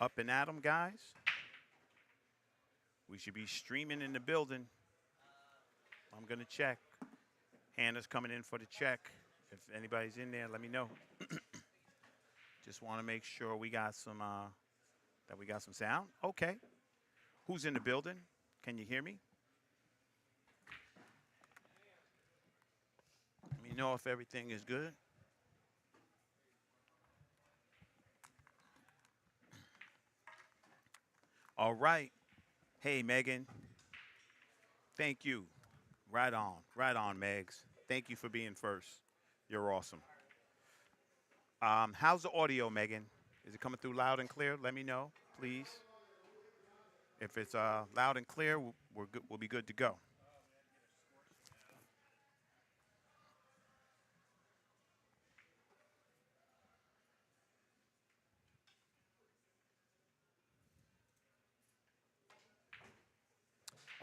Up and at 'em, guys. We should be streaming in the building. I'm going to check. Hannah's coming in for the check. If anybody's in there, let me know. Just want to make sure we got some that we got some sound. Okay. Who's in the building? Can you hear me? Let me know if everything is good. All right. Hey, Megan. Thank you. Right on. Right on, Megs. Thank you for being first. You're awesome. How's the audio, Megan? Is it coming through loud and clear? Let me know, please. If it's loud and clear, we're good, we'll be good to go.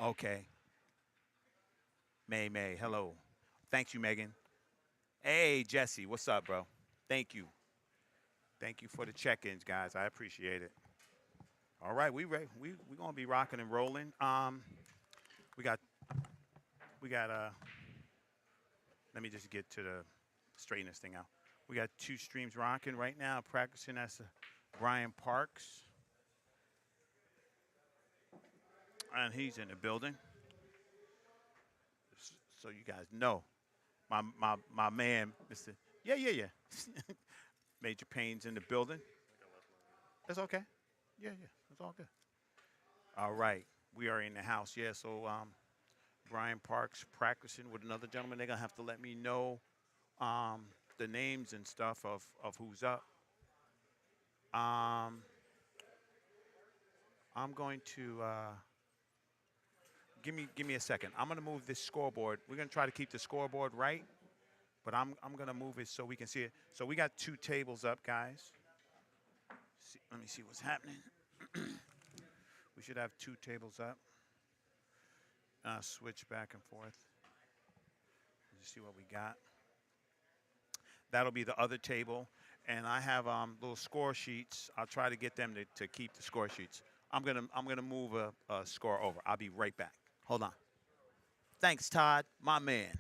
Okay. May, hello. Thank you, Megan. Hey, Jesse, what's up, bro? Thank you. Thank you for the check-ins, guys. I appreciate it. All right, we ready. We gonna be rocking and rolling. We got we got Let me just get to the straighten this thing out. We got two streams rocking right now. Practicing as Brian Parks, and he's in the building. So you guys know, my man, Mr. Yeah. Major Payne's in the building. That's okay. Yeah, it's all good. All right, we are in the house. Yeah, so Brian Parks practicing with another gentleman. They're gonna have to let me know the names and stuff of who's up. Um, I'm going to give me a second. I'm gonna move this scoreboard. We're gonna try to keep the scoreboard right, but I'm gonna move it so we can see it. So we got two tables up, guys. Let me see what's happening. We should have two tables up. Switch back and forth. Let's see what we got. That'll be the other table. And I have little score sheets. I'll try to get them to keep the score sheets. I'm gonna move a score over. I'll be right back. Hold on. Thanks, Todd, my man.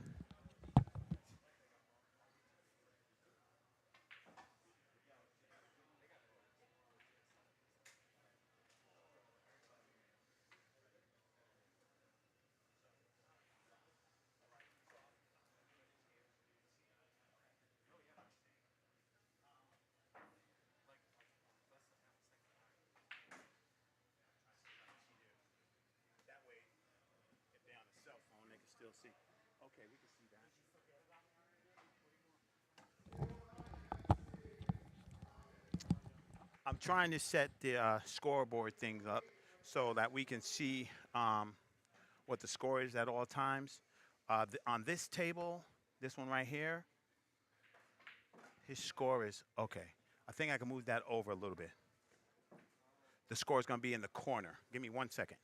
That way, if they're on a cell phone, they can still see. Okay, we can see that. I'm trying to set the scoreboard things up so that we can see what the score is at all times. On this table, this one right here, his score is okay. I think I can move that over a little bit. The score is going to be in the corner. Give me 1 second.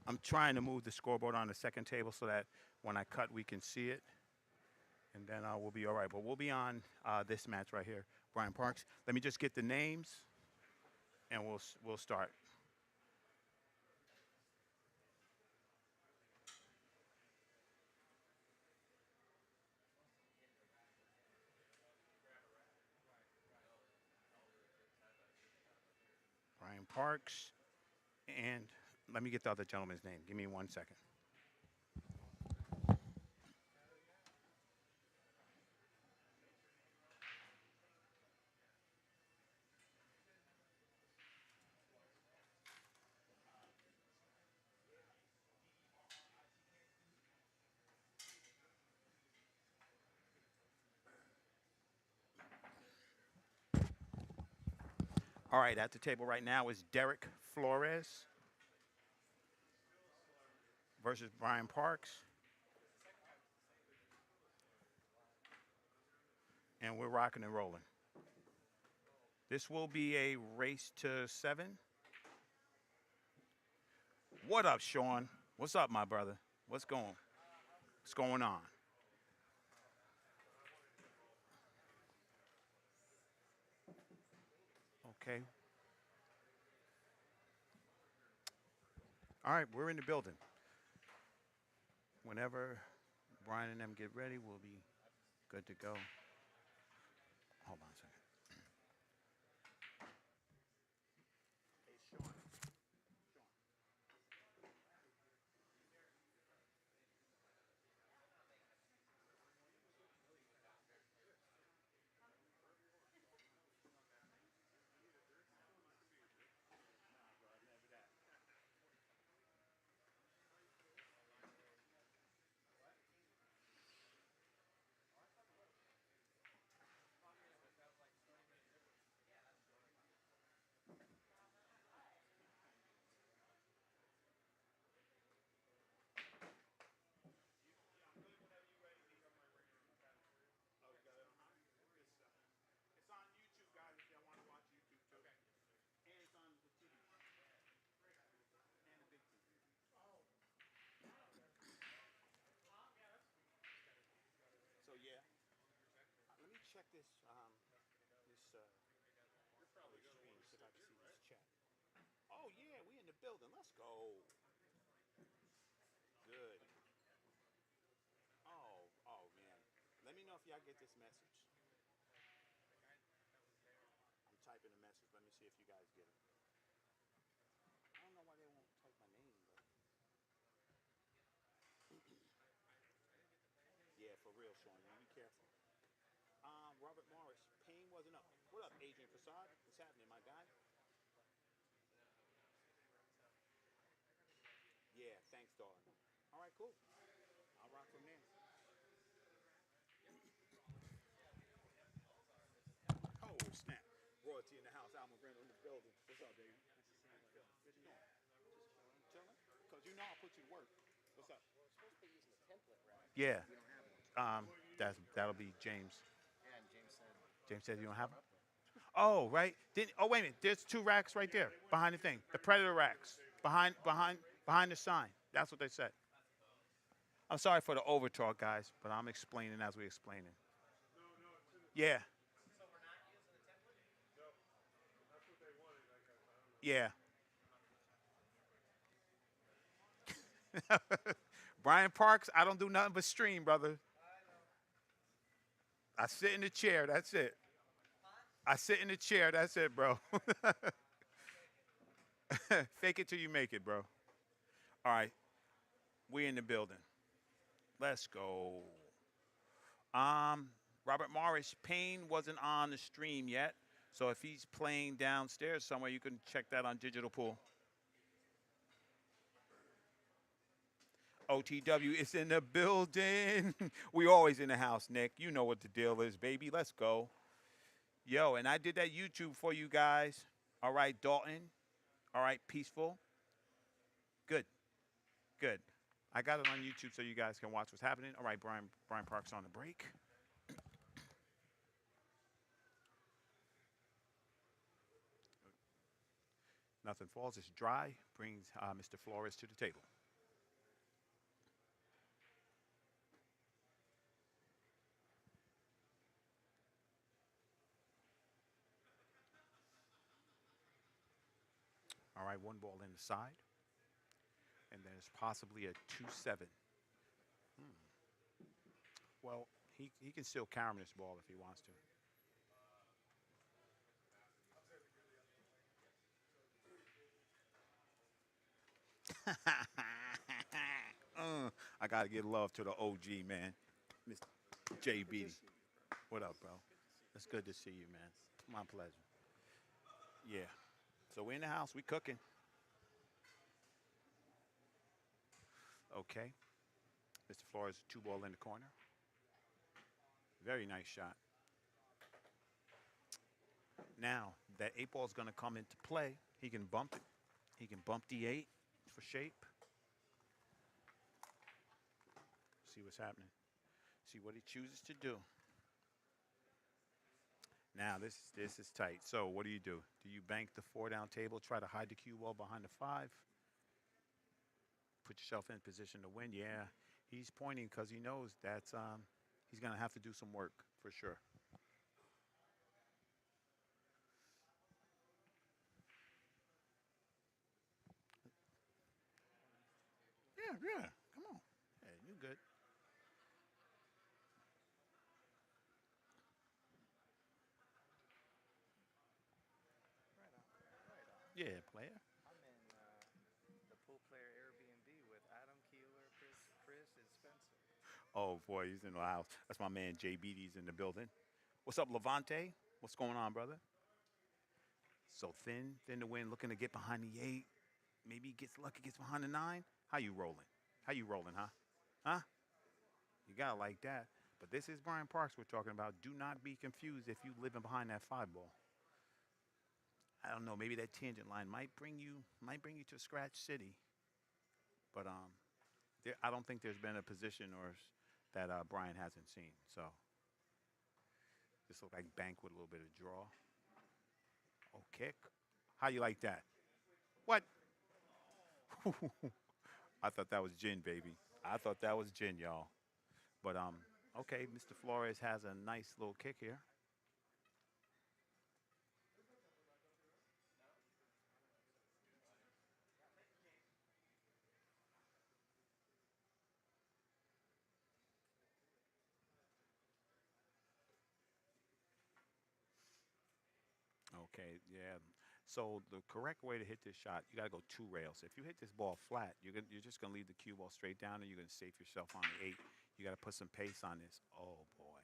I'm trying to move the scoreboard on the second table so that when I cut, we can see it. And then we'll be all right. But we'll be on this match right here, Brian Parks. Let me just get the names, and we'll start. Brian Parks, and let me get the other gentleman's name. Give me 1 second. All right, at the table right now is Derek Flores versus Brian Parks. And we're rocking and rolling. This will be a race to 7. What up, Sean? What's up, my brother? What's going on? Okay. All right, we're in the building. Whenever Brian and them get ready, we'll be good to go. Hold on a second. It's on YouTube, guys, if y'all want to watch YouTube too. And it's on the TV and the big TV. So yeah, let me check this screen, see if I can see this chat. Oh yeah, we in the building. Let's go. Good. Oh man. Let me know if y'all get this message. I'm typing a message. Let me see if you guys get it. I don't know why they won't type my name, but yeah, for real, Sean. You be careful. Robert Morris, Payne wasn't up. What up, Adrian Prasad? What's happening, my guy? Yeah, thanks, darling. All right, cool. I'll rock from there. Oh, snap. Royalty in the house. Alma Brando in the building. What's up, baby? What you doing? Chilling? Because you know I'll put you to work. What's up? Yeah. That'll be James. James said you don't have them? Oh, right. Oh, wait a minute. There's 2 racks right there behind the thing. The Predator racks. Behind the sign. That's what they said. I'm sorry for the overtalk, guys, but I'm explaining as we explaining. Yeah. Yeah. Brian Parks, I don't do nothing but stream, brother. I sit in the chair. That's it. I sit in the chair. That's it, bro. Fake it till you make it, bro. All right. We in the building. Let's go. Um, Robert Morris, Payne wasn't on the stream yet. So if he's playing downstairs somewhere, you can check that on Digital Pool. OTW is in the building. We always in the house, Nick. You know what the deal is, baby. Let's go. Yo, and I did that YouTube for you guys. All right, Dalton. All right, Peaceful. Good. Good. I got it on YouTube so you guys can watch what's happening. All right, Brian Park's on the break. Nothing falls. It's dry. Brings Mr. Flores to the table. All right, 1 ball in the side. And there's possibly a 2-7. Well, he can still camera this ball if he wants to. I got to give love to the OG, man. Mr. JB. What up, bro? It's good to see you, man. My pleasure. Yeah. So we're in the house. We cooking. Okay. Mr. Flores, 2 ball in the corner. Very nice shot. Now that eight ball is going to come into play. He can bump it. He can bump D8 for shape. See what's happening. See what he chooses to do. Now this is tight. So what do? Do you bank the four down table, try to hide the cue ball behind the five, put yourself in position to win? Yeah, he's pointing because he knows that's he's gonna have to do some work for sure. Yeah, yeah. Come on. Hey, you good? Yeah, player. I'm in the pool player Airbnb with Adam Keeler, Chris, and Spencer. Oh boy, he's in the house. That's my man Jay Beatty's in the building. What's up, Levante? What's going on, brother? So thin to win, looking to get behind the eight. Maybe he gets lucky, gets behind the nine. How you rolling? How you rolling, huh? Huh? You gotta like that. But this is Brian Parks we're talking about. Do not be confused if you living behind that five ball. I don't know. Maybe that tangent line might bring you to Scratch City. But I don't think there's been a position that Brian hasn't seen. So this look like bank with a little bit of draw. Oh, kick. How you like that? What? I thought that was gin, baby. I thought that was gin, y'all. But okay, Mr. Flores has a nice little kick here. Okay, yeah. So the correct way to hit this shot, you got to go two rails. If you hit this ball flat, you're just gonna leave the cue ball straight down, and you're gonna save yourself on the eight. You got to put some pace on this. Oh boy.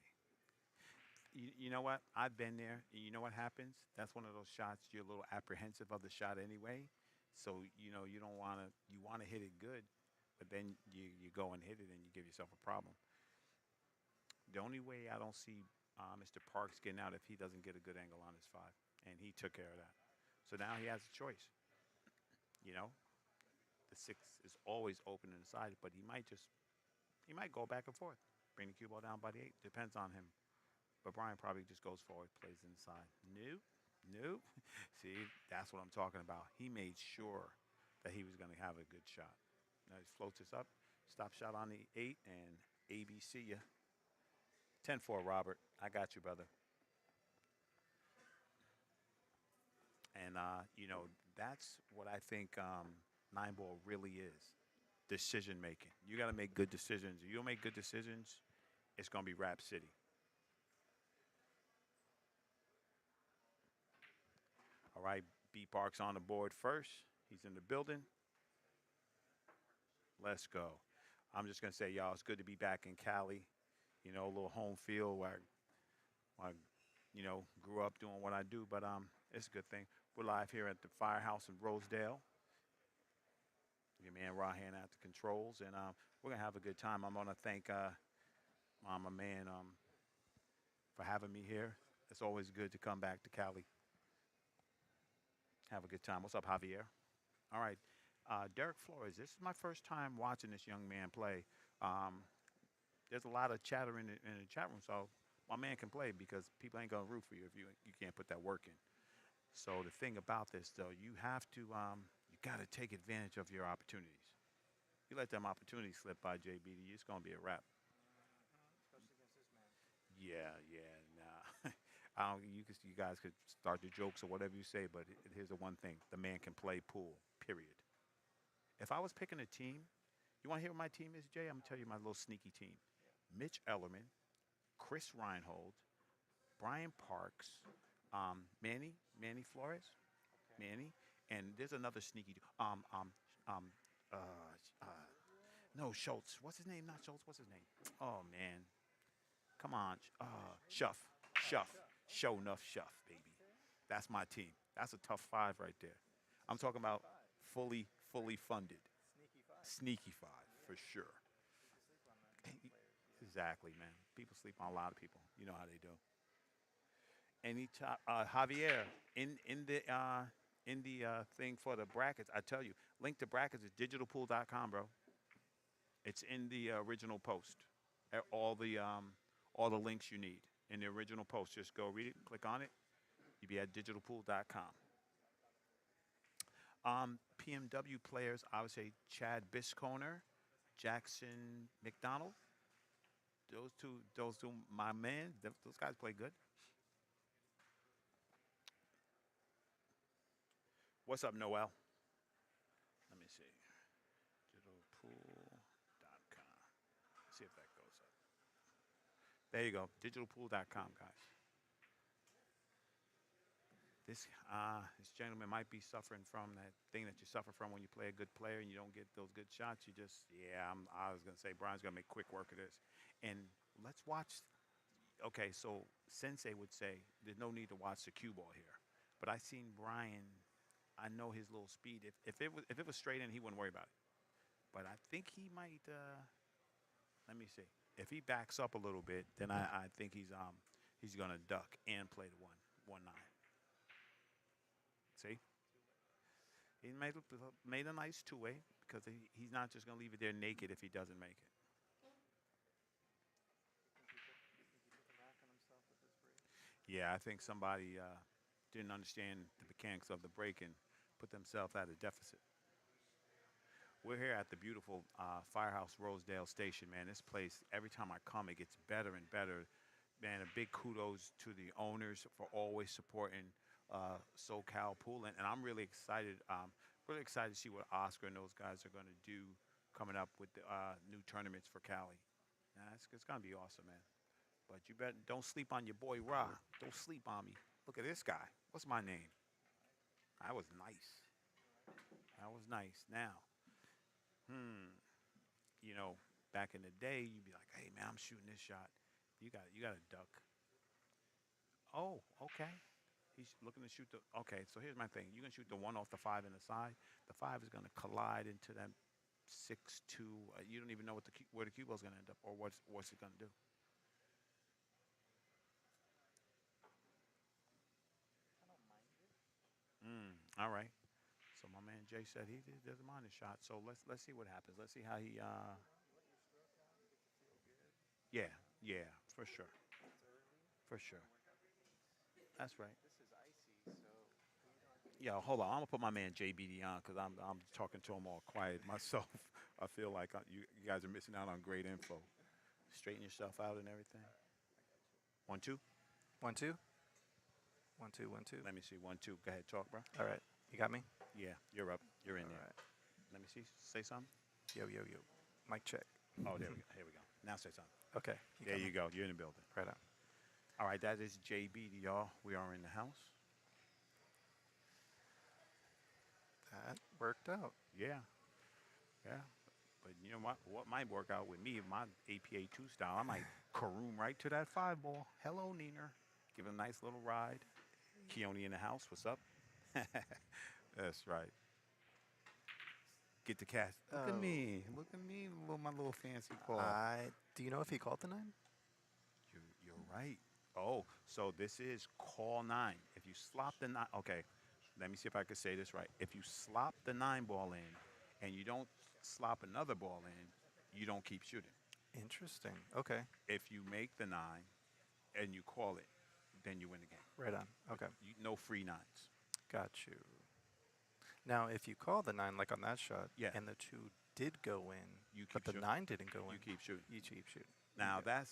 You know what? I've been there. And you know what happens? That's one of those shots you're a little apprehensive of the shot anyway. So you don't want to hit it good, but then you go and hit it and you give yourself a problem. The only way I don't see Mr. Parks getting out if he doesn't get a good angle on his five, and he took care of that. So now he has a choice. You know, the six is always open inside, but he might go back and forth, bring the cue ball down by the eight. Depends on him. But Brian probably just goes forward, plays inside. Nope, nope. See, that's what I'm talking about. He made sure that he was going to have a good shot. Now he floats this up, stop shot on the eight, and ABC ya. 10-4, Robert. I got you, brother. And that's what I think nine ball really is. Decision making. You got to make good decisions. If you don't make good decisions, it's going to be Rap City. All right, B Park's on the board first. He's in the building. Let's go. I'm just gonna say, y'all, it's good to be back in Cali. A little home field where I grew up doing what I do. But it's a good thing. We're live here at the Firehouse in Rosedale. Your man Rahan at the controls, and we're gonna have a good time. I'm gonna thank my man for having me here. It's always good to come back to Cali. Have a good time. What's up, Javier? All right. Derek Flores, this is my first time watching this young man play. Um, there's a lot of chatter in the chat room, so my man can play because people ain't gonna root for you if you can't put that work in. So the thing about this, though, you got to take advantage of your opportunities. You let them opportunities slip by, JBD, it's gonna be a wrap. Especially against this man. Yeah, yeah, nah. You guys could start the jokes or whatever you say, but here's the one thing: the man can play pool. Period. If I was picking a team, you want to hear what my team is, Jay? I'm gonna tell you my little sneaky team: Mitch Ellerman, Chris Reinhold, Brian Parks, Manny Flores, Okay. Manny, and there's another sneaky. Um, uh, uh, no Schultz. What's his name? Not Schultz. What's his name? Oh man, come on. Shuff, Oh, Shuff, Chef. Show enough Shuff, baby. Okay. That's my team. That's a tough five right there. I'm talking Sneaky about five. fully funded. Sneaky five. Sneaky five for Yeah. sure. People sleep on that, those players. Yeah. Exactly, man. People sleep on a lot of people. You know how they do. Anytime, Javier, in the thing for the brackets, I tell you, link to brackets is digitalpool.com, bro. It's in the original post. All the links you need in the original post. Just go read it, click on it. You'll be at digitalpool.com. PMW players, I would say Chad Bisconer, Jackson McDonald. Those two, my man. Those guys play good. What's up, Noel? Let me see. Digitalpool.com. See if that goes up. There you go. Digitalpool.com, guys. This gentleman might be suffering from that thing that you suffer from when you play a good player and you don't get those good shots. You just, yeah, I was gonna say Brian's gonna make quick work of this, and let's watch. Okay, so Sensei would say there's no need to watch the cue ball here, but I seen Brian. I know his little speed. If it was straight in, he wouldn't worry about it. But I think he might. Let me see. If he backs up a little bit, then I think he's gonna duck and play the 1-9. See, he made a nice two-way because he's not just gonna leave it there naked if he doesn't make it. You think he put the rack on himself with this break? Yeah, I think somebody didn't understand the mechanics of the break and put themselves at a deficit. We're here at the beautiful Firehouse Rosedale station, man. This place, every time I come, it gets better and better. Man, a big kudos to the owners for always supporting SoCal Pool, and I'm really excited to see what Oscar and those guys are going to do coming up with the new tournaments for Cali. Nah, it's going to be awesome, man. But you bet don't sleep on your boy Ra. Don't sleep on me. Look at this guy. What's my name? That was nice. That was nice. Now, you know, back in the day, you'd be like, "Hey, man, I'm shooting this shot." You got to duck. Oh, okay. He's looking to shoot the. Okay, so here's my thing. You can shoot the one off the five in the side. The five is going to collide into that 6-2. You don't even know where the cue ball's going to end up or what's it going to do. I don't mind it. All right. So my man Jay said he doesn't mind the shot. So let's see what happens. Let's see how he. You let your stroke out, you get to feel good. Yeah, yeah, for sure, It's early. for sure. Work out the kinks. That's right. This is icy, so we don't. Yeah, hold on. I'm gonna put my man JBD on because I'm talking to him all quiet myself. I feel like you guys are missing out on great info. Straighten yourself out and everything. I got you. 1-2. 1-2. 1-2. 1-2. Let me see. 1-2. Go ahead, talk, bro. All right. You got me. Yeah, you're up. You're in All there. right. Let me see. Say something. Yo, yo, yo. Mic check. Oh, there we go. Here we go. Now say something. Okay. There you go. You're in the building. Right on. All right, that is JBD, y'all. We are in the house. That worked out. Yeah, yeah. But you know what might work out with me, my APA 2 style, I might caroom right to that 5 ball. Hello, Neener. Give it a nice little ride. Keone in the house. What's up? That's right. Get the cat. Look at Oh. me. Look at me. My little fancy call. Do you know if he called the 9? You're right. Oh, so this is call 9. If you slop the 9, okay. Let me see if I can say this right. If you slop the 9 ball in, and you don't slop another ball in, you don't keep shooting. Interesting. Okay. If you make the 9, and you call it, then you win the game. Right on. Okay. No free 9s. Got you. Now, if you call the 9 like on that shot, Yeah. and the 2 did go in, You but keep the shooting. 9 didn't go in, You keep shooting. you keep shooting. Now Okay.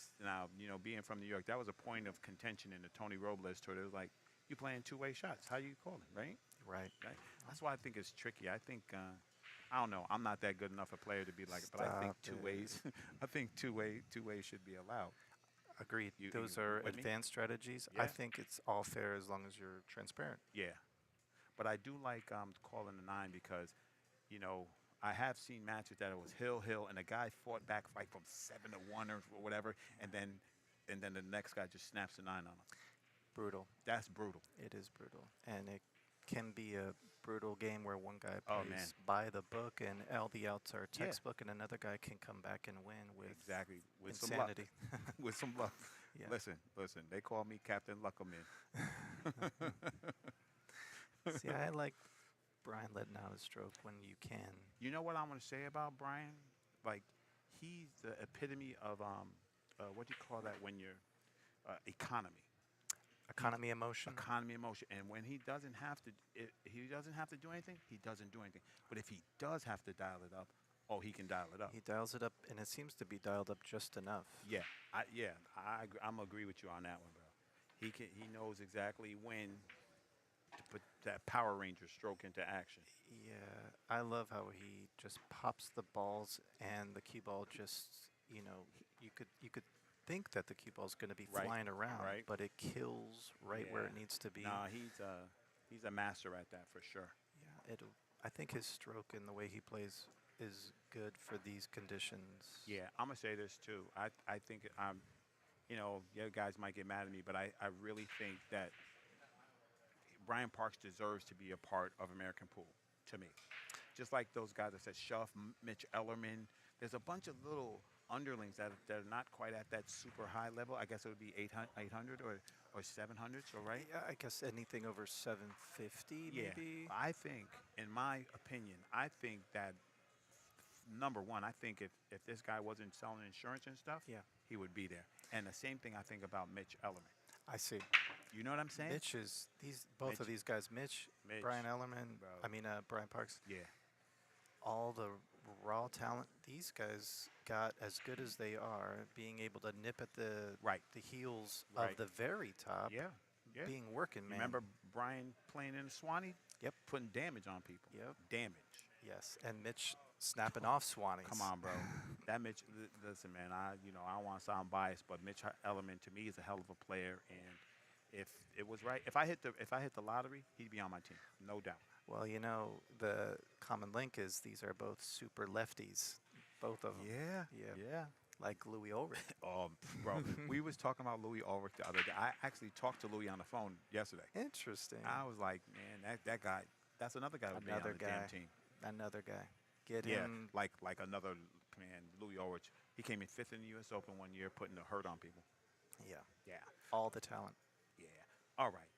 being from New York, that was a point of contention in the Tony Robles tour. It was like, you playing two-way shots. How you call it, right? Right. Right. That's why I think it's tricky. I think I don't know. I'm not that good enough a player to be like it, but I think Stop two ways. I think two ways should be allowed. Agreed. You Those are with me? advanced strategies. Yeah. I think it's all fair as long as you're transparent. Yeah, but I do like calling the 9 because, I have seen matches that it was hill, and a guy fought back like from 7-1 or whatever, and then the next guy just snaps the 9 on him. Brutal. That's brutal. It is brutal. And it can be a brutal game where one guy Oh, plays man. by the book and all the outs are Yeah. textbook, and another guy can come back and win with Exactly. With insanity. some luck. With some luck. Yeah. Listen. They call me Captain Luckerman. See, I like Brian letting out a stroke when you can. You know what I want to say about Brian? Like, he's the epitome of what do you call that when you're economy? He Economy emotion. economy emotion, and when he doesn't have to do anything. He doesn't do anything. But if he does have to dial it up, oh, he can dial it up. He dials it up, and it seems to be dialed up just enough. I'm agree with you on that one, bro. He knows exactly when to put that Power Ranger stroke into action. Yeah, I love how he just pops the balls, and the cue ball just, you could think that the cue ball's going to be Right, flying around, right. but it kills right where it Yeah. needs to be. Nah, he's a master at that for sure. Yeah, I think his stroke and the way he plays is good for these conditions. Yeah, I'm gonna say this too. I think you guys might get mad at me, but I really think that Brian Parks deserves to be a part of American pool. To me, just like those guys that said Shuff, Mitch Ellerman. There's a bunch of little underlings that are not quite at that super high level. I guess it would be 800 or 700. So right. Yeah, I guess anything over 750 Yeah, maybe. I think, in my opinion, I think that number one, I think if this guy wasn't selling insurance and stuff, Yeah, he would be there. And the same thing I think about Mitch Ellerman. I see. You know what I'm saying? Mitch is both of Mitch, these guys, Mitch, Mitch, Brian Ellerman. bro. I mean, Brian Parks. Yeah, All the raw talent these guys got, as good as they are, being able to nip at the right, heels right. of the very top, Yeah, yeah. being working You man. remember Brian playing in the Swanee? Yep. Putting damage on people. Yep. Damage. Yes, and Mitch snapping off Swannies. Come on, bro. That Mitch. Listen, man. I don't want to sound biased, but Mitch Ellerman to me is a hell of a player, and if it was right, if I hit the lottery, he'd be on my team, no doubt. Well, the common link is these are both super lefties, both of them. Yeah, Yeah. yeah. Like Louis Ulrich. Bro, we was talking about Louis Ulrich the other day. I actually talked to Louis on the phone yesterday. Interesting. I was like, man, that guy, that's another guy who would be on Another the guy. damn team. Another guy. Get Yeah, him. like another man, Louis Ulrich. He came in fifth in the U.S. Open one year, putting the hurt on people. Yeah. Yeah, All the talent. yeah. All right.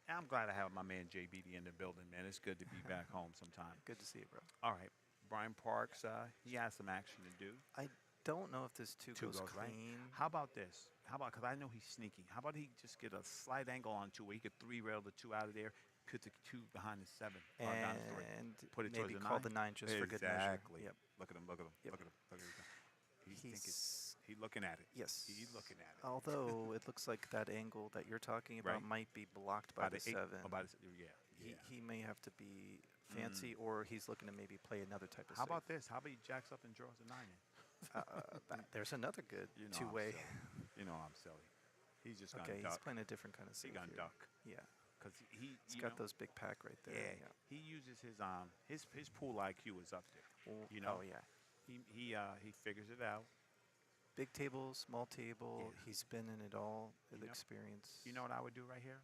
I'm glad I have my man JBD in the building, man. It's good to be back home sometime. Good to see you, bro. All right. Brian Parks, he has some action to do. I don't know if this two goes right? clean. How about this? Because I know he's sneaky. How about he just get a slight angle on two where he could three-rail the two out of there, put the two behind the seven, or down the three. And Put it towards maybe the call nine? the 9 just for good measure. Exactly. Yep. Look at him. Look at him. Yep. Look at him. Look at him. He's looking at it. Yes. He's looking at it. Although it looks like that angle that you're talking about Right. might be blocked by the eight- 7. oh, by the, yeah. Yeah. He may have to be fancy, or he's looking to maybe play another type of How save. about this? How about he jacks up and draws a 9 in? There's another good You know two-way. I'm silly. You know I'm silly. He's just gonna Okay, he's duck. playing a different kind of He save gonna here. duck Yeah, because he's got those big pack right there. Yeah, he uses his pool IQ is up there. Well, You know? Oh yeah. He figures it out. Big table, small table. Yeah. He's been in it all. You The know- experience. You know what I would do right here?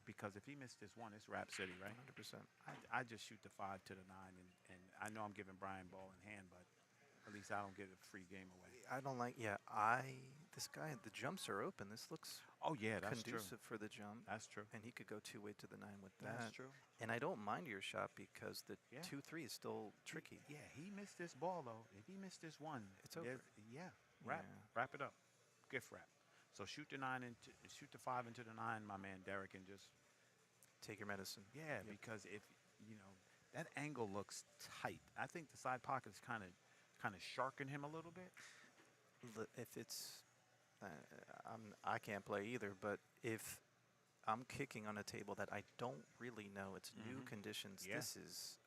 Because if he missed this one, it's Rap City, right? 100%. I just shoot the 5 to the 9, and I know I'm giving Brian ball in hand, but at least I don't get a free game away. I don't like. Yeah, this guy. The jumps are open. This looks Oh yeah, that's conducive true. for the jump, That's true. and he could go two-way to the 9 with that. That's true. And I don't mind your shot because the Yeah. 2-3 is still tricky. Yeah, he missed this ball though. If he missed this one, It's over. Yeah, Yeah. wrap it up, gift wrap. So shoot the 5 into the 9, my man Derek, and just Take your medicine. yeah, because if that angle looks tight. I think the side pocket is kind of sharking him a little bit. If it's, I can't play either. But if I'm kicking on a table that I don't really know, it's new Mhm. conditions. Yeah. This is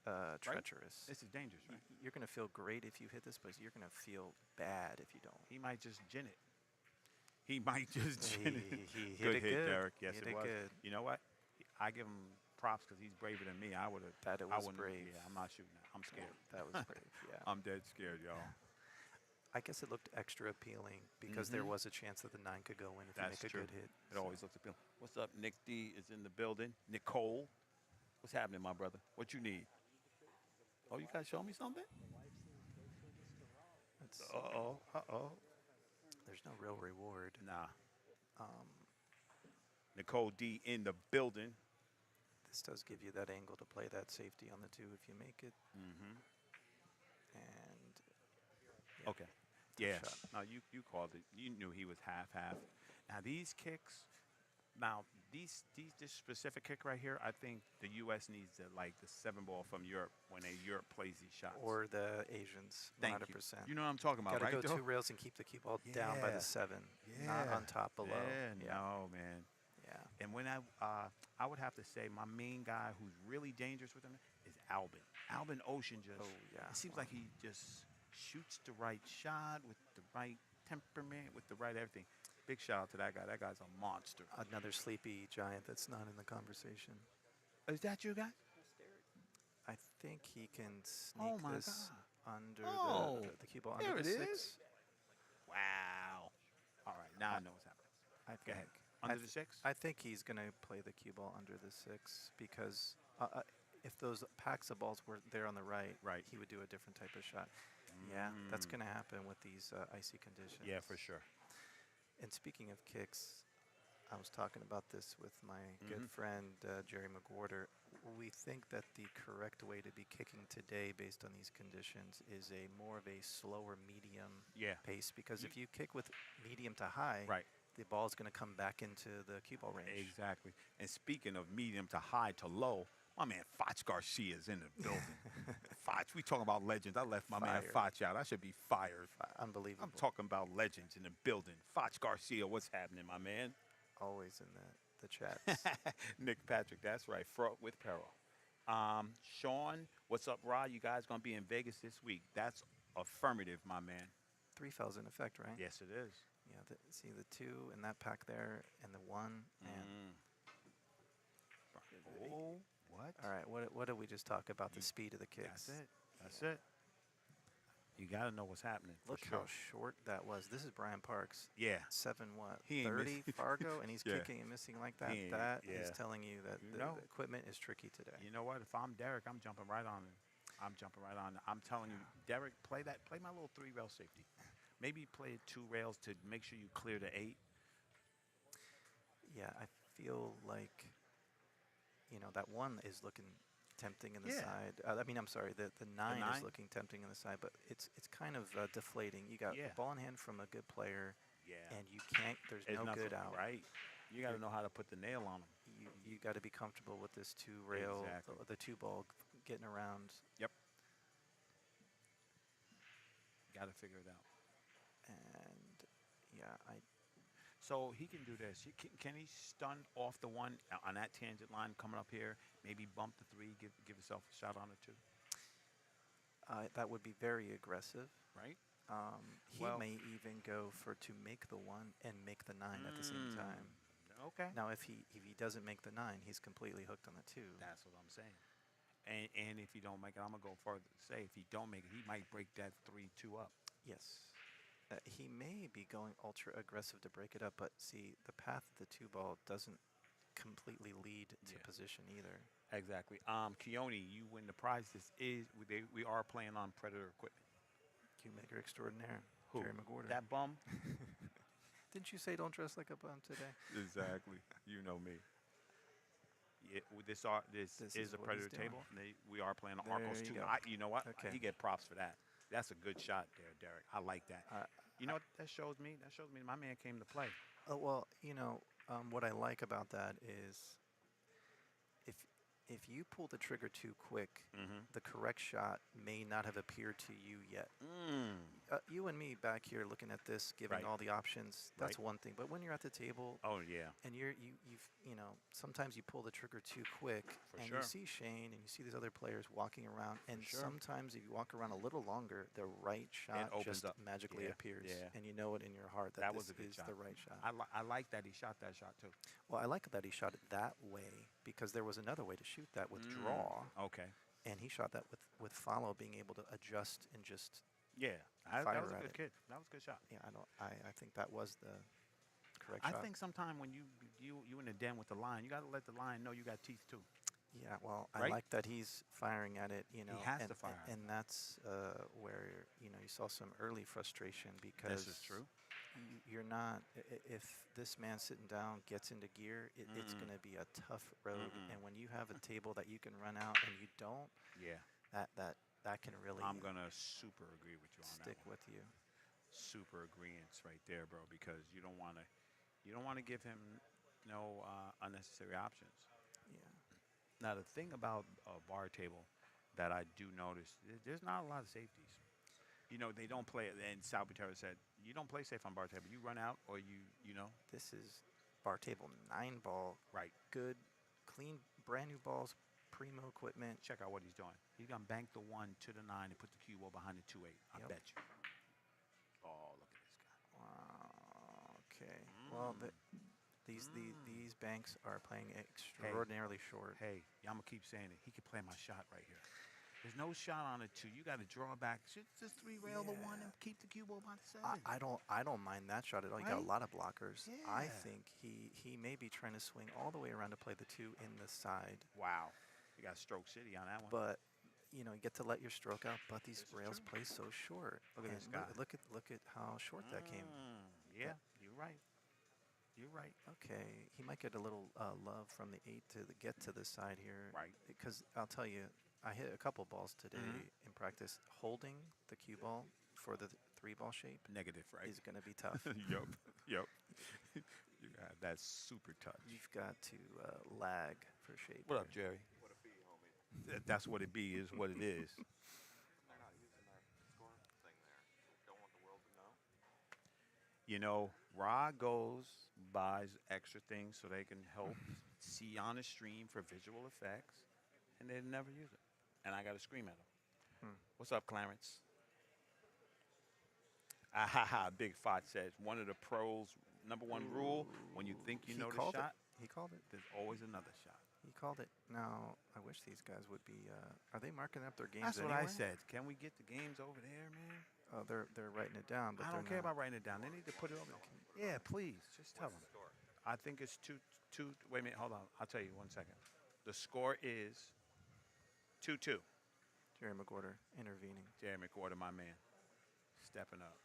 treacherous. This is dangerous, right? You're gonna feel great if you hit this, but you're gonna feel bad if you don't. He might just gin it. He might just gin it. He hit Good it hit, good. Derek. Yes, Hit it it was. good. You know what? I give him props because he's braver than me. I would have. That it I was wouldn't. brave. Yeah, I'm not shooting that. I'm scared. That was brave. Yeah. I'm dead scared, y'all. I guess it looked extra appealing because there Mhm. was a chance that the 9 could go in if That's you make true. a good hit. It always looks appealing. What's up? Nick D is in the building. Nicole, what's happening, my brother? What you need? Oh, you guys show me something? It's, Uh oh. there's no real reward. Nah. Um, Nicole D in the building. this does give you that angle to play that safety on the 2 if you make it. Mm-hmm. And yeah, Okay. tough Yeah. shot. No, you called it. You knew he was half. Now these kicks. Now this specific kick right here, I think the U.S. needs to like the 7 ball from Europe when Europe plays these shots. Or the Asians, Thank 100%. you. You know what I'm talking about, Got to right? go though? 2 rails and keep the cue ball down by Yeah. the 7, Yeah. not on top below. Yeah. No, man. Yeah. And when I would have to say my main guy who's really dangerous with him is Albin. Albin Ocean just. Oh, yeah. It seems like he just shoots the right shot with the right temperament, with the right everything. Big shout out to that guy. That guy's a monster. Another sleepy giant that's not in the conversation. Is that you guy? I think he can sneak Oh my this God. under Oh, the cue ball there under the it 6. is. Wow. All right, now I know what's happening. I Go think. ahead. Under the 6? I think he's going to play the cue ball under the 6 because if those packs of balls were there on the right, Right. he would do a different type of shot. Yeah, that's going to happen with these icy conditions. Yeah, for sure. And speaking of kicks, I was talking about this with my good friend Jerry McWhorter. We think that the correct way to be kicking today based on these conditions is a more of a slower medium Yeah. pace because if you kick with medium to high, Right. the ball is going to come back into the cue ball range. Exactly. And speaking of medium to high to low, my man Foch Garcia's in the building. Foch, we talking about legends. I left my man Fired. Foch out. I should be fired. Unbelievable. I'm talking about legends in the building. Foch Garcia, what's happening, my man? Always in the chats. Nick Patrick, that's right. Front with Peril. Sean, what's up, Rod? You guys gonna be in Vegas this week? That's affirmative, my man. 3 fouls in effect, right? Yes, it is. Yeah. See the 2 in that pack there and the 1. And Oh, what? all right, what did we just talk about? The speed of the kicks. That's it. That's it. You got to know what's happening. Look for sure. how short that was. This is Brian Parks. Yeah. 7 what? He ain't 30 missing. Fargo, and he's Yeah. kicking and missing like that. He ain't- That is yeah. telling you that You the know. equipment is tricky today. You know what? If I'm Derek, I'm jumping right on it. I'm jumping right on it. I'm telling you, Derek, play my little 3-rail safety. Maybe play 2 rails to make sure you clear the 8. Yeah, I feel like, that 1 is looking tempting in the Yeah. side. I'm sorry, the 9 is 9? looking tempting in the side, but it's kind of deflating. You got Yeah. the ball in hand from a good player, Yeah. and you can't. There's It's no nothing, good out. Right. You got to know how to put the nail on them. You got to be comfortable with this 2 rail, Exactly. the 2 ball getting around. Yep. Got to figure it out. And yeah, So he can do this. Can he stun off the 1 on that tangent line coming up here? Maybe bump the 3, give himself a shot on it too. that would be very aggressive. Right? He Well- may even go to make the 1 and make the 9 at the same time. Okay. Now, if he doesn't make the 9, he's completely hooked on the 2. That's what I'm saying. And if you don't make it, I'm gonna go further to say if he don't make it, he might break that 3-2 up. Yes. He may be going ultra aggressive to break it up, but see, the path of the 2 ball doesn't completely lead to Yeah. position either. Exactly. Keone, you win the prize. We are playing on Predator equipment. Cue maker extraordinaire, Who? Jerry McWhorter. That bum. Didn't you say don't dress like a bum today? Exactly. You know me. Yeah, this This is is a what Predator he's doing. table. We are playing on There Arcos you too. go. You know what? Okay. He get props for that. That's a good shot there, Derek. I like that. Uh, You know what that shows me? That shows me my man came to play. Oh, well, what I like about that is if you pull the trigger too quick, the correct shot may not have appeared to you yet. You and me back here looking at this, giving Right. all the options, that's Right. one thing. But when you're at the table Oh yeah. and sometimes you pull the trigger too quick, For and sure. you see Shane and you see these other players walking around, and sure. sometimes if you walk around a little longer, the right shot opens just up. magically Yeah, appears, yeah. and you know it in your heart that, That this was a good is shot. the right shot. I like that he shot that shot too. Well, I like that he shot it that way because there was another way to shoot that with draw, Okay. and he shot that with follow, being able to adjust and just Yeah. Fire That was a at good it. kid. That was a good shot. I think that was the correct I shot. think sometime when you in the den with the line, you got to let the line know you got teeth too. Yeah, well, I Right? like that he's firing at it. has and, to fire at and that's where you saw some early frustration because This is true. you're not. If this man sitting down gets into gear, it's Mm-mm. going to be a tough road. Mm-mm. And when you have a table that you can run out and you don't, Yeah, that can really I'm gonna super agree with you on that stick one. with you. Super agreements right there, bro. Because you don't want to give him no unnecessary options. Yeah. Now the thing about a bar table that I do notice, there's not a lot of safeties. You know, they don't play. And Sal Terra said, you don't play safe on bar table. You run out, or you know, This is bar table 9 ball. right. Good, clean, brand new balls, primo equipment. Check out what he's doing. He's gonna bank the 1 to the 9 and put the cue ball behind the 2-8. I Yep. bet you. Oh, look at this guy. Wow. Okay. Well, Mm. these banks are playing Hey, extraordinarily short. hey, I'm gonna keep saying it. He could play my shot right here. There's no shot on it two. You got to draw back. Just three rail the one and Yeah. keep the cue ball by the 7. I don't mind that shot at all. You got Right? a lot of blockers. I Yeah. think he may be trying to swing all the way around to play the 2 in the side, Wow. You got Stroke City on that one. but you know you get to let your stroke out. But these This is rails true. play so short. Look at And this guy. look at how short that came. Yeah, you're right. You're right. Okay, he might get a little love from the 8 to get to the side here. Right. Because I'll tell you, I hit a couple balls today Mhm. in practice. Holding the cue ball for the 3-ball shape Negative, right? is going to be tough. Yup. Yup. You got that super touch. You've got to lag for shape. What up, here. Jerry? That's what it be. Is what it is. They're not using that score thing there. Don't want the world to know. You know, Rod goes buys extra things so they can help see on the stream for visual effects, and they never use it. And I got to scream at them. Hmm. What's up, Clarence? Ah ha ha! Big Fot says one of the pros' #1 rule: when you think you He know the called it. shot, He called it. there's always another shot. He called it. Now, I wish these guys would be. Are they marking up their games That's what anywhere? I said. Can we get the games over there, man? Oh, they're writing it down, but I they're don't care not. about writing it down. They need to put it over. Yeah, please, just tell them. Score. I think it's two. Wait a minute, hold on. I'll tell you 1 second. The score is 2-2. Jerry McWhorter intervening. Jerry McWhorter, my man, stepping up.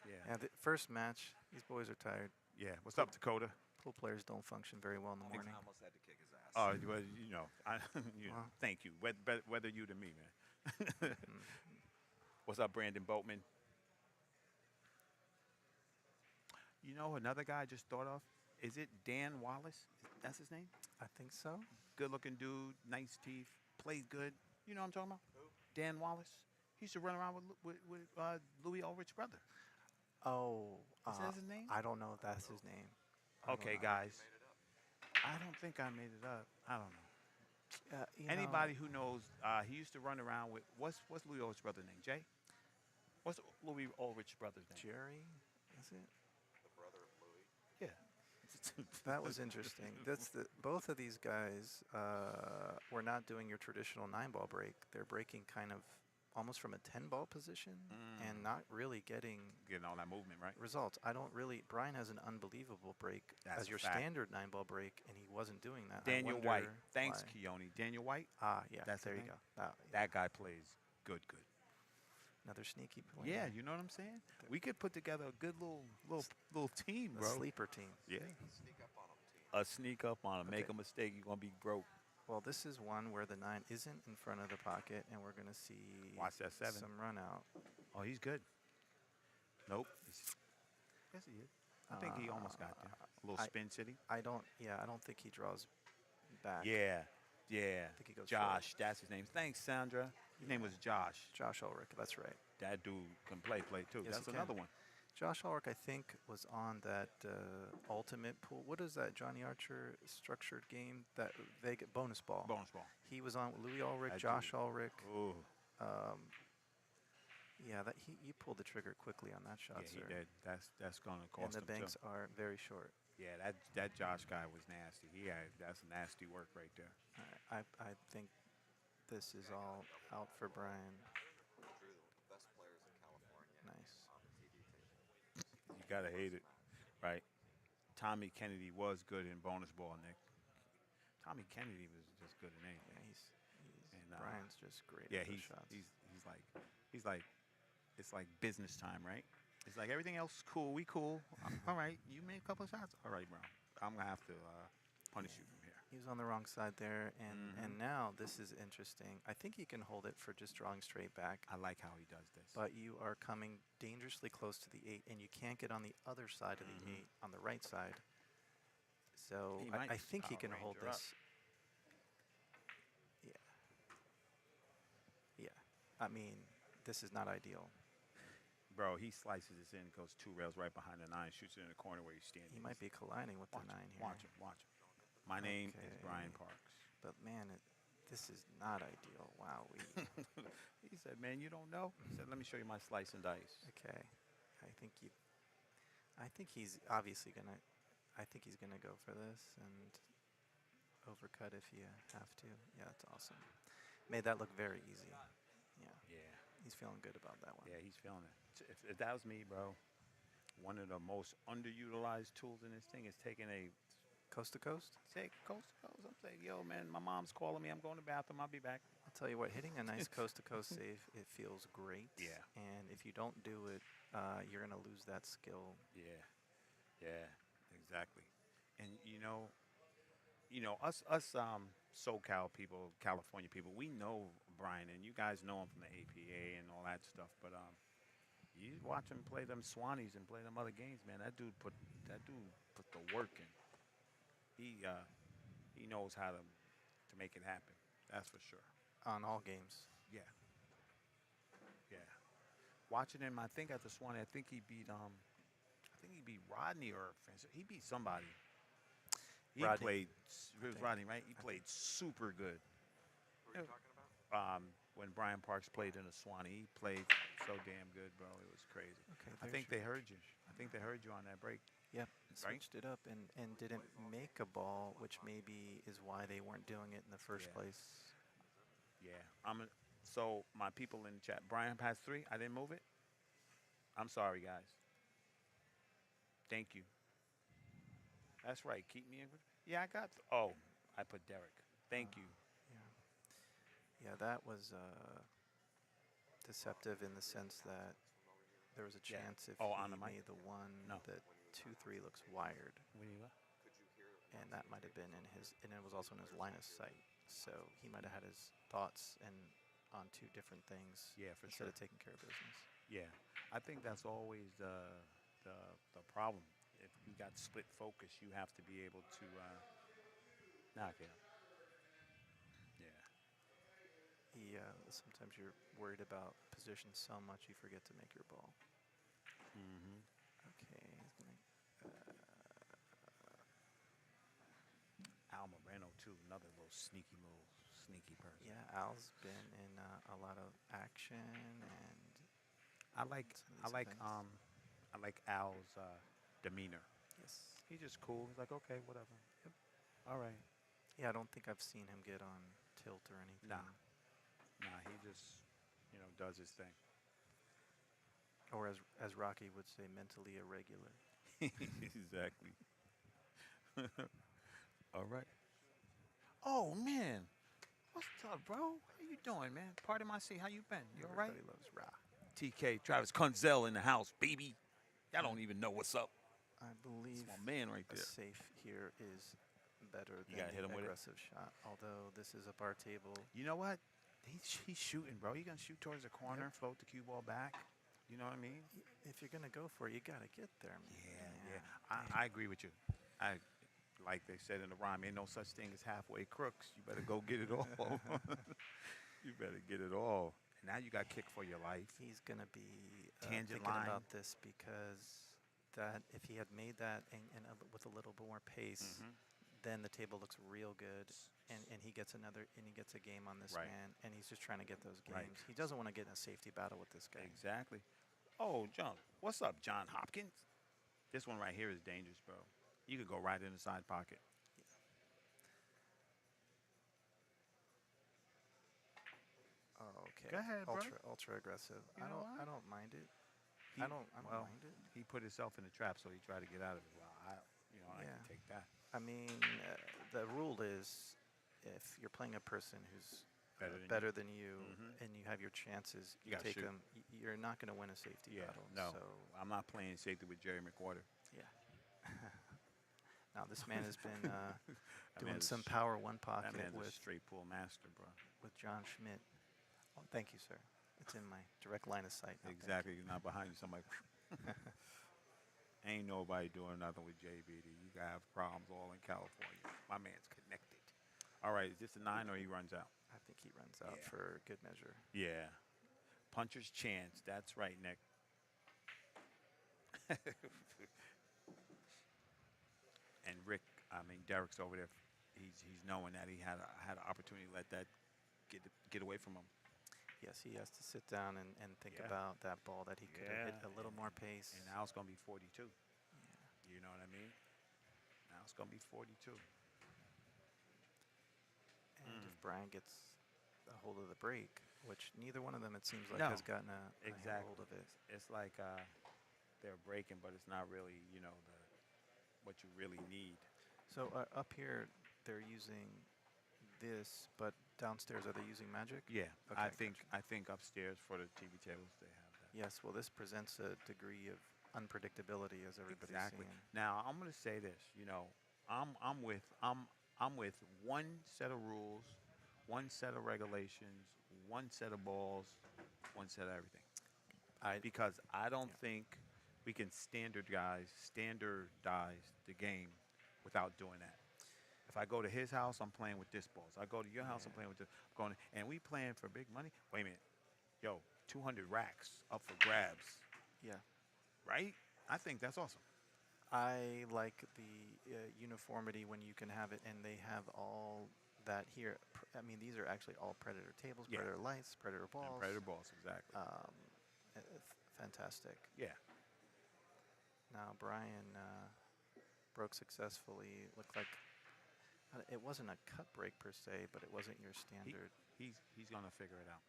Yeah. Yeah, the first match. These boys are tired. Yeah. What's up, Dakota? Pool players don't function very well in the I morning. almost had to kick his ass. Oh, well, Wow. thank you. Whether you than me, man. Mhm. What's up, Brandon Boatman? You know, another guy I just thought of. Is it Dan Wallace? That's his name? I think so. Good-looking dude, nice teeth, plays good. You know what I'm talking about? Who? Dan Wallace. He used to run around with Louis Ulrich's brother. Oh, Is that his name? I don't know if that's his name. I don't Okay, know. guys. Made it up. I don't think I made it up. I don't know. You know, Anybody who knows, he used to run around with what's Louis Ulrich's brother's name? Jay? What's Louis Ulrich's brother's name? Jerry, is it? The brother of Louis. Yeah. That was interesting. Both of these guys were not doing your traditional 9-ball break. They're breaking kind of almost from a 10-ball position and not really getting Getting all that movement, right? results. I don't really. Brian has an unbelievable break That's as a your fact. standard 9-ball break, and he wasn't doing that. I Daniel wonder White. Thanks, why. Keone. Daniel White. Yeah. That's there the you name? go. That guy plays good. Another sneaky player. Yeah, you know what I'm saying? We could put together a good little team, A bro. sleeper team. Yeah. Sneak up on him, team. A sneak up on him. Make Okay. a mistake, you're gonna be broke. Well, this is one where the 9 isn't in front of the pocket, and we're going to see Watch that 7. some run out. Oh, he's good. Nope. Yes, he is. I think he almost got there. A little spin city. I don't think he draws back. Yeah. think he goes Josh, that's his name. Thanks, Sandra. His name was Josh. Josh Ulrich, that's right. That dude can play too. Yes, That's he can. another one. Josh Ulrich, I think, was on that ultimate pool. What is that Johnny Archer structured game? That they get bonus ball. Bonus ball. He was on Louis Ulrich, That Josh dude. Ulrich. Ooh. Yeah, you pulled the trigger quickly on that shot, Yeah, sir. he did. That's gonna And cost the him banks too. are very short. Yeah, that Josh guy was nasty. That's nasty work right there. I think this is all out for Brian. Drew the best players in California Nice. on the TV table. You gotta hate it, right? Tommy Kennedy was good in bonus ball, Nick. Tommy Kennedy was just good in Yeah, anything. And, Brian's just great Yeah, at those he's shots. he's like it's like business time, right? It's like everything else is cool. We cool. All right, you made a couple of shots. All right, bro. I'm gonna have to punish you from here. He was on the wrong side there, and Mhm. now this is interesting. I think he can hold it for just drawing straight back, I like how he does this. but you are coming dangerously close to the 8, and you can't get on the other side of the Mhm. 8, on the right side. So He might I think he Power can hold Ranger up. this. Yeah. Yeah. I mean, this is not ideal. Bro, he slices this in, goes 2 rails right behind the 9, shoots it in the corner where he's standing. He might be colliding with the Watch 9 him, here. watch him, watch him. My name is Brian Okay. Parks. But man, this is not ideal. Wow. He said, "Man, you don't know." He said, "Let me show you my slice and dice." Okay. I think you. I think he's obviously gonna. I think he's gonna go for this and overcut if you have to. Yeah, that's awesome. Made that look very easy. Yeah, Yeah, he's feeling good about that one. yeah, he's feeling it. If that was me, bro, one of the most underutilized tools in this thing is taking a Coast to coast. take coast to coast. I'm saying, yo, man, my mom's calling me. I'm going to the bathroom. I'll be back. I'll tell you what, hitting a nice coast to coast save, it feels great. Yeah. And if you don't do it, you're gonna lose that skill. Yeah, yeah, exactly. And us SoCal people, California people, we know Brian, and you guys know him from the APA and all that stuff. But you watch him play them Swannies and play them other games, man. That dude put the work in. He knows how to make it happen. That's for sure. On all games. Yeah, yeah. Watching him, I think at the Swanee, I think he beat Rodney or he beat somebody. He Rodney, played. I It was think. Rodney, right? He I played super good. Who are you talking about? When Brian Parks played in the Swanee, he played so damn good, bro. It was crazy. Okay, I there's think your- they heard you. I think they heard you on that break. Yeah, Right? switched it up and didn't make a ball, which maybe is why they weren't doing it in the first Yeah. place. Yeah. So my people in the chat, Brian has 3. I didn't move it. I'm sorry, guys. Thank you. That's right. Keep me in. Yeah, I got. Oh, I put Derek. Thank you. Yeah. Yeah, that was deceptive in the sense that there was a Yeah. chance if Oh, he on the mic? made the one No. that 2-3 looks wired, When you what? and that might have been in his, and it was also in his line of sight. So he might have had his thoughts and on 2 different things. Yeah, for instead sure. of taking care of business. Yeah, I think that's always the problem. If you got split focus, you have to be able to knock it out. Yeah, Yeah, sometimes you're worried about position so much you forget to make your ball. Mm-hmm. Okay, he's gonna. Al Moreno too, another little sneaky person. Yeah, Al's been in a lot of action and I like some of I these like events. I like Al's demeanor. Yes. He's just cool. He's like, okay, whatever. Yep. All right. Yeah, I don't think I've seen him get on tilt or anything. Nah, he just does his thing. Or as Rocky would say, mentally irregular. Exactly. All right. Oh man, what's up, bro? How you doing, man? Pardon my seat. How you been? You all right? Everybody loves Rock. TK, Travis Kunzel in the house, baby. Y'all don't even know what's up. I believe That's my man right a there. safe here is better You than gotta hit the him with it? aggressive shot. Although this is a bar table. You know what? He's shooting, bro. He gonna shoot towards the corner, Yep. float the cue ball back. You know what I mean? If you're gonna go for it, you gotta get there, man. Yeah. Damn. I agree with you. Like they said in the rhyme, ain't no such thing as halfway crooks. You better go get it all. You better get it all. And now you got kick for your life. He's gonna be Tangent thinking line. about this because that if he had made that with a little bit more pace, Mhm. then the table looks real good, and he gets a game on this Right. man, and he's just trying to get those games. Right. He doesn't want to get in a safety battle with this guy. Exactly. Oh, John. What's up, John Hopkins? This one right here is dangerous, bro. You could go right in the side pocket. Oh, okay. Go ahead, bro. Ultra aggressive. You know I what? don't mind it. He- I don't well, mind it. He put himself in the trap, so he tried to get out of it. Well, I Yeah. can take that. I mean, the rule is if you're playing a person who's Better than you. better than you Mhm. and you have your chances, You you gotta take shoot. them. you're not going to win a safety Yeah, battle. no. So I'm not playing safety with Jerry McWhorter. yeah. Now this man has been That doing man's some a- power one That pocket man's a with straight pool master, bro. John Schmidt. Oh, thank you, sir. It's in my direct line of sight. Now, thank Exactly. You're not behind you. Somebody. Ain't nobody doing nothing with JBD. You gotta have problems all in California. My man's connected. All right, is this a 9 or he runs out? I think he runs out Yeah. for good measure. Yeah. Puncher's chance. That's right, Nick. And Rick, I mean Derek's over there. He's knowing that he had an opportunity to let that get away from him. Yes, he has to sit down and think Yeah. about that ball that he could have hit a little more pace. And now it's gonna be 42. Yeah. You know what I mean? Now it's gonna be 42. And if Brian gets a hold of the break, which neither one of them, it seems like, No, has gotten a Exactly. hold of it. It's like they're breaking, but it's not really what you really need. So up here, they're using this, but downstairs, are they using Magic? Yeah, Okay, I think upstairs for the TV tables they have that. Yes, well, this presents a degree of unpredictability, as everybody's Exactly. seeing. Now I'm gonna say this. I'm with one set of rules, one set of regulations, one set of balls, one set of everything. Because I don't Yeah. think we can standardize the game without doing that. If I go to his house, I'm playing with this balls. I go to your house, I'm Yeah. playing with this. And we playing for big money. Wait a minute, yo, 200 racks up for grabs, Yeah. right? I think that's awesome. I like the uniformity when you can have it, and they have all that here. I mean, these are actually all Predator tables, Yeah. Predator lights, Predator balls. And Predator balls, exactly. Fantastic. Yeah. Now Brian broke successfully. Looked like it wasn't a cut break per se, but it wasn't your standard He's gonna figure it out.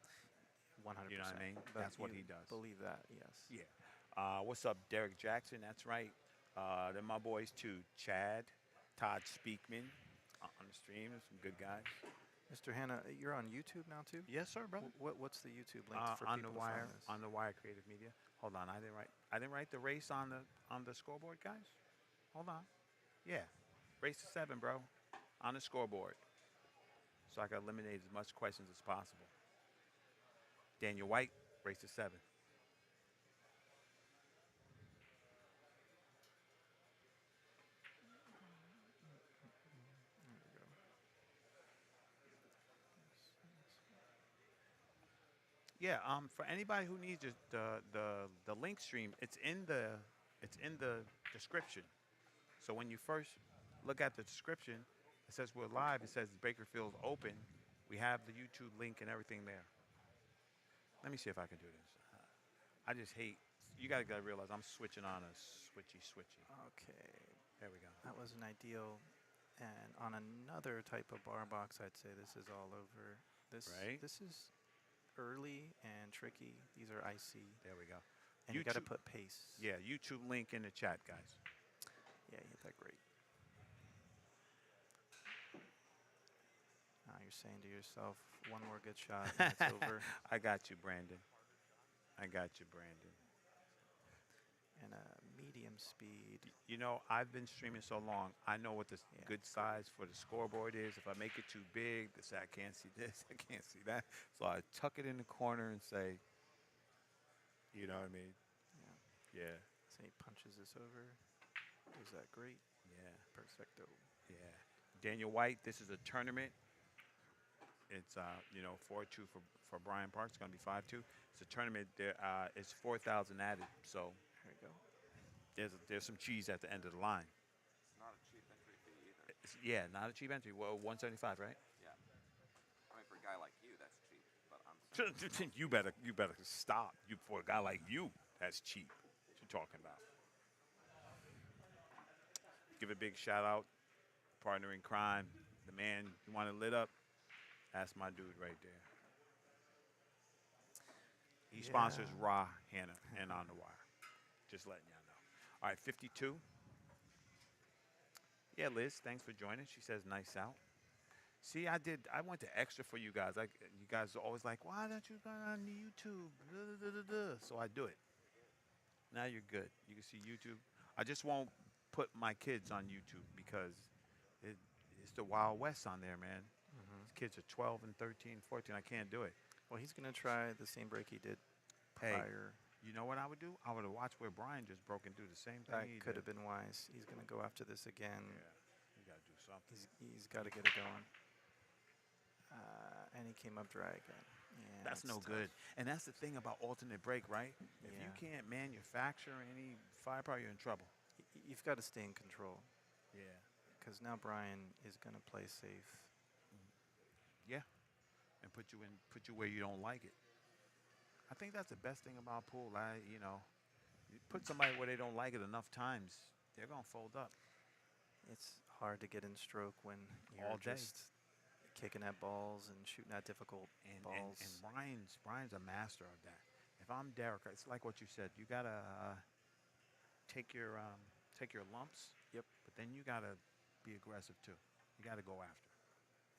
100%. You know what I mean? But That's what you he does. Believe that, yes. Yeah. What's up, Derek Jackson? That's right. They're my boys too. Chad, Todd Speakman on the stream. There's some good guys. Mr. Hanna, you're on YouTube now too? Yes, sir, brother. What's the YouTube link for On people the to wire, find this? on the wire, Creative Media. Hold on, I didn't write the race on the scoreboard, guys. Hold on. Yeah, race to 7, bro, on the scoreboard, so I can eliminate as much questions as possible. Daniel White, race to 7. There we go. Yeah. For anybody who needs the link stream, it's in the description. So when you first look at the description, it says we're live. It says Bakersfield open. We have the YouTube link and everything there. Let me see if I can do this. I just hate. You gotta realize I'm switching on a switchy. Okay, There we go. that was an ideal. And on another type of bar box, I'd say this is all over. Right. This is early and tricky. These are icy, There we go. and you got to YouTube- put pace. Yeah, YouTube link in the chat, guys. Yeah, you hit that great. Now you're saying to yourself, one more good shot, and it's over. I got you, Brandon. I got you, Brandon. And a medium speed. You know, I've been streaming so long. I know what the Yeah. good size for the scoreboard is. If I make it too big, they say I can't see this, I can't see that. So I tuck it in the corner and say, you know what I mean? Yeah. Yeah, So he punches this over. Is that great? yeah, Perfecto. yeah. Daniel White, this is a tournament. It's 4-2 for Brian Park. It's gonna be 5-2. It's a tournament. There, it's 4,000 added. So There we go. there's some cheese at the end of the line. It's not a cheap entry fee either. Yeah, not a cheap entry. Well, 175, right? Yeah. I mean, for a guy like you, that's cheap. But I'm saying you better stop. You for a guy like you, that's cheap. What you talking about? Give a big shout out, partner in crime, the man you want it lit up. That's my dude right there. He sponsors Yeah. Raw, Hannah, and On the Wire. Just letting y'all know. All right, 52. Yeah, Liz, thanks for joining. She says nice out. See, I went to extra for you guys. Like you guys are always like, why don't you go on YouTube? Duh, duh, duh, duh, duh." So I do it. Now you're good. You can see YouTube. I just won't put my kids on YouTube because it, it's the Wild West on there, man. Hmm. These kids are 12 and 13, 14. I can't do it. Well, he's gonna try the same break he did Hey, prior. you know what I would do? I would have watched where Brian just broke and do the same thing That he could did. have been wise. He's gonna go after this again. Yeah, you gotta do something. He's got to get it going. And he came up dry again. Yeah, That's it's no tough. good. And that's the thing about alternate break, right? If you Yeah. can't manufacture any firepower, you're in trouble. You've got to stay in control Yeah. because now Brian is gonna play safe. Yeah. And put you where you don't like it. I think that's the best thing about pool. You put somebody where they don't like it enough times, they're gonna fold up It's hard to get in stroke when you're all day. just kicking at balls and shooting at difficult balls. And Brian's a master of that. If I'm Derek, it's like what you said. You gotta take your take your lumps. Yep. But then you gotta be aggressive too. You gotta go after.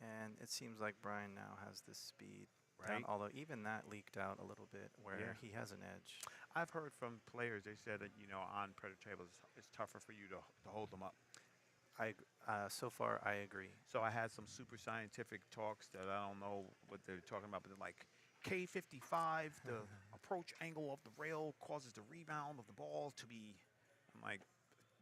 And it seems like Brian now has this speed Right. down, although even that leaked out a little bit where Yeah. he has an edge. I've heard from players. They said that on predator tables, it's tougher for you to hold them up. So far, I agree. So I had some super scientific talks that I don't know what they're talking about, but they're like K55, the approach angle of the rail causes the rebound of the ball to be. I'm like,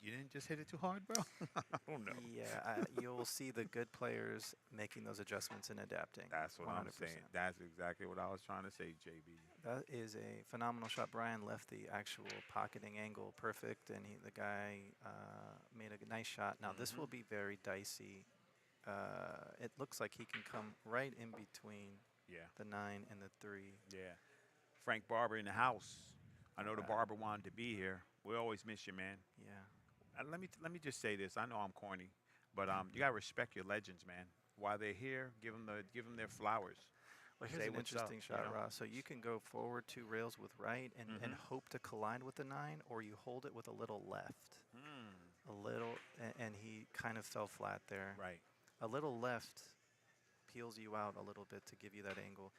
you didn't just hit it too hard, bro. I don't know. Yeah, you'll see the good players making those adjustments and adapting. That's what I'm saying. 100%. That's exactly what I was trying to say, JB. That is a phenomenal shot. Brian left the actual pocketing angle perfect, and the guy made a nice shot. Now, this will be very dicey. It looks like he can come right in between Yeah, the 9 and the 3. yeah. Frank Barber in the house. I know the Alright. barber wanted to be here. We always miss you, man. Yeah. Let me just say this. I know I'm corny, but you gotta respect your legends, man. While they're here, give them their flowers. Well, here's Say an what's up, interesting you shot, know? Ross. So you can go forward 2 rails with right and hope to collide with the 9, or you hold it with a little left. A little, and he kind of fell flat there. Right. A little left peels you out a little bit to give you that angle.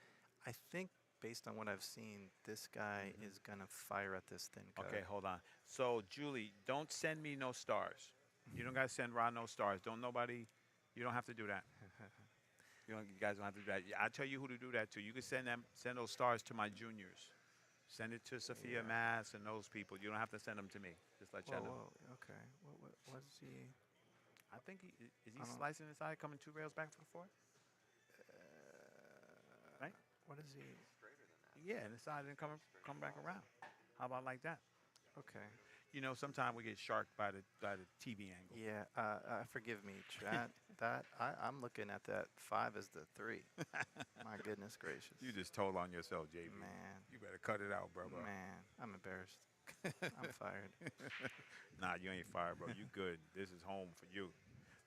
I think based on what I've seen, this guy is gonna fire at this thin cut. Okay, hold on. So Julie, don't send me no stars. You don't gotta send Rod no stars. You don't have to do that. You guys don't have to do that. I tell you who to do that to. You can send those stars to my juniors. Send it to Sophia Yeah. Mass and those people. You don't have to send them to me. Just let Whoa, y'all know. whoa, okay. What is he? I think is he I don't- slicing inside, coming 2 rails back for the 4? Right? What is he? Straighter than that. Yeah, and inside and come back around. How about like that? Okay. Sometimes we get sharked by the TV angle. Yeah. Forgive me, chat. I'm looking at that 5 as the 3. My goodness gracious. You just told on yourself, JB. Man. You better cut it out, bro. Man, I'm embarrassed. I'm fired. Nah, you ain't fired, bro. You good. This is home for you.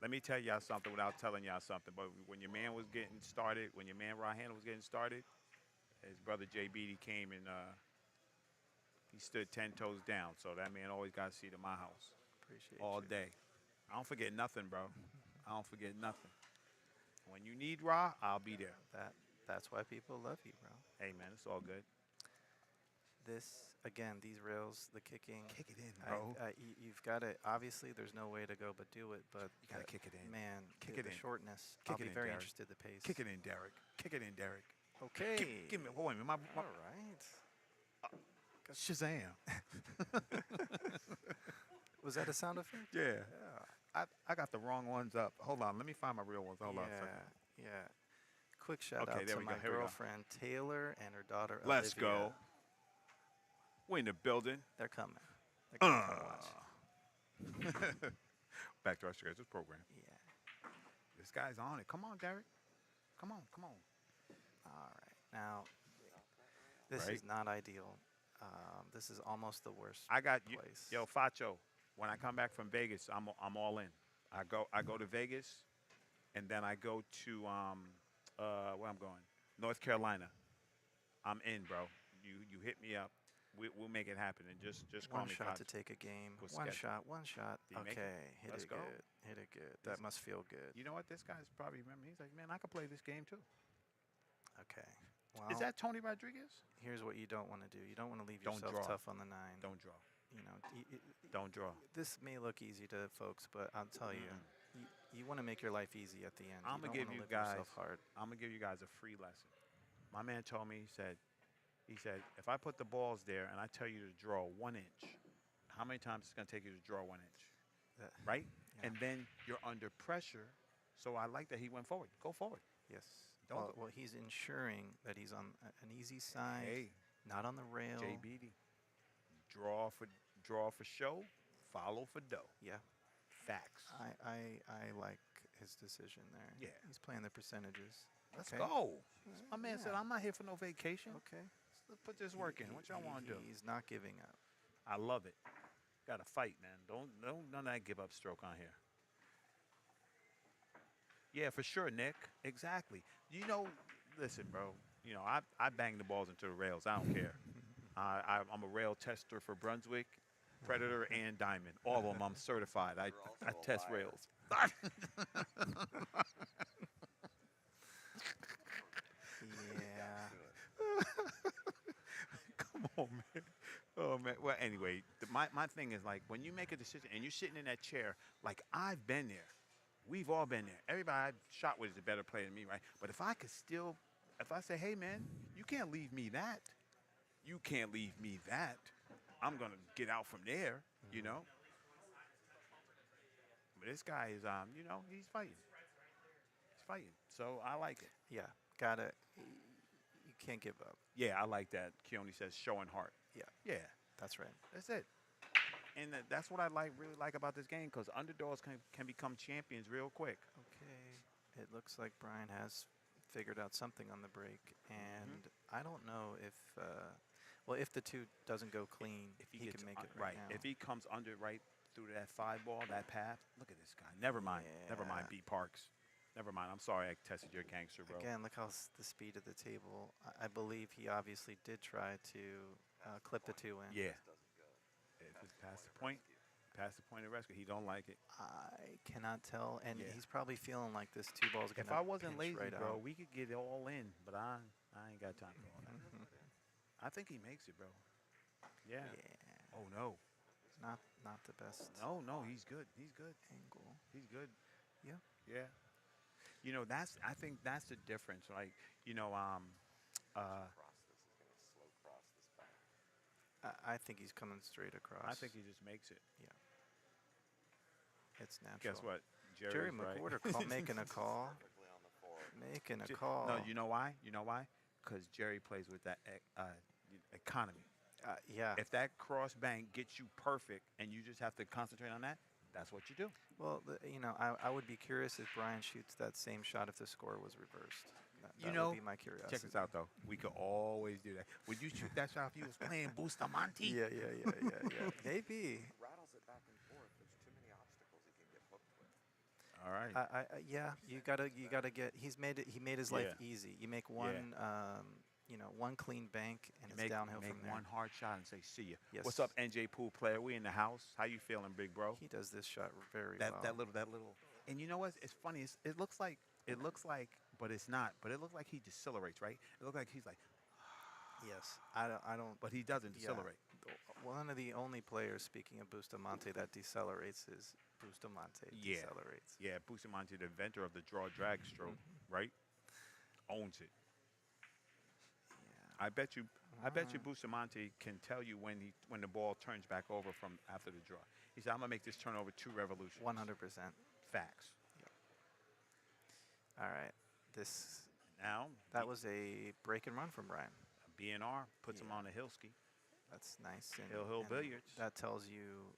Let me tell y'all something without telling y'all something. But when your man was getting started, when your man Rod Handler was getting started, his brother JB, he came and he stood 10 toes down. So that man always got a seat in my house Appreciate all you. day. I don't forget nothing, bro. I don't forget nothing. When you need Rod, I'll be there. That's why people love you, bro. Hey, man, it's all good. This again, these rails, the kicking. Kick it in, bro. You've got to. Obviously, there's no way to go but do it. But You gotta kick it in. Man, Kick the, it the in. shortness. Kick I'll it be in, very Derek. interested the pace. Kick it in, Derek. Kick it in, Derek. Okay. Give me. Wait a minute. All right. Shazam. Was that a sound effect? Yeah. I got the wrong ones up. Hold on. Let me find my real ones. Hold on a second. Yeah. Quick shout Okay, out there to we go, my here we go. girlfriend Taylor and her daughter Let's Olivia. go. We in the building. They're coming. They're gonna come watch. Back to our scheduled program. Yeah. This guy's on it. Come on, Derek. Come on. All right. Now, this Right. is not ideal. This is almost the worst I got you. place. Yo, Facho. When I come back from Vegas, I'm all in. I go to Vegas, and then I go to where I'm going, North Carolina. I'm in, bro. You hit me up. we'll make it happen. And just call One me. shot to Coach. take a game. We'll One schedule. shot. One shot. Do you make it? Okay, hit Let's it go. good. Hit it good. This- That must feel good. You know what? This guy's probably remember. He's like, man, I could play this game too. Okay. Is Well, that Tony Rodriguez? here's what you don't want to do. You don't want to leave Don't yourself draw. tough on the 9. Don't draw. You know, Don't draw. this may look easy to folks, but I'll tell you, you want to make your life easy at the end. I'm you gonna don't give wanna you live guys. yourself hard. I'm gonna give you guys a free lesson. My man told me. He said, if I put the balls there and I tell you to draw 1 inch, how many times it's gonna take you to draw 1 inch? That- Right? Yeah. And then you're under pressure. So I like that he went forward. Go forward. Yes. Don't Well, he's ensuring that he's on an easy side, Hey, not on the rail. JBD. Draw for show, follow for dough. Yeah. Facts. I like his decision there. Yeah. He's playing the percentages. Let's Okay. go. My man said, Yeah. I'm not here for no vacation. Okay. Let's put this work in. What y'all want to do? He's not giving up. I love it. Got to fight, man. Don't none of that give up stroke on here. Yeah, for sure, Nick. Exactly. You know, listen, bro. You know, I bang the balls into the rails. I don't care. I'm a rail tester for Brunswick, Predator, and Diamond. All of them, I'm certified. I You're also a test liar. rails. Yeah. Come on, man. Oh, man. Well, anyway, my thing is like when you make a decision and you're sitting in that chair, like I've been there. We've all been there. Everybody I've shot with is a better player than me, right? But if I say, hey, man, you can't leave me that. You can't leave me that. I'm going to get out from there, you know? But this guy is, you know, he's fighting. He's fighting. So I like it. Yeah. Gotta. You can't give up. Yeah, I like that. Keone says showing heart. Yeah. Yeah, That's right. that's it. And that's what I really like about this game because underdogs can become champions real quick. Okay. It looks like Brian has figured out something on the break, and I don't know if, well, if the 2 doesn't go clean, If he gets can make it right, now. if he comes under right through that 5 ball, that path. Look at this guy. Never mind. Never mind. Yeah. B Parks. Never mind. I'm sorry I tested your gangster, bro. Again, look how the speed of the table. I believe he obviously did try to clip the 2 in. Yeah. Doesn't go. If it's past the point, past the point of rescue. He don't like it. I cannot tell, and Yeah. he's probably feeling like this 2 ball's gonna If I wasn't pinch lazy, right bro, out. we could get it all in. But I ain't got time for all that. I think he makes it, bro. Yeah. Yeah, Oh no. not the best No, he's good. He's good. angle. He's good. Yeah. Yeah. You know, I think that's the difference. Like, you know, Cross this is going to slow cross this back. I think he's coming straight across. I think he just makes it. It's natural. Guess what? Jerry Jerry's right. McWhorter making a call. Perfectly on the forward. Making a Ju- call. No, you know why? You know why? Because Jerry plays with that economy. Yeah. If that cross bank gets you perfect and you just have to concentrate on that, that's what you do. Well, you know, I would be curious if Brian shoots that same shot if the score was reversed. You That know, would be my curiosity. Check this out, though. We could always do that. Would you shoot that shot if you was playing Bustamante? Yeah. Maybe. Rattles it back and forth. There's too many obstacles he can get hooked with. All right. Yeah. You gotta get. He made his life Yeah. easy. You make one, one clean bank, and it's downhill make from there. one hard shot and say, see ya. Yes. What's up, NJ Pool player? We in the house. How you feeling, big bro? He does this shot very that well. that little. And you know what? It's funny. It looks like, but it's not. But it looks like he decelerates, right? It looks like he's like, Yes. I don't. but he doesn't Yeah. decelerate. One of the only players, speaking of Bustamante, that decelerates is Bustamante. Yeah. Decelerates. Yeah, Bustamante, the inventor of the draw drag stroke, right? Owns it. Yeah. I bet you Bustamante can tell you when the ball turns back over from after the draw. He said, I'm gonna make this turnover 2 revolutions. 100%. Facts. All right. This Now that was a break and run from Brian. BNR puts him Yeah. on a hill ski. That's nice. And, Hill and Billiards. That tells you.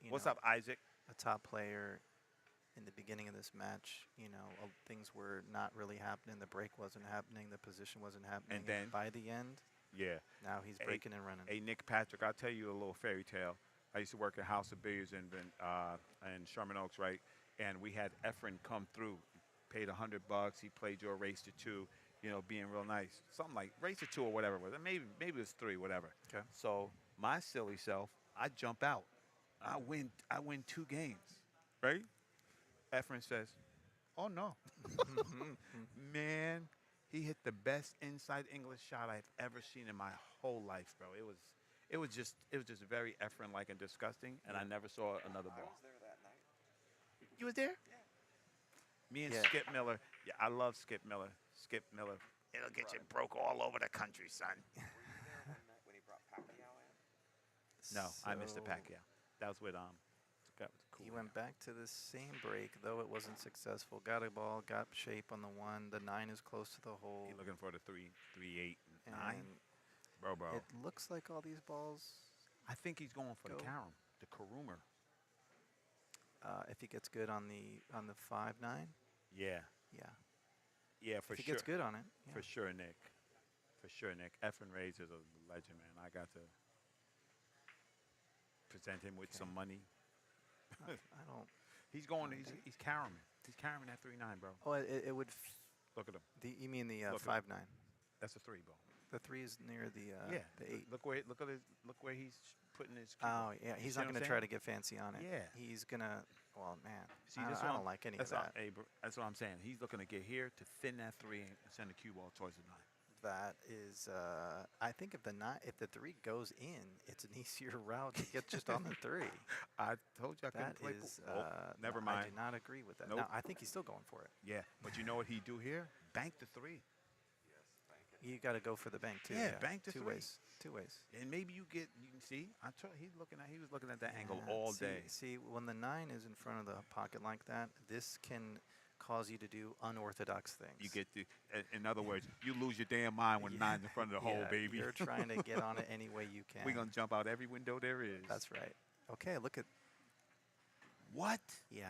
What's know, up, Isaac? A top player in the beginning of this match. You know, things were not really happening. The break wasn't happening. The position wasn't happening. And then- by the end, Yeah. now he's breaking and running. Hey, Nick Patrick, I'll tell you a little fairy tale. I used to work at House of Billiards in Sherman Oaks, right? And we had Efren come through, paid $100. He played your race to 2, being real nice. Something like race it 2 or whatever it was. Maybe it was 3, whatever. Okay. So my silly self, I jump out. I win 2 games, right? Efren says, "Oh no, man, he hit the best inside English shot I've ever seen in my whole life, bro. It was just very Efren-like and disgusting, and I never saw another I ball. was there that night. You was there? Yeah. Me and Yeah. Skip Miller. Yeah, I love Skip Miller. Skip Miller. It'll get you broke all over the country, son. Were you there when he brought Pacquiao in? No, I missed the So Pacquiao. That was with that was cool. He went back to the same break, though it wasn't successful. Got a ball, got shape on the 1. The 9 is close to the hole. He looking for the 3, 8, 9. And Bro. it looks like all these balls, I think he's going for Go. the Karumer. if he gets good on the 5-9, Yeah. yeah. Yeah, for If he sure. gets good on it, yeah. For sure, Nick. For sure, Nick. Efren Reyes is a legend, man. I got to present him with Okay. some money. I don't. He's going. Okay. He's carrying. He's carrying that 3-9, bro. Oh, it would. Look at him. You mean the Look at 5-9? That's a 3 ball. The 3 is near the Yeah. the 8. Look where he's putting his. Oh cue. yeah, You he's see not what going I'm to try saying? to get fancy on it. Yeah. He's gonna. Well, man, See, I, this I one- don't like any of that's that. Hey, bro, that's what I'm saying. He's looking to get here to thin that 3 and send the cue ball towards the 9. That is, I think if the 3 goes in, it's an easier route to get just on the 3. I told you I couldn't That play. is, Never no, mind. I do not agree with that. Nope. Now, I think he's still going for it. Yeah, but you know what he do here? Bank the 3. Yes, thank you. You got to go for the bank too. Yeah, bank the two 3. ways. 2 ways. And maybe you can see. He was looking at that angle Yeah, all see- day. See, when the 9 is in front of the pocket like that, this can cause you to do unorthodox things. You get in other words, you lose your damn mind when Yeah. 9's in front of the hole, Yeah, baby. You're trying to get on it any way you can. We're gonna jump out every window there is. That's right. Okay, look at. What? Yeah.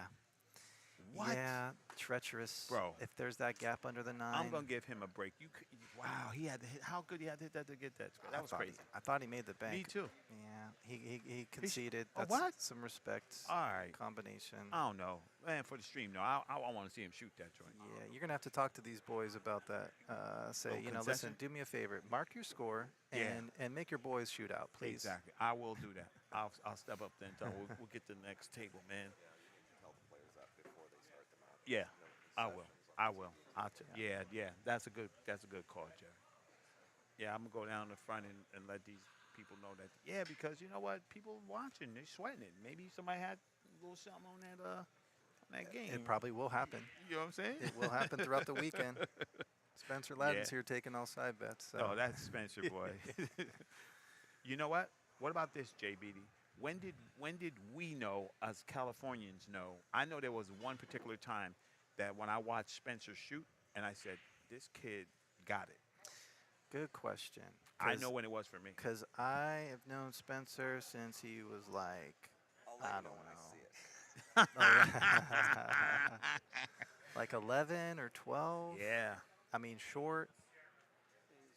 What? Yeah, treacherous. Bro. If there's that gap under the 9. I'm gonna give him a break. Wow, he had to hit. How good he had to hit that to get that? That was crazy. I thought he made the bank. Me too. Yeah, he conceded. Oh, That's what? some respect. All right. Combination. I don't know, man. For the stream, no. I want to see him shoot that joint. Yeah, you're gonna have to talk to these boys about that. Say, Little listen, concession? do me a favor, mark your score Yeah. and make your boys shoot out, please. Exactly. I will do that. I'll step up then. We'll get to the next table, man. Yeah, you can tell the players that before they start the match. Yeah, I will. Concessions I on will. Yeah. Yeah. That's a good call, Jerry. Yeah, I'm gonna go down the front and let these people know that. Yeah, because you know what, people watching, they're sweating it. Maybe somebody had a little something on that game. It probably will happen. You know what I'm saying? It will happen throughout the weekend. Spencer Ladden's Yeah. here taking all side bets. So. Oh, that's Spencer, boy. You know what? What about this, JBD? When did we know, as Californians know? I know there was one particular time that when I watched Spencer shoot, and I said, this kid got it. Good question. I know when it was for me. Because I have known Spencer since he was like, I'll let I you know don't when I see it. like 11 or 12. Yeah. I mean, short.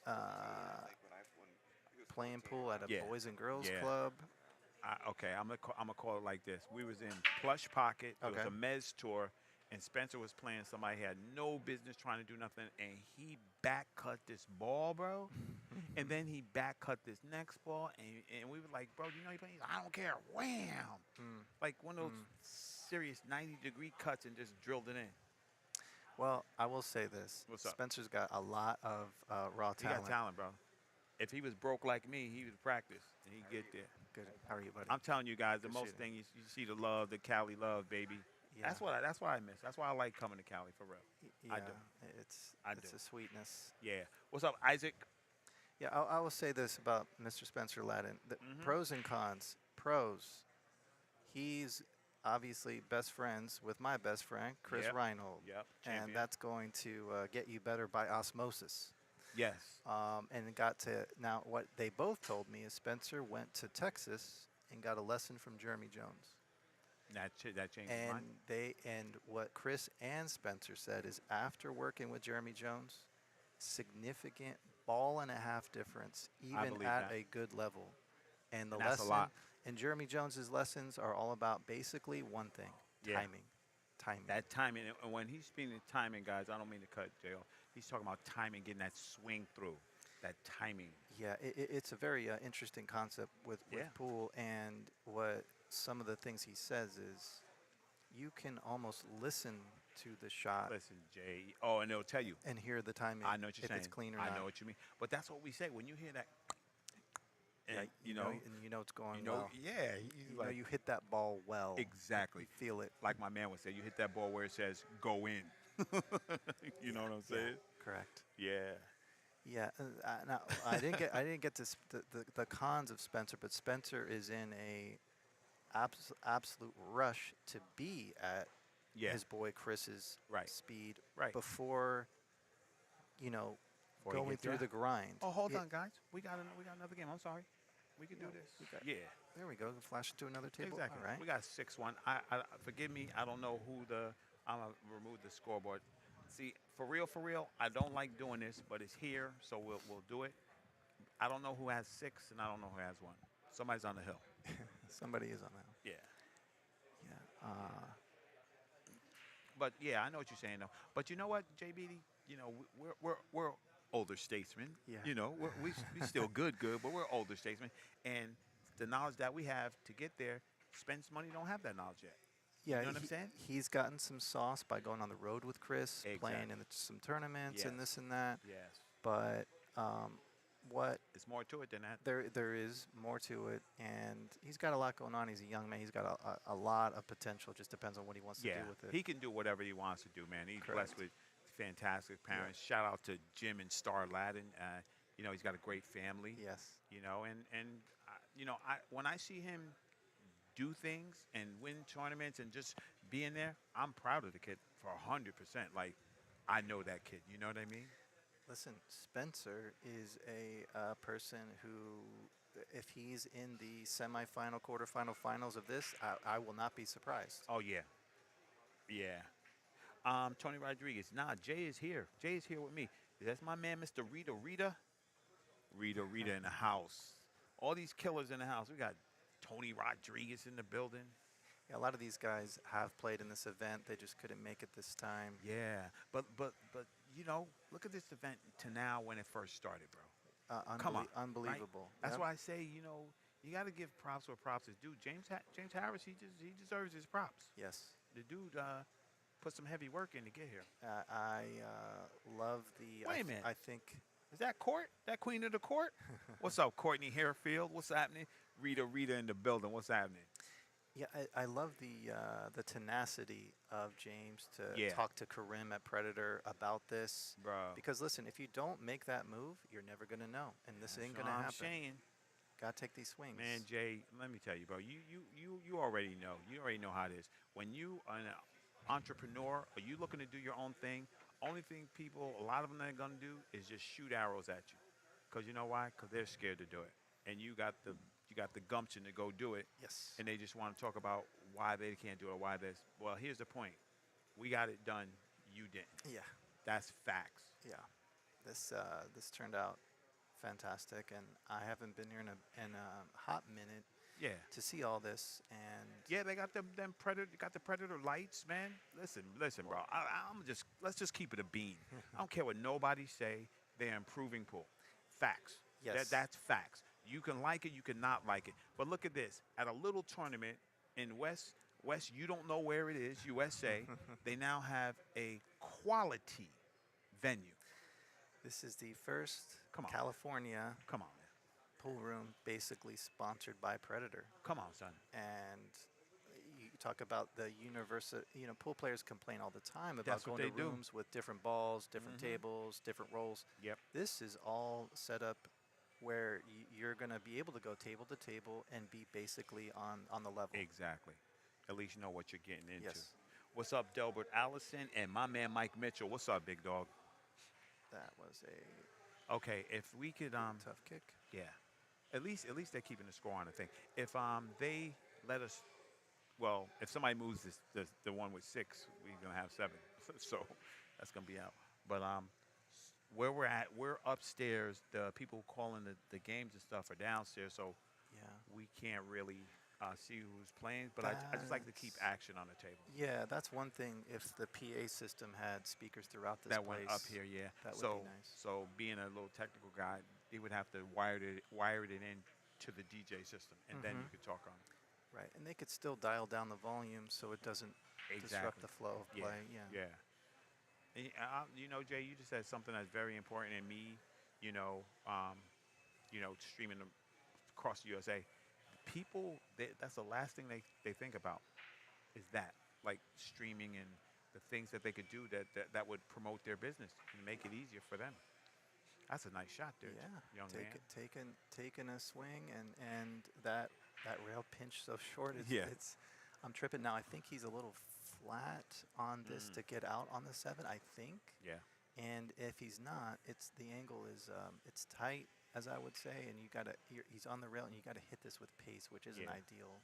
Like when he was Playing 14, pool at a Yeah. Boys and Girls Yeah. Club. Okay, I'm gonna call it like this. We was in Plush Pocket. It was Okay. a Mez tour, and Spencer was playing somebody he had no business trying to do nothing, and he back cut this ball, bro. And then he back cut this next ball, and we were like, bro, you know he playing? I don't care. Wham! Like one of those serious 90-degree cuts and just drilled it in. Well, I will say this. What's up? Spencer's got a lot of raw He got talent, bro. If he was broke like me, he would practice and he'd get there. Good. How are you, buddy? I'm telling you guys, the Good most shooting. thing you see the love, the Cali love, baby. Yeah. That's what I miss. That's why I like coming to Cali for real. Yeah, I do. It's I it's do. a sweetness. Yeah. What's up, Isaac? Yeah, I will say this about Mr. Spencer Ladden. The Mhm. pros and cons. Pros. He's obviously best friends with my best friend, Chris Yep. Reinhold. Yep. And Champion. that's going to get you better by osmosis. Yes. And got to now what they both told me is Spencer went to Texas and got a lesson from Jeremy Jones. That changed my mind. And what Chris and Spencer said is after working with Jeremy Jones, significant ball and a half difference, even believe at that. a good level. And the And that's a lesson lot. and Jeremy Jones's lessons are all about basically one thing: Yeah. timing. Timing. That timing, and when he's speaking of timing, guys, I don't mean to cut Jay off. He's talking about timing, getting that swing through, that timing. Yeah, it's a very interesting concept with Yeah. pool, and what some of the things he says is you can almost listen to the shot Listen, Jay. Oh, and it'll tell you. and hear the timing I know what you're if saying. it's clean or I not. know what you mean. But that's what we say when you hear that. And Yeah, you know, and you know it's going you know, well. yeah, he's You know like you hit that ball well. exactly. You feel it. Like my man would say, you hit that ball where it says "go in." You know what I'm Yeah, saying? correct. Yeah. Yeah, now I didn't get to the cons of Spencer, but Spencer is in a absolute rush to be at Yeah. his boy Chris's Right. speed Right. before you know Before he going gets through there. the grind. Oh, hold It- on, guys. We got another game. I'm sorry. We can do Yeah, this. we got- Yeah. There we go. Flash into another table. Exactly. All right. We got 6-1. I forgive me. I don't know who the. I'm gonna remove the scoreboard. See, for real, I don't like doing this, but it's here, so we'll do it. I don't know who has 6, and I don't know who has 1. Somebody's on the hill. Somebody is on that. Yeah. Yeah. But yeah, I know what you're saying though. But you know what, JBD? You know, we're older statesmen. Yeah. You know, we still good, but we're older statesmen, and the knowledge that we have to get there, Spence Money don't have that knowledge yet. Yeah, You know what I'm saying? he's gotten some sauce by going on the road with Chris, playing Exactly. in some tournaments and Yes. this and that. Yes. But what It's more to it than that. there is more to it, and he's got a lot going on. He's a young man. He's got a lot of potential. Just depends on what he wants to Yeah, do with it. he can do whatever he wants to do, man. He's Correct. blessed with fantastic parents. Shout out to Jim and Star Ladden. You know, he's got a great family. Yes. You know, and you know, when I see him do things and win tournaments and just being there, I'm proud of the kid for 100%. Like, I know that kid. You know what I mean? Listen, Spencer is a person who, if he's in the semifinal, quarterfinal, finals of this, I will not be surprised. Oh yeah, yeah. Tony Rodriguez. Nah, Jay is here. Jay is here with me. That's my man, Mr. Rita in the house. All these killers in the house. We got Tony Rodriguez in the building. Yeah, a lot of these guys have played in this event. They just couldn't make it this time. Yeah, but you know, look at this event to now when it first started, bro. Come on, right? Unbelievable. That's Yep. why I say, you know, you got to give props where props is due. James Harris, he deserves his props. Yes. The dude put some heavy work in to get here. I love the. Wait a minute. I think. Is that Court? That queen of the court? What's up, Courtney Harefield? What's happening? Rita in the building. What's happening? Yeah, I love the tenacity of James to Yeah. talk to Karim at Predator about this. Bro. Because listen, if you don't make that move, you're never gonna know, and this ain't gonna I'm happen. saying. Gotta take these swings. Man, Jay, let me tell you, bro. You already know. You already know how it is. When you are an entrepreneur or you looking to do your own thing, only thing a lot of them are gonna do is just shoot arrows at you. Cause you know why? Cause they're scared to do it, and you got the gumption to go do it, Yes. and they just want to talk about why they can't do it, why this. Well, here's the point: we got it done. You didn't. Yeah. That's facts. Yeah. This turned out fantastic, and I haven't been here in a hot minute Yeah. to see all this. And Yeah, they got them predator. Got the predator lights, man. Listen, bro. Let's just keep it a bean. I don't care what nobody say. They're improving pool. Facts. Yes. That's facts. You can like it, you can not like it. But look at this. At a little tournament in West, you don't know where it is, USA. They now have a quality venue. this is the first Come on. California Come on, man. pool room basically sponsored by Predator. Come on, son. And you talk about the universal, pool players complain all the time about That's what going they to do. rooms with different balls, different Mhm. tables, different rolls. Yep. This is all set up where you're going to be able to go table to table and be basically on the level. Exactly. At least you know what you're getting into. Yes. What's up, Delbert Allison and my man Mike Mitchell? What's up, big dog? That was a Okay, if we could tough kick. yeah. At least they're keeping the score on the thing. If they let us well, if somebody moves the one with 6, we're gonna have 7. So that's gonna be out. But where we're at, we're upstairs. The people calling the games and stuff are downstairs, so Yeah. we can't really see who's playing, but I just like to keep That's- action on the table. Yeah, that's one thing. If the PA system had speakers throughout this That place, went up here, yeah. that would So be nice. so being a little technical guy, they would have to wire it in to the DJ system, and then you could talk on it. Right, and they could still dial down the volume so it doesn't disrupt Exactly. the flow of Yeah. play. Yeah. Yeah. And, you know, Jay, you just said something that's very important in me. You know, streaming across the USA. People, that's the last thing they think about is that, like streaming and the things that they could do that would promote their business and make it easier for them. That's a nice shot there, Yeah, young man. taking a swing and that rail pinch so short. Yeah. It's I'm tripping now. I think he's a little flat on this to get out on the 7. I think. Yeah. And if he's not, the angle is it's tight, as I would say, and he's on the rail and you gotta hit this with pace, which isn't Yeah. ideal.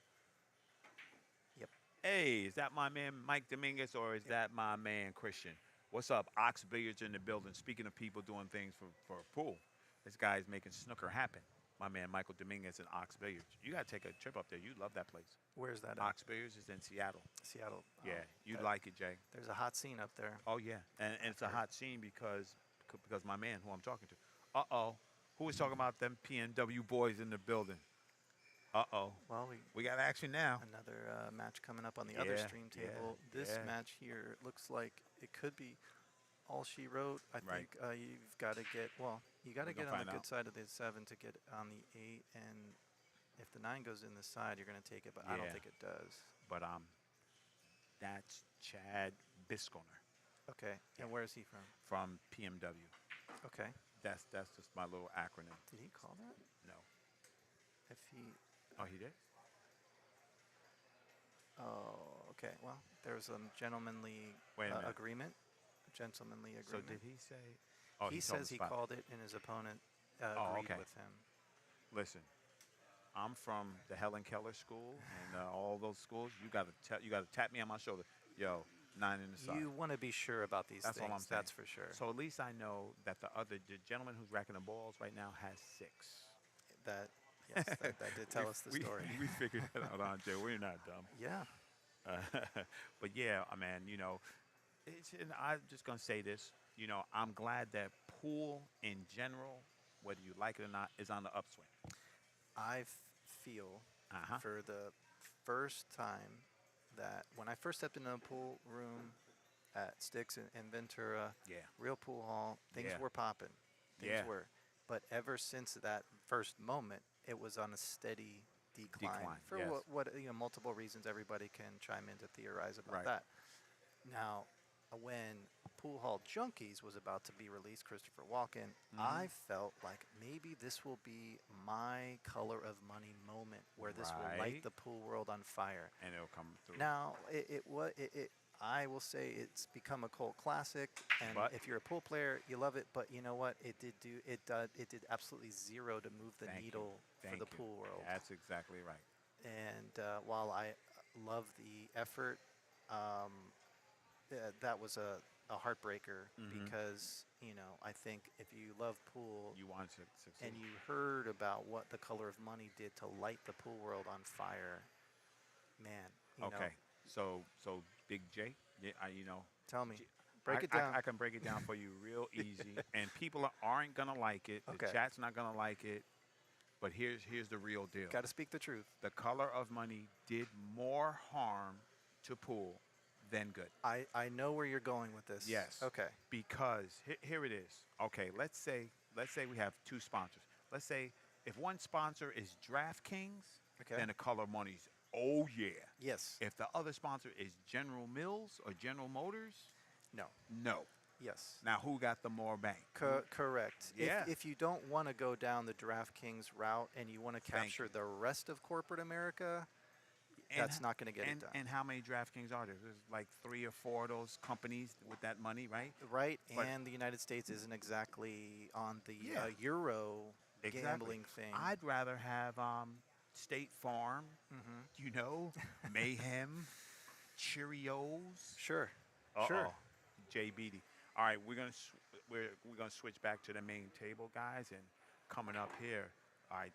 Yep. Hey, is that my man Mike Dominguez or is that my man Christian? What's up? Ox Billiards in the building. Speaking of people doing things for a pool, this guy's making snooker happen. My man Michael Dominguez and Ox Billiards. You gotta take a trip up there. You love that place. Where's that at? Ox Billiards is in Seattle. Seattle. Yeah, Oh, you'd that- like it, Jay. There's a hot scene up there. Oh yeah, and it's a heard. hot scene because my man who I'm talking to. Who was talking about them PNW boys in the building? Well, We got action now. another match coming up on the other Yeah, stream yeah, table. This yeah. match here looks like it could be all she wrote. I Right. think you've got to get you got to We're get gonna on the find good out. side of the 7 to get on the 8, and if the 9 goes in the side, you're going to take it, but I don't Yeah. think it does. But that's Chad Bisconer Okay, and where is he from? PMW. Okay, That's just my little acronym. did he call that? No. If he, Oh, he did? oh, okay. Well, there's a gentlemanly Wait a minute. agreement. Gentlemanly So agreement. did he say? Oh, he told says the he spot. called it, and his opponent Oh, agreed okay. with him. Listen, I'm from the Helen Keller School and all those schools. You gotta tap me on my shoulder. Yo, 9 in the side. You want to be sure about these That's things. all I'm saying. That's for sure. So at least I know that the gentleman who's racking the balls right now has 6. That yes, that did tell us the story. We figured that out, on Joe. We're not dumb. Yeah. But yeah, man, and I'm just gonna say this. I'm glad that pool in general, whether you like it or not, is on the upswing. I feel Uh-huh. for the first time that when I first stepped into the pool room at Styx in Ventura, Yeah. real pool hall, things Yeah. were popping. Things Yeah. were. But ever since that first moment, it was on a steady decline. For yes. what multiple reasons. Everybody can chime in to theorize about Right. that. Now, when Pool Hall Junkies was about to be released, Christopher Walken, I felt like maybe this will be my color of money moment where this will Right. light the pool world on fire. And it'll come through. Now, I will say it's become a cult classic, and But- if you're a pool player, you love it. But you know what? It did absolutely zero to move the Thank you. needle for Thank the you. pool world. That's exactly right. And while I love the effort, that was a heartbreaker because I think if you love pool You want to succeed. and you heard about what the color of money did to light the pool world on fire, man. Okay. So Big J, yeah, Tell me, J- break it down. I can break it down for you real easy, and people aren't gonna like it. Okay. The chat's not gonna like it. But here's the real deal. Got to speak the truth. The color of money did more harm to pool than good. I know where you're going with this. Yes. Okay. Because here it is. Okay, let's say we have 2 sponsors. Let's say if one sponsor is DraftKings, Okay. then the color money's oh yeah. Yes. If the other sponsor is General Mills or General Motors, No. no. Yes. Now who got the more bang? Correct. Yeah. If you don't want to go down the DraftKings route and you want to Thank capture you. the rest of corporate America, that's not going to get it done. And how many DraftKings are there? There's like 3 or 4 of those companies with that money, right? Right, But- and the United States isn't exactly on the Yeah. Euro Exactly. gambling thing. I'd rather have State Farm, Mayhem, Cheerios. Sure. Uh-oh. Sure. Jay Beatty. All right, we're gonna switch back to the main table, guys, and coming up here, All right,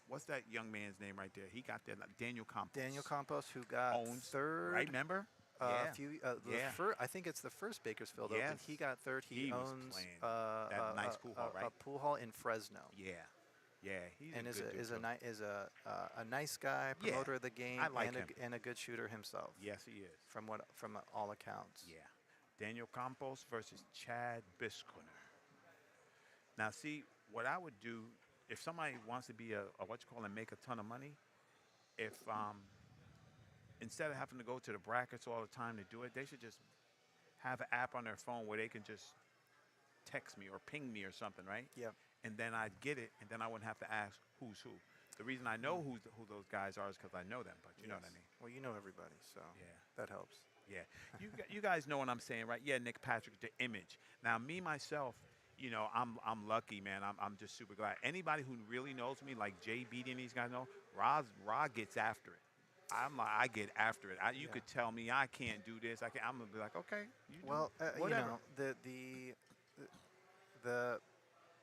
what's that young man's name right there? He got there. Daniel Campos. Daniel Campos, who got owns third. right. Remember? A Yeah. few, Yeah. I think it's the first Bakersfield Open. Yes. He got third. He was owns playing that nice pool hall, right? a pool hall in Fresno. Yeah. Yeah. He's And a good dude. Too. A nice guy, Yeah, promoter of the game, I like and him. and a good shooter himself. Yes, he is. From all accounts. Yeah. Daniel Campos versus Chad Bisquiner. Now, see, what I would do if somebody wants to be a what you call and make a ton of money, if instead of having to go to the brackets all the time to do it, they should just have an app on their phone where they can just text me or ping me or something, right? Yep. And then I'd get it, and then I wouldn't have to ask who's who. The reason I know who those guys are is because I know them, but you know what I mean. Well, you know everybody, so Yeah. that helps. Yeah, you guys know what I'm saying, right? Yeah, Nick Patrick, the image. Now, me myself, you know, I'm lucky, man. I'm just super glad. Anybody who really knows me, like Jay Beatty and these guys know, Rod gets after it. I get after it. You Yeah. could tell me I can't do this. I'm gonna be like, okay, you do Well, whatever. The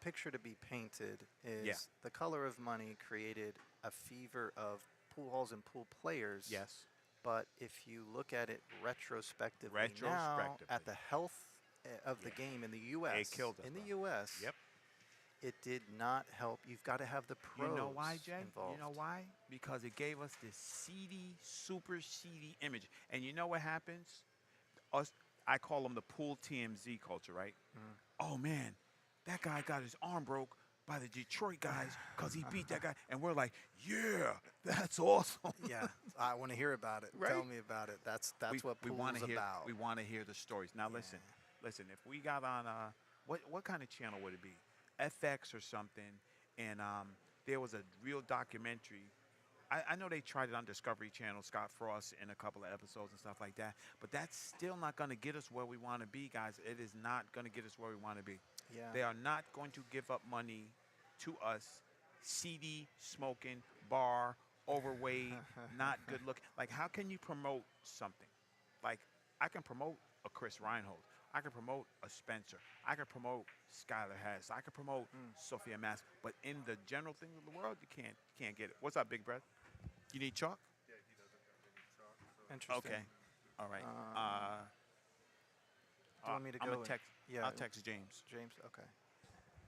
picture to be painted is Yeah. the color of money created a fever of pool halls and pool players. Yes. But if you look at it retrospectively, now at the health of the game in the U.S. It killed us, in the bro. U.S. Yep. It did not help. You've got to have the pros You know why, Jay? involved. You know why? Because it gave us this seedy, super seedy image. And you know what happens? I call them the pool TMZ culture, right? Oh man, that guy got his arm broke by the Detroit guys because he beat that guy, and we're like, yeah, that's awesome. Yeah, I want to hear about it. Right? Tell me about it. That's what pool's wanna hear, about. We want to hear the stories. Now listen. If we got on what kind of channel would it be? FX or something, and there was a real documentary. I know they tried it on Discovery Channel, Scott Frost in a couple of episodes and stuff like that, but that's still not going to get us where we want to be, guys. It is not going to get us where we want to be. Yeah. They are not going to give up money to us, CD, smoking, bar, overweight, not good looking. Like, how can you promote something? Like, I can promote a Chris Reinhold. I can promote a Spencer. I can promote Skylar Harris. I can promote Sophia Mass. But in the general things of the world, you can't get it. What's up, Big Breath? You need chalk? Yeah, he doesn't have any chalk. So Interesting. Okay. All right. Do you want me to I'm go? gonna text. Yeah. I'll text James. James. Okay.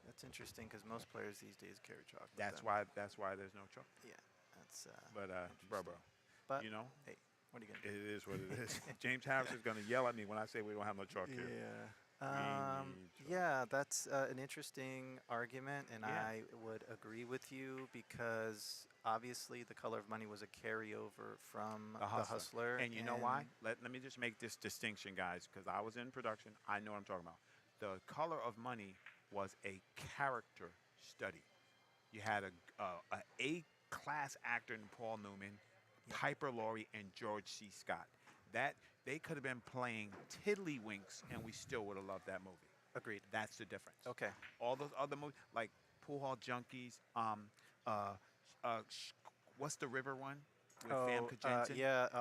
That's interesting because most players these days carry chalk. with That's them. why there's no chalk. Yeah. That's. But bro, But you know, hey, what are you gonna it do? is what it is. James Harris is gonna yell at me when I say we don't have no chalk here. Yeah. need chalk. Yeah, that's an interesting argument, and Yeah. I would agree with you because obviously the color of money was a carryover from The the hustler. hustler. And you know why? Let me just make this distinction, guys, because I was in production. I know what I'm talking about. The Color of Money was a character study. You had a A-class actor in Paul Newman, Piper Laurie, and George C. Scott. That they could have been playing tiddlywinks, and we still would have loved that movie. Agreed. That's the difference. Okay. All those other movies, like Pool Hall Junkies, what's the river one with Famke Janssen?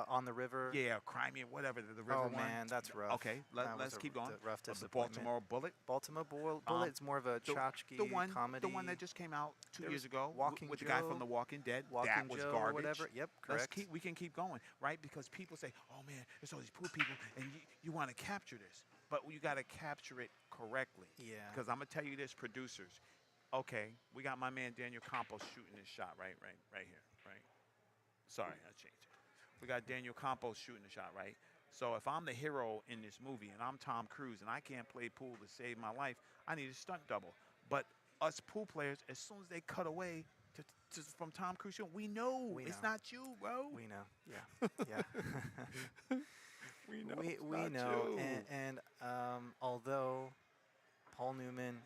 On the river. Yeah, Crimea, whatever, the river Oh one. man, that's rough. Okay, That let's was keep going. rough The disappointment. Baltimore Bullet. Baltimore Bullet. It's more of a tchotchke comedy. The one that just came out 2 There years was ago Walking with the guy Joe. from The Walking Dead. Walking that was Joe or garbage. whatever. Yep, correct. We can keep going, right? Because people say, "Oh man, there's all these poor people, and you want to capture this, but you got to capture it correctly." Yeah. Because I'm gonna tell you this, producers. Okay, we got my man Daniel Campos shooting this shot right here, right. Sorry, I changed it. We got Daniel Campos shooting the shot, right? So if I'm the hero in this movie and I'm Tom Cruise and I can't play pool to save my life, I need a stunt double. But us pool players, as soon as they cut away from Tom Cruise, we know it's not you, bro. We know. Yeah. Yeah. We know. we know. And although Paul Newman,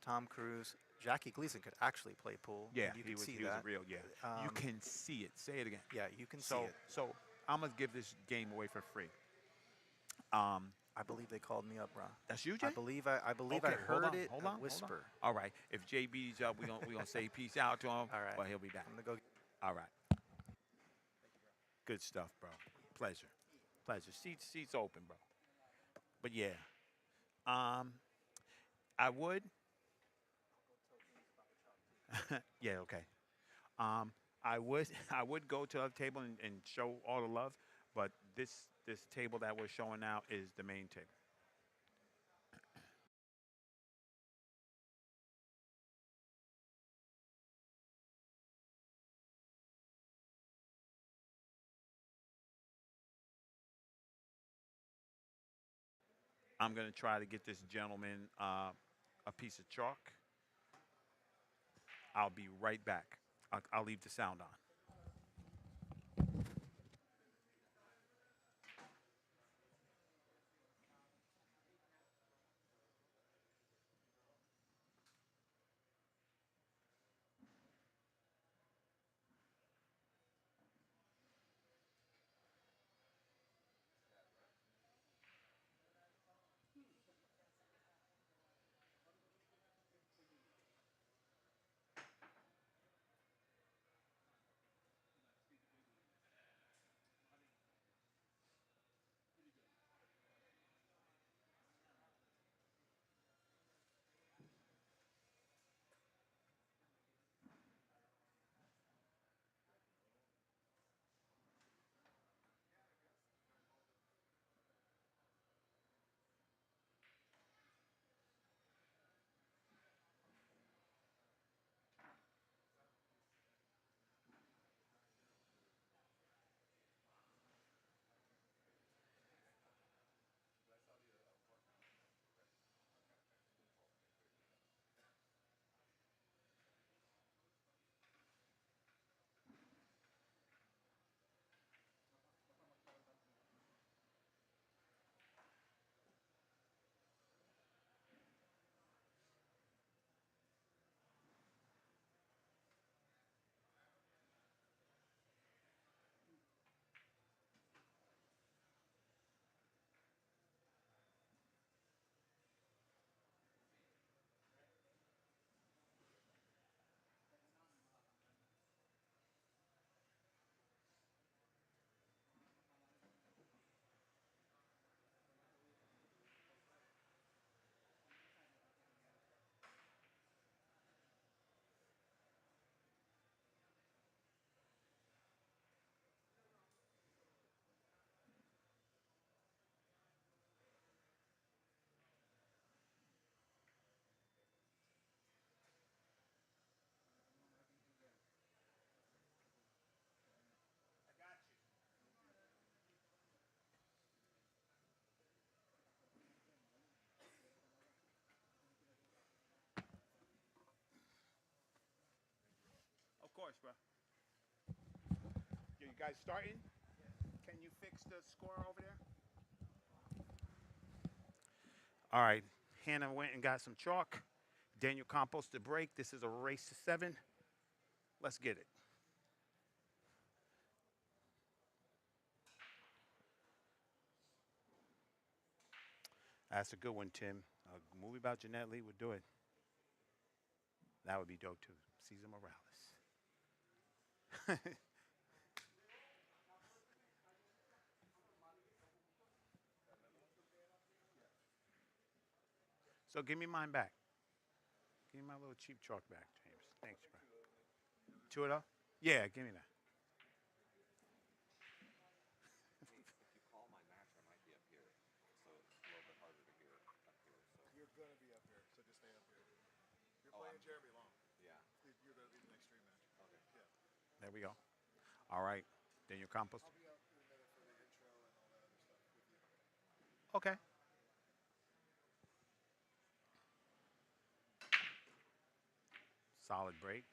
Tom Cruise, Jackie Gleason could actually play pool. Yeah, and you he can was see a that. real, yeah. You can see it. Say it again. Yeah, you can see So it. so I'm gonna give this game away for free. I believe they called me up, Ron. That's you, Jay? I believe I Okay, heard hold on, it hold a on, hold on. whisper. All right. If JB's up, we gonna say peace out to him. All right. But he'll be back. I'm gonna go. All right. Good stuff, bro. Pleasure. Seats open, bro. But yeah. I would. Yeah, okay. Um, I would I would go to the other table and show all the love, but this table that we're showing now is the main table. I'm gonna try to get this gentleman a piece of chalk. I'll be right back. I'll leave the sound on. Of course, bro. You guys starting? Can you fix the score over there? All right. Hannah went and got some chalk. Daniel Campos to break. This is a race to 7. Let's get it. That's a good one, Tim. A movie about Jeanette Lee would do it. That would be dope too. Caesar Morales. So give me mine back. Give me my little cheap chalk back, James. Thanks, bro. Two of those? Yeah, give me that. Hey, if you call my match, I might be up here, so it's a little bit harder to hear up here. So. You're gonna be up here, so just stay up here. You're Oh, playing Jeremy Long. Yeah. You're gonna be the next stream match. Okay. Yeah. There we go. All right. Daniel Campos. I'll be up in a minute for the intro and all that other stuff with you. Okay. Solid break.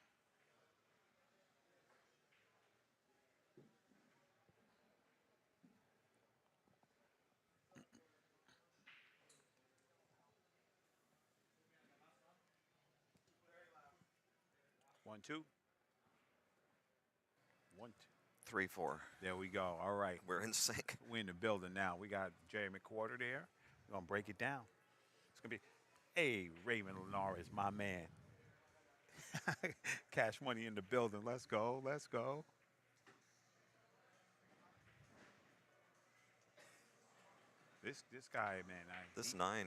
One, two. One, two. 3-4. There we go. All right. We're in sync. We're in the building now. We got Jerry McQuarter there. We're gonna break it down. It's gonna be, hey, Raymond Lennar is my man. Cash money in the building. Let's go. Let's go. This guy, man. This 9,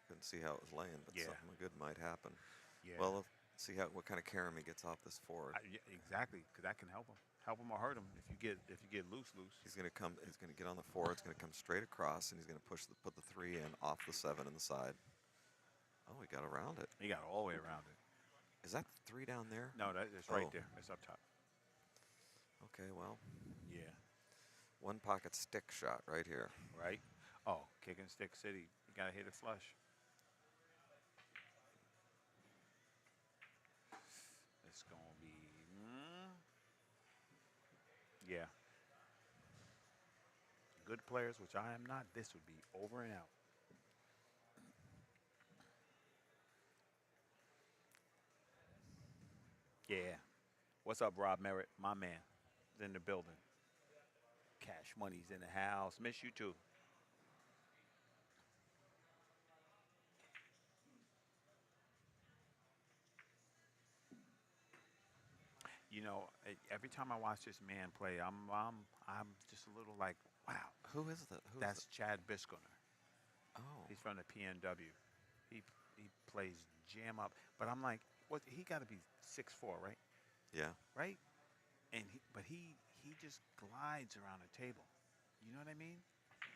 couldn't see how it was laying, but Yeah. something good might happen. Yeah. Well, See what kind of carom he gets off this forward. Yeah, exactly, because that can help him or hurt him if you get loose. He's gonna come. He's gonna get on the forward. It's gonna come straight across, and he's gonna put the 3 in off the 7 in the side. Oh, he got around it. He got all the way around it. Is that 3 down there? No, it's right Oh. there. It's up top. Okay, well, Yeah, one pocket stick shot right here. right. Oh, kick and stick city. You gotta hit it flush. It's gonna be. Yeah. Good players, which I am not. This would be over and out. Yeah. What's up, Rob Merritt? My man is in the building. Cash Money's in the house. Miss you too. You know, every time I watch this man play, I'm just a little like, wow, Who is that? that's Chad Bisconer. Oh, He's from the PNW. He plays jam up, but I'm like, what? He got to be 6'4", right? yeah. Right? And he just glides around the table. You know what I mean?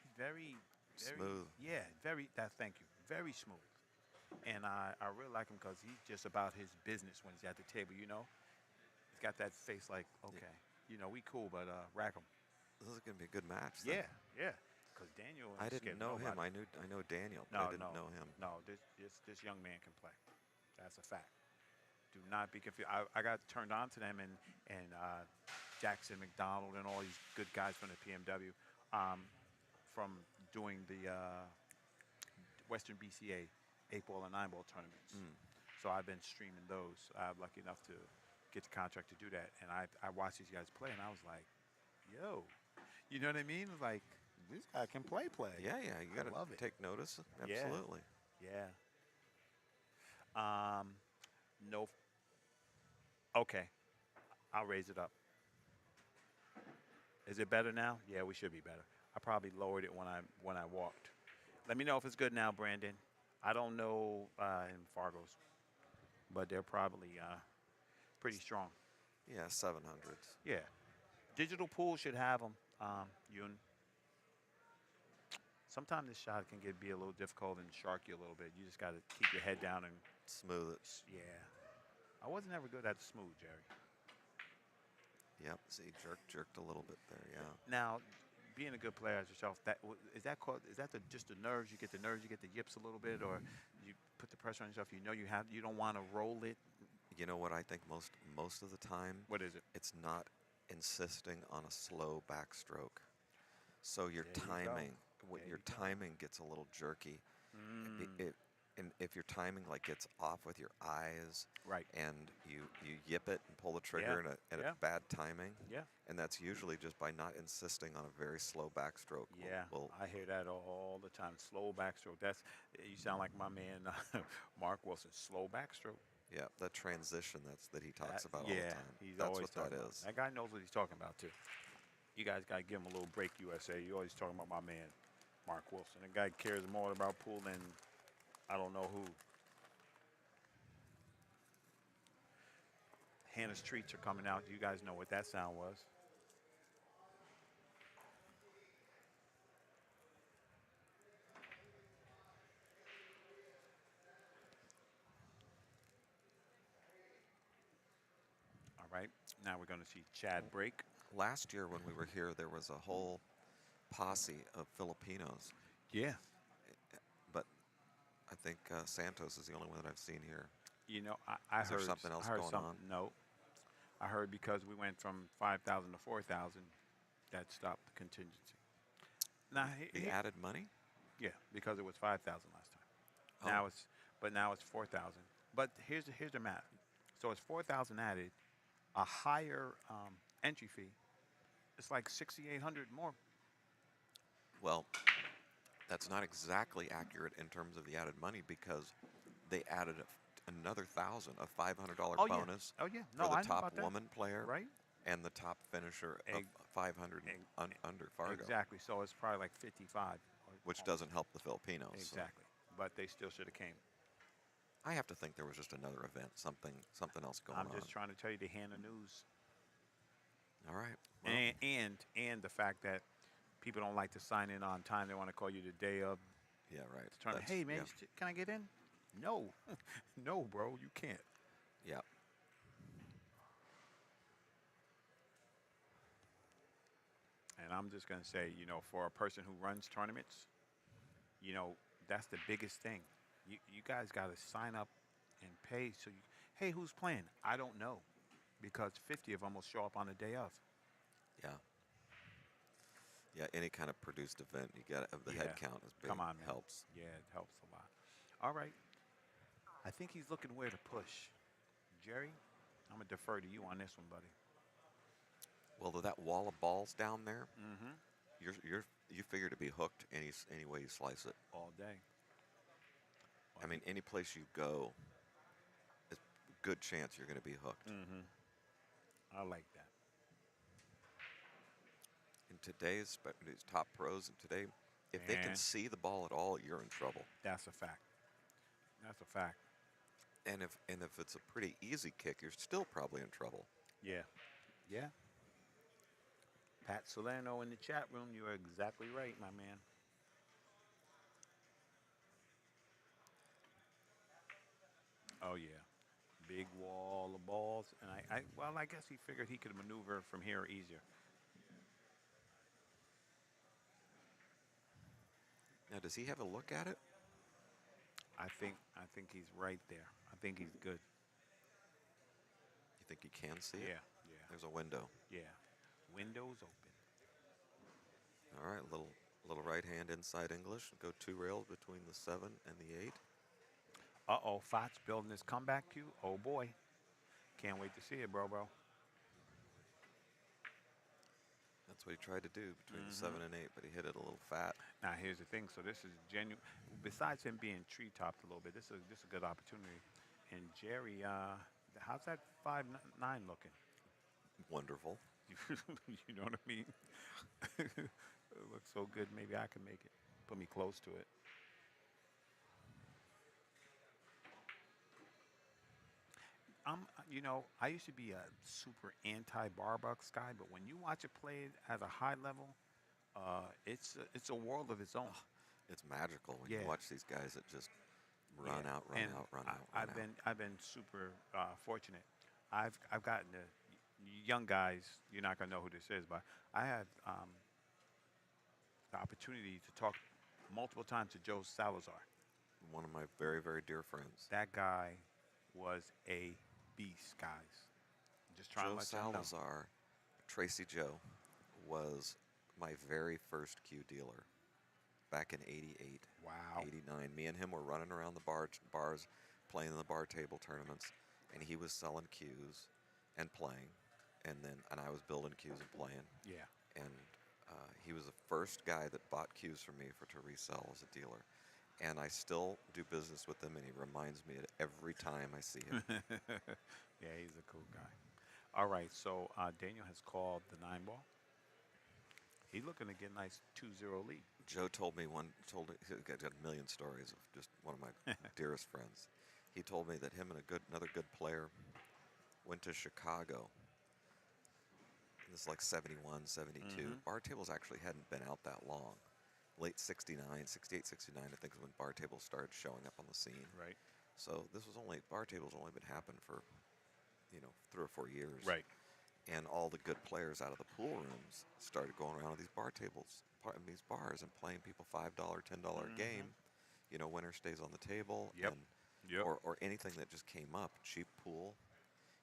He's very Smooth. Yeah, very. Thank you. Very smooth. And I really like him because he's just about his business when he's at the table. You know, he's got that face like, okay, you know, we cool, but rack him. This is gonna be a good match. Then. Yeah. Because Daniel. I ain't didn't scared know of him. nobody. I know Daniel, but No, I didn't no, know him. no. This young man can play. That's a fact. Do not be confused. I got turned on to them and Jackson McDonald and all these good guys from the PMW from doing the Western BCA 8-ball and 9-ball tournaments. So I've been streaming those. I'm lucky enough to get the contract to do that, and I watched these guys play, and I was like, yo, you know what I mean? Like, this guy can play. Yeah. You gotta love it. take notice. Yeah. Absolutely. Yeah. No. Okay. I'll raise it up. Is it better now? Yeah, we should be better. I probably lowered it when I walked. Let me know if it's good now, Brandon. I don't know in Fargo's, but they're probably pretty strong. Yeah, 700s. Yeah. Digital pool should have them. Yoon. Sometimes this shot can be a little difficult and shark you a little bit. You just got to keep your head down and Smooth it. yeah. I wasn't ever good at smooth, Jerry. Yep. See, jerked a little bit there. Yeah. Now, being a good player as yourself, is that just the nerves? You get the nerves, you get the yips a little bit, or you put the pressure on yourself. You know you don't want to roll it. You know what I think most of the time? What is it? It's not insisting on a slow backstroke. So your There you go. timing, There your you go. timing gets a little jerky. And if your timing like gets off with your eyes, Right. and you yip it and pull the trigger at Yeah. a bad timing, Yeah. and that's usually just by not insisting on a very slow backstroke. Yeah, I hear that all the time. Slow backstroke. You sound like my man, Mark Wilson. Slow backstroke. Yeah, that transition that he talks about all yeah, the time. he's That's always what that talking about. is. That guy knows what he's talking about too. You guys gotta give him a little break, USA. You always talking about my man, Mark Wilson. The guy cares more about pool than I don't know who. Hannah's treats are coming out. You guys know what that sound was. All right, now we're going to see Chad break. Last year when we were here, there was a whole posse of Filipinos, Yeah. but I think Santos is the only one that I've seen here. You know, I Is there heard something else I heard going something. on? No, I heard because we went from 5,000 to 4,000, that stopped the contingency. Now, The added money? yeah, because it was 5,000 last time. Oh. Now it's 4,000. But here's the math. So it's 4,000 added, a higher entry fee. It's like 6,800 more. Well, that's not exactly accurate in terms of the added money because they added another $1,000, a $500 Oh, yeah. bonus Oh yeah, no, for I the know top about that. woman player Right? and the top finisher of Egg- 500 under Fargo, Exactly. So it's probably like 55. which doesn't help the Filipinos. so- Exactly. But they still should have came. I have to think there was just another event, something else going I'm on. just trying to tell you the hand of news, All right. Well, and the fact that people don't like to sign in on time. They want to call you the day of yeah, right. the tournament. That's- Hey man, yeah, can I get in? No, no, bro, you can't. yeah. And I'm just gonna say, for a person who runs tournaments, that's the biggest thing. You guys got to sign up and pay. So, hey, who's playing? I don't know, because 50 of them will show up on the day of. Yeah. Yeah, any kind of produced event, you got the Yeah. head count is big. Come on, man. Helps. Yeah, it helps a lot. All right. I think he's looking where to push. Jerry, I'm gonna defer to you on this one, buddy. Well, with that wall of balls down there, Mm-hmm. you figure to be hooked any way you slice it. All day. I mean, any place you go, it's a good chance you're going to be hooked. Mm-hmm. I like that. In these top pros, and today, if they can Man. see the ball at all, you're in trouble. That's a fact. That's a fact. And if it's a pretty easy kick, you're still probably in trouble. Yeah. Yeah. Pat Salerno in the chat room. You are exactly right, my man. Oh yeah. Big wall of balls, and I guess he figured he could maneuver from here easier. Now, does he have a look at it? I think he's right there. I think he's good. You think he can see it? Yeah. Yeah. There's a window. Yeah. Windows open. All right, little right hand inside English. Go 2 rails between the 7 and the 8. Uh-oh, Fox building his comeback cue. Oh boy. Can't wait to see it, bro. That's what he tried to do between the 7 and 8, but he hit it a little fat. Now here's the thing. So this is genuine. Besides him being tree topped a little bit, this is a good opportunity. And Jerry, how's that 5'9" looking? Wonderful. You know what I mean? It looks so good. Maybe I can make it. Put me close to it. I used to be a super anti-Barbucks guy, but when you watch it play at a high level, it's a world of its own. It's magical when Yeah. you watch these guys that just run Yeah, out, run and out, run I, out, run I've out. been I've been super fortunate. I've gotten the young guys. You're not gonna know who this is, but I had the opportunity to talk multiple times to Joe Salazar. One of my very, very dear friends. That guy was a beast, guys. Just trying Joe to let you know. Salazar, Tracy Joe, was my very first cue dealer back in 88, Wow. 89. Me and him were running around the bars, playing in the bar table tournaments, and he was selling cues and playing, and I was building cues and playing. Yeah. And he was the first guy that bought cues from me to resell as a dealer. And I still do business with him, and he reminds me of it every time I see him. Yeah, he's a cool guy. All right, so Daniel has called the 9-ball. He's looking to get a nice 2-0 lead. Joe told me he's got a million stories of just one of my dearest friends. He told me that him and another good player went to Chicago. This is like 71, 72. Bar tables actually hadn't been out that long. Late 69, 68, 69, I think is when bar tables started showing up on the scene. Right. So bar tables only been happening for, 3 or 4 years. Right. And all the good players out of the pool rooms started going around to these bar tables, these bars, and playing people $5, $10 a game. Winner stays on the table. Yep. And, Yep. Or anything that just came up, cheap pool.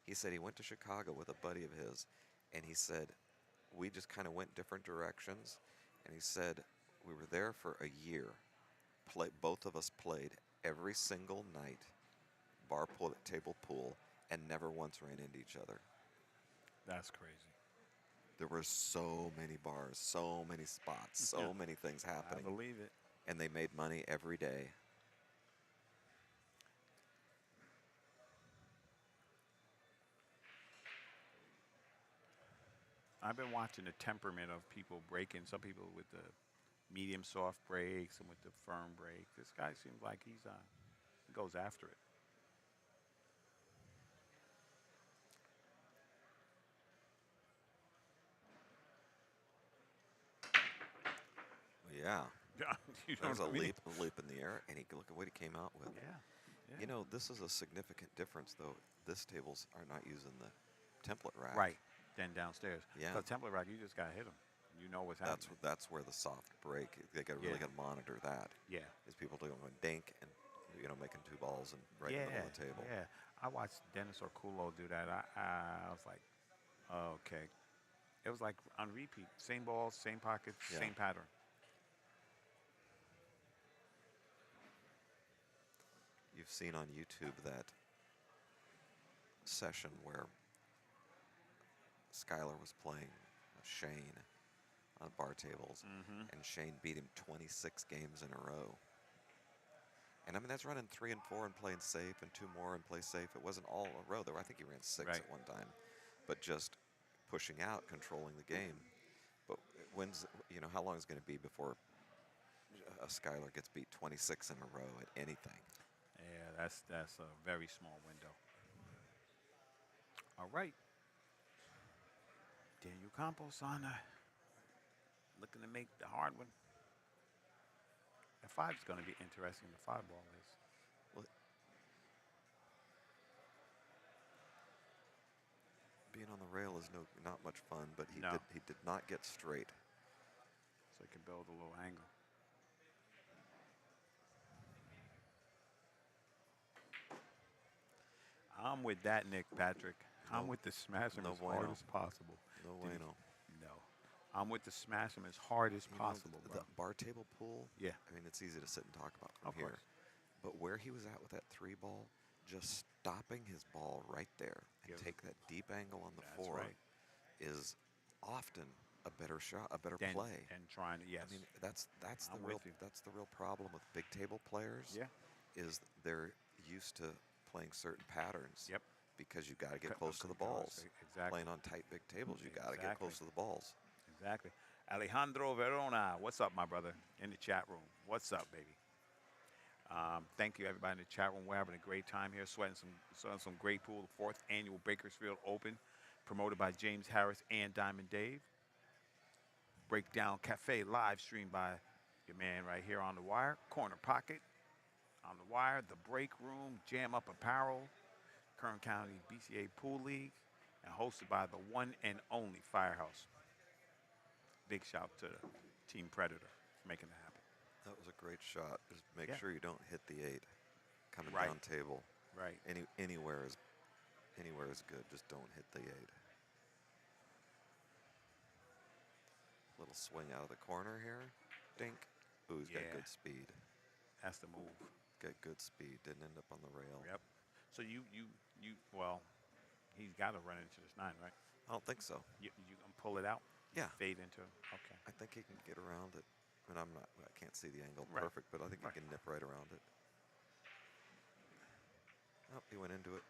He said he went to Chicago with a buddy of his, and he said, we just kind of went different directions. And he said, we were there for a year. Both of us played every single night, table pool, and never once ran into each other. That's crazy. There were so many bars, so many spots, so many things I happening. believe it. And they made money every day. I've been watching the temperament of people breaking. Some people with the medium soft break, some with the firm break. This guy seems like he goes after it. Yeah. You know There's a what I mean? leap in the air, and look at what he came out with. Yeah. Yeah. You know, this is a significant difference, though. This tables are not using the template rack. Right. Then downstairs. Yeah. The template rack, you just gotta hit them. You know what's That's happening. that's where the soft break. They got Yeah. really got to monitor that. Yeah. Is people doing a dink and making two balls and right in the middle of the table. Yeah. I watched Dennis Orculo do that. I was like, oh, okay. It was like on repeat. Same balls, same pockets, Yeah. same pattern. You've seen on YouTube that session where Skylar was playing Shane on bar tables, and Shane beat him 26 games in a row. And I mean, that's running 3 and 4 and playing safe, and 2 more and play safe. It wasn't all a row, though. I think he ran 6 Right. at one time, but just pushing out, controlling the game. But how long is it going to be before a Skylar gets beat 26 in a row at anything? Yeah, that's a very small window. All right. Daniel Campos on looking to make the hard one. The 5 is going to be interesting. The 5 ball is. Well, being on the rail is not much fun, but he No. did not get straight. So he can build a little angle. I'm with that, Nick Patrick. I'm No- with the smash him no as hard bueno. as possible. No Dude, bueno. No. I'm with the smash him as hard as You know, possible, the bro. bar table pool. Yeah. I mean, it's easy to sit and talk about from Of here. course. But where he was at with that 3 ball, just stopping his ball right there and Gives- take that deep angle on the That's 4 right. is often a better shot, a better Then- play. And trying to, yes. I mean, that's the I'm real with you. that's the real problem with big table players. Yeah. Is they're used to playing certain patterns. Yep. Because you got to get Cut- close to the controls, balls. exactly. Playing on tight big tables, you got to get close Exactly. to the balls. Exactly. Alejandro Verona, what's up, my brother? In the chat room. What's up, baby? Thank you, everybody in the chat room. We're having a great time here, sweating some great pool. The 4th annual Bakersfield Open, promoted by James Harris and Diamond Dave. Breakdown Cafe live streamed by your man right here on the wire. Corner Pocket on the wire. The Break Room, Jam Up Apparel, Kern County BCA Pool League, and hosted by the one and only Firehouse. Big shout to Team Predator for making that happen. That was a great shot. Just make Yeah. sure you don't hit the 8 coming Right. down table. Right. Anywhere is good. Just don't hit the 8. Little swing out of the corner here. Dink. Ooh, he's got Yeah. good speed. That's the move. Got good speed. Didn't end up on the rail. Yep. So well, he's got to run into this 9, right? I don't think so. You can pull it out. Yeah. Fade into. Okay. I think he can get around it. I mean, I can't see the angle Right. perfect, but I think Right. he can nip right around it. Oh, he went into it.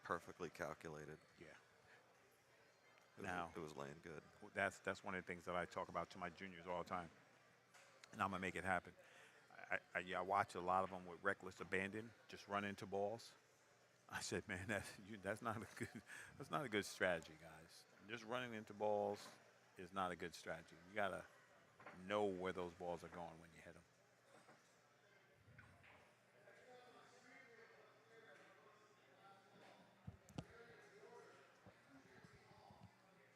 Perfectly calculated. Yeah. It Now- was, it was laying good. That's one of the things that I talk about to my juniors all the time, and I'm gonna make it happen. I watch a lot of them with reckless abandon, just run into balls. I said, man, that's not a good strategy, guys. Just running into balls is not a good strategy. You gotta know where those balls are going when you hit them.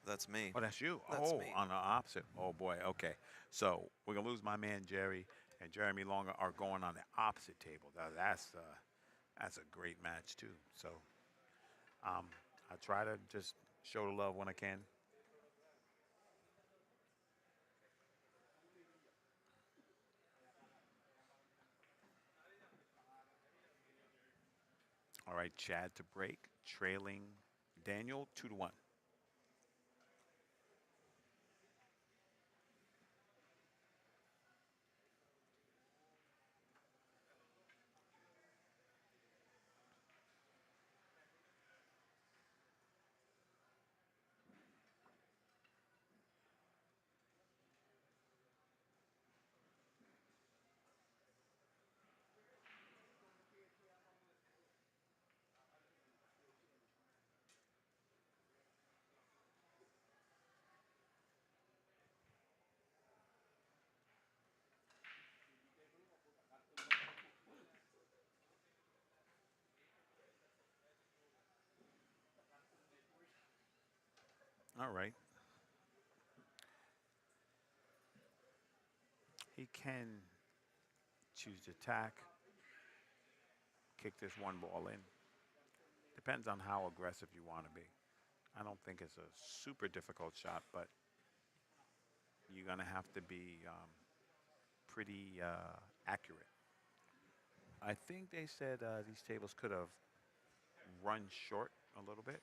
That's me. Oh, that's you. That's Oh, me. on the opposite. Oh boy. Okay. So we're gonna lose my man Jerry and Jeremy Longer are going on the opposite table. That's a great match too. So I try to just show the love when I can. All right, Chad to break, trailing Daniel 2-1. All right. He can choose to attack, kick this one ball in. Depends on how aggressive you want to be. I don't think it's a super difficult shot, but you're going to have to be pretty accurate. I think they said these tables could have run short a little bit.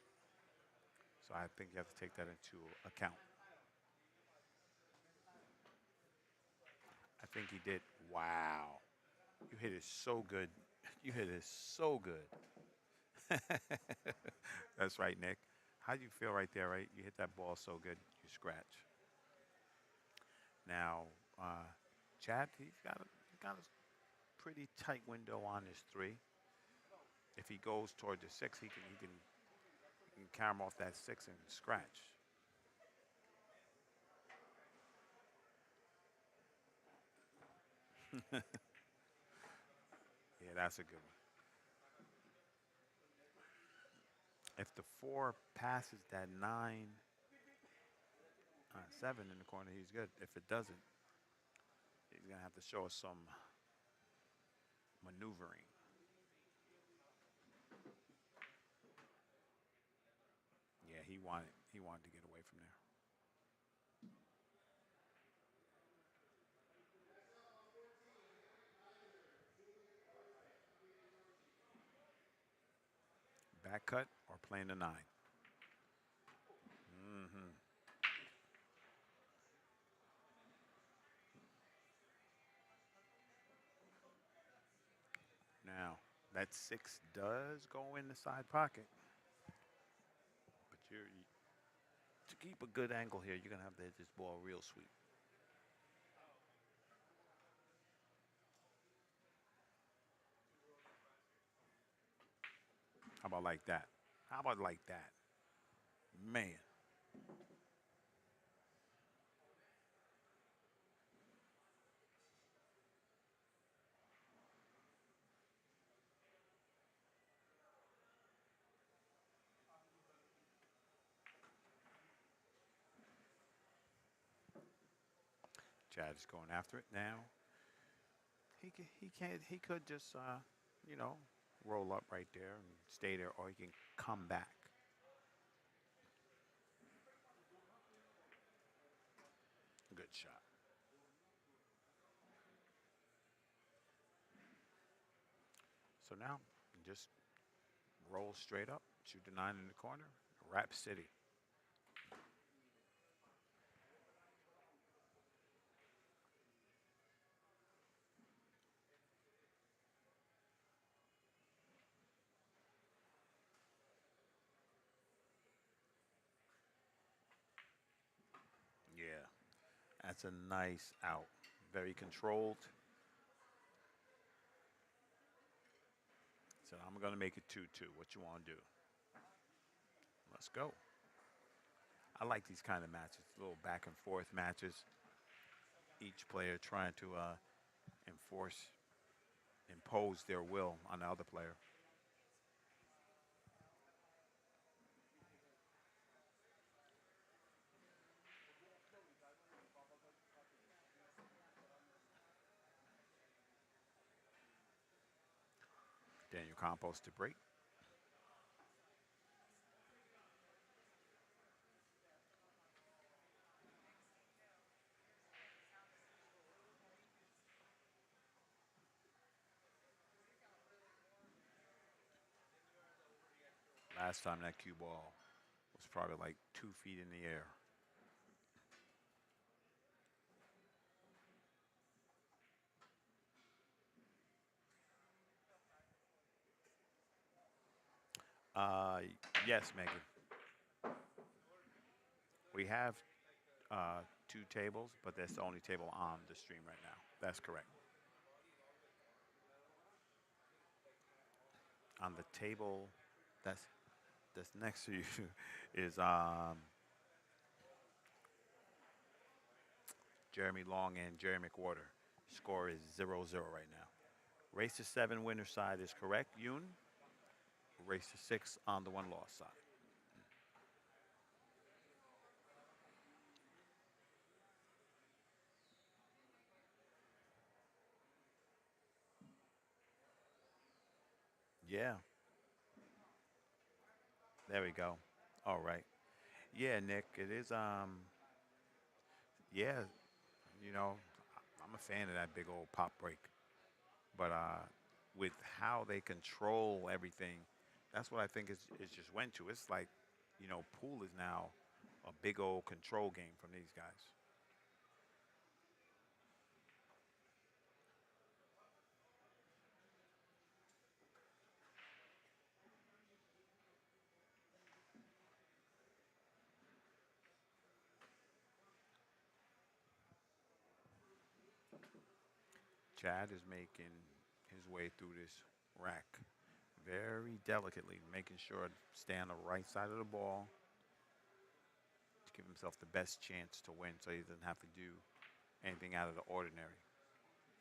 So I think you have to take that into account. I think he did. Wow. You hit it so good. You hit it so good. That's right, Nick. How do you feel right there, right? You hit that ball so good, you scratch. Now, Chad, he got a pretty tight window on his three. If he goes toward the six, he can carry him off that six and scratch. Yeah, that's a good one. If the four passes that nine, seven in the corner, he's good. If it doesn't, he's gonna have to show us some maneuvering. Yeah, he wanted to get away from there. Back cut or playing the nine. Hmm. Now that six does go in the side pocket, but to keep a good angle here, you're gonna have to hit this ball real sweet. How about like that? How about like that? Man, Chad is going after it now. He could just you know roll up right there and stay there, or he can come back. Good shot. So now just roll straight up, shoot the nine in the corner, Rap City. Yeah, that's a nice out. Very controlled. So I'm gonna make it 2-2. What you want to do? Let's go. I like these kind of matches, little back and forth matches. Each player trying to enforce, impose their will on the other player. Daniel Campos to break. Last time that cue ball was probably like 2 feet in the air. Uh, yes, Megan. We have two tables, but that's the only table on the stream right now. That's correct. On the table that's that's next to you is Jeremy Long and Jerry McWhorter. Score is 0-0 right now. Race to seven winner side is correct, Yoon. Race to six on the one loss side. Yeah. There we go. All right. Yeah, Nick, it is yeah, you know, I'm a fan of that big old pop break. But with how they control everything, that's what I think it's just went to. It's like, pool is now a big old control game from these guys. Chad is making his way through this rack very delicately, making sure to stay on the right side of the ball to give himself the best chance to win so he doesn't have to do anything out of the ordinary,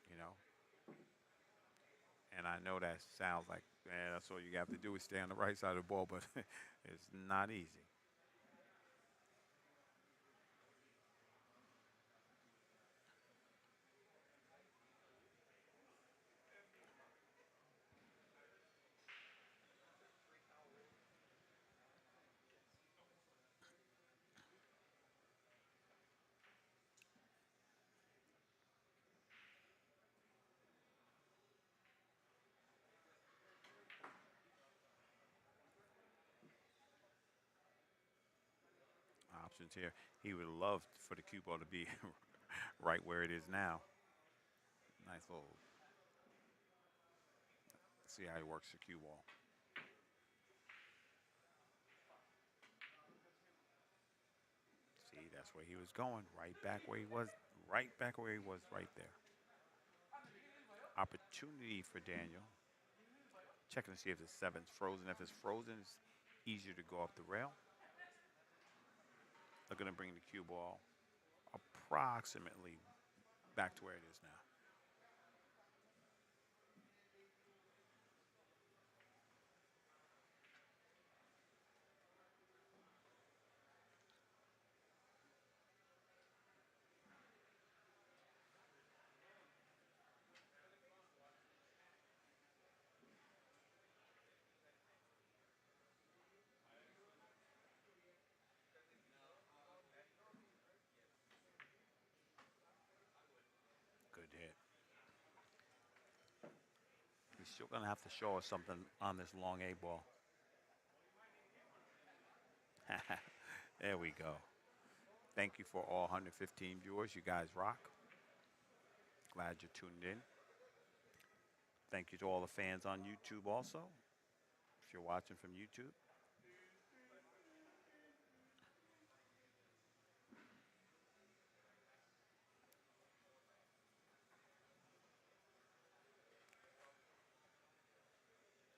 you know? And I know that sounds like, man, that's all you have to do is stay on the right side of the ball, but it's not easy. Options here. He would love for the cue ball to be right where it is now. Nice little. See how he works the cue ball. See, that's where he was going. Right back where he was. Right back where he was. Right there. Opportunity for Daniel. Checking to see if the seven's frozen. If it's frozen, it's easier to go up the rail. They're going to bring the cue ball approximately back to where it is now. Good hit. He's still going to have to show us something on this long A ball. There we go. Thank you for all 115 viewers. You guys rock. Glad you tuned in. Thank you to all the fans on YouTube also, if you're watching from YouTube.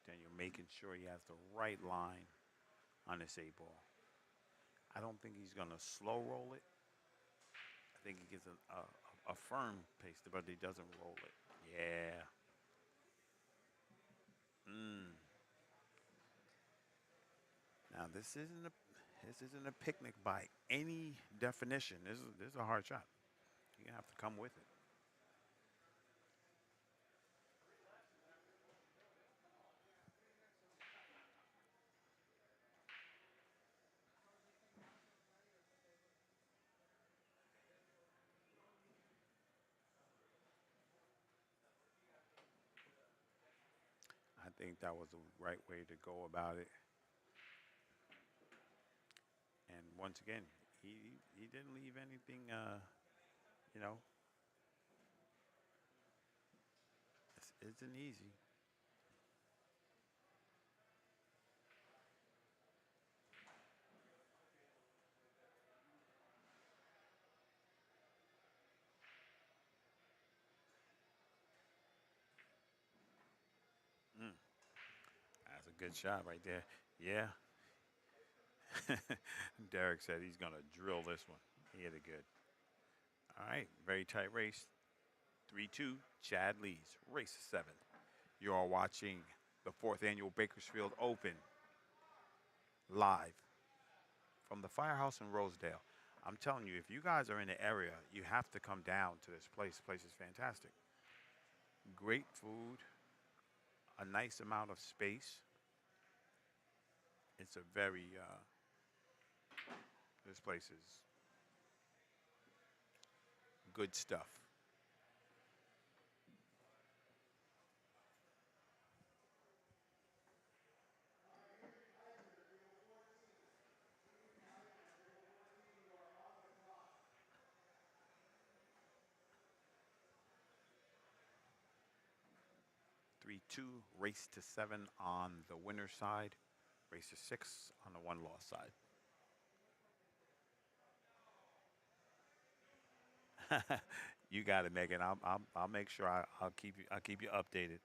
Then you're making sure he has the right line on this A ball. I don't think he's going to slow roll it. I think he gets a firm pace, but he doesn't roll it. Yeah. Now this isn't a picnic by any definition. This is a hard shot. You're gonna have to come with it. I think that was the right way to go about it. And once again, he didn't leave anything. You know, it isn't easy. That's a good shot right there. Yeah. Derek said he's gonna drill this one. He hit it good. All right, very tight race. 3-2. Chad leads. Race 7. You are watching the 4th annual Bakersfield Open live from the Firehouse in Rosedale. I'm telling you, if you guys are in the area, you have to come down to this place. This place is fantastic. Great food. a nice amount of space. It's a very this place is good stuff. Three two race to 7 on the winner's side, race to 6 on the one loss side. You got it, Megan. I'll make sure I'll keep you updated.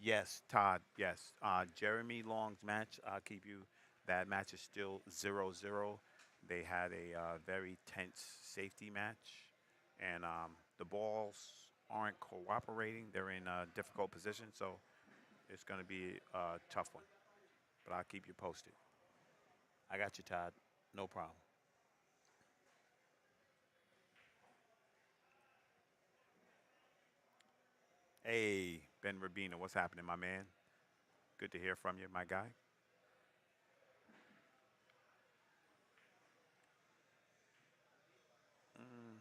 Yes, Todd. Yes, Jeremy Long's match. I'll keep you. That match is still 0-0. They had a very tense safety match, and the balls aren't cooperating. They're in a difficult position, so it's going to be a tough one. But I'll keep you posted. I got you, Todd. No problem. Hey, Ben Rabina, what's happening, my man? Good to hear from you, my guy. Mm,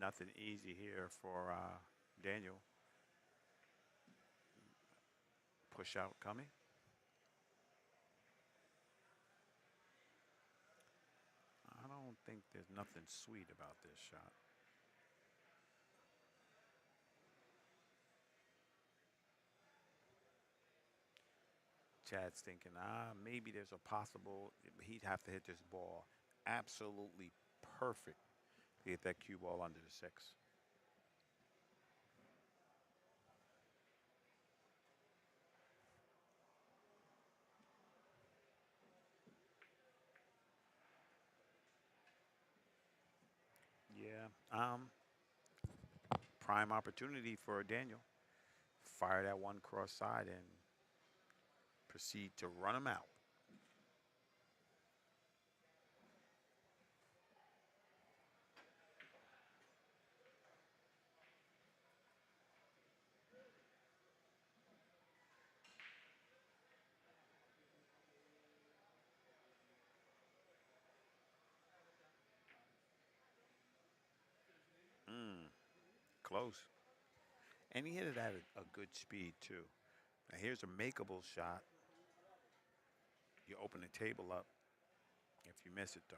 nothing easy here for Daniel. Push out coming. I don't think there's nothing sweet about this shot. Chad's thinking, maybe there's a possible, he'd have to hit this ball absolutely perfect to get that cue ball under the 6. Yeah, prime opportunity for Daniel. Fire that one cross side and proceed to run him out. Mm, close. And he hit it at a good speed, too. Now, here's a makeable shot. You open the table up if you miss it, though.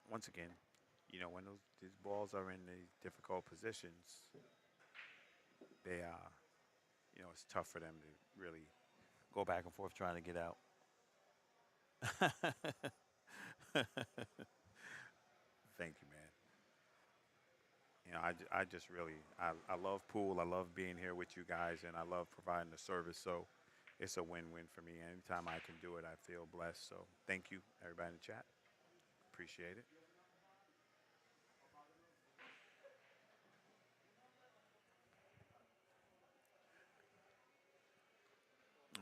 Once again, when these balls are in these difficult positions, they it's tough for them to really go back and forth trying to get out. Thank you, man. I just really, I love pool. I love being here with you guys, and I love providing the service. So it's a win-win for me. Anytime I can do it, I feel blessed. So thank you, everybody in the chat. Appreciate it.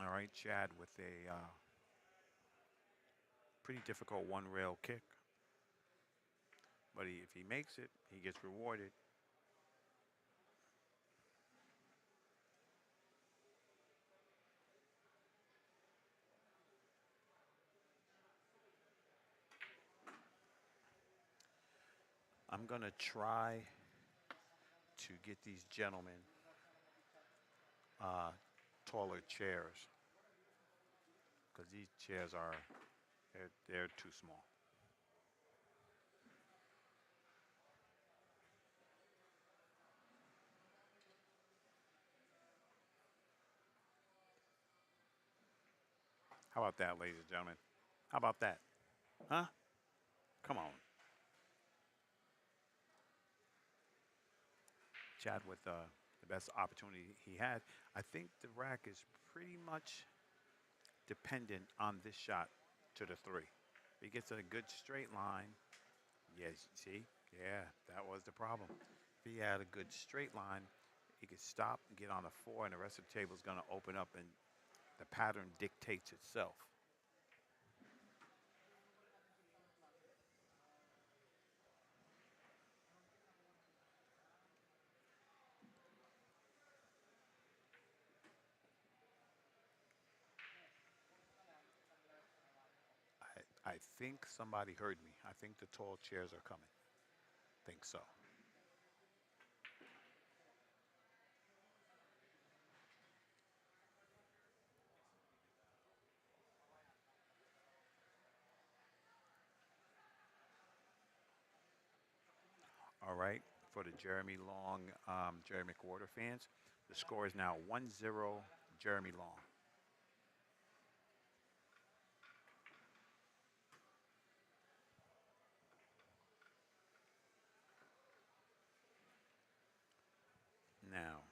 All right, Chad with a pretty difficult one-rail kick. But if he makes it, he gets rewarded. I'm going to try to get these gentlemen taller chairs because these chairs are, they're too small. How about that, ladies and gentlemen? How about that? Huh? Come on. Chad with the best opportunity he had. I think the rack is pretty much dependent on this shot to the three. If he gets a good straight line, yes, see? Yeah, that was the problem. If he had a good straight line, he could stop and get on a four, and the rest of the table is going to open up, and the pattern dictates itself. I think somebody heard me. I think the tall chairs are coming. Think so. All right. For the Jeremy Long, Jerry McWhorter fans, the score is now 1-0 Jeremy Long. Now,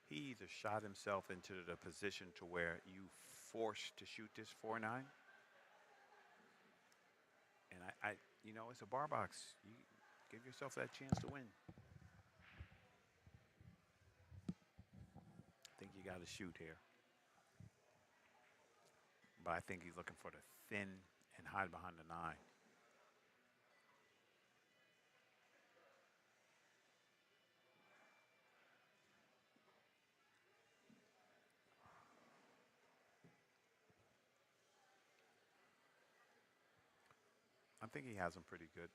he either shot himself into the position to where you forced to shoot this 4-9. And it's a bar box. You give yourself that chance to win. I think you got to shoot here. But I think he's looking for the thin and hide behind the nine. I think he has him pretty good.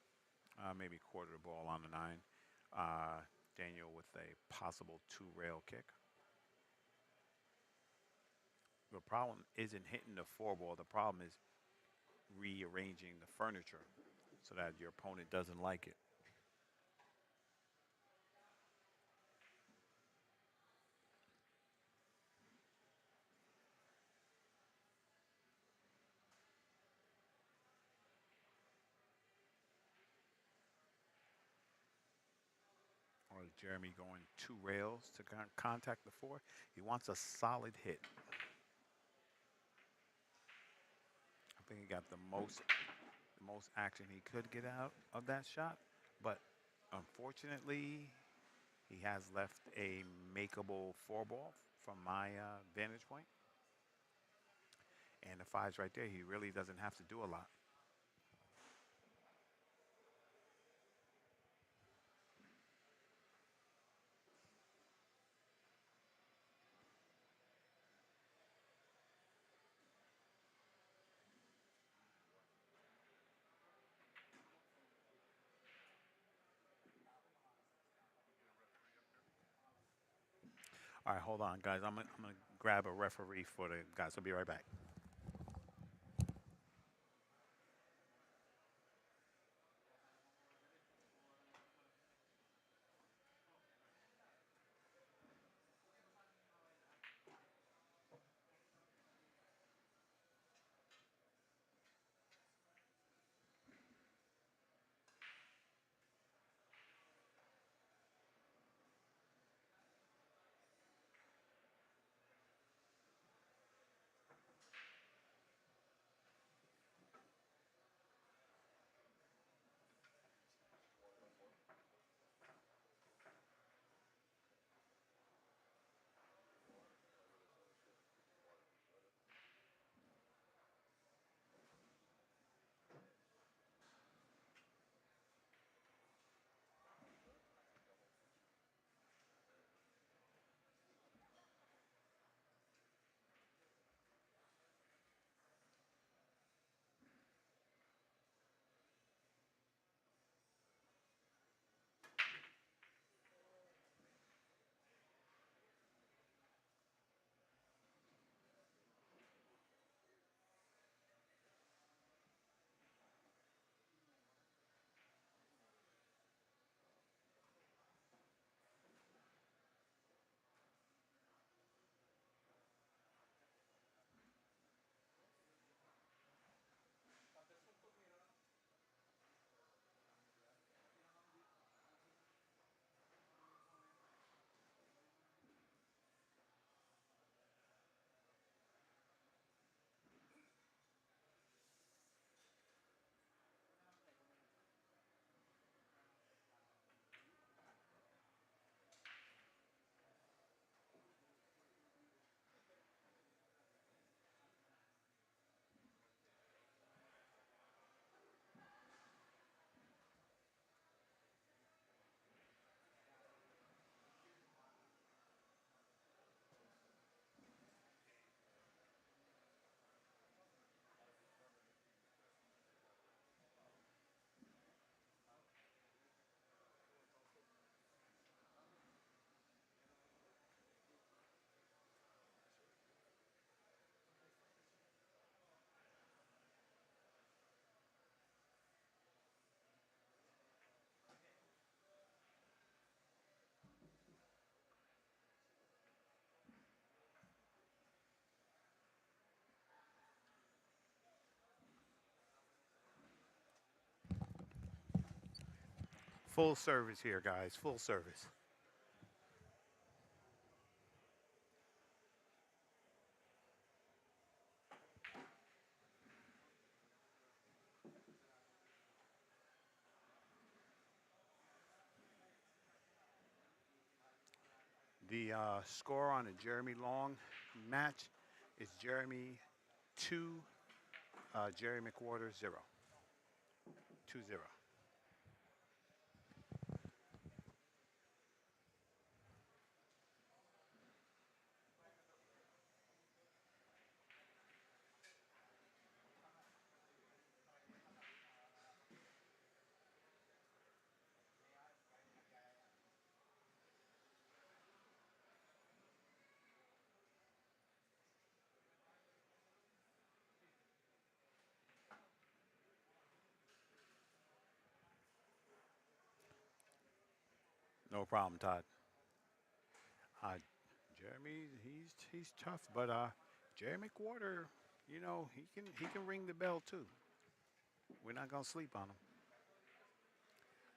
Maybe quarter the ball on the nine. Daniel with a possible two-rail kick. The problem isn't hitting the four ball. The problem is rearranging the furniture so that your opponent doesn't like it. Or is Jeremy going two rails to contact the four? He wants a solid hit. I think he got the most action he could get out of that shot, but unfortunately, he has left a makeable four ball from my vantage point. And the five's right there. He really doesn't have to do a lot. All right, hold on, guys. I'm gonna grab a referee for the guys. I'll be right back. Full service here, guys. Full service. The score on a Jeremy Long match is Jeremy 2, Jerry McWhorter 0. 2-0. No problem, Todd. Uh, Jeremy, he's tough, but Jerry McWhorter, he can ring the bell too. We're not gonna sleep on him.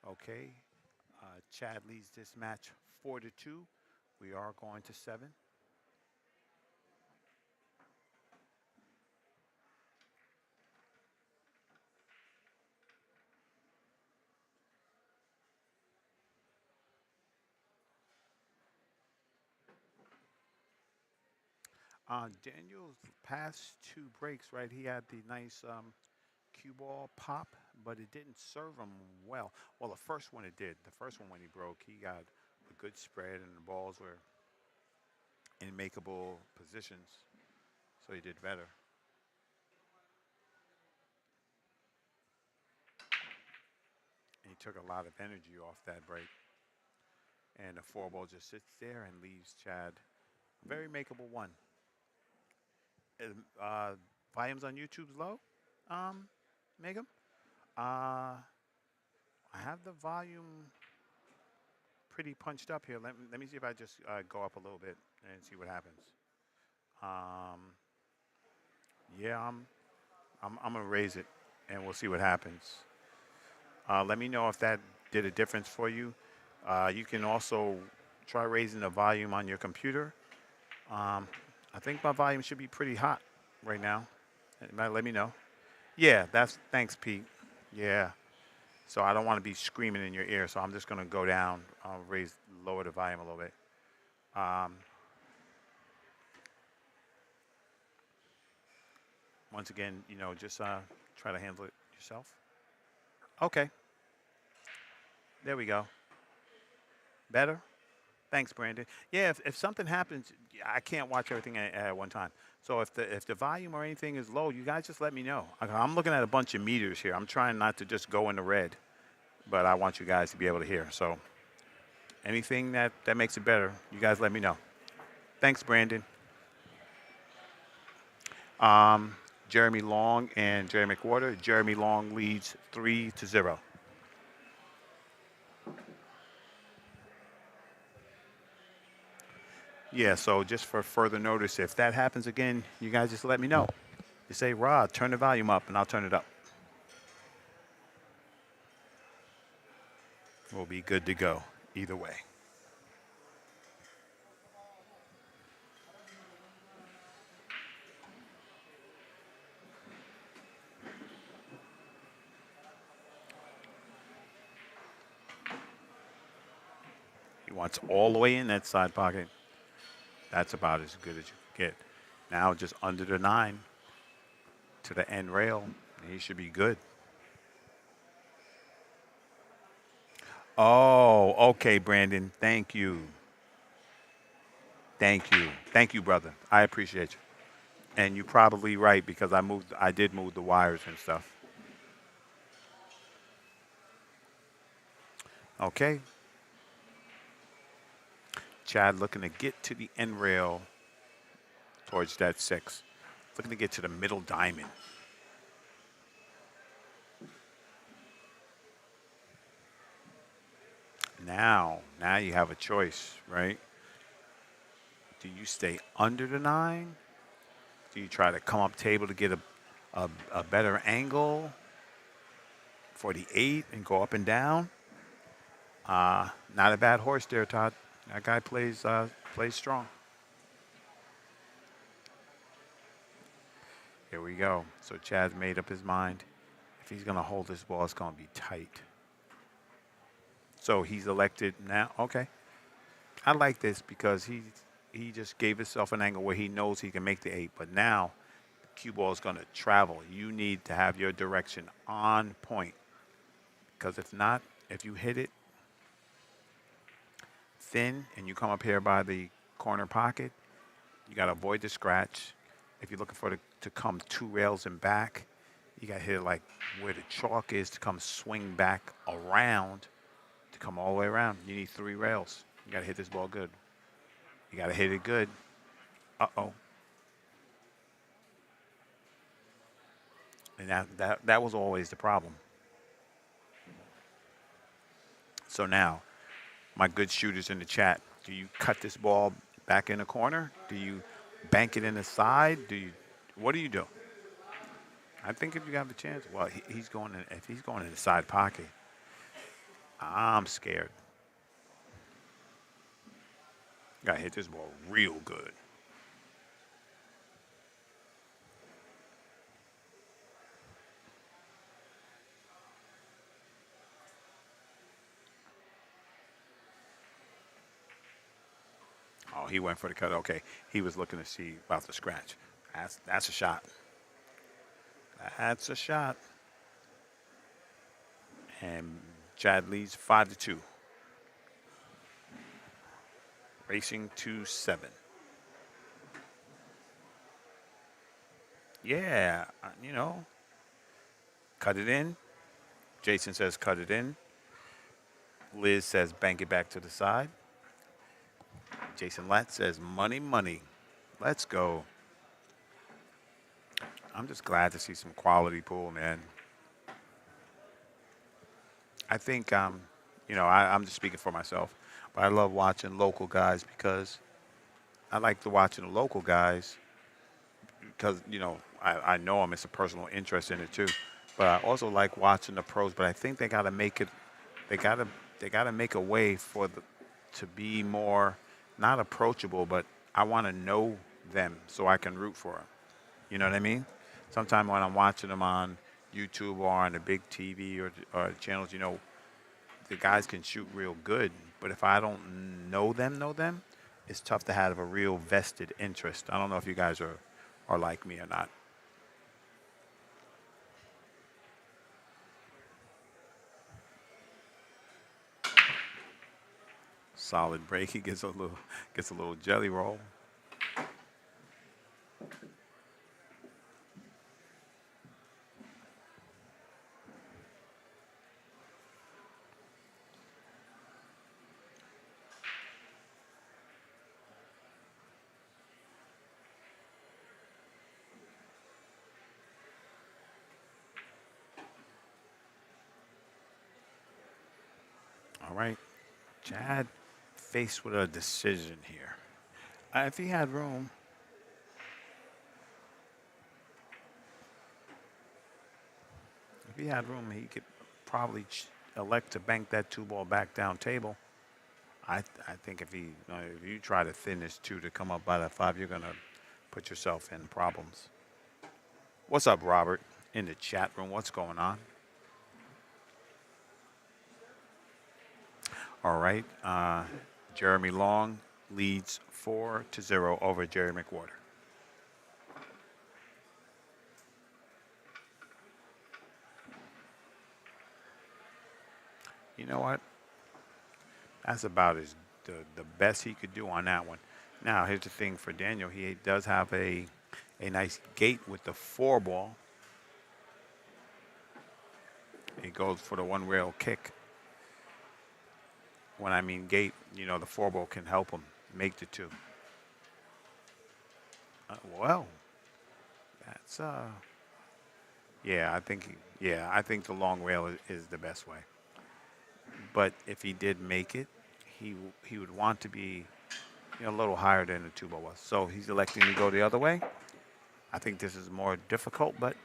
Okay. Chad leads this match 4-2. We are going to 7. Daniel's past 2 breaks, right? He had the nice cue ball pop, but it didn't serve him well. Well, the first one it did. The first one when he broke, he got a good spread, and the balls were in makeable positions, so he did better. He took a lot of energy off that break, and the 4 ball just sits there and leaves Chad a very makeable one. Uh, Volumes on YouTube's low, Megan. I have the volume pretty punched up here. Let me see if I just go up a little bit and see what happens. Um, yeah, I'm gonna raise it, and we'll see what happens. Let me know if that did a difference for you. You can also try raising the volume on your computer. Um, I think my volume should be pretty hot right now. Let me know. Yeah, thanks, Pete. Yeah. So I don't want to be screaming in your ear, so I'm just gonna go down. I'll lower the volume a little bit. Um, Once again, just try to handle it yourself. Okay, there we go. Better? Thanks, Brandon. Yeah, if something happens, I can't watch everything at one time. So if the volume or anything is low, you guys just let me know. I'm looking at a bunch of meters here. I'm trying not to just go in the red, but I want you guys to be able to hear. So anything that makes it better, you guys let me know. Thanks, Brandon. Jeremy Long and Jerry McWhorter. Jeremy Long leads 3-0. Yeah, so just for further notice, if that happens again, you guys just let me know. You say, Rod, turn the volume up, and I'll turn it up. We'll be good to go either way. He wants all the way in that side pocket. That's about as good as you can get. Now just under the 9 to the end rail. He should be good. Oh, okay, Brandon. Thank you. Thank you. Thank you, brother. I appreciate you. And you're probably right because I did move the wires and stuff. Okay. Chad looking to get to the end rail towards that 6. Looking to get to the middle diamond. Now you have a choice, right? Do you stay under the 9? Do you try to come up table to get a better angle for the 8 and go up and down? Not a bad horse there, Todd. That guy plays strong. Here we go. So Chad's made up his mind. If he's going to hold this ball, it's going to be tight. So he's elected now. Okay. I like this because he just gave himself an angle where he knows he can make the 8. But now the cue ball is going to travel. You need to have your direction on point. Because if not, if you hit it thin and you come up here by the corner pocket, you got to avoid the scratch. If you're looking for it to come 2 rails and back, you got to hit it like where the chalk is to come swing back around, to come all the way around. You need 3 rails. You got to hit this ball good. You got to hit it good. Uh-oh. And that was always the problem. So now, my good shooters in the chat, do you cut this ball back in the corner? Do you bank it in the side? What do you do? I think if you have the chance, well, he's going in. If he's going in the side pocket, I'm scared. Got to hit this ball real good. Oh, he went for the cut. Okay, he was looking to see about the scratch. That's a shot. That's a shot. And Chad leads 5-2. Racing to 7. Yeah, cut it in. Jason says cut it in. Liz says bank it back to the side. Jason Latt says money, money. Let's go. I'm just glad to see some quality pool, man. I think, I'm just speaking for myself, but I love watching local guys because I like to watching the local guys because, I know them. It's a personal interest in it too. But I also like watching the pros, but I think they got to make it, they got to make a way to be more, not approachable, but I want to know them so I can root for them. You know what I mean? Sometimes when I'm watching them on YouTube or on the big TV or channels, the guys can shoot real good. But if I don't know them, it's tough to have a real vested interest. I don't know if you guys are like me or not. Solid break. He gets a little jelly roll. All right. Chad faced with a decision here. If he had room, he could probably elect to bank that 2 ball back down table. I think if you try to thin this 2 to come up by that 5, you're gonna put yourself in problems. What's up, Robert? In the chat room, what's going on? All right. Jeremy Long leads 4-0 over Jerry McWhorter. You know what? That's about the best he could do on that one. Now, here's the thing for Daniel. He does have a nice gate with the 4 ball. He goes for the 1 rail kick. When I mean gate, the 4 ball can help him make the 2. Well, that's yeah. I think the long rail is the best way. But if he did make it, he would want to be a little higher than the 2 ball was. So he's electing to go the other way. I think this is more difficult, but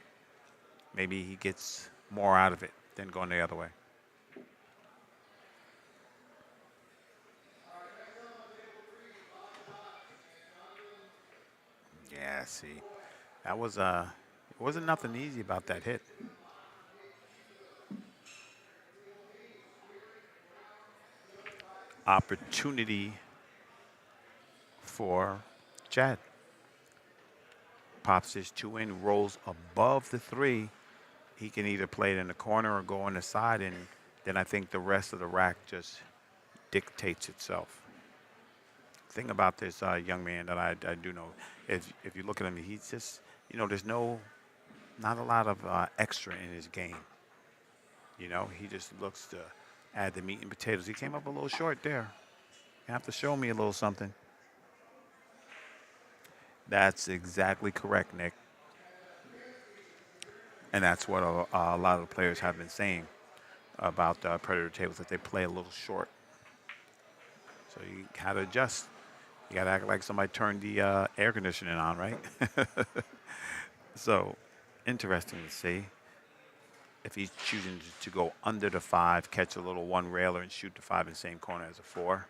maybe he gets more out of it than going the other way. see, that was it wasn't nothing easy about that hit. Opportunity for Chad. Pops his two in, rolls above the three. He can either play it in the corner or go on the side, and then I think the rest of the rack just dictates itself. Thing about this young man that I do know, if you look at him, he's just, there's not a lot of extra in his game. He just looks to add the meat and potatoes. He came up a little short there. You have to show me a little something. That's exactly correct, Nick. And that's what a lot of the players have been saying about Predator tables, that they play a little short. So you got to adjust. You got to act like somebody turned the air conditioning on, right? So interesting to see if he's choosing to go under the five, catch a little one railer, and shoot the five in the same corner as a four.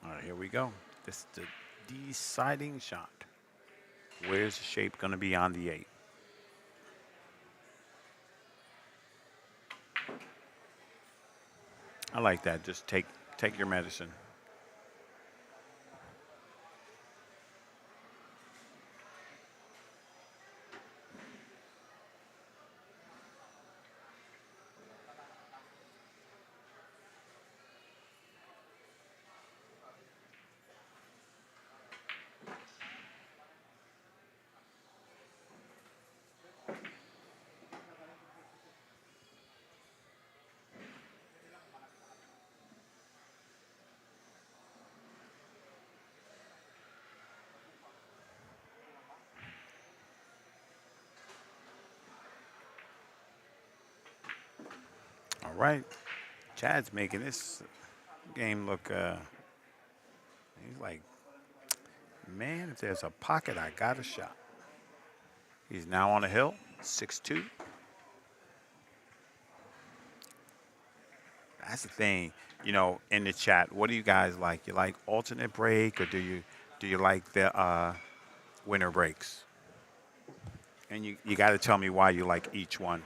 All right, here we go. This is the deciding shot. Where's the shape going to be on the 8? I like that. Just take your medicine. All right. Chad's making this game look, he's like, man, if there's a pocket, I got a shot. He's now on a hill, 6-2. That's the thing, in the chat. What do you guys like? You like alternate break, or do you like the winner breaks? And you got to tell me why you like each one.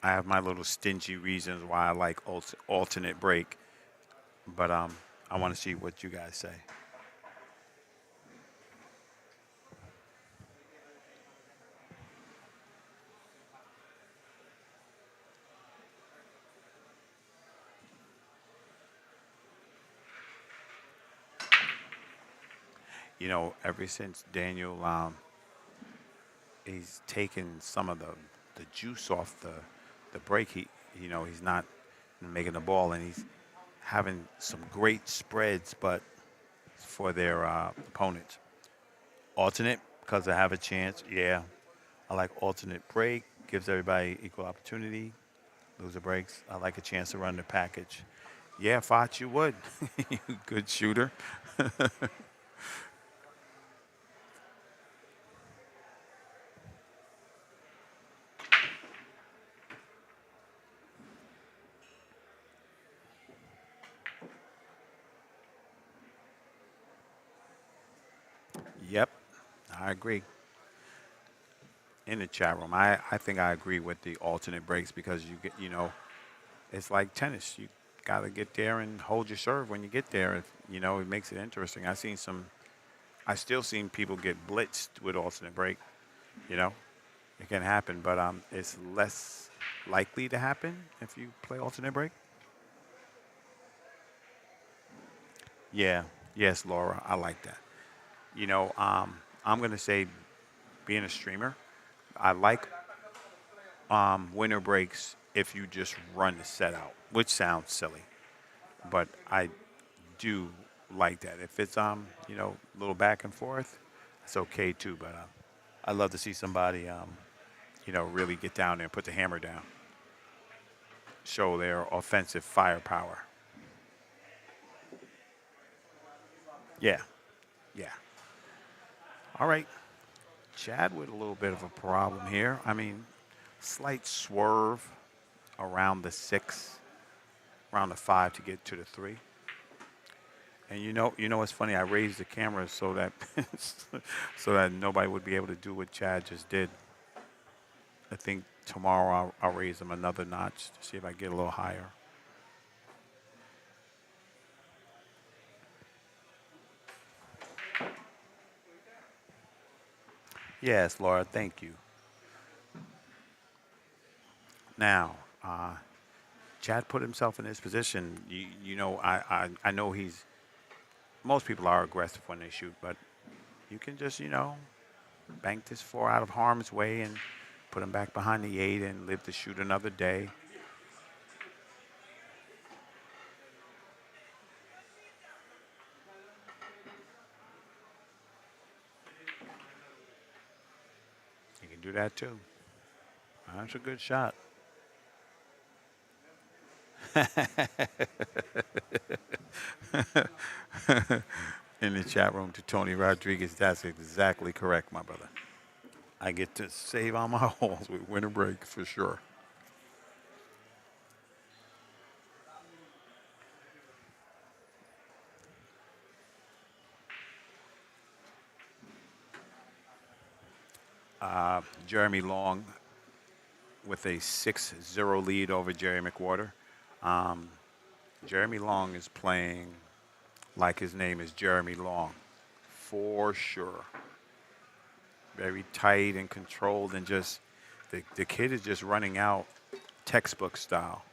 I have my little stingy reasons why I like alternate break, but I want to see what you guys say. Ever since Daniel, he's taken some of the juice off the break. He's not making the ball, and he's having some great spreads, but for their opponents. Alternate, because I have a chance. Yeah, I like alternate break. Gives everybody equal opportunity. Loser breaks. I like a chance to run the package. Yeah, Foch, you would. Good shooter. Yep, I agree. In the chat room, I think I agree with the alternate breaks, because you get, it's like tennis. You got to get there and hold your serve when you get there. It makes it interesting. I still seen people get blitzed with alternate break. It can happen, but it's less likely to happen if you play alternate break. Yeah, yes, Laura, I like that. I'm gonna say, being a streamer, I like winter breaks if you just run the set out, which sounds silly, but I do like that. If it's a little back and forth, It's okay too, but I'd love to see somebody, really get down there and put the hammer down, show their offensive firepower. Yeah, yeah. All right. Chad with a little bit of a problem here. I mean, slight swerve around the six, around the five to get to the three. And what's funny? I raised the camera so that so that nobody would be able to do what Chad just did. I think tomorrow I'll raise them another notch to see if I get a little higher. Yes, Laura, thank you. Now, Chad put himself in this position. I know most people are aggressive when they shoot, but you can just, bank this four out of harm's way and put him back behind the eight and live to shoot another day. You can do that too. That's a good shot. In the chat room to Tony Rodriguez, that's exactly correct, my brother. I get to save on my holes with winter break for sure. Jeremy Long with a 6-0 lead over Jerry McWhorter. Um, Jeremy Long is playing like his name is Jeremy Long, for sure. Very tight and controlled, and just the kid is just running out textbook style.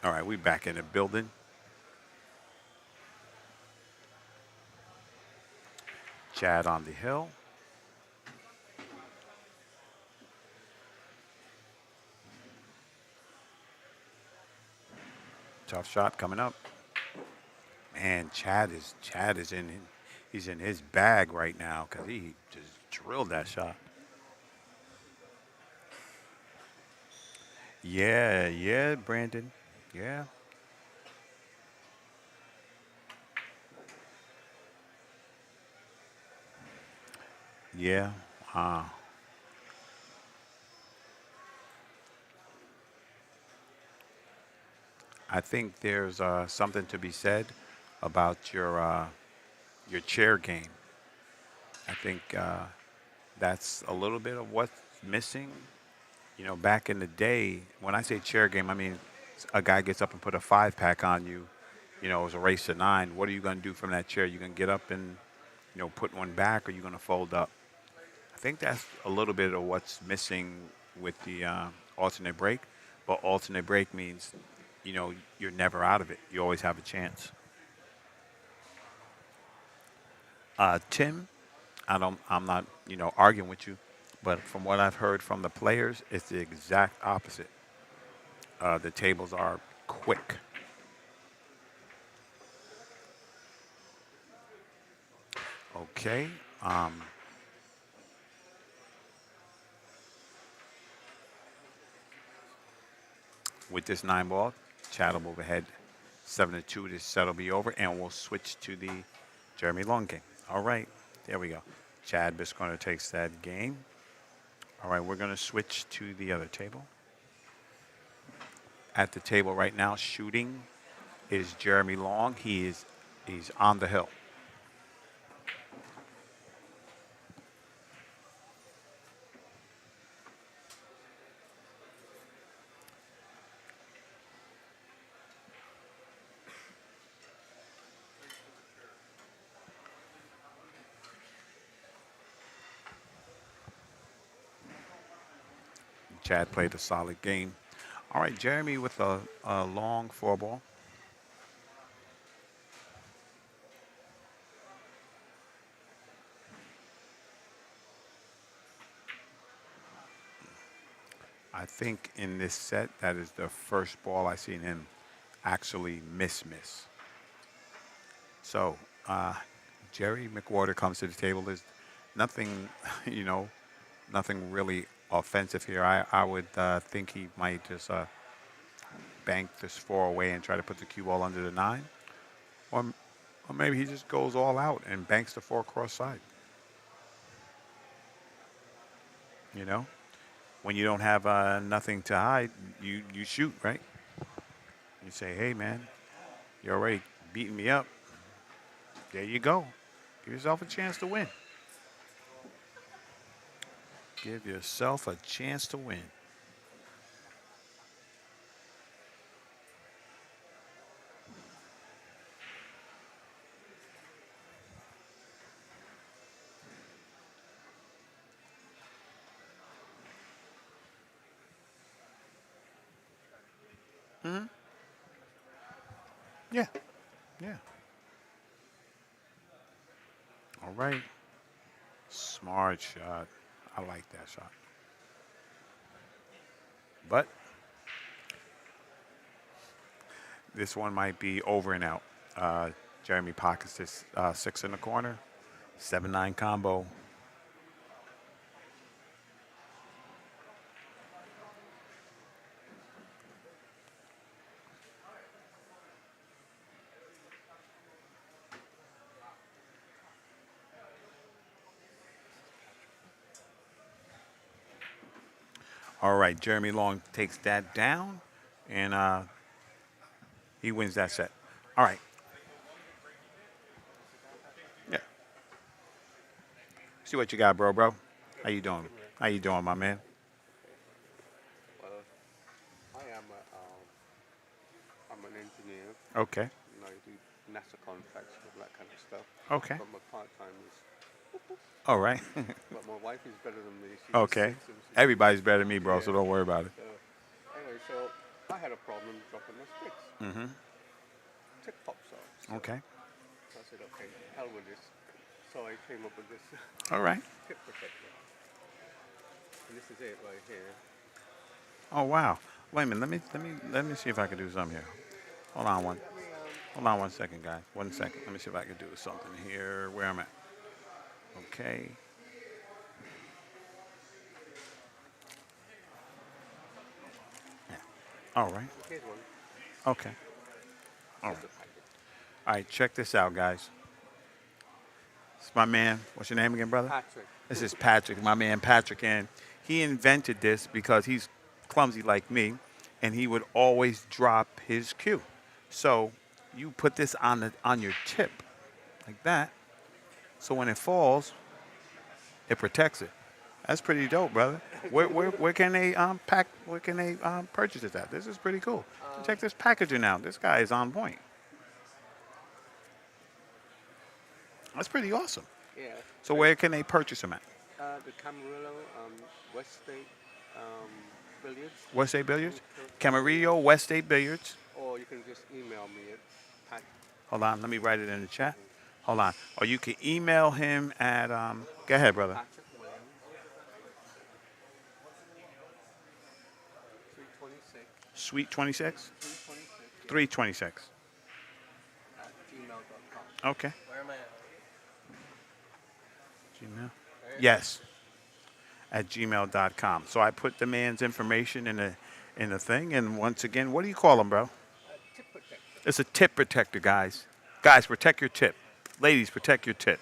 All right, we back in the building. Chad on the hill. Tough shot coming up. Man, Chad is he's in his bag right now because he just drilled that shot. Yeah, yeah, Brandon. Yeah. Yeah. Uh, I think there's something to be said about your chair game. I think that's a little bit of what's missing. Back in the day, when I say chair game, I mean a guy gets up and put a five pack on you. It was a race to nine. What are you going to do from that chair? You going to get up and put one back, or you going to fold up? I think that's a little bit of what's missing with the alternate break. But alternate break means, you're never out of it. You always have a chance. Tim, I'm not, arguing with you, but from what I've heard from the players, it's the exact opposite. The tables are quick. Okay. With this nine ball, Chatham overhead 7-2. This set will be over, and we'll switch to the Jeremy Long game. All right, there we go. Chad Biscorner takes that game. All right, we're going to switch to the other table. At the table right now, shooting is Jeremy Long. He is He's on the hill. Chad played a solid game. All right, Jeremy with a long four ball. I think in this set, that is the first ball I seen him actually miss. So, Jerry McWhorter comes to the table. There's nothing, you know, nothing really offensive here. I would think he might just bank this four away and try to put the cue ball under the nine. Or, or maybe he just goes all out and banks the four cross side. You know? When you don't have nothing to hide, you shoot, right? You say, hey, man, you're already beating me up. There you go. Give yourself a chance to win. Give yourself a chance to win. Hmm. Yeah. Yeah. All right. Smart shot. I like that shot. But this one might be over and out. Jeremy pockets this six in the corner. 7-9 combo. All right, Jeremy Long takes that down, and he wins that set. All right. Yeah. See what you got, bro. How you doing? How you doing, my man? Well, I am I'm an engineer. Okay. I do NASA contracts and that kind of stuff. Okay. But my part time is. All right. But my wife is better than me. She's Okay. 6 and she's Everybody's better than me, bro, so Yeah. don't worry about it. So anyway, so I had a problem dropping my sticks. Mm-hmm. Tip pops off. So Okay. I said, okay, hell with this. So I came up with this All right. tip protector. And this is it right here. Oh wow. Wait a minute. Let me see if I can do something here. Hold on one. Hold on 1 second, guys. 1 second. Let me see if I can do something here. Where I'm at. Okay. Yeah. All right. Here's one. Okay. All right. Just a packet. All right. Check this out, guys. It's my man. What's your name again, brother? Patrick. This is Patrick, my man Patrick, and he invented this because he's clumsy like me, and he would always drop his cue. So you put this on your tip, like that. So when it falls, it protects it. That's pretty dope, brother. Where can they Where can they purchase this at? This is pretty cool. Check this packaging out. This guy is on point. That's pretty awesome. Yeah. So where can they purchase them at? The Camarillo, West State Billiards. West State Billiards? Camarillo, West State Billiards. Or you can just email me at Pat. Hold on, let me write it in the chat. Hold on. Or you can email him at, go ahead, brother. Patrick Williams. 326. Sweet 26? 326 326. at gmail.com. Okay. Where am I at? Gmail? Yes. At gmail.com. So I put the man's information in the thing, and once again, what do you call him, bro? Tip protector. It's a tip protector, guys. Guys, protect your tip. Ladies, protect your tip.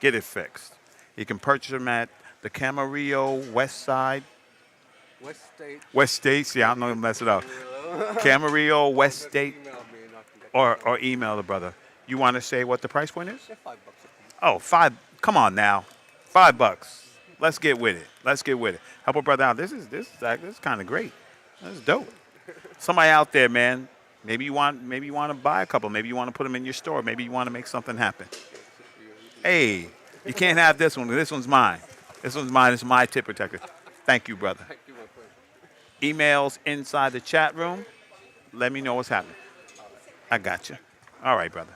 Get it fixed. You can purchase them at the Camarillo West Side. West State. West State. See, I'm going to mess it up. Camarillo. Camarillo West Just State. email me and I can get Or email the brother. You want to say what the price point is? They're $5 a piece. Oh, five. Come on now, $5. Let's get with it. Let's get with it. Help a brother out. This is kind of great. This is dope. Somebody out there, man. Maybe you want to buy a couple. Maybe you want to put them in your store. Maybe you want to make something happen. Hey, you can't have this one. This one's mine. This one's mine. It's my tip protector. Thank you, brother. Thank you, my friend. Emails inside the chat room. Let me know what's happening. I got you. All right, brother.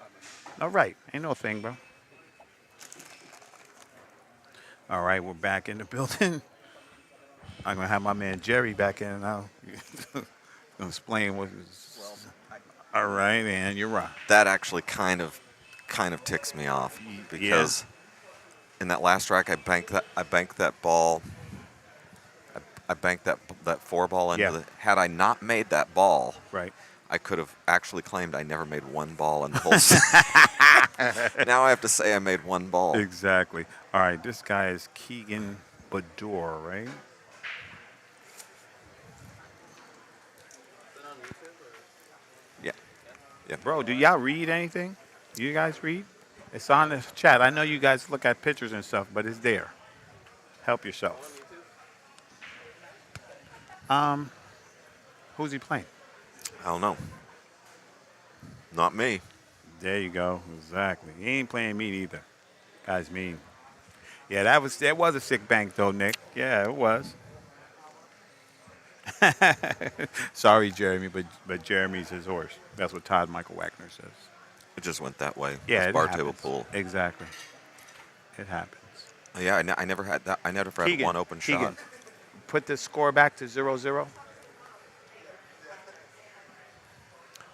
All right. Ain't no thing, bro. All right, we're back in the building. I'm going to have my man Jerry back in now. Going to explain what is. All right, and you're right. That actually kind of ticks me off because in that last rack I banked that ball. I banked that 4 ball into the. Had I not made that ball, Right. I could have actually claimed I never made 1 ball in the whole. Now I have to say I made 1 ball. Exactly. All right, this guy is Keegan Bador, right? Yeah. Yeah. Bro, do y'all read anything? You guys read? It's on the chat. I know you guys look at pictures and stuff, but it's there. Help yourself. Who's he playing? I don't know. Not me. There you go. Exactly. He ain't playing me either. Guy's mean. Yeah, that was a sick bank though, Nick. Yeah, it was. Sorry, Jeremy, but Jeremy's his horse. That's what Todd Michael Wagner says. It just went that way. Yeah, It's it bar happens. table pool. Exactly. It happens. Yeah, I never had that. I never had one open shot. Keegan, put the score back to 0-0.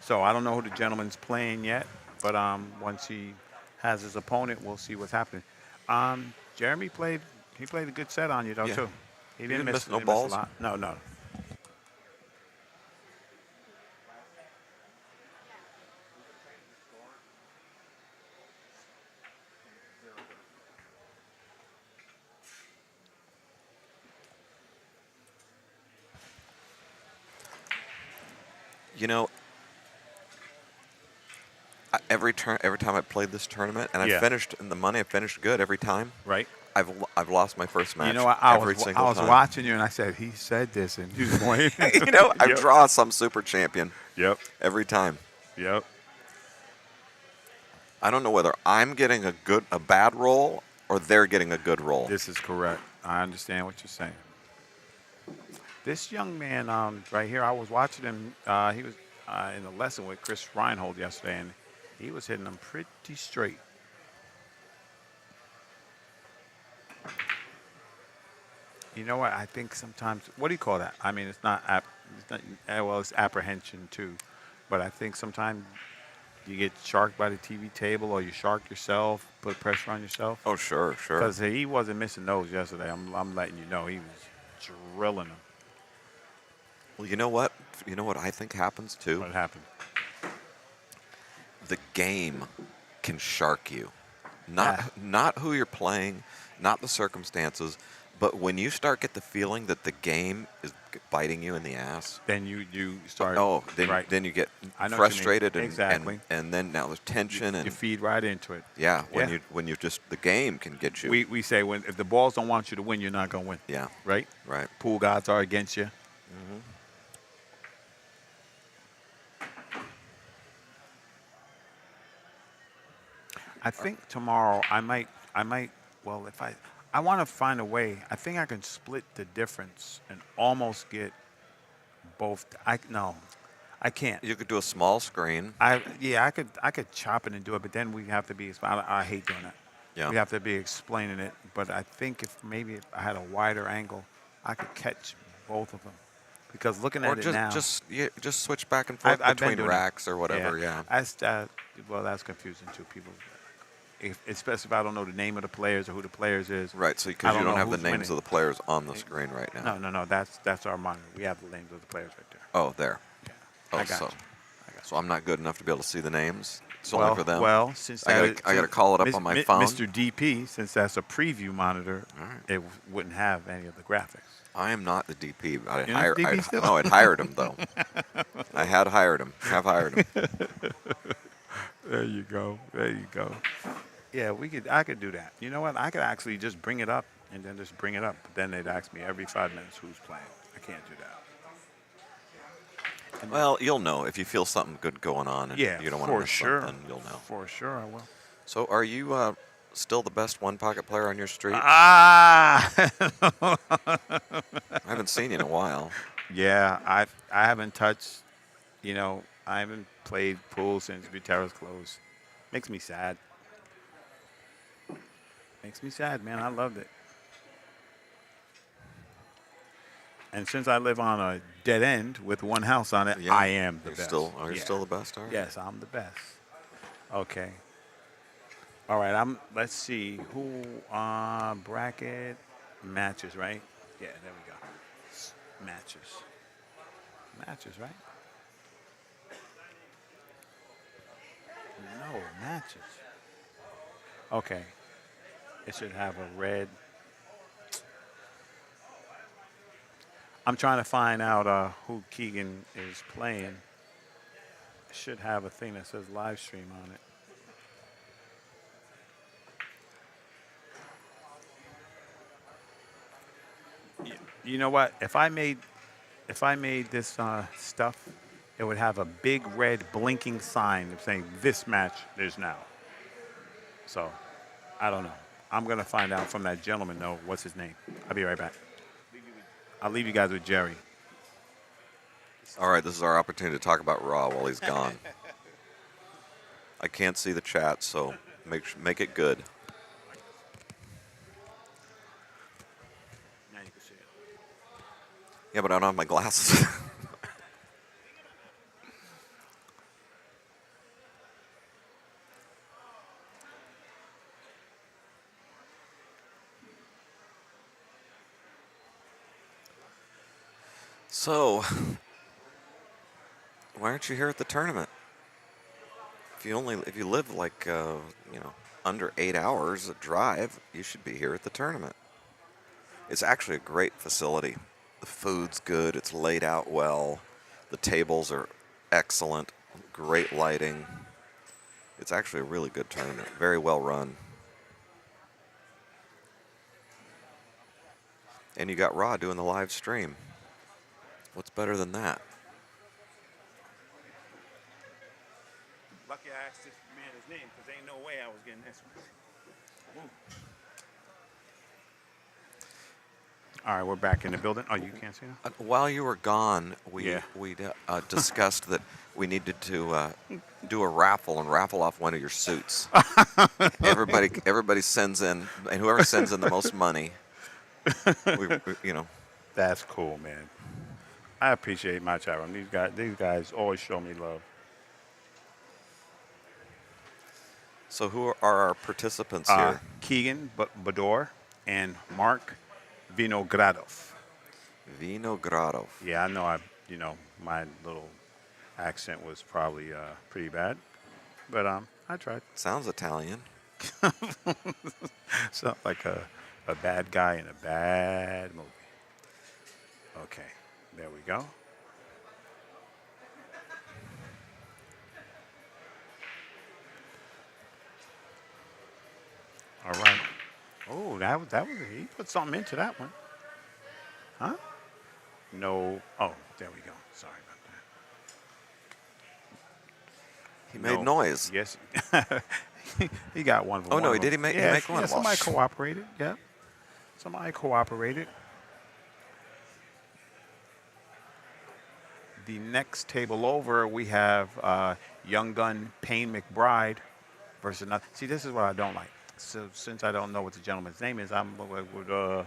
So I don't know who the gentleman's playing yet, but once he has his opponent, we'll see what's happening. Jeremy played a good set on you though Yeah. too. He didn't didn't miss no a balls? lot. No. You know, every time I played this tournament, and Yeah. I finished in the money. I finished good every time. Right. I've lost my first match. You know what? every single I was time. watching you and I said he said this and he was going. You know, I Yep. draw some super champion Yep. every time. Yep. I don't know whether I'm getting a bad roll or they're getting a good roll. This is correct. I understand what you're saying. This young man right here, I was watching him. He was in a lesson with Chris Reinhold yesterday, and he was hitting them pretty straight. You know what? I think sometimes, what do you call that? I mean, it's apprehension too. But I think sometimes you get sharked by the TV table or you shark yourself, put pressure on yourself. Oh, sure. Because he wasn't missing those yesterday. I'm letting you know. He was drilling them. Well, you know what? You know what I think happens too? What happened? The game can shark you. Not who you're playing, not the circumstances, but when you start get the feeling that the game is biting you in the ass. Then you start. Then then you get I know what you mean. frustrated Exactly. and then now there's tension You feed right into it. when you just the game can get you. We say if the balls don't want you to win, you're not gonna win. Yeah. Right. Right. Pool gods are against you. Mm-hmm. I think tomorrow I might. Well, if I want to find a way. I think I can split the difference and almost get both. I can't. You could do a small screen. I could chop it and do it, but then we have to be. I hate doing that. Yeah. We have to be explaining it. But I think if I had a wider angle, I could catch both of them. Because looking Or at it now, just switch back and forth I've been between doing racks or whatever. Yeah. Well, that's confusing too. People, especially if I don't know the name of the players or who the players is. Right. So I because you don't don't know have the who's names winning. of the players on the screen right now. No. That's our monitor. We have the names of the players right there. Oh, there. Yeah. Oh, I got so you. so I'm not good enough to be able to see the names. It's only for them. Well, since I gotta call it up on my phone. Mr. DP, since that's a preview monitor, All right. it wouldn't have any of the graphics. I am not the DP. You're not the DP still? No, I'd hired him though. I had hired him. Have hired him. There you go. There you go. Yeah, we could. I could do that. You know what? I could actually just bring it up and then just bring it up. But then they'd ask me every 5 minutes who's playing. I can't do that. And Well, you'll know if you feel something good going on and yeah, you don't want to for miss sure. something. You'll know. For sure, I will. So, are you still the best one pocket player on your street? Ah. I haven't seen you in a while. Yeah, I haven't touched. I haven't played pool since Butero's closed. Makes me sad. Makes me sad, man. I loved it. And since I live on a dead end with one house on it, Yeah. I am the You're best. Are you Yeah. still the best? All right. Yes, I'm the best. Okay. All right. Let's see who bracket matches, right? Yeah, there we go. Matches. Matches, right? No, matches. Okay. It should have a red. I'm trying to find out who Keegan is playing. It should have a thing that says live stream on it. You know what? If I made this stuff, it would have a big red blinking sign saying this match is now. So, I don't know. I'm gonna find out from that gentleman though. What's his name? I'll be right back. I'll leave you guys with Jerry. All right. This is our opportunity to talk about Raw while he's gone. I can't see the chat, so make it good. Now you can see it. Yeah, but I don't have my glasses. So, why aren't you here at the tournament? If you live like under 8 hours a drive, you should be here at the tournament. It's actually a great facility. The food's good. It's laid out well. The tables are excellent. Great lighting. It's actually a really good tournament. Very well run. And you got Raw doing the live stream. What's better than that? Lucky I asked this man his name because ain't no way I was getting this one. All right, we're back in the building. Oh, you can't see now? While you were gone, we Yeah. discussed that we needed to do a raffle and raffle off one of your suits. Everybody sends in, and whoever sends in the most money, we. That's cool, man. I appreciate my chat room. These guys always show me love. So who are our participants here? Keegan Bador and Mark Vinogradov. Vinogradov. Yeah, I know. My little accent was probably pretty bad, but I tried. Sounds Italian. Sounds like a bad guy in a bad movie. Okay, there we go. All right. Oh, that was he put something into that one. Huh? No. Oh, there we go. Sorry about that. He made noise. Yes. He got one. Oh, no, he did. He make one? Yeah, Well, somebody cooperated. Yeah. Somebody cooperated. The next table over, we have Young Gun Payne McBride versus another. See, this is what I don't like. So since I don't know what the gentleman's name is, I'm would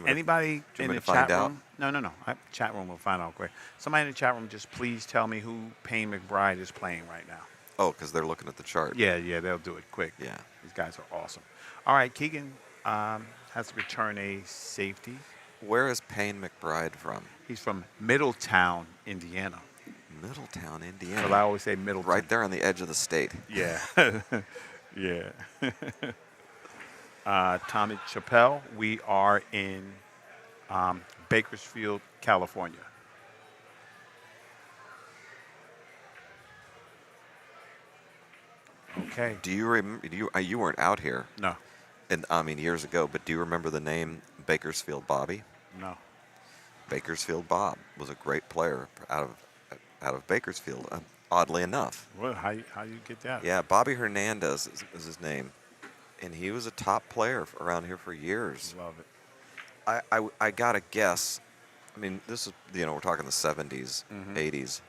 anybody in the chat room? No. Chat room will find out quick. Somebody in the chat room, just please tell me who Payne McBride is playing right now. Oh, because they're looking at the chart. Yeah, they'll do it quick. Yeah. These guys are awesome. All right, Keegan has to return a safety. Where is Payne McBride from? He's from Middletown, Indiana. Middletown, Indiana. But I always say Middletown. Right there on the edge of the state. Yeah. Yeah. Tommy Chappelle, we are in Bakersfield, California. Okay. Do you remember? You weren't out here, No. and I mean years ago, but do you remember the name Bakersfield Bobby? No. Bakersfield Bob was a great player out of Bakersfield. Oddly enough, Well, how you get that? yeah, Bobby Hernandez is his name, and he was a top player around here for years. Love it. I gotta guess. I mean, this is we're talking the 70s, Mhm. 80s,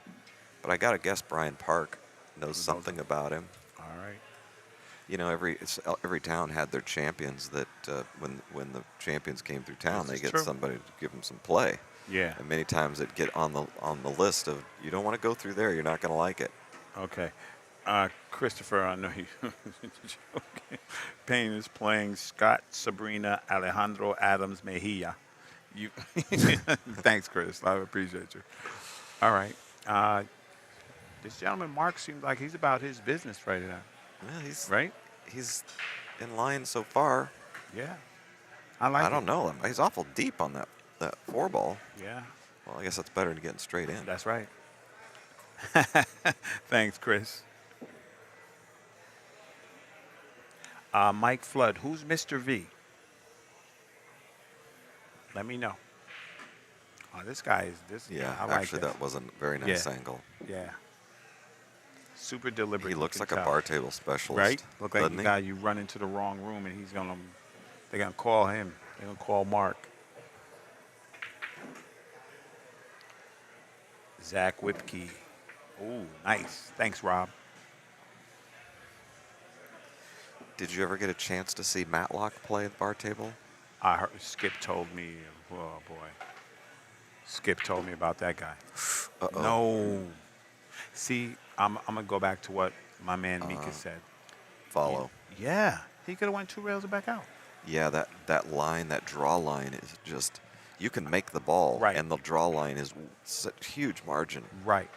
but I gotta guess Brian Park knows Knows something him. about him. All right. Every town had their champions that when the champions came through town, This they is get true. somebody to give them some play. Yeah. And many times it get on the list of you don't want to go through there, you're not going to like it. Okay. Christopher, I know you. Okay. Payne is playing Scott, Sabrina, Alejandro, Adams, Mejia. You. Thanks, Chris. I appreciate you. All right. This gentleman, Mark, seems like he's about his business right now. Well, Right? he's in line so far. Yeah. I like I it. don't know. He's awful deep on that four ball. Yeah. Well, I guess that's better than getting straight in. That's right. Thanks, Chris. Mike Flood, who's Mr. V? Let me know. Oh, this guy is this. Yeah, I like actually, this. that was a very nice angle. Yeah. Super deliberate. He you looks can like a tell. bar table specialist, Right? Look like doesn't the he? guy you run into the wrong room and they're gonna call him. They're gonna call Mark. Zach Whipke. Ooh, nice. Thanks, Rob. Did you ever get a chance to see Matlock play at bar table? I heard Skip told me. Oh boy. Skip told me about that guy. Uh-oh. No. See, I'm gonna go back to what my man Mika said. Follow. Yeah, he could have went 2 rails and back out. Yeah, that line, that draw line is just, you can make the ball, Right. and the draw line is such huge margin. Right.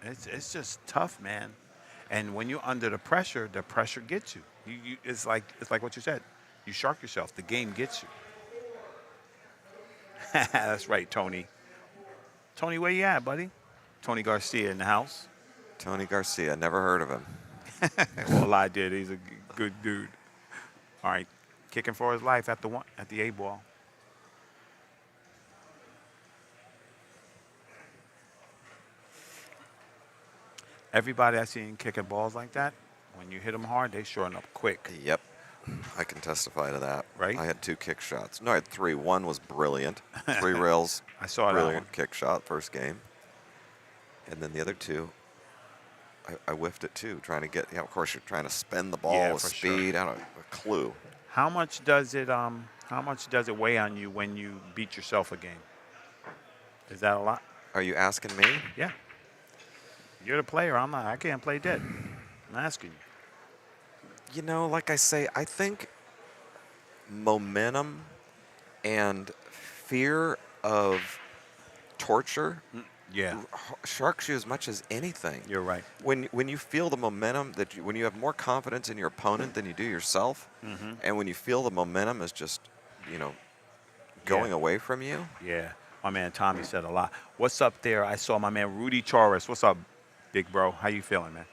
It's just tough, man. And when you're under the pressure gets you. It's like what you said. You shark yourself. The game gets you. That's right, Tony. Tony, where you at, buddy? Tony Garcia in the house. Tony Garcia, never heard of him. Well, I did. He's a good dude. All right, kicking for his life at the A ball. Everybody I seen kicking balls like that, when you hit them hard, they shorten up quick. Yep, I can testify to that. Right? I had 2 kick shots. No, I had 3. One was brilliant. 3 rails, I saw that brilliant one. kick shot first game. And then the other 2, I whiffed it too, trying to get, of course you're trying to spin the ball with for sure. speed. I don't have a clue. How much does it weigh on you when you beat yourself a game? Is that a lot? Are you asking me? Yeah. You're the player. I'm not. I can't play dead. I'm asking you. Like I say, I think momentum and fear of torture Yeah, sharks you as much as anything. you're right. When you feel the momentum, when you have more confidence in your opponent than you do yourself, and when you feel the momentum is just, going away from you. Yeah, my man Tommy said a lot. What's up there? I saw my man Rudy Charas. What's up, big bro? How you feeling, man?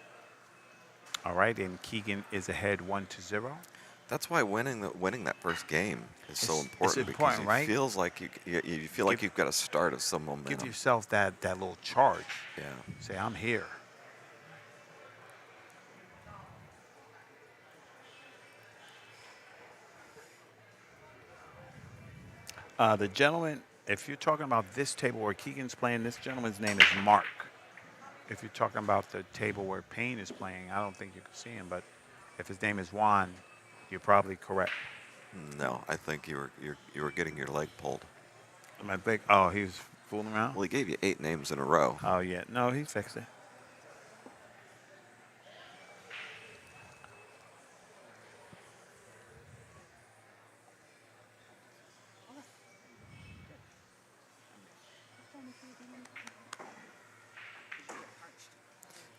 All right, and Keegan is ahead 1-0. That's why winning that first game is so It's important, important, because right? it feels like you feel like you've got a start of some momentum. Give yourself that little charge. Yeah. Say, I'm here. The gentleman, if you're talking about this table where Keegan's playing, this gentleman's name is Mark. If you're talking about the table where Payne is playing, I don't think you can see him, but if his name is Juan, you're probably correct. No, I think you were getting your leg pulled. Am I big? Oh, he was fooling around? Well, he gave you 8 names in a row. Oh, yeah. No, he fixed it.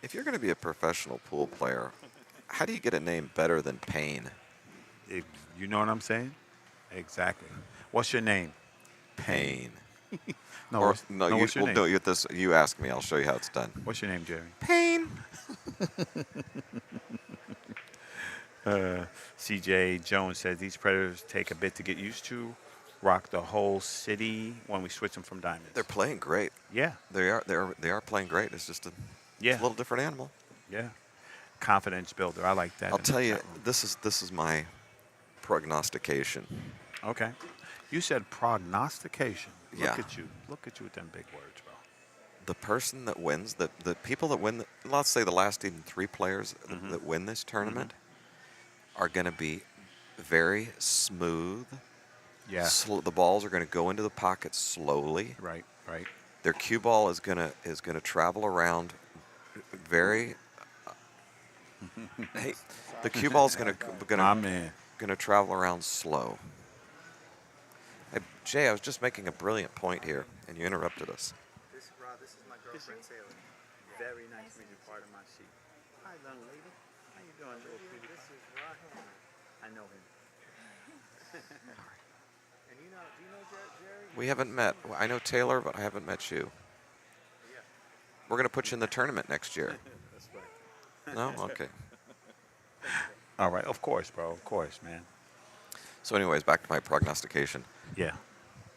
If you're going to be a professional pool player, how do you get a name better than Payne? You know what I'm saying? Exactly. What's your name? Payne. No, Or, what's, no, no, you, what's your well, name? no, you ask me. I'll show you how it's done. What's your name, Jerry? Payne. CJ Jones says these predators take a bit to get used to. Rock the whole city when we switch them from diamonds. They're playing great. Yeah, They are playing great. It's just it's yeah, a little different animal. yeah. Confidence builder. I like that. I'll in the tell you, chat room. this is my prognostication. Okay. You said prognostication. Yeah. Look at you. Look at you with them big words, bro. The person that wins, the people that win, let's say the last even 3 players that win this tournament are going to be very smooth. Yeah. The balls are going to go into the pocket slowly. Right. Right. Their cue ball is going to travel around very. Hey, the cue ball is My man. going to travel around slow. Hey, Jay, I was just making a brilliant point here, and you interrupted us. This is my girlfriend Taylor. Very nice to be part of my sheet. Hi, young lady. How you doing, little cutie? This is Ryan. I know him. And do you know Jerry? We haven't met. I know Taylor, but I haven't met you. Yeah. We're going to put you in the tournament next year. That's right. No? Okay. All right. Of course, bro. Of course, man. So anyways, back to my prognostication. Yeah.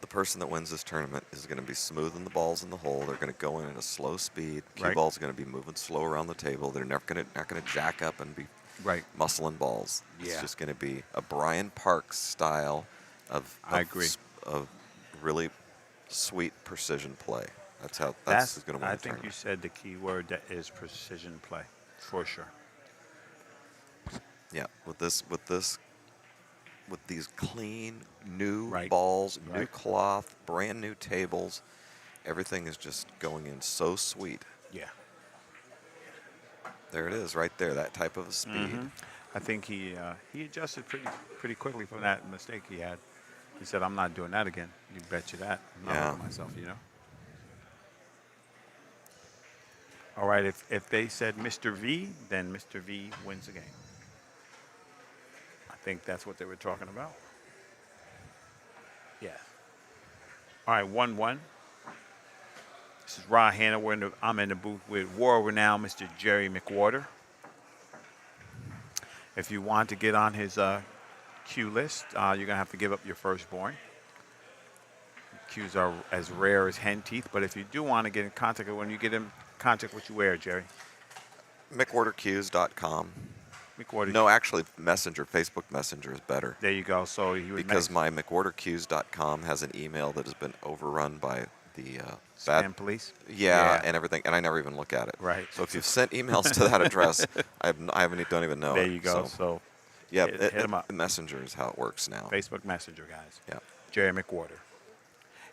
The person that wins this tournament is going to be smoothing the balls in the hole. They're going to go in at a slow speed. Cue Right. ball's going to be moving slow around the table. They're not going to jack up and be Right. muscling balls. It's Yeah. just going to be a Brian Parks style of I agree. Of really sweet precision play. That's how That's who's going to win I the think you tournament. said the key word that is precision play, for sure. Yeah, with these clean new Right. balls, new Right. cloth, brand new tables, everything is just going in so sweet. Yeah. There it is, right there. That type of a speed. I think he adjusted pretty quickly from that mistake he had. He said, "I'm not doing that again." You bet you that. I'm not Yeah. hurting myself, you know. All right. If they said Mr. V, then Mr. V wins the game. I think that's what they were talking about. Yeah. All right. 1-1. This is Rod Hanna. I'm in the booth with world-renowned Mr. Jerry McWhorter. If you want to get on his cue list, you're going to have to give up your firstborn. Cues are as rare as hen teeth, but if you do want to get in contact with, when you get in contact, what you wear, Jerry? McWhorterQs.com. McWhorter. No, actually, Messenger, Facebook Messenger is better. There you go. So you would Because my McWhorterQs.com has an email that has been overrun by the bad spam police. Yeah, and everything, and I never even look at it. Right. So if you've sent emails to that address, don't even know There it. you go. So yeah, hit 'em up. Messenger is how it works now. Facebook Messenger, guys. Yeah. Jerry McWhorter.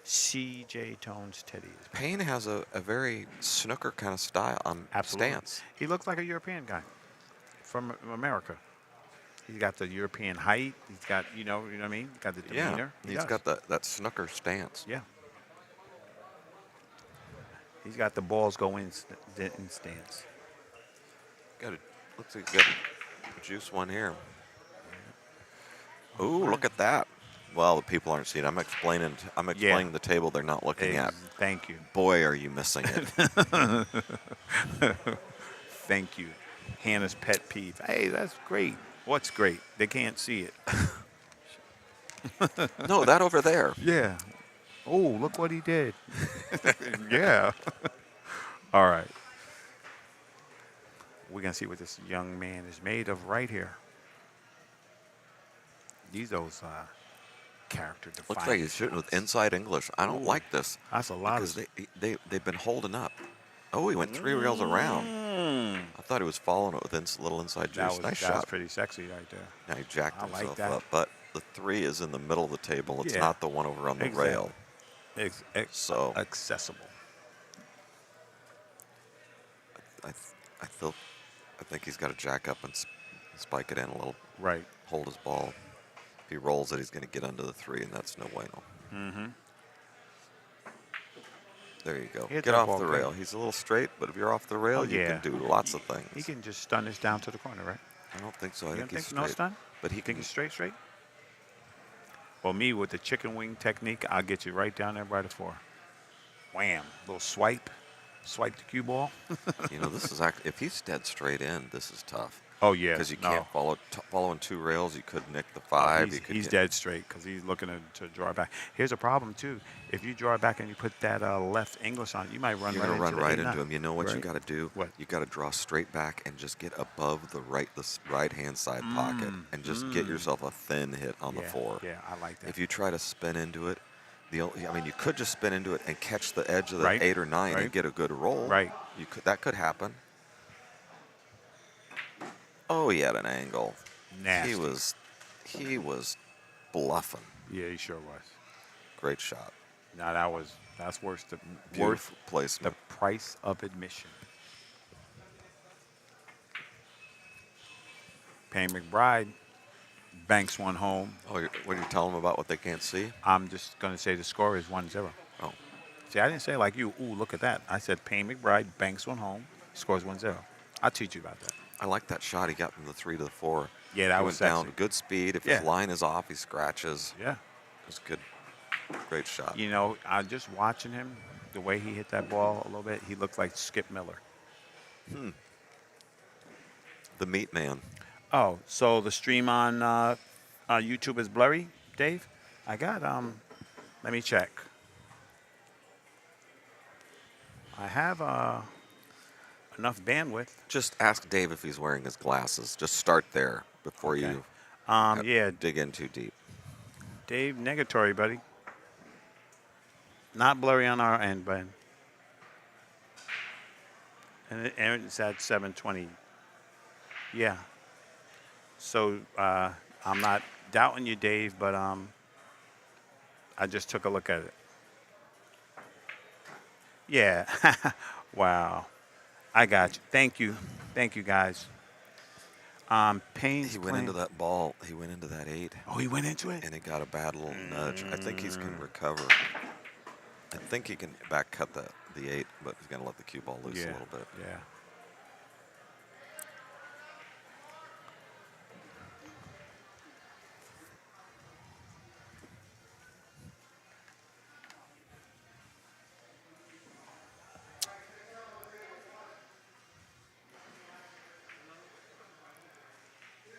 CJ Tones Teddy. Payne has a very snooker kind of style Absolutely. stance. He looks like a European guy from America. He's got the European height. He's got, you know what I mean? He's got the demeanor. Yeah, He he's does. got that snooker stance. Yeah. He's got the balls go in stance. Looks like he got a juice one here. Ooh, look at that. Well, the people aren't seeing it. I'm explaining the table they're not looking at. Thank you. Boy, are you missing it. Thank you. Hannah's pet peeve. Hey, that's great. What's great? They can't see it. No, that over there. Yeah. Oh, look what he did. Yeah. All right. We're going to see what this young man is made of right here. These those character defining. Looks like he's shooting with inside English. I don't Ooh, like this. That's a lot Because of... they've been holding up. Oh, he went 3 rails around. I thought he was following it with little inside juice. Nice that was shot. pretty sexy right there. Now he jacked I like himself that. up. But the 3 is in the middle of the table. It's Yeah. not the one over on the Exactly. rail. So Accessible. I think he's got to jack up and spike it in a little. Right. Hold his ball. If he rolls it, he's going to get under the 3, and that's no bueno. Mm-hmm. There you go. Hit Get that off ball the good. rail. He's a little straight, but if you're off the rail, Oh, you yeah. can do lots of things. He can just stun this down to the corner, right? I don't think so. I You think don't he's think no straight. stun? But he You think can. it's straight? Well, me with the chicken wing technique, I'll get you right down there by the 4. Wham. Little swipe. Swipe the cue ball. You know, this is actually, if he's dead straight in, this is tough. Oh yeah, because you no. can't following 2 rails. You could nick the Oh, 5. he's You could he's get, dead straight because he's looking to draw it back. Here's a problem too. If you draw it back and you put that left English on, you might run you're right gonna into run the right 8-9. into him. You know what you Right. got to do? What? You got to draw straight back and just get above the right hand side pocket and just get yourself a thin hit on Yeah, the 4. yeah, I like that. If you try to spin into it, I mean, you could just spin into it and catch the edge of the Right, 8 or 9 right. and get a good roll. Right. That could happen. Oh, he had an angle. Nasty. He was bluffing. Yeah, he sure was. Great shot. Now that's worth the Beautiful the placement. price of admission. Payne McBride banks one home. Oh, when you tell them about what they can't see? I'm just gonna say the score is 1-0. Oh, See, I didn't say like you. Ooh, look at that. I said Payne McBride banks one home, scores 1-0. I'll teach you about that. I like that shot he got from the 3 to the 4. Yeah, that he was went down sexy. good speed. If Yeah. his line is off, he scratches. Yeah. It was good. Great shot. You know, I just watching him, the way he hit that ball a little bit, he looked like Skip Miller. The meat man. Oh, so the stream on YouTube is blurry, Dave? I got let me check. I have enough bandwidth. Just ask Dave if he's wearing his glasses. Just start there before Okay. you Yeah, dig in too deep. Dave, negatory, buddy. Not blurry on our end, but and it's at 720. Yeah. So I'm not doubting you, Dave, but I just took a look at it. Yeah. Wow. I got you. Thank you. Thank you, guys. Payne's He went playing. into that ball. He went into that 8. Oh, he went into it? And it got a bad little nudge. I think he's going to recover. I think he can back cut the 8, but he's going to let the cue ball loose Yeah. a little bit. Yeah.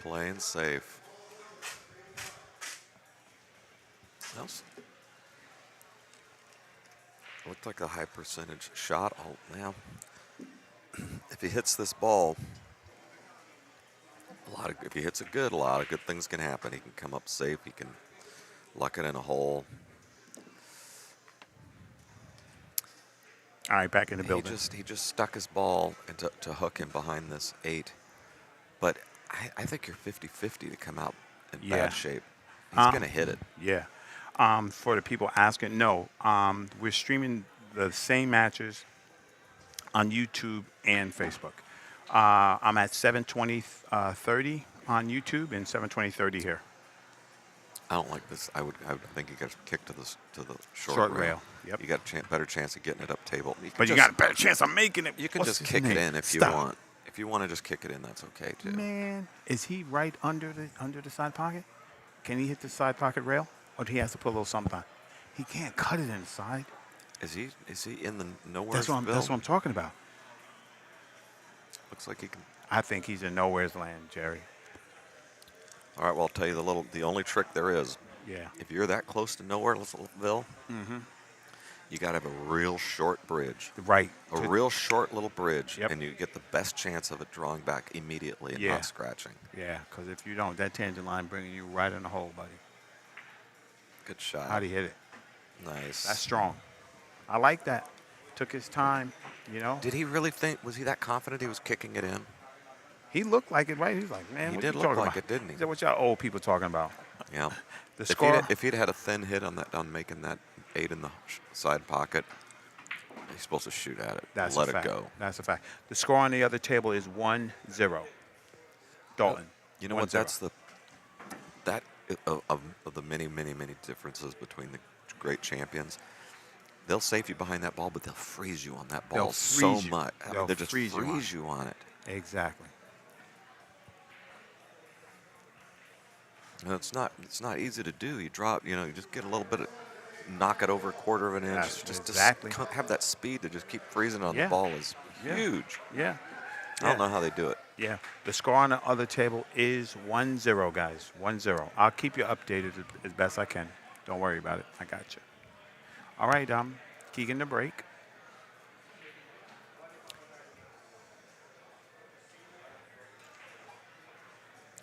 Playing safe. Else? Looked like a high percentage shot. Oh, now, if he hits this ball, if he hits it good, a lot of good things can happen. He can come up safe. He can luck it in a hole. All right, back in the building. He just stuck his ball to hook him behind this 8. But I think you're 50-50 to come out in Yeah. bad shape. He's going to hit it. Yeah. For the people asking, no, we're streaming the same matches on YouTube and Facebook. I'm at 720:30 on YouTube and 720:30 here. I don't like this. I would think you got to kick to the short, Short rail. rail, yep. You got a better chance of getting it up table. But you got a better chance of making it. You can What's just his kick it name? in if you Stop. want. If you want to just kick it in, that's okay too. Man, is he right under the side pocket? Can he hit the side pocket rail, or do he has to put a little something on? He can't cut it inside. Is he in the nowhere? That's what I'm talking about. Looks like he can. I think he's in nowhere's land, Jerry. All right. Well, I'll tell you the only trick there is. Yeah. If you're that close to nowhereville, you got to have a real short bridge. Right. A real short little bridge, Yep. and you get the best chance of it drawing back immediately and Yeah. not scratching. Yeah, because if you don't, that tangent line bringing you right in the hole, buddy. Good shot. How'd he hit it? Nice. That's strong. I like that. Took his time, you know. Did he really think? Was he that confident he was kicking it in? He looked like it, right? He was like, man, He what did you look talking like about? it, didn't he? He said, what y'all old people talking about? Yeah. The score? If he'd had a thin hit on making that 8 in the side pocket, he's supposed to shoot at it. That's Let a it fact. go. That's a fact. The score on the other table is 1-0. Dalton. You know what? 1-0. That's of the many differences between the great champions. They'll save you behind that ball, but they'll freeze you on that They'll ball so freeze you. much. I mean, They'll they just freeze freeze you you on it. Exactly. And it's not easy to do. You drop, you just get a little bit of, knock it over a quarter of an inch. That's Just exactly. have that speed to just keep freezing on Yeah. the ball is Yeah. huge. Yeah. I don't know how they do it. Yeah. The score on the other table is 1-0, guys. 1-0. I'll keep you updated as best I can. Don't worry about it. I got you. All right, Keegan to break.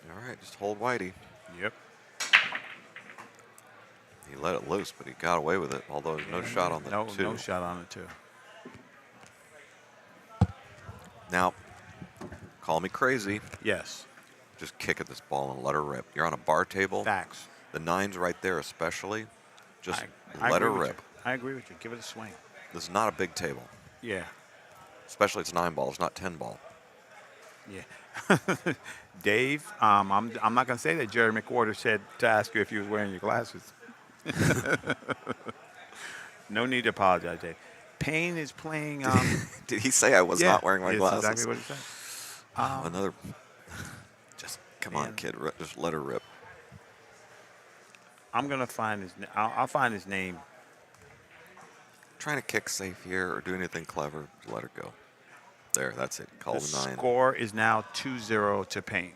All right, just hold Whitey. Yep. He let it loose, but he got away with it. Although there's no shot on the two. No shot on the two. Now, call me crazy. Yes. Just kick at this ball and let her rip. You're on a bar table. Facts. The nines right there, especially. Just I let her agree with rip. you. I agree with you. Give it a swing. This is not a big table. Yeah. Especially it's 9 balls, not 10 ball. Yeah. Dave, I'm not going to say that Jerry McWhorter said to ask you if you was wearing your glasses. No need to apologize, Dave. Payne is playing. Did he say I was yeah, not wearing my that's glasses? exactly what he said. Another. Just come on, kid. Just let her rip. I'm going to find his I'll find his name. Trying to kick safe here or do anything clever, just let her go. There, that's it. Call the 9. Score is now 2-0 to Payne.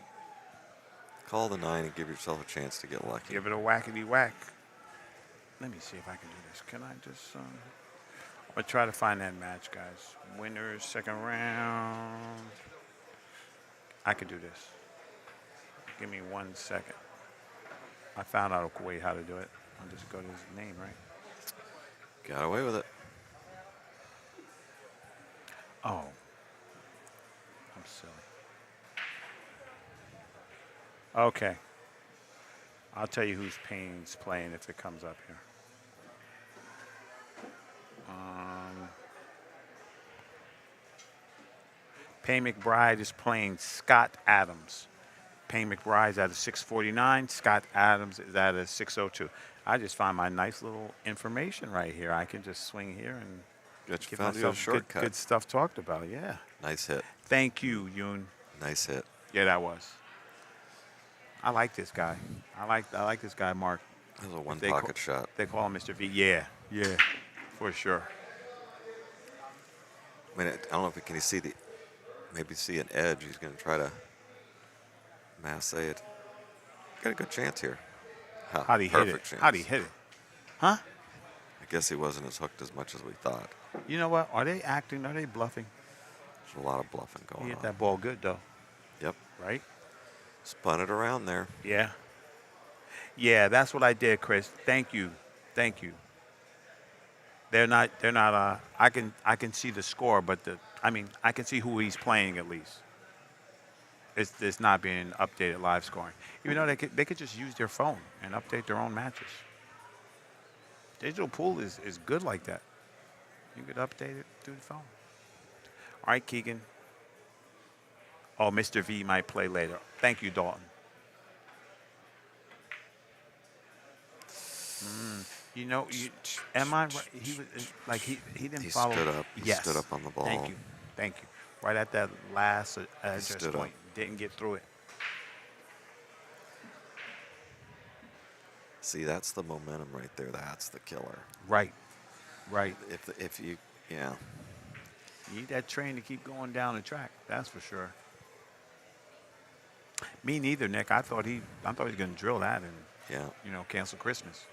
Call the 9 and give yourself a chance to get lucky. Give it a whackety whack. Let me see if I can do this. Can I just? I'm gonna try to find that match, guys. Winners, second round. I can do this. Give me 1 second. I found out a way how to do it. I'll just go to his name, right? Got away with it. Oh. I'm silly. Okay. I'll tell you who's Payne's playing if it comes up here. Payne McBride is playing Scott Adams. Payne McBride's at a 649. Scott Adams is at a 602. I just find my nice little information right here. I can just swing here and give found you a myself shortcut. good stuff talked about. Yeah. Nice hit. Thank you, Yoon. Nice hit. Yeah, that was. I like this guy. I like this guy, Mark. That was a one They pocket call- shot. They call him Mr. V. Yeah, for sure. I mean, I don't know if can you see maybe see an edge. He's going to try to masse it. Got a good chance here. Huh, How'd he hit it? perfect chance. How'd he hit it? Huh? I guess he wasn't as hooked as much as we thought. You know what? Are they acting? Are they bluffing? There's a lot of bluffing He going hit on. that ball good, though, Yep. right? Spun it around there. Yeah. Yeah, that's what I did, Chris. Thank you. Thank you. They're not I can see the score, but I can see who he's playing at least. It's not being updated live scoring. Even though they could just use their phone and update their own matches. Digital pool is good like that. You could update it through the phone. All right, Keegan. Oh, Mr. V might play later. Thank you, Dalton. You know, am I right? He was like he didn't He follow. stood up. He Yes. stood up on the ball. Thank you. Right at that last address stood point, up. didn't get through it. See, that's the momentum right there. That's the killer. Right. If you, yeah. You need that train to keep going down the track. That's for sure. Me neither, Nick. I thought he was going to drill that and Yeah. cancel Christmas.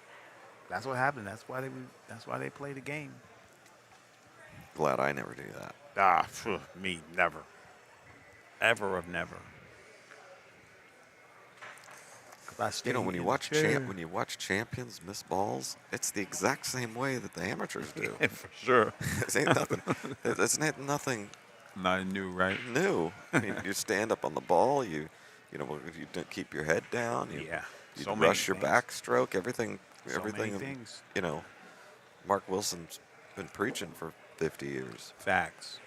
That's what happened. That's why they play the game. Glad I never do that. Me never. Ever of never. 'Cause I stay When you in watch the chair. when you watch champions miss balls, it's the exact same way that the amateurs do. For sure. This ain't nothing. It's nothing Not new, right? new. I mean, you stand up on the ball. You don't keep your head down. You So many rush your things. backstroke. Everything. So many things. Mark Wilson's been preaching for 50 years. Facts.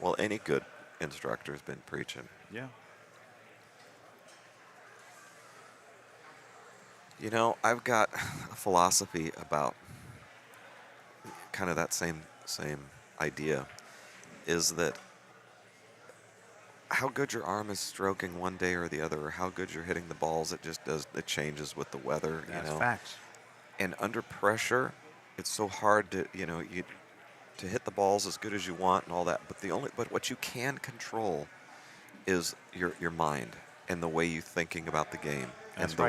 Well, any good instructor's been preaching. Yeah. I've got a philosophy about kind of that same idea, is that how good your arm is stroking one day or the other, or how good you're hitting the balls, it changes with the weather. That's facts. And under pressure, it's so hard to to hit the balls as good as you want and all that. But what you can control is your mind and the way you thinking about the game. That's and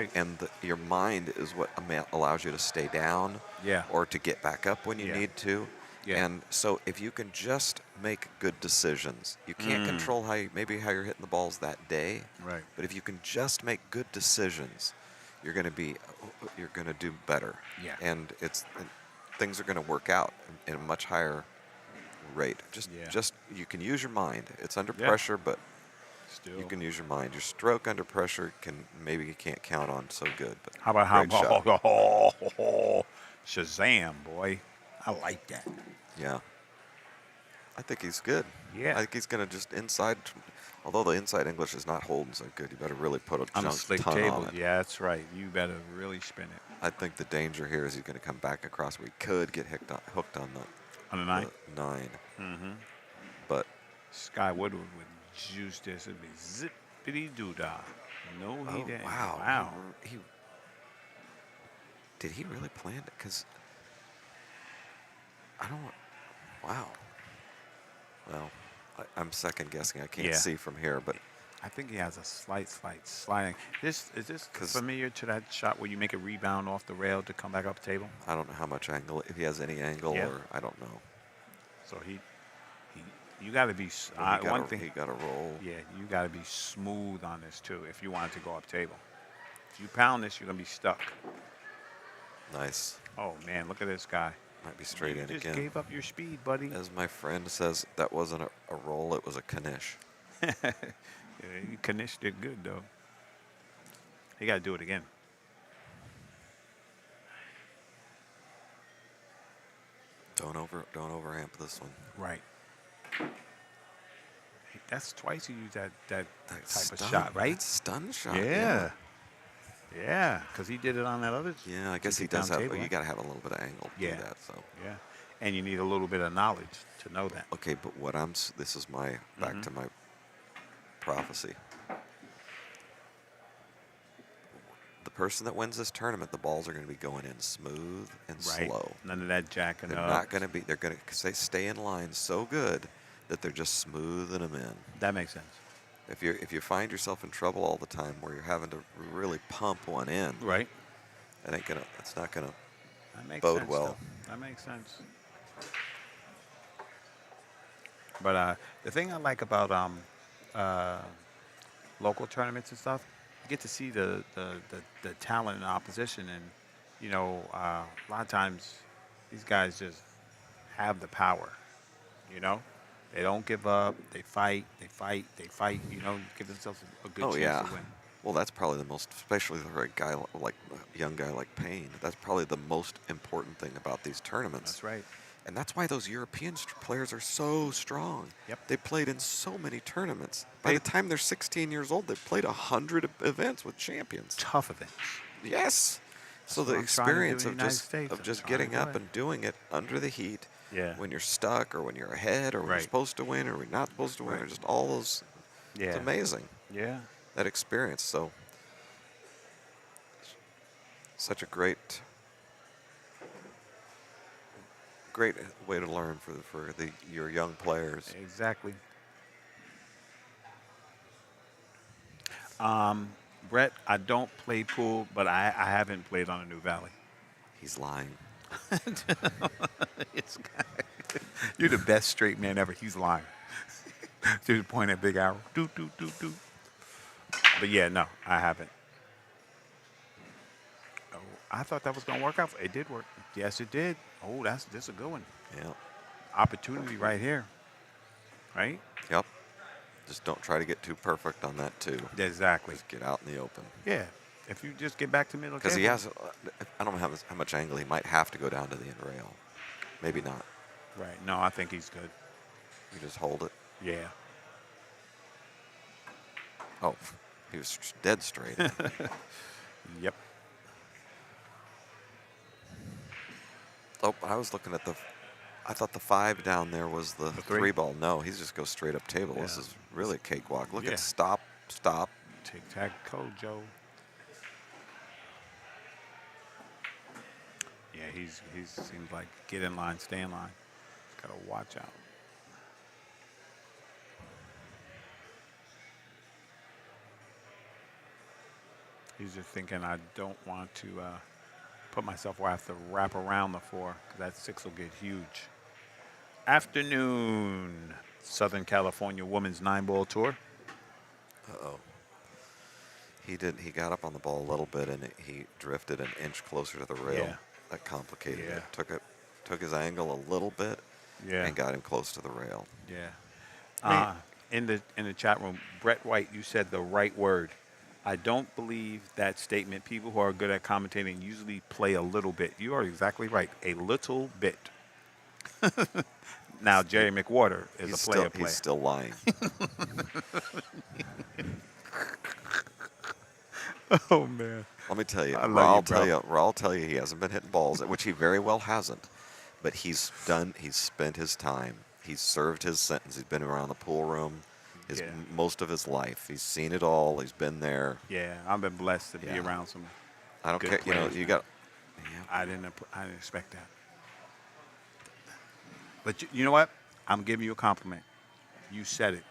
right. your mind is what allows you to stay down Yeah. or to get back up when you Yeah. need to. Yeah. And so if you can just make good decisions, you can't control how you're hitting the balls that day, Right. but if you can just make good decisions, you're going to do better. Yeah. And things are going to work out in a much higher rate. Yeah. Just you can use your mind. It's under Yeah. pressure, but Still. you can use your mind. Your stroke under pressure maybe you can't count on so good. But How about great shot. Shazam, boy. I like that. Yeah. I think he's good. Yeah. I think he's going to just inside. Although the inside English is not holding so good, you better really put a On a junk slick ton table. on it. Yeah, that's right. You better really spin it. I think the danger here is he's going to come back across where he could get hooked on On the 9? the 9. Mm-hmm. But Sky Woodward would juice this. It'd be zippity doo dah. No, he didn't. wow. Wow. Did he really plan it? Because I don't. Wow. Well, I'm second guessing. I can't Yeah. see from here, but I think he has a slight sliding. Is this 'Cause- familiar to that shot where you make a rebound off the rail to come back up the table? I don't know how much angle, if he has any angle, Yeah. or I don't know. So you got to be one thing. He got to roll. Yeah, you got to be smooth on this too if you want it to go up table. If you pound this, you're gonna be stuck. Nice. Oh man, look at this guy. Might be straight you in just again. gave up your speed, buddy. As my friend says, that wasn't a roll, it was a knish. Yeah, you Kanish did good though. He got to do it again. Don't overamp this one. Right. That's twice he used that That type of stun- shot, right? that stun shot. Yeah. Yeah, because he did it on that other. Yeah, I guess he Keep it does down have. table, You right? got to have a little bit of angle to Yeah. do that. So Yeah, and you need a little bit of knowledge to know that. okay, but this is my back Mhm. to my prophecy. The person that wins this tournament, the balls are going to be going in smooth and Right. slow. None of that jacking They're up. not going to be. They're going to stay in line so good that they're just smoothing them in. That makes sense. If you find yourself in trouble all the time where you're having to really pump one in, Right. it's not gonna That makes bode sense. well. Though. That makes sense. But the thing I like about local tournaments and stuff, you get to see the talent in the opposition, and a lot of times these guys just have the power. They don't give up. They fight. They fight. They fight. Give themselves a good Oh, chance yeah. to win. Well, that's probably the most, especially for a young guy like Payne. That's probably the most important thing about these tournaments. That's right. And that's why those European players are so strong. Yep. They played in so many tournaments. By They- the time they're 16 years old, they've played 100 events with champions. Tough events. Yes. So That's the what I'm trying to do experience in the of United just States. of I'm just trying to getting do up it. and doing it under the heat, Yeah. when you're stuck or when you're ahead or when Right. you're supposed to win or when you're not supposed to win, Right. or just all those. Yeah. It's amazing, Yeah. that experience. So such a great way to learn for your young players. Exactly. Brett, I don't play pool, but I haven't played on a New Valley. He's lying. You're the best straight man ever. He's lying. Just point at big arrow. Do, do, do, do. But yeah, no, I haven't. Oh, I thought that was going to work out. It did work. Yes, it did. Oh, this is a good one. Yeah. Opportunity right here. Right? Yep. Just don't try to get too perfect on that too. Exactly. Just get out in the open. Yeah. If you just get back to middle Because he table. has, I don't know how much angle he might have to go down to the end rail. Maybe not. Right. No, I think he's good. You just hold it. Yeah. Oh, he was dead straight. Yep. Oh, I was looking at I thought the 5 down there was the The 3? 3 ball. No, he's just goes straight up table. This Yeah. is really a cakewalk. Look Yeah. at stop. Tic-tac-toe, Joe. Yeah, he's seems like get in line, stay in line. Got to watch out. He's just thinking I don't want to put myself where I have to wrap around the 4 because that 6 will get huge. Afternoon, Southern California Women's 9-ball tour. Uh-oh. He got up on the ball a little bit, and he drifted an inch closer to the rail. Yeah. That complicated Yeah. it. Took his angle a little bit, Yeah. and got him close to the rail. Yeah. I In the chat room, Brett White, you said the right word. I don't believe that statement. People who are good at commentating usually play a little bit. You are exactly right. A little bit. Now, Jerry McWhorter is a player. He's still lying. Oh man. Let me tell you, I love you, bro. Raul tell you he hasn't been hitting balls, which he very well hasn't. But he's spent his time. He's served his sentence. He's been around the pool room Yeah. most of his life. He's seen it all. He's been there. Yeah, I've been blessed to be Yeah. around some. I don't Good care. players, You man. got. I didn't expect that. But you know what? I'm giving you a compliment. You said it.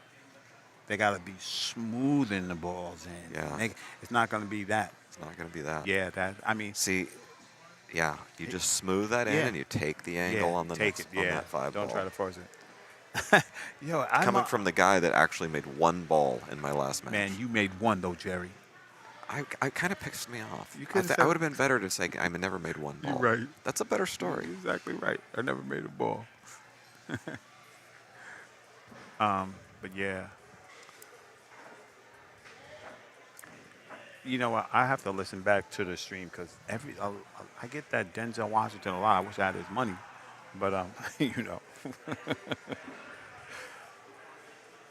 They got to be smoothing the balls in. Yeah. It's not going to be that. It's not going to be that. Yeah, that. I mean, See, yeah, you just smooth that in, Yeah. and you take the angle yeah, on the take next, it. on Yeah, that 5 don't ball. try to force it. Yo, Coming from the guy that actually made 1 ball in my last match. man, you made one though, Jerry. I kind of pissed me off. You I could've said- would have been better to say I never made 1 You're ball. right. That's a better story. You're exactly right. I never made a ball. But yeah. You know what? I have to listen back to the stream because I get that Denzel Washington a lot. I wish I had his money, but you know.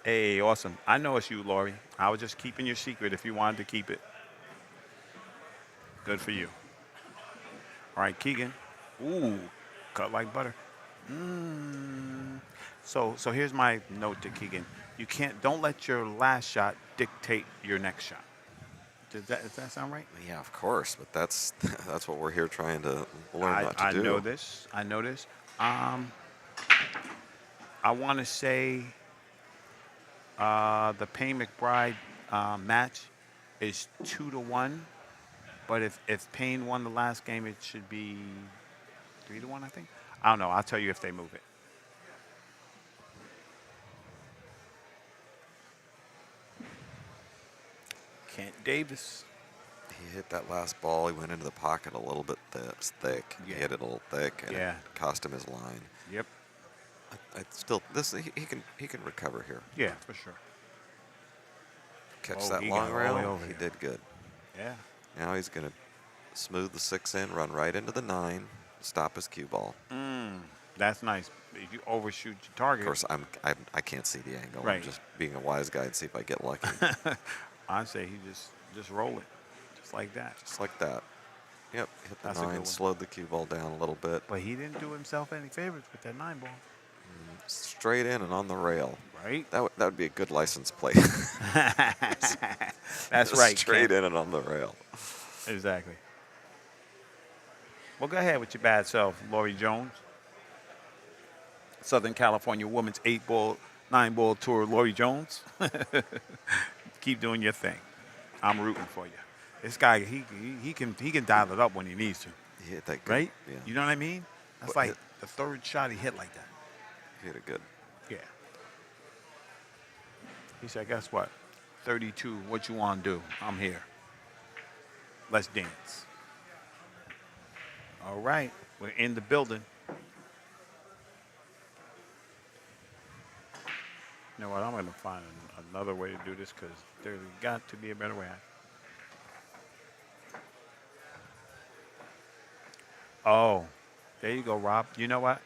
Hey, awesome. I know it's you, Lori. I was just keeping your secret if you wanted to keep it. Good for you. All right, Keegan. Ooh, cut like butter. So here's my note to Keegan. Don't let your last shot dictate your next shot. Does that sound right? Yeah, of course, but that's what we're here trying to learn not to I do. know this. I know this. I want to say the Payne McBride match is 2-1, but if Payne won the last game, it should be 3-1. I think. I don't know. I'll tell you if they move it. Kent Davis. He hit that last ball. He went into the pocket a little bit thick. Yeah. He hit it a little thick, and Yeah. it cost him his line. Yep. He can recover here. Yeah, for sure. Catch Oh, that he long got all the way rail. over He here. did good. Yeah. Now he's gonna smooth the 6 in, run right into the 9, stop his cue ball. That's nice. If you overshoot your target. Of course, I can't see the angle. Right. I'm just being a wise guy and see if I get lucky. I say he just roll it, just like that. Just like that. Yep. Hit the That's a good 9, one. slowed the cue ball down a little bit. But he didn't do himself any favors with that 9-ball, Straight in and on the rail. right? That would be a good license plate. That's right. Straight Ken. in and on the rail. Exactly. Well, go ahead with your bad self, Lori Jones. Southern California Women's 8-ball, 9-ball tour, Lori Jones. Keep doing your thing. I'm rooting for you. This guy, he can dial it up when he needs to, He hit that good. right? Yeah. You know what I mean? That's But like the third shot he hit like that. He hit it good. Yeah. He said, guess what? 32, what you want to do? I'm here. Let's dance. All right. We're in the building. You know what? I'm going to find another way to do this because there's got to be a better way. Oh, there you go, Rob. You know what?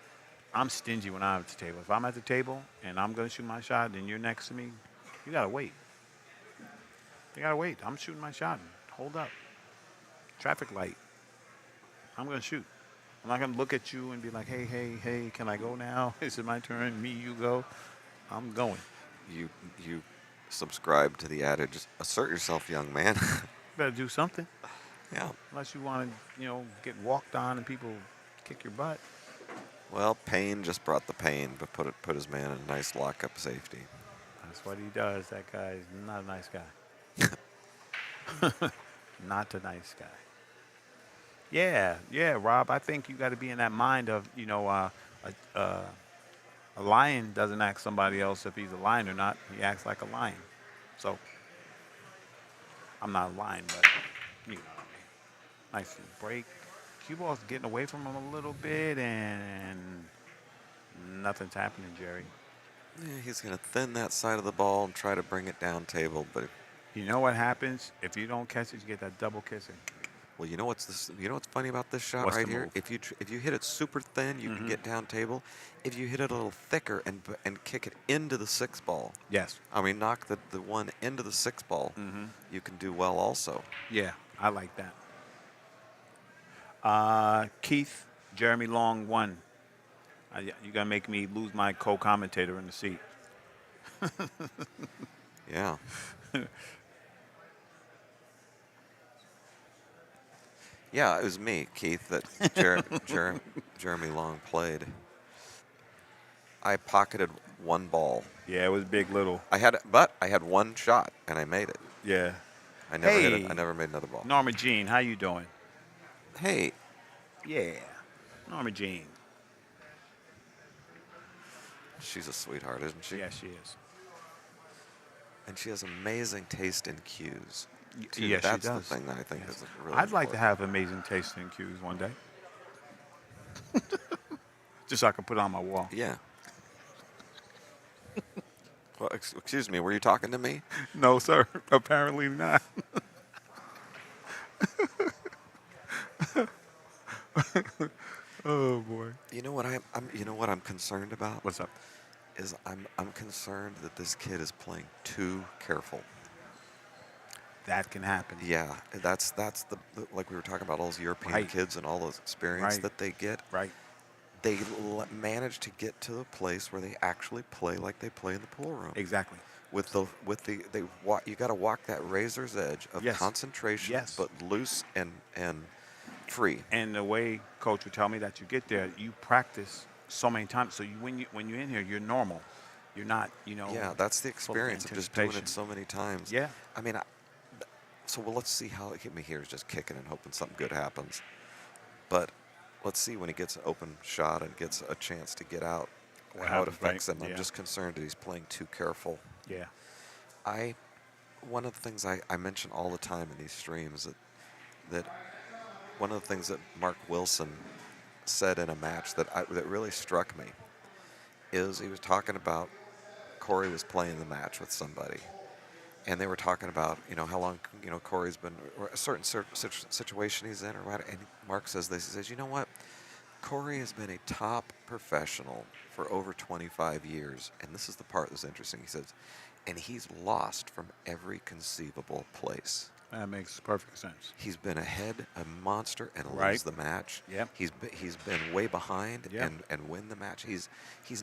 I'm stingy when I'm at the table. If I'm at the table and I'm going to shoot my shot and you're next to me, you got to wait. You got to wait. I'm shooting my shot. Hold up. Traffic light. I'm going to shoot. I'm not going to look at you and be like, hey, can I go now? Is it my turn? Me, you go. I'm going. You subscribe to the adage, assert yourself, young man. Better do something. Yeah. Unless you want to, get walked on and people kick your butt. Well, Payne just brought the pain, but put his man in a nice lockup safety. That's what he does. That guy's not a nice guy. Not the nice guy. Yeah, yeah, Rob. I think you got to be in that mind of, a lion doesn't ask somebody else if he's a lion or not. He acts like a lion. So I'm not a lion, but you know what I mean. Nice break. Cue ball's getting away from him a little bit, and nothing's happening, Jerry. Yeah, he's going to thin that side of the ball and try to bring it down table. But You know what happens if you don't catch it? You get that double kissing. well, you know what's funny about this shot What's right the here? move? If you hit it super thin, you can get down table. If you hit it a little thicker and kick it into the 6 ball, Yes. I mean knock the one into the 6 ball, you can do well also. Yeah, I like that. Keith, Jeremy Long won. You gotta make me lose my co-commentator in the seat. Yeah. Yeah, it was me, Keith, that Jeremy Long played. I pocketed 1 ball. Yeah, it was big little. I had 1 shot and I made it. Yeah. I never hit it. Hey, I never made another ball. Norma Jean, how you doing? Hey, Yeah, Norma Jean. she's a sweetheart, isn't she? Yeah, she is. And she has amazing taste in cues. too. Yes, That's she does. the thing that I think Yes. is really I'd like to important. have amazing taste in cues one day. Just so I can put it on my wall. Yeah. Well, excuse me, were you talking to me? No, sir. Apparently not. Oh boy. You know what you know what I'm concerned about? What's up? Is I'm concerned that this kid is playing too careful. That can happen. Yeah, that's like we were talking about all those European Right. kids and all those experience Right. that they get. Right. They manage to get to the place where they actually play like they play in the pool room. Exactly. You got to walk that razor's edge of Yes. concentration, Yes. but loose and free. And the way coach would tell me that you get there, you practice so many times. So when you're in here, you're normal. You're not, Yeah, that's the full of experience of just doing anticipation. it so many times. Yeah. I mean, let's see how hit me here is just kicking and hoping something good happens. But let's see when he gets an open shot and gets a chance to get out, What how it happens, affects right? him. I'm Yeah. just concerned that he's playing too careful. Yeah. One of the things I mention all the time in these streams that one of the things that Mark Wilson said in a match that really struck me is he was talking about Corey was playing the match with somebody, and they were talking about how long Corey's been, or a certain situation he's in, or what. And Mark says this. He says, you know what? Corey has been a top professional for over 25 years, and this is the part that's interesting. He says, and he's lost from every conceivable place. That makes perfect sense. He's been ahead, a monster, and Right. lose the match. Yep. He's been way behind Yep. and win the match. He's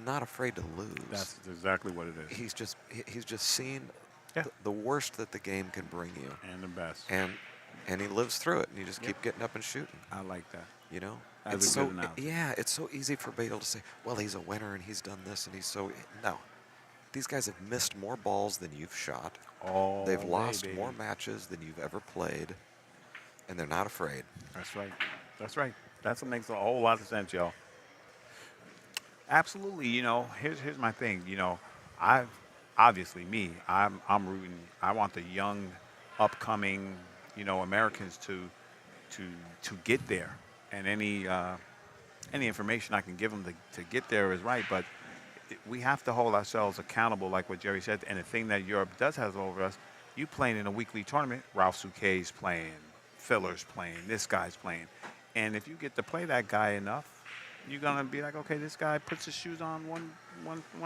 not afraid to lose. That's exactly what it is. He's just seen Yeah. the worst that the game can bring you, And the best. and he lives through it. And you just keep getting up and shooting. I like that. That's It's a good so analogy. yeah, it's so easy for Badel to say, well, he's a winner and he's done this and he's so no. These guys have missed more balls than you've shot. All They've day, lost baby. more matches than you've ever played, and they're not afraid. That's right. That's right. That's what makes a whole lot of sense, y'all. Absolutely. Here's my thing. I've obviously I'm rooting. I want the young, upcoming, Americans to get there, and any information I can give them to get there is right. But we have to hold ourselves accountable, like what Jerry said. And the thing that Europe does have over us, you playing in a weekly tournament, Ralph Souquet's playing, Filler's playing, this guy's playing. And if you get to play that guy enough, you're going to be like, okay, this guy puts his shoes on one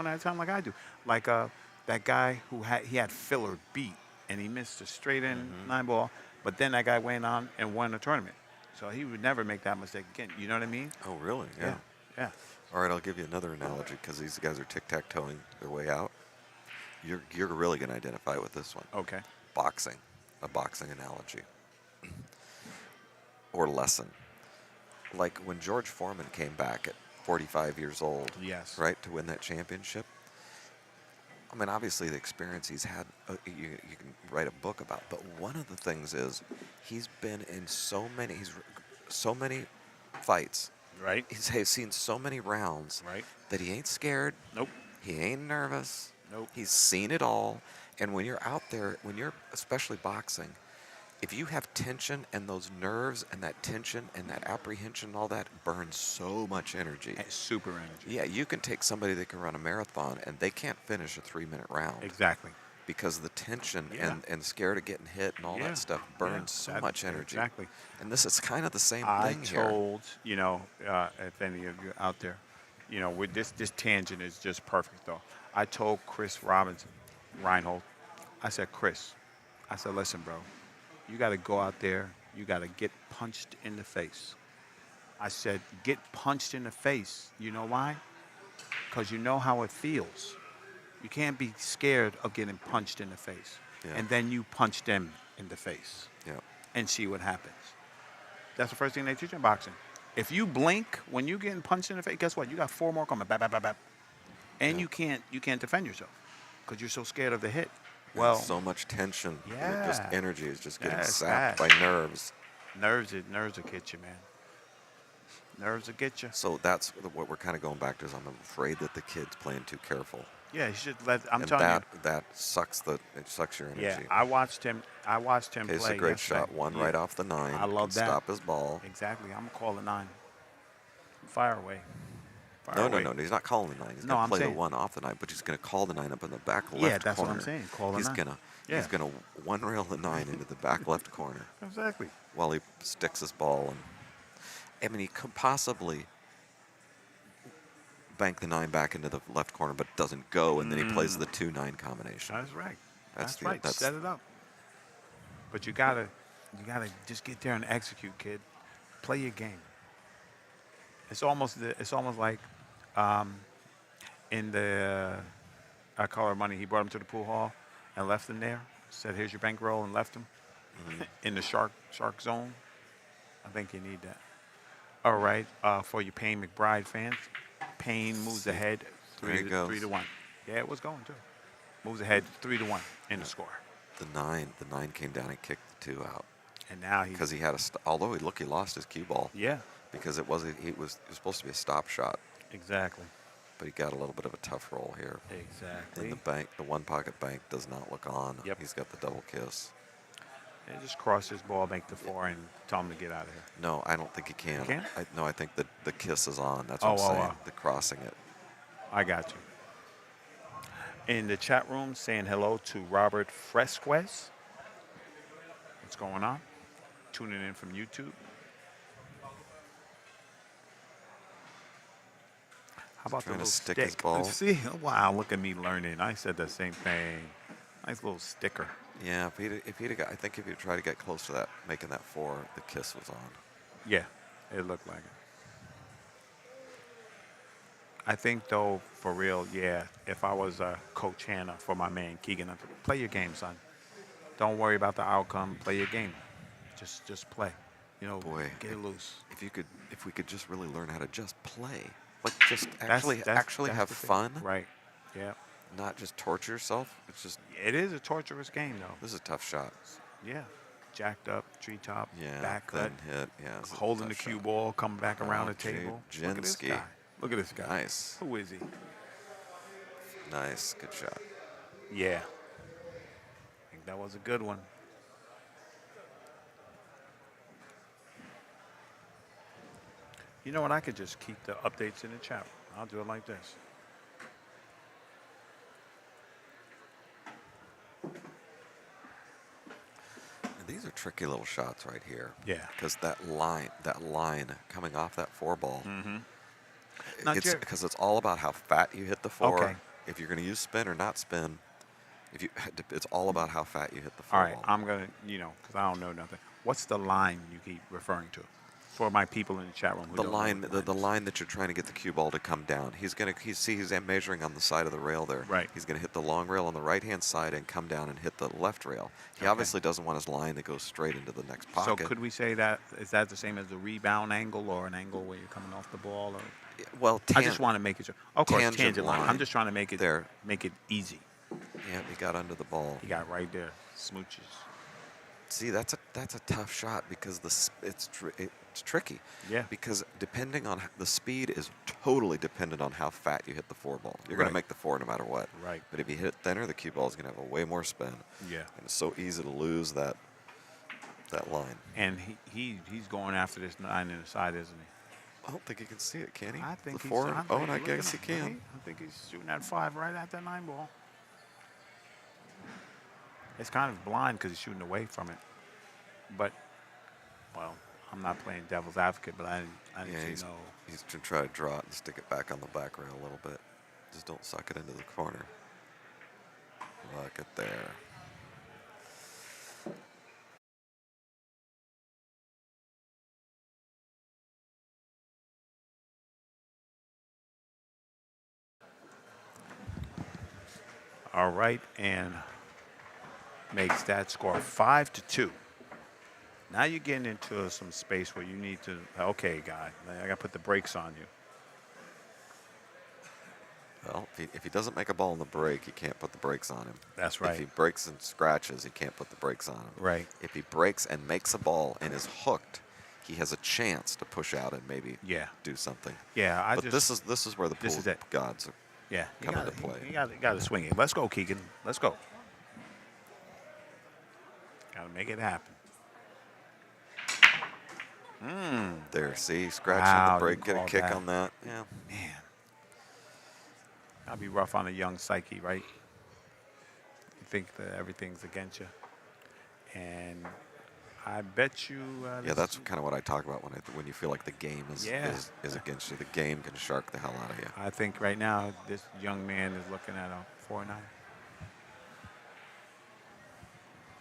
at a time like I do. Like that guy who had Filler beat, and he missed a straight-in 9-ball, but then that guy went on and won the tournament. So he would never make that mistake again. You know what I mean? Oh, really? Yeah. Yeah. All right, I'll give you another analogy because these guys are tic-tac-toeing their way out. You're really going to identify with this one. Okay. Boxing, a boxing analogy or lesson. Like when George Foreman came back at 45 years old, Yes. right, to win that championship. I mean, obviously the experience he's had, you can write a book about. But one of the things is, he's been in so many fights. Right. He's seen so many rounds Right. that he ain't scared. Nope. He ain't nervous. Nope. He's seen it all. And when you're out there, when you're especially boxing, if you have tension and those nerves and that tension and that apprehension and all that burns so much energy. And super energy. Yeah, you can take somebody that can run a marathon and they can't finish a 3-minute round Exactly. because the tension Yeah. and scared of getting hit and all Yeah. that stuff Yeah. burns so much energy. Exactly. And this is kind of the same I thing here. told, if any of you out there, with this tangent is just perfect though. I told Chris Reinhold, I said, Chris, listen, bro, you got to go out there, you got to get punched in the face. I said, get punched in the face. You know why? Because you know how it feels. You can't be scared of getting punched in the face. Yeah. And then you punch them in the face Yeah. and see what happens. That's the first thing they teach in boxing. If you blink when you getting punched in the face, guess what? You got 4 more coming. Bap, bap, bap, bap. And Yeah. you can't defend yourself because you're so scared of the hit. And Well, so much tension. And it just Yeah. energy is just getting Yeah, it's sapped by bad. nerves. nerves will get you, man. Nerves will get you. So that's what we're kind of going back to. Is I'm afraid that the kid's playing too careful. Yeah, you should let. I'm and telling that sucks it sucks your you. energy. Yeah, I watched him Okay, it's play. a great yesterday. shot. One Yeah. right off the 9. I love Can that. Stop his ball. Exactly. I'm gonna call the 9. Fire away. Fire No, away. no. He's not calling the 9. He's No, going to I'm play the saying- 1 off the 9, but he's going to call the 9 up in the back left Yeah, that's corner. what I'm saying. Call the he's 9. Gonna, Yeah. He's going to one rail the 9 into the back left corner Exactly. while he sticks his ball. And I mean, he could possibly bank the 9 back into the left corner, but doesn't go, and then he plays the 2-9 combination. That's right. That's That's right. that's- Set it up. But you gotta just get there and execute, kid. Play your game. It's almost like in the Color Money, he brought him to the pool hall and left him there. Said, "Here's your bankroll," and left him in the shark zone. I think you need that. All right, for you Payne McBride fans, Payne moves ahead There he goes. 3-1. Yeah, it was going to. Moves ahead 3-1 in the score. The 9 came down and kicked the 2 out And now because he had although he lost his cue ball yeah, because it was supposed to be a stop shot, exactly. but he got a little bit of a tough roll here. Exactly. In the bank, the 1 pocket bank does not look on. Yep. He's got the double kiss. And just cross his ball, make the 4, and tell him to get out of here. No, I don't think he can. can't? No, I think that the kiss is on. That's what I'm saying. The crossing it. I got you. In the chat room, saying hello to Robert Fresquez. What's going on? Tuning in from YouTube. How about the Trying to little stick stick? his ball. See, wow, look at me learning. I said the same thing. Nice little sticker. Yeah, if he'd got, I think if he'd tried to get close to that, making that 4, the kiss was on. Yeah, it looked like it. I think, though, for real, yeah, if I was Coach Hanna for my man Keegan, I'd play your game, son. Don't worry about the outcome. Play your game. Just play. Boy, get it loose. If we could just really learn how to just play, like just That's actually have the thing. fun, Right. Yeah. not just torture yourself. It's just It is a torturous game, though. this is a tough shot. Yeah. Jacked up, treetop, Yeah, back cut, then hit. Yeah, this is a holding the tough cue shot. ball, coming back around the Jay table. Look at this Jinsky. guy. Look at this guy. Nice, Who is he? nice, good shot. Yeah. I think that was a good one. You know what? I could just keep the updates in the chat. I'll do it like this. And these are tricky little shots right here. Yeah. Because that line coming off that 4 ball, Now, it's Jerry- because it's all about how fat you hit the 4. Okay. If you're going to use spin or not spin, it's all about how fat you hit the 4 All right, ball. I'm going to, because I don't know nothing. What's the line you keep referring to? For my people in the chat room who The don't know line, what the is. line that you're trying to get the cue ball to come down. He's measuring on the side of the rail there. Right. He's going to hit the long rail on the right-hand side and come down and hit the left rail. He Okay. obviously doesn't want his line to go straight into the next pocket. So could we say that, is that the same as the rebound angle or an angle where you're coming off the ball? Or Well, I just want to make it, of course, tangent tangent line. I'm line just trying to make it there. make it easy. Yeah, he got under the ball. He got right there. Smooches. See, that's a tough shot because it's tricky. Yeah. Because depending on the speed is totally dependent on how fat you hit the 4 ball. You're going Right. to make the 4 no matter what. Right. But if you hit it thinner, the cue ball is going to have a way more spin. Yeah. And it's so easy to lose that line. And he's going after this 9 in the side, isn't he? I don't think he can see it, can he? I think the he's 4. I Oh, think- and I look at guess he him, can. right? I think he's shooting that 5 right at that 9 ball. It's kind of blind because he's shooting away from it. But, well, I'm not playing devil's advocate, but I didn't Yeah, see no. he's to try to draw it and stick it back on the back rail a little bit. Just don't suck it into the corner. Look at there. All right, and makes that score 5-2. Now you're getting into some space where you need to. Okay, guy, I got to put the brakes on you. Well, if he doesn't make a ball in the break, he can't put the brakes on him. That's right. If he breaks and scratches, he can't put the brakes on him. Right. If he breaks and makes a ball and is hooked, he has a chance to push out and maybe Yeah. do something. Yeah, But this is where the this pool is it. gods are. Yeah, come into play. You got to swing it. Let's go, Keegan. Let's go. Got to make it happen. There, see, scratching Wow, the brake, you get a called kick that. on that. Yeah. Man, that'll be rough on a young psyche, right? You think that everything's against you, and I bet you. Yeah, that's kind of what I talk about when you feel like the game is Yeah. is against you. The game can shark the hell out of you. I think right now this young man is looking at a 4-9.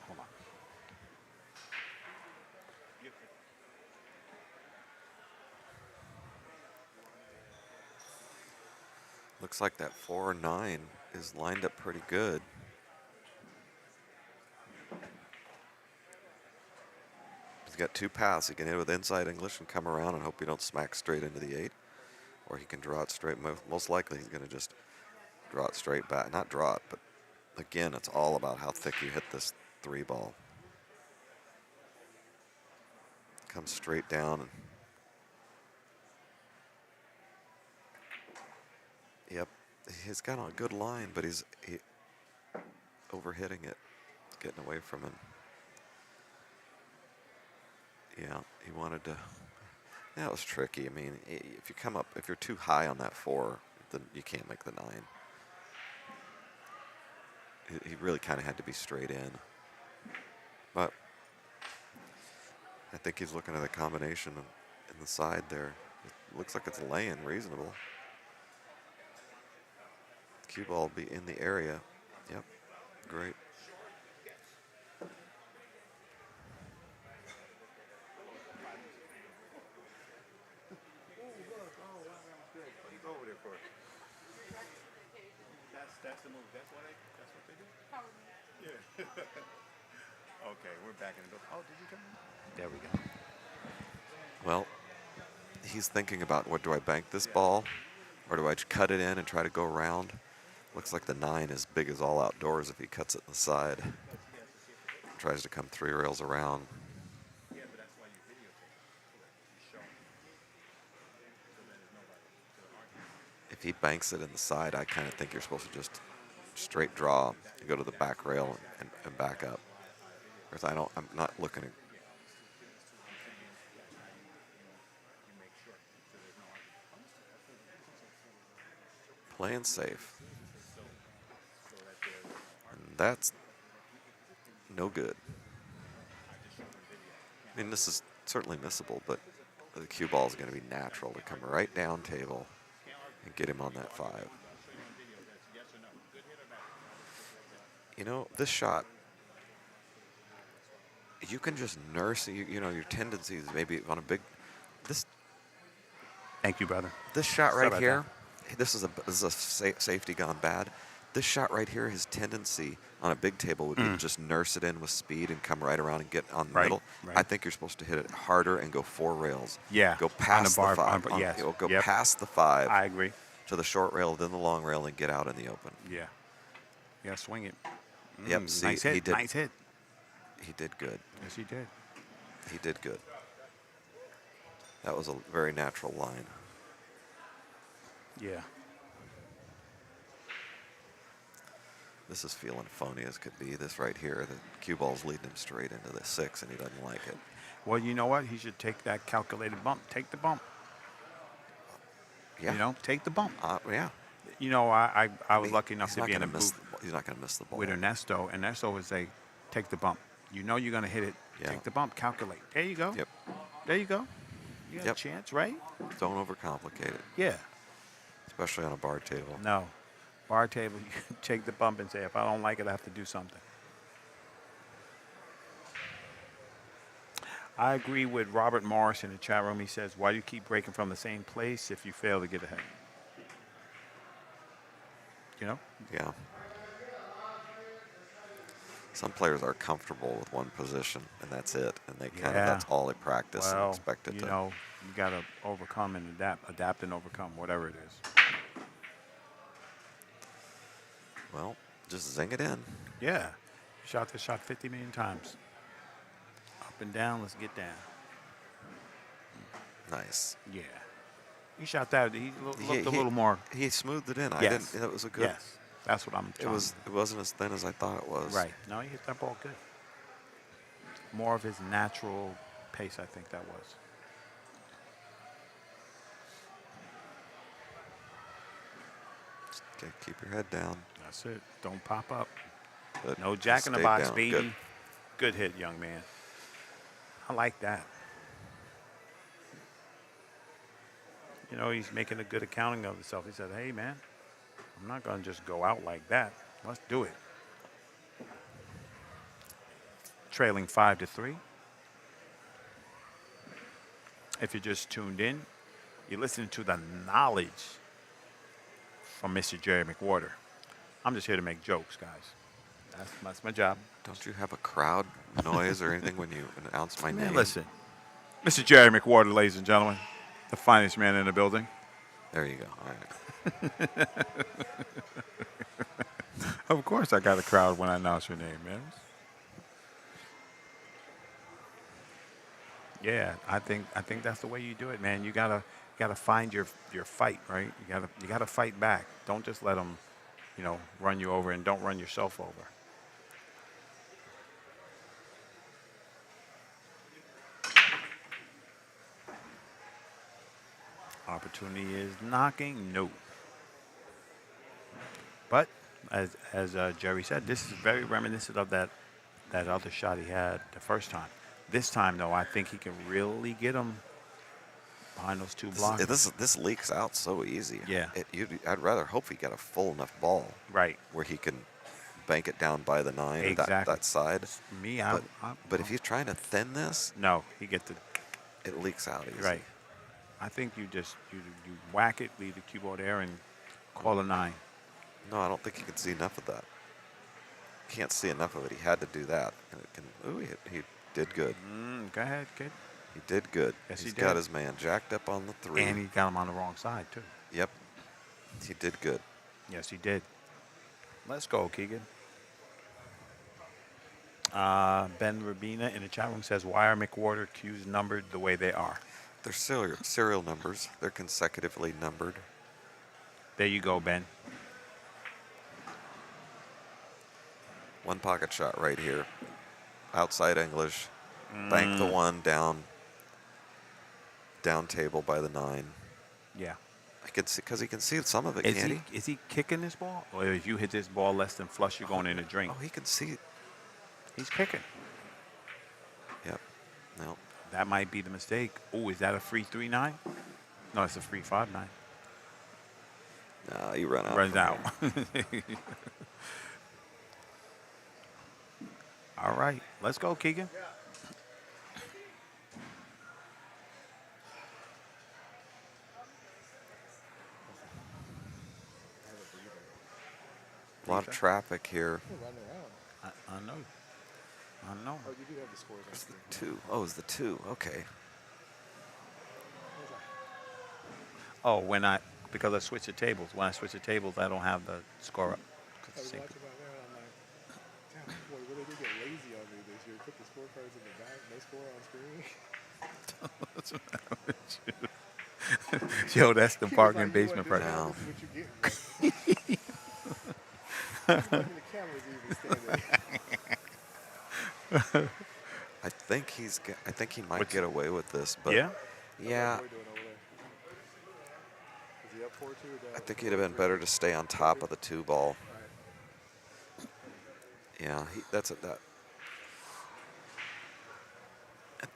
Hold on. Looks like that 4-9 is lined up pretty good. He's got 2 paths. He can hit with inside English and come around and hope he don't smack straight into the 8. Or he can draw it straight. Most likely he's going to just draw it straight back. Not draw it, but again, it's all about how thick you hit this 3 ball. Comes straight down. And yep, he's got a good line, but he's overhitting it, getting away from him. Yeah, he wanted to. That was tricky. I mean, if you're too high on that 4, then you can't make the 9. He really kind of had to be straight in. But I think he's looking at a combination in the side there. It looks like it's laying reasonable. Cue ball will be in the area. Yep, great. That's the move. That's what they do? Yeah. Okay, we're back in the book. Oh, did you come in? There we go. Well, he's thinking about, what do I bank this ball, or do I cut it in and try to go around? Looks like the 9 is big as all outdoors if he cuts it in the side. Tries to come 3 rails around. Yeah, but that's why you videotape. You show them. So then there's nobody to argue. If he banks it in the side, I kind of think you're supposed to just straight draw, go to the back rail and back up. Because I'm not looking at. Playing safe. And that's no good. I mean, this is certainly missable, but the cue ball is going to be natural to come right down table and get him on that 5. You know, this shot, you can just nurse, you know, your tendencies maybe on a big, Thank you, brother. this shot Sorry right about here, this is a safety gone bad. This shot right here, his tendency on a big table would be to just nurse it in with speed and come right around and get on the Right, middle. right. I think you're supposed to hit it harder and go 4 rails. Yeah, Go on the past the bar- 5. on- yes, Go yep. past the 5 I agree. to the short rail, then the long rail, and get out in the open. Yeah. Yeah, swing it. Yep, see, nice hit. he did. Nice hit. He did good. Yes, he did. He did good. That was a very natural line. Yeah. This is feeling phony as could be. This right here, the cue ball's leading him straight into the 6, and he doesn't like it. Well, you know what? He should take that calculated bump. Take the bump. Yeah. You know, take the bump. Yeah. You know, I was He- lucky enough he's to not be in a gonna miss booth He's not going to miss the ball. with Ernesto. Ernesto would say, take the bump. You know you're going to hit it. Yeah. Take the bump. Calculate. There you go. Yep. There you go. You got Yep. a chance, right? Don't overcomplicate it, Yeah. especially on a bar table. No. Bar table, you take the bump and say, if I don't like it, I have to do something. I agree with Robert Morris in the chat room. He says, why do you keep breaking from the same place if you fail to get ahead? You know? Yeah. Some players are comfortable with one position, and that's it. And they kind Yeah. of, that's all they practice and Well, expect it you to. know, you got to overcome and adapt and overcome, whatever it is. Well, just zing it in. Yeah. Shot this shot 50 million times. Up and down, let's get down. Nice. Yeah. He shot that. He looked He- a little more. He smoothed it in. I Yes. didn't. It was a good. Yes. That's what I'm It trying. was. It wasn't as thin as I thought it was. Right. No, he hit that ball good. More of his natural pace, I think that was. Just keep your head down. That's it. Don't pop up. But No jack in the stayed box, down. baby. Good. Good hit, young man. I like that. You know, he's making a good accounting of himself. He said, hey, man, I'm not going to just go out like that. Let's do it. Trailing 5-3. If you're just tuned in, you're listening to the knowledge from Mr. Jerry McWhorter. I'm just here to make jokes, guys. That's my job. Don't you have a crowd noise or anything when you announce my Man, name? listen. Mr. Jerry McWhorter, ladies and gentlemen. The finest man in the building. There you go. All right. Of course I got a crowd when I announce your name, man. Yeah, I think that's the way you do it, man. You gotta find your fight, right? You gotta fight back. Don't just let them, run you over, and don't run yourself over. Opportunity is knocking, no. But as Jerry said, this is very reminiscent of that other shot he had the first time. This time, though, I think he can really get him behind those two blocks. This leaks out so easy. Yeah. I'd rather hope he got a full enough ball Right. where he can bank it down by the 9 or Exactly. that side. Me, But if he's trying to thin this, no, he gets the it leaks out easy. right. I think you just you whack it, leave the cue ball there, and call a 9. No, I don't think he could see enough of that. Can't see enough of it. He had to do that. And it can. Ooh, he did good. Go ahead, kid. He did good. Yes, he He's did. got his man jacked up on the 3. And he got him on the wrong side too. Yep. He did good. Yes, he did. Let's go, Keegan. Ben Rabina in the chat room says, why are McWhorter cues numbered the way they are? They're serial numbers. They're consecutively numbered. There you go, Ben. One pocket shot right here. Outside English. Bank the 1 down table by the 9. Yeah. I can see because he can see some of it, Is can't he is he kicking this ball? Or if you hit this ball less than flush, you're going in a drink. Oh, he can see it. He's kicking. Yep. No. That might be the mistake. Oh, is that a free 3-9? No, it's a free 5-9. Nah, you run out. Runs from out. here. All right. Let's go, Keegan. A lot of traffic here. Running around. I know. I know. Oh, you do have the scores on It's the screen. 2. Oh, it's the 2. Okay. Oh, because I switched the tables. When I switch the tables, I don't have the score up. 'Cause I was it's watching that now. put the scorecards in the back, no score on screen. What's the matter with you? Yo, that's the He was parking like, you know what, basement this part. now, No. this is what you're getting, bro. He's lucky the camera's even standing. I think he might What's- get away with this, but Yeah? yeah, What are doing over there? Is he up 4-2 or down? I think he'd have been better to stay on top of the 2 ball. All right. Yeah, that.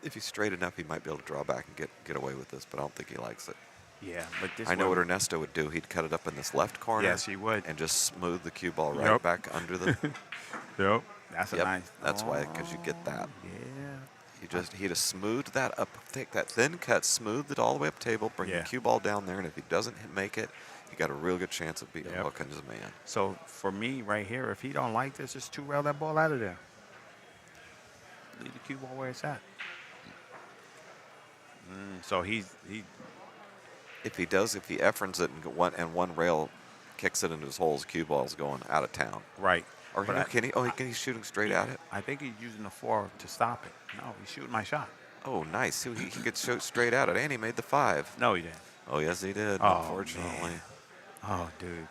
If he's straight enough, he might be able to draw back and get away with this, but I don't think he likes it. Yeah, but this I know what one- Ernesto would do. He'd cut it up in this left corner. Yes, he would. And just smooth the cue ball right Yep. back under the. Yep. That's a Yep, nice. that's why, because you get that. Yeah. He'd have smoothed that up, take that thin cut, smoothed it all the way up table, bring Yeah. the cue ball down there, and if he doesn't make it, you got a real good chance of beating Yep. Wilkins' man. So for me, right here, if he don't like this, just 2-rail that ball out of there. Leave the cue ball where it's at. So he If he efferns it and one rail kicks it into his holes, cue ball's going out of town. right. Or But can he? Oh, he's shooting straight at it. I think he's using the 4 to stop it. No, he's shooting my shot. Oh, nice. See, he could shoot straight at it, and he made the 5. No, he didn't. Oh, yes, he did. Oh, Unfortunately. man. Oh, dude.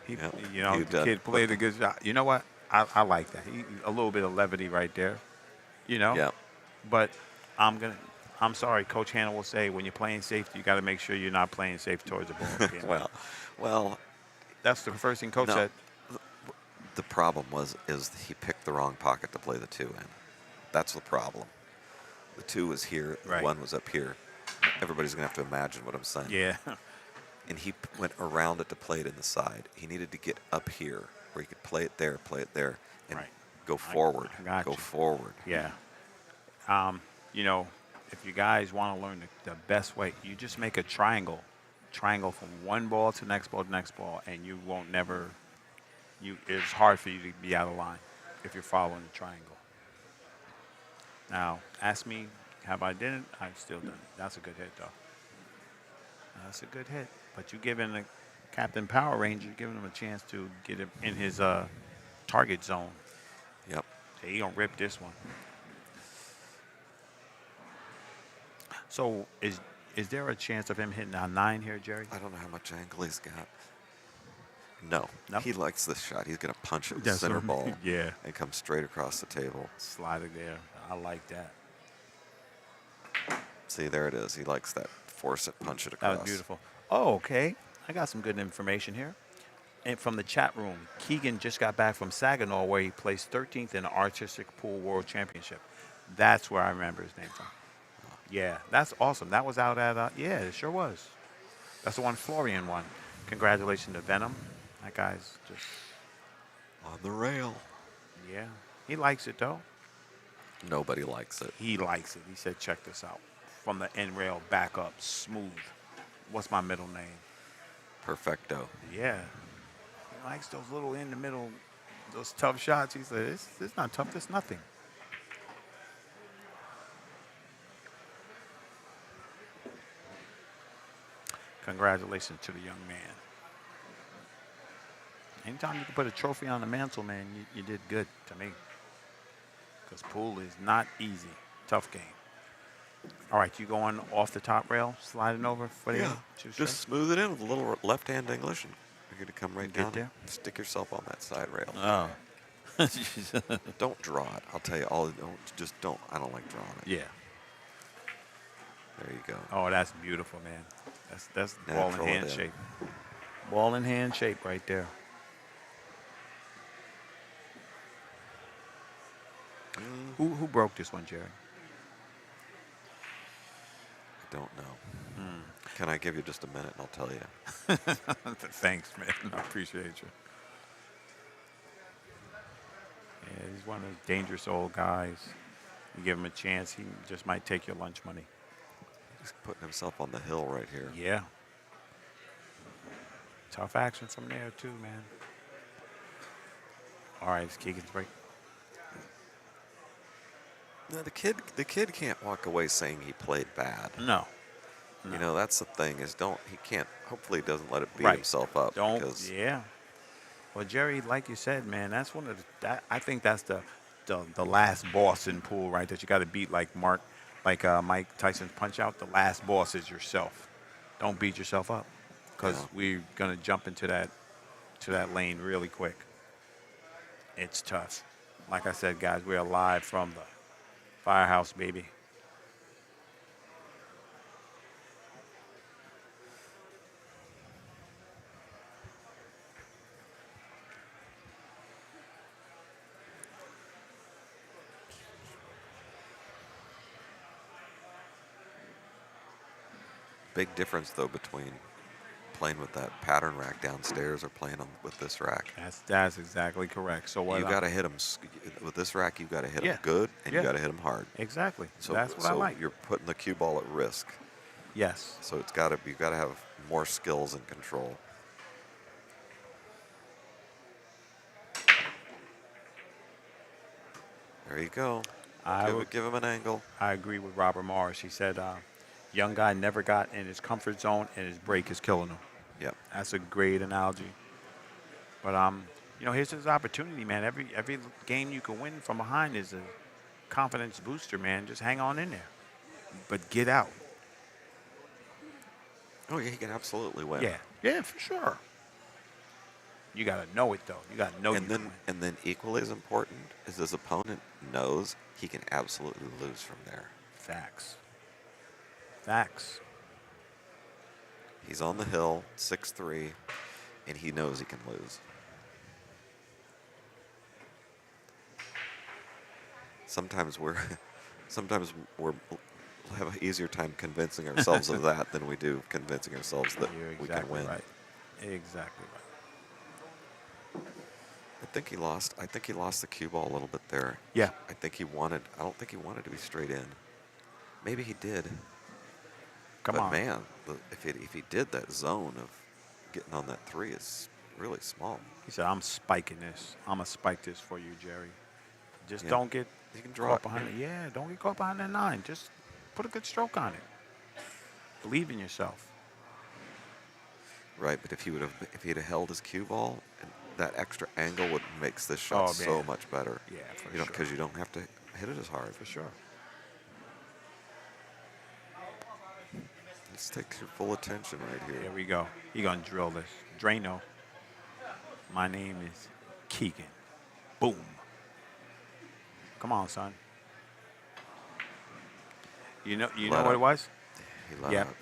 He, Yep. you know, He the done- kid played a good shot. You know what? I like that. A little bit of levity right there. You know. Yeah. But I'm sorry, Coach Hanna will say when you're playing safety, you got to make sure you're not playing safe towards the ball. You know? Well, That's the first thing Coach No. said. the problem is he picked the wrong pocket to play the 2 in. That's the problem. The 2 was here, the Right. 1 was up here. Everybody's gonna have to imagine what I'm saying. Yeah. And he went around it to play it in the side. He needed to get up here where he could play it there, and Right. go forward. I got Go you. forward. Yeah. You know, if you guys want to learn the best way, you just make a triangle from one ball to next ball, and you won't never. It's hard for you to be out of line if you're following the triangle. Now, ask me, have I done it? I've still done it. That's a good hit, though. That's a good hit. But you giving the Captain Power Ranger, giving him a chance to get him in his target zone. Yep. He gonna rip this one. So is there a chance of him hitting a 9 here, Jerry? I don't know how much angle he's got. No. Nope. He likes this shot. He's gonna punch it with That's center what I ball. mean. Yeah. And come straight across the table. Slide it there. I like that. See, there it is. He likes that. Force it, punch it That across. was beautiful. Oh, okay. I got some good information here. And from the chat room, Keegan just got back from Saginaw where he placed 13th in the Artistic Pool World Championship. That's where I remember his name from. Yeah, that's awesome. That was out at, yeah, it sure was. That's the one Florian won. Congratulations to Venom. That guy's just, On the rail. yeah. He likes it, though. Nobody likes it. He likes it. He said, check this out. From the end rail back up, smooth. What's my middle name? Perfecto. Yeah. He likes those little in the middle, those tough shots. He said, it's not tough, it's nothing. Congratulations to the young man. Anytime you can put a trophy on the mantle, man, you did good to me. Because pool is not easy. Tough game. All right, you going off the top rail, sliding over for the Just smooth it in with a little left-hand English, and you're going to come right Get down. there? Stick yourself on that side rail. Oh. Don't draw it. I'll tell you all. Don't. I don't like drawing it. Yeah. There you go. Oh, that's beautiful, man. That's ball Natural in hand it in. shape. Ball in hand shape right there. Who broke this one, Jerry? I don't know. Can I give you just a minute and I'll tell you? Thanks, man. I appreciate you. Yeah, he's one of those dangerous old guys. You give him a chance, he just might take your lunch money. He's putting himself on the hill right here. Yeah. Tough action from there too, man. All right, it's Keegan's break. No, the kid can't walk away saying he played bad. No. You know, that's the thing is he can't, hopefully he doesn't let it beat Right. himself up. Don't. Because Yeah. Well, Jerry, like you said, man, that's one of the. I think that's the the last boss in pool, right? That you got to beat like Mike Tyson's Punch Out. The last boss is yourself. Don't beat yourself up, because Yeah. we're gonna jump into that lane really quick. It's tough. Like I said, guys, we're live from the Firehouse, baby. Big difference though between playing with that pattern rack downstairs or playing with this rack. That's exactly correct. So what? You got to hit them with this rack. You got to hit them Yeah. good, and Yeah. you got to hit them hard. Exactly. So That's what I like. you're putting the cue ball at risk. Yes. So you got to have more skills and control. There you go. Give him an angle. I agree with Robert Morris. He said, young guy never got in his comfort zone, and his break is killing him. Yep. That's a great analogy. But here's his opportunity, man. Every game you can win from behind is a confidence booster, man. Just hang on in there, but get out. Oh yeah, he can absolutely win. Yeah, for sure. You gotta know it though. You gotta know. And then equally as important is his opponent knows he can absolutely lose from there. Facts. He's on the hill, 6'3", and he knows he can lose. Sometimes we're have an easier time convincing ourselves of that than we do convincing ourselves that You're we exactly can win. right. Exactly right. I think he lost the cue ball a little bit there. Yeah. I don't think he wanted to be straight in. Maybe he did. Come but on. man, if he did, that zone of getting on that three is really small. He said, "I'm spiking this. I'm gonna spike this for you, Jerry. Just Yeah. don't get You can draw caught it. behind it. Yeah, don't get caught behind that 9. Just put a good stroke on it. Believe in yourself." Right, but if he'd have held his cue ball, that extra angle would makes this shot Oh, so man. much better. Yeah, for You know, sure. because you don't have to hit it as hard. For sure. This takes your full attention right here. Here we go. He gonna drill this. Drano. My name is Keegan. Boom. Come on, son. You know Let what up. it was? He let Yeah. up.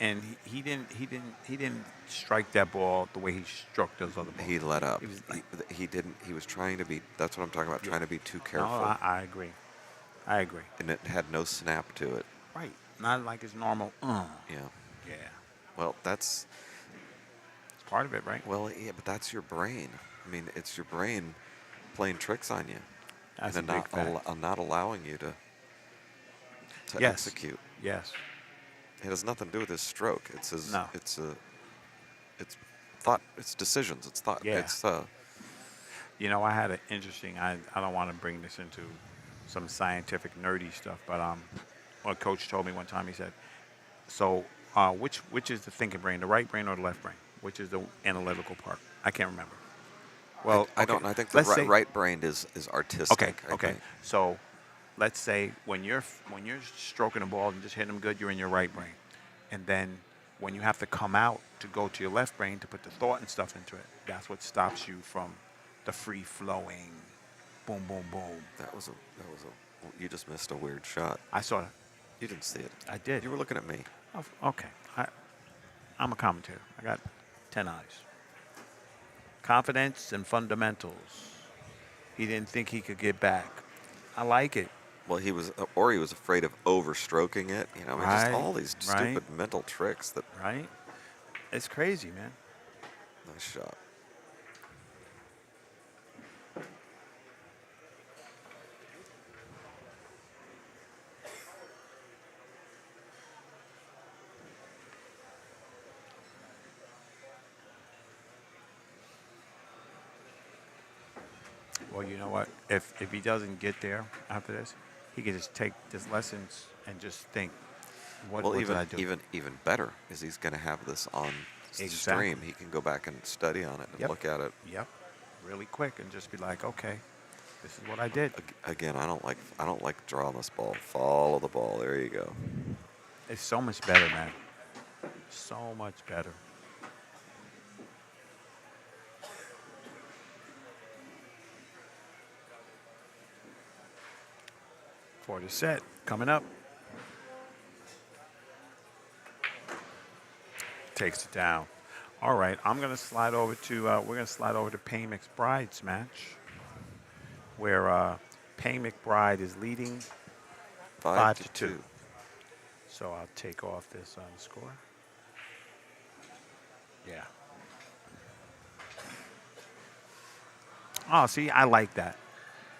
And he didn't strike that ball the way he struck those other balls. He let up. He was like- He didn't. He was trying to be. That's what I'm talking about. Yeah. Trying to be too No, careful, I agree. I agree. and it had no snap to it. Right. Not like his normal. Yeah. Yeah. Well, that's It's part of it, right? yeah, but that's your brain. I mean, it's your brain playing tricks on you, That's a and big fact. not allowing you to Yes. execute. Yes. It has nothing to do with his stroke. It's his. No. It's thought. It's decisions. It's thought. Yeah. It's I had an interesting. I don't want to bring this into some scientific nerdy stuff, but what coach told me one time. He said, "So, which is the thinking brain, the right brain or the left brain? Which is the analytical part?" I can't remember. Well, I okay, don't. I think the let's say- right brain is artistic. Okay. I Okay. think. So, let's say when you're stroking the ball and just hitting them good, you're in your right brain, and then when you have to come out to go to your left brain to put the thought and stuff into it, that's what stops you from the free flowing, boom, boom, boom. That was a. You just missed a weird shot. I saw it. You didn't see it. I did. You were looking at me. Oh, okay. I'm a commentator. I got 10 eyes. Confidence and fundamentals. He didn't think he could get back. I like it. Well, he was afraid of overstroking it. You know, I mean, just Right, all these right. stupid mental tricks. That Right? It's crazy, man. nice shot. Well, you know what? If he doesn't get there after this, he can just take his lessons and just think, what did I do? even better is he's going to have this on Exactly. stream. He can go back and study on it and Yep. look at it. Yep. Really quick and just be like, okay. This is what I did. Again, I don't like drawing this ball. Follow the ball. There you go. It's so much better, man. So much better. For the set coming up. Takes it down. All right, I'm gonna slide over to. We're gonna slide over to Payne McBride's match, where Payne McBride is leading 5-2. So I'll take off this score. Yeah. Oh, see, I like that.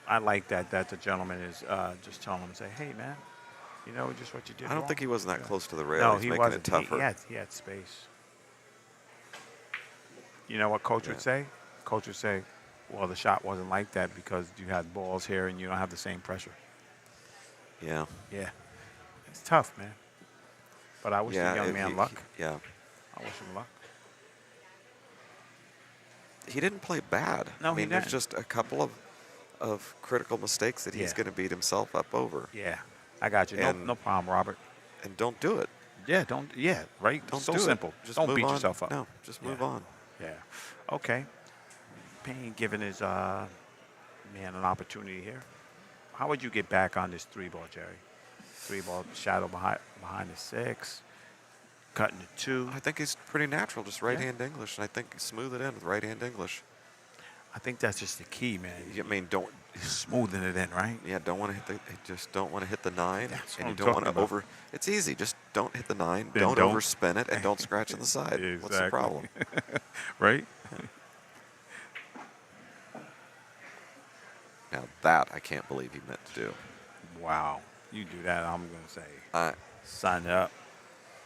I like that. That the gentleman is just telling him, say, "Hey, man, you know just what you did." I don't wrong." think he wasn't that Yeah. close to the rail. No, He's he making wasn't. it tougher. He had space. You know what coach would say? Coach would say, "Well, the shot wasn't like that because you had balls here and you don't have the same pressure." Yeah. Yeah, it's tough, man. But I wish the young man luck. Yeah. I wish him luck. He didn't play bad. No, I mean, he there's didn't. just a couple of critical mistakes that he's Yeah. going to beat himself up over. Yeah, I got you. And- No problem, Robert. And don't do it. Yeah, don't. Yeah, right. Don't so do simple. it. Just Don't move beat on. yourself up. No, just move Yeah. on. Yeah. Okay. Payne giving his man an opportunity here. How would you get back on this 3-ball, Jerry? 3-ball shadow behind the 6, cutting the 2. I think he's pretty natural, just right-hand English, and I think smooth it in with right-hand English. I think that's just the key, man. I mean, don't. Smoothing it in, right? Yeah, don't want to hit the. Just don't want to hit the 9, That's and what you I'm don't want talking to about. over. It's easy. Just don't hit the 9. Then Don't don't. overspin it, and don't scratch on the side. What's the Exactly. problem? Right? Now that I can't believe he meant to do. Wow. You do that, I'm going to say, Uh, sign up.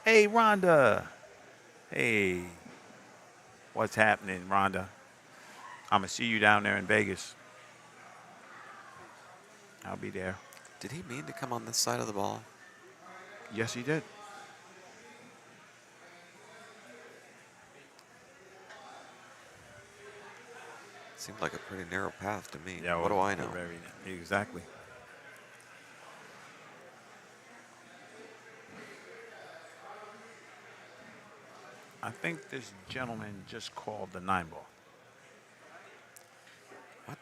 Hey, Rhonda. Hey. What's happening, Rhonda? I'm going to see you down there in Vegas. I'll be there. did he mean to come on this side of the ball? Yes, he did. Seemed like a pretty narrow path to me. Yeah, What do I know? Exactly. I think this gentleman just called the 9-ball. What?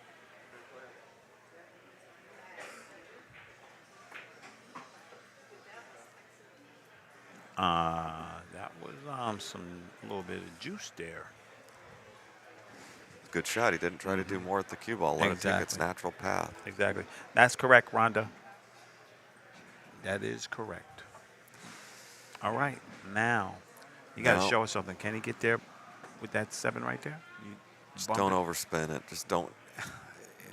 That was some little bit of juice there. Good shot. He didn't try to do more at the cue ball. Let it take its Exactly. natural path. Exactly. That's correct, Rhonda. That is correct. All right. Now, you got to Now- show us something. Can he get there with that 7 right there? You Just bump don't it? overspin it. Just don't.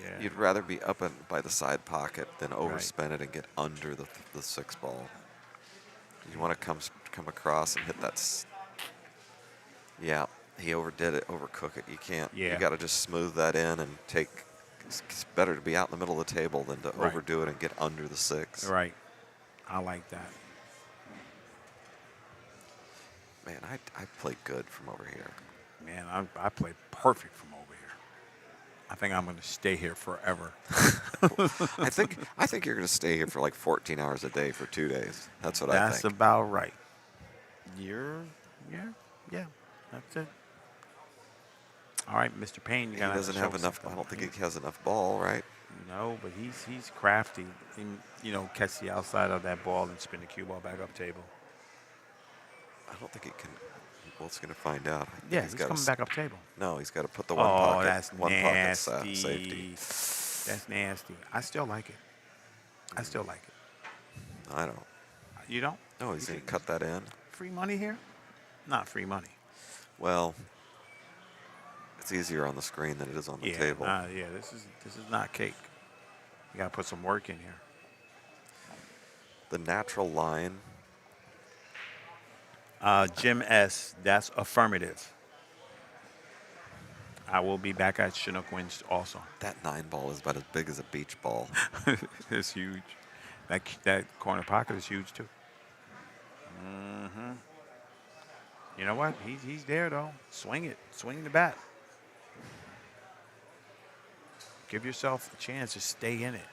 Yeah. You'd rather be up by the side pocket than overspin it and get under the 6 ball. You want to come across and hit that. Yeah, he overdid it, overcook it. You can't. Yeah. You got to just smooth that in and take. It's better to be out in the middle of the table than to Right. overdo it and get under the 6. Right. I like that. Man, I play good from over here. Man, I play perfect from over here. I think I'm going to stay here forever. I think you're going to stay here for like 14 hours a day for 2 days. That's what I That's think. about right. Yeah. That's it. All right, Mr. Payne, you He got to doesn't have enough. I don't think he has enough ball, right? No, but he's crafty. He, catch the outside of that ball and spin the cue ball back up table. I don't think he can. Well, it's going to find out. I think Yeah, he's gotta coming back up table. No, he's got to put the one Oh, pocket. that's one pocket nasty. safety. That's nasty. I still like it. I don't. You don't? No, he's You going to think cut that in. Free money here? Not free money. Well, it's easier on the screen than it is on the table. Yeah, this is not cake. You got to put some work in here. The natural line. Jim S., that's affirmative. I will be back at Chinook Winds also. That 9 ball is about as big as a beach ball. It's huge. That corner pocket is huge too. Mm-hmm. You know what? He's there though. Swing it. Swing the bat. Give yourself a chance to stay in it.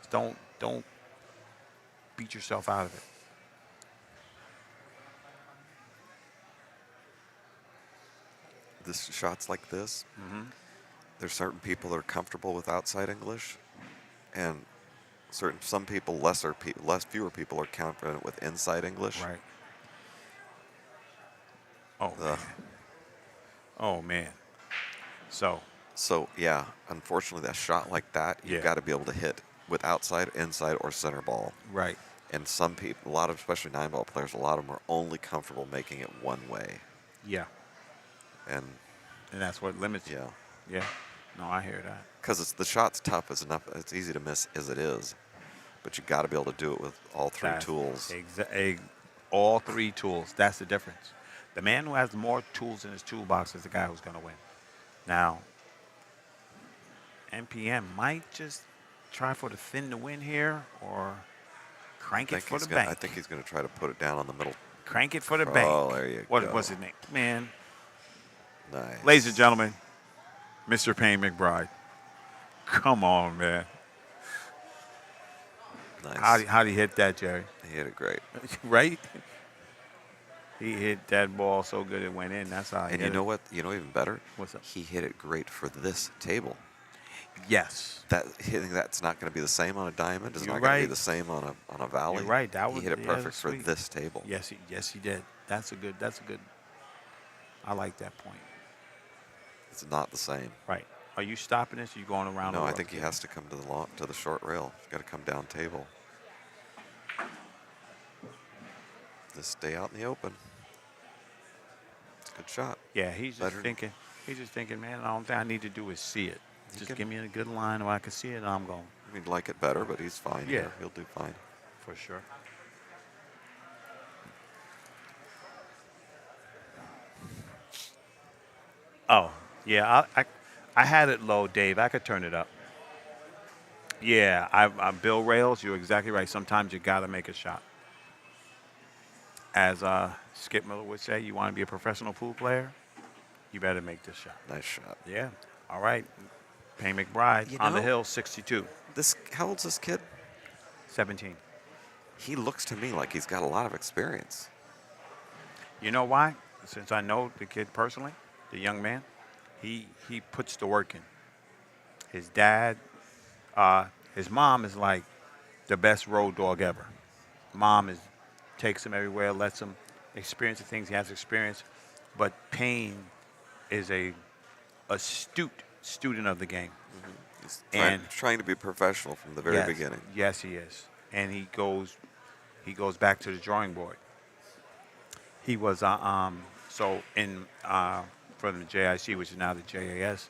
Don't beat yourself out of it. This shots like this, there's certain people that are comfortable with outside English, and some people, fewer people are confident with inside English. Right. Oh Ugh. man. Oh man. So yeah, unfortunately, that shot like that, you've Yeah. got to be able to hit with outside, inside, or center ball. Right. And some people, a lot of, especially 9-ball players, a lot of them are only comfortable making it one way. Yeah. And that's what limits you. yeah, Yeah. No, I hear that. because the shot's tough as enough. It's easy to miss as it is, but you got to be able to do it with all three tools. All three tools. That's the difference. The man who has more tools in his toolbox is the guy who's going to win. Now, NPM might just try for the thin to win here or crank it for the bank. I think he's going to try to put it down on the middle. Crank it for the bank. Oh, there you go. What's his name? Man. Nice. Ladies and gentlemen, Mr. Payne McBride. Come on, man. Nice. How'd he hit that, Jerry? He hit it great. Right? He hit that ball so good it went in. That's how. And you know what? You know even better. What's up? He hit it great for this table. Yes. Hitting that's not going to be the same on a diamond. It's You're not going to right. be the same on a valley. You're right. He hit it perfect for this table. Yes, he did. That's a good. I like that point. It's not the same. Right. Are you stopping this? Or are you going around? No, the I think he has to come to the short rail. He's got to come down table. Just stay out in the open. It's a good shot. Yeah, he's just Better- thinking. He's just thinking, man. The only thing I need to do is see it. Just give me a good line where I can see it, and I'm going. We'd like it better, but he's fine. Yeah. Here. He'll do fine. For sure. Oh, yeah. I had it low, Dave. I could turn it up. Yeah, I'm Bill Rails. You're exactly right. Sometimes you got to make a shot. As Skip Miller would say, you want to be a professional pool player, you better make this shot. Nice shot. Yeah. All right. Payne McBride You on the know- hill, 62, How old's this kid? 17. He looks to me like he's got a lot of experience. You know why? Since I know the kid personally, the young man, he puts the work in. His dad, his mom is like the best road dog ever. Mom takes him everywhere, lets him experience the things he has experienced. But Payne is a astute student of the game. He's And- trying to be professional from the very Yes. beginning. Yes, he is, and he goes back to the drawing board. He was so in from the JIC, which is now the JAS.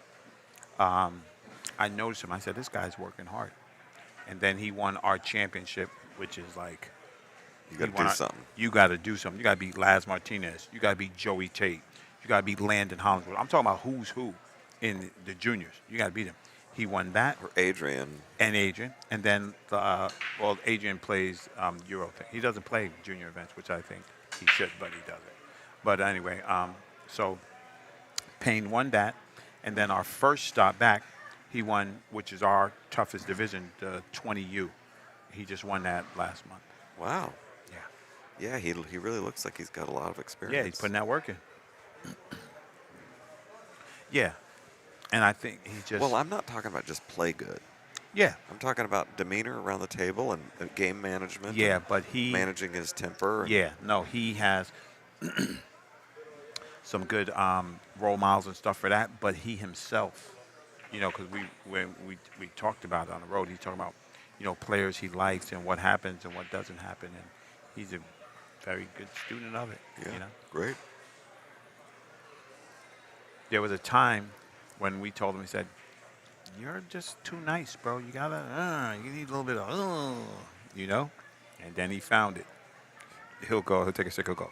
I noticed him. I said, "This guy's working hard," and then he won our championship, which is like You got he to won do our- something. You got to do something. You got to beat Laz Martinez. You got to beat Joey Tate. You got to beat Landon Hollingsworth. I'm talking about who's who in the juniors. You got to beat him. He won that. Or Adrian. And Adrian, and then Adrian plays Euro thing. He doesn't play junior events, which I think he should, but he doesn't. But anyway, so Payne won that, and then our first stop back, he won, which is our toughest division, the 20U. He just won that last month. Wow. Yeah. Yeah, he really looks like he's got a lot of experience. Yeah, he's putting that work in. Yeah, and I think he just. Well, I'm not talking about just play good. Yeah. I'm talking about demeanor around the table and game management. Yeah, and but he managing his temper. And Yeah, no, he has some good role models and stuff for that. But he himself, because we talked about it on the road. He talked about players he likes and what happens and what doesn't happen, and he's a very good student of it. Yeah, great. There was a time when we told him, he said, "You're just too nice, bro. You gotta, you need a little bit of, And then he found it. He'll take a stick, he'll go,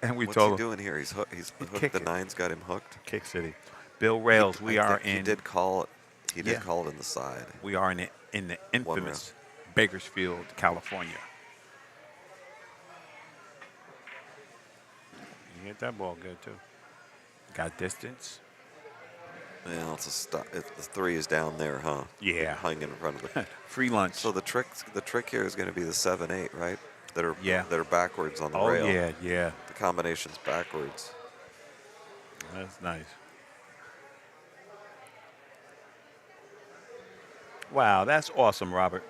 And we What's told he him, doing here? He's hooked. The kicking. nine's got him hooked. Kick City. Bill Rails, we are He in, did call it. He did Yeah. call it in the side. we are in the infamous Bakersfield, California. You hit that ball good too. Got distance. Well, it's a stop. The 3 is down there, huh? Yeah. Hanging in front of the. Free lunch. So the trick here is going to be the 7-8, right? That are Yeah. that are backwards on the Oh rail. yeah, yeah. The combination's backwards. That's nice. Wow, that's awesome, Robert.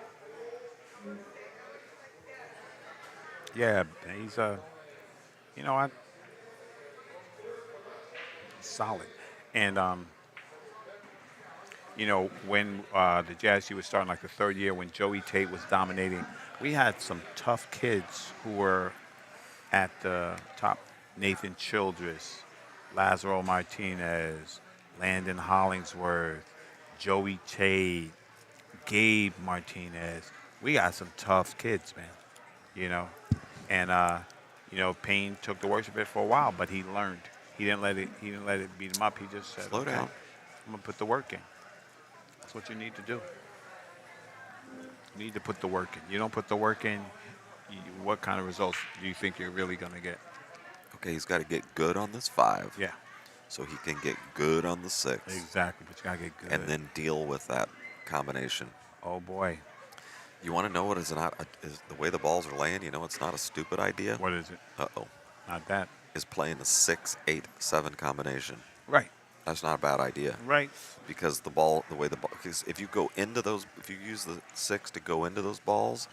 Yeah, he's you know, I solid. And you know, when the Jazz was starting, like the third year when Joey Tate was dominating, we had some tough kids who were at the top. Nathan Childress, Lazaro Martinez, Landon Hollingsworth, Joey Tate, Gabe Martinez. We got some tough kids, man. You know, and you know, Payne took the worst of it for a while, but he learned. He didn't let it. He didn't let it beat him up. He just said, Slow "Okay, down. I'm gonna put the work in." That's what you need to do. You need to put the work in. You don't put the work in, what kind of results do you think you're really gonna get? Okay, he's got to get good on this 5, Yeah, so he can get good on the 6, exactly. But you gotta get good. and then deal with that combination. Oh boy, You want to know what is the way the balls are laying? You know, it's not a stupid idea. what is it? Uh-oh. Not that. Is playing the 6-8-7 combination. Right, That's not a bad idea. right. Because the way the ball, because if you go into those, if you use the 6 to go into those balls,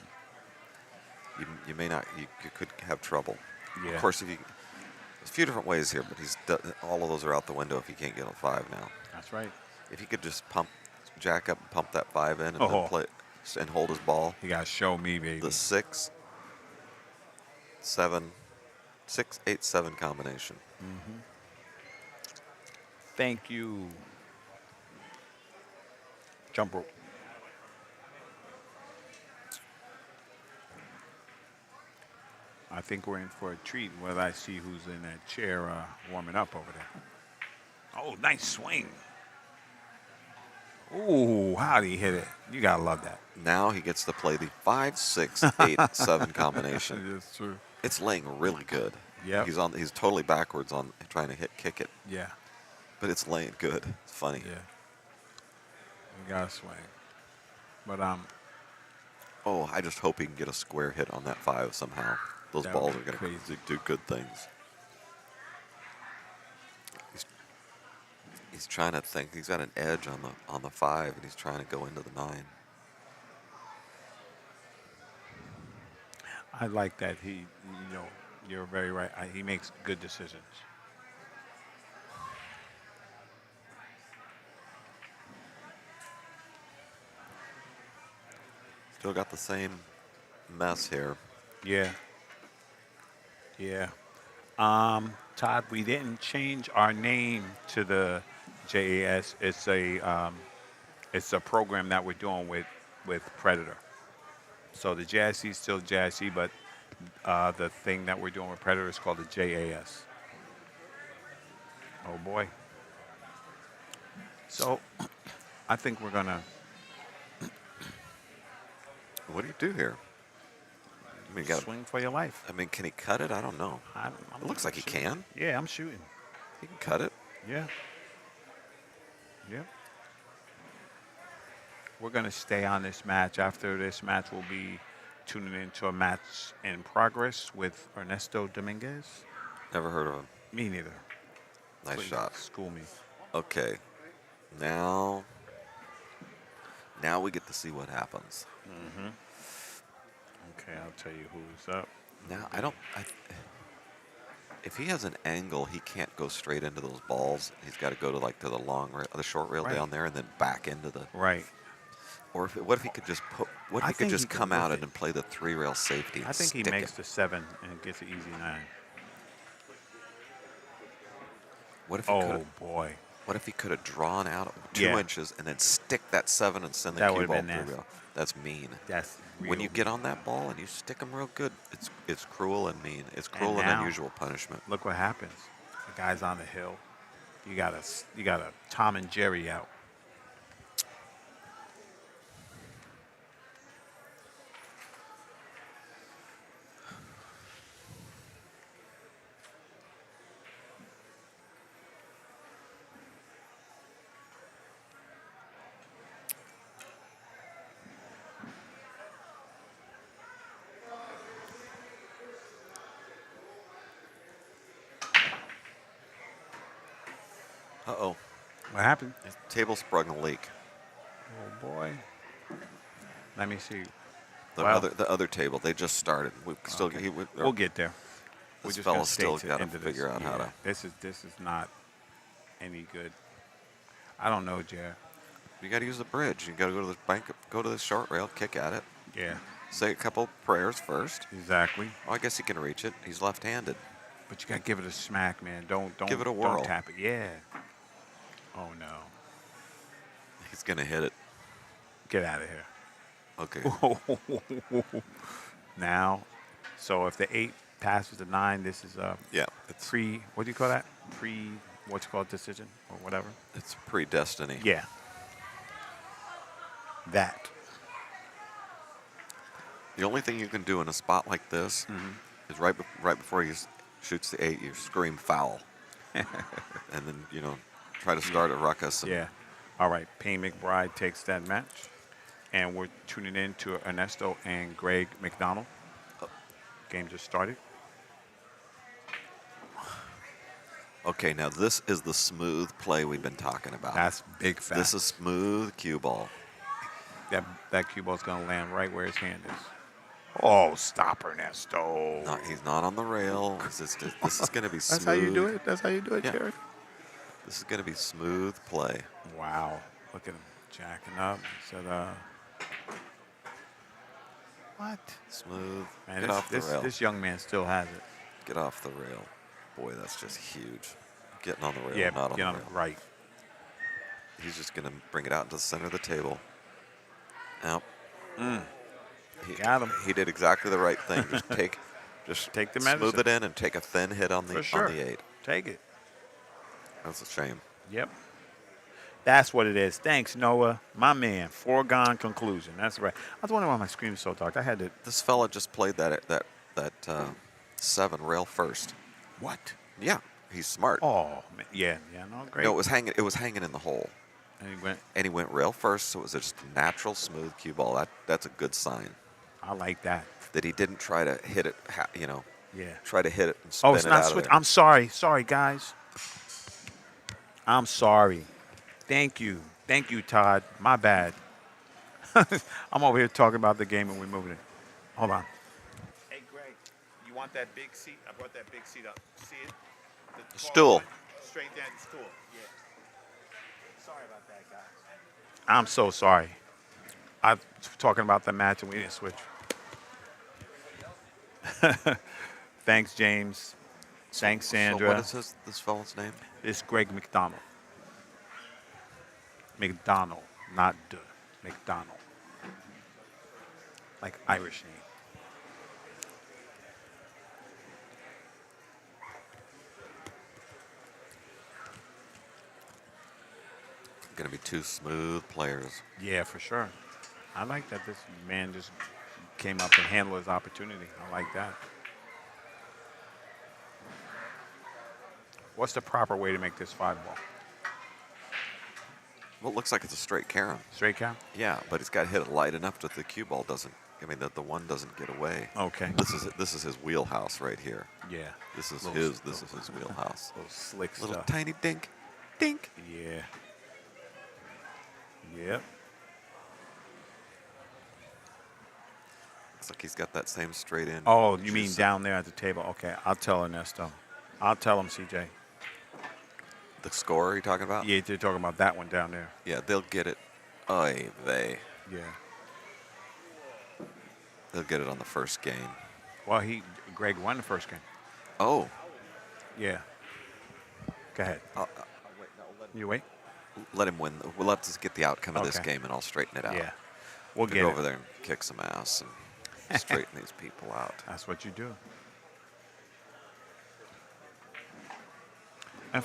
you may not, you could have trouble. Yeah. Of course, there's a few different ways here, but all of those are out the window if he can't get a 5 now. That's right. If he could just jack up and pump that 5 in and Oh. then play and hold his ball, You gotta show me, baby. the 6-8-7 combination. Thank you. Jump rope. I think we're in for a treat when I see who's in that chair warming up over there. Oh, nice swing. Ooh, how did he hit it? You gotta love that. Now he gets to play the 5-6-8-7 combination. That's true. It's laying really good. Yep. He's totally backwards on trying to kick it, Yeah, but it's laying good. It's funny. yeah. You gotta swing. But Oh, I just hope he can get a square hit on that 5 somehow. Those That would balls be are going crazy. to do good things. He's trying to think. He's got an edge on the 5, and he's trying to go into the 9. I like that he, you know, you're very right. He makes good decisions. Still got the same mess here. Yeah. Yeah. Todd, we didn't change our name to the JAS. It's a program that we're doing with Predator. So the JSC is still JSC, but the thing that we're doing with Predator is called the JAS. Oh boy. So I think we're gonna What do you do here? I mean, swing for your life. can he cut it? I don't know. I'm It looks like he shooting. can. Yeah, I'm shooting. He can cut it. Yeah. Yeah. We're going to stay on this match. After this match, we'll be tuning into a match in progress with Ernesto Dominguez. Never heard of him. Me neither. Nice Please shot. School me. Okay. Now we get to see what happens. Okay, I'll tell you who's up. Now if he has an angle, he can't go straight into those balls. He's got to go to the short rail Right. down there and then back into the. Right. Or what if he could just I could think just he can come out lift it. and play the 3 rail safety? I and think he stick makes it? the 7 and gets an easy 9. What if he Oh, could? boy. What if he could have drawn out 2 Yeah. inches and then stick that 7 and send the That cue would've ball been through nasty. rail? That's mean. That's When real you get on that ball and you stick them real good, it's cruel and mean. It's cruel and now- unusual punishment. Look what happens. The guy's on the hill. You got a Tom and Jerry out. Uh-oh. What happened? His table sprung a leak. Oh boy. Let me see. The Well, other table, they just started. We still okay. We'll get there. We're This just gonna fella's still skate got to to into figure this. out Yeah, how to. this is not any good. I don't know, Jared. You got to use the bridge. You got to go to the bank, go to the short rail, kick at it, Yeah, say a couple prayers first. exactly. Oh, I guess he can reach it. He's left-handed. But you gotta give it a smack, man. Don't Give it a don't whirl. tap it. Yeah. Oh no. He's gonna hit it. Get out of here. Okay. Now, so if the 8 passes the 9, this is a Yeah, it's what do you call that? What's it called, decision or whatever? it's predestiny. Yeah. That. The only thing you can do in a spot like this is right before he shoots the 8, you scream foul, and then try to start a ruckus. And Yeah. All right. Payne McBride takes that match. And we're tuning in to Ernesto and Greg McDonald. Game just started. Okay, now this is the smooth play we've been talking about. That's big facts. This is smooth cue ball. That cue ball's going to land right where his hand is. Oh, stop, Ernesto. He's not on the rail. This is going to be smooth. That's how you do it? That's how you do it, Yeah. Jared? This is going to be smooth play. Wow. Look at him jacking up. He said, what? Smooth. Man, Get off the rail. this young man still has it. Get off the rail. Boy, that's just huge. Getting on the rail, Yeah, not on get the on rail. it right. He's just going to bring it out into the center of the table. Now, Got him. He did exactly the right thing. Just Take the smooth medicine. it in and take a thin hit on the For sure. on the 8. Take it. That's a shame. Yep. That's what it is. Thanks, Noah. My man. Foregone conclusion. That's right. I was wondering why my screen was so dark. I had to. This fella just played that 7 rail first. What? Yeah, he's smart. Oh, man. Yeah. No, great. No, it was hanging in the hole, And he went. and he went rail first, so it was just a natural smooth cue ball. That's a good sign I like that. that he didn't try to hit it. Yeah. Try to hit it and spin Oh, it's it not out of switch. there. I'm sorry. Sorry, guys. I'm sorry. Thank you. Thank you, Todd. My bad. I'm over here talking about the game and we're moving it. Hold on. Hey, Greg, you want that big seat? I brought that big seat up. See it? The tall Stool. one? Straight down the stool. Yeah. Sorry about that, guys. I'm so sorry. I'm talking about the match and we didn't switch. Thanks, James. Thanks, Sandra. So what is this fella's name? It's Greg McDonald. McDonald, not D. McDonald. Like Irish name. Going to be 2 smooth players. Yeah, for sure. I like that this man just came up and handled his opportunity. I like that. What's the proper way to make this 5 ball? Well, it looks like it's a straight carom. Straight count? Yeah, but he's got to hit it light enough that the cue ball doesn't. I mean, that the one doesn't get away. Okay. This is his wheelhouse right here. Yeah. This is Little- his wheelhouse. Little slick Little stuff. tiny dink, dink. Yeah. Yep. Looks like he's got that same straight in. Oh, you mean juice. down there at the table? Okay, I'll tell Ernesto. I'll tell him, CJ. The score you're talking about? Yeah, they're talking about that one down there. Yeah, they'll get it. Oy vey. Yeah. They'll get it on the first game. Well, Greg won the first game. Oh. Yeah. Go ahead. You wait? Let him win. Well, let's get the outcome of this Okay. game, and I'll straighten it out. Yeah. We'll Go get over it. there and kick some ass and straighten these people out. That's what you do. And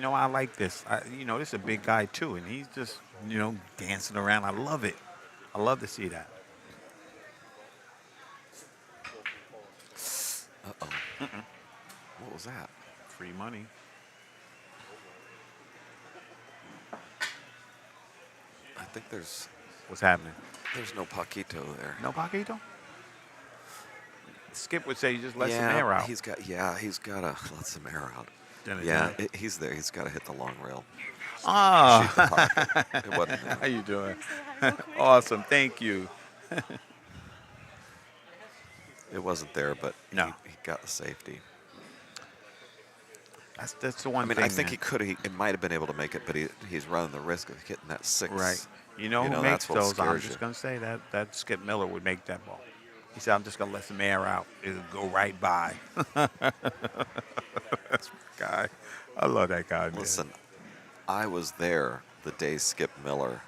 I like this. This is a big guy too, and he's just, dancing around. I love it. I love to see that. Uh-oh. What was that? Free money. I think there's What's happening? no Paquito there. No Paquito? Skip would say you just let yeah, some air out. He's got to let some air out. Dinner Yeah, time. he's there. He's got to hit the long rail. Oh, Shoot the pocket. It wasn't how him. you doing? Awesome, thank you. It wasn't there, but No. he got the safety. That's the I one mean, thing. I think man. he could. He might have been able to make it, but he's running the risk of hitting that 6. Right. You know who that's makes what those? I'm scares just you. gonna say that Skip Miller would make that ball. He said, "I'm just gonna let some air out. It'll go right by." That's my guy. I love that guy, man. Listen, I was there the day Skip Miller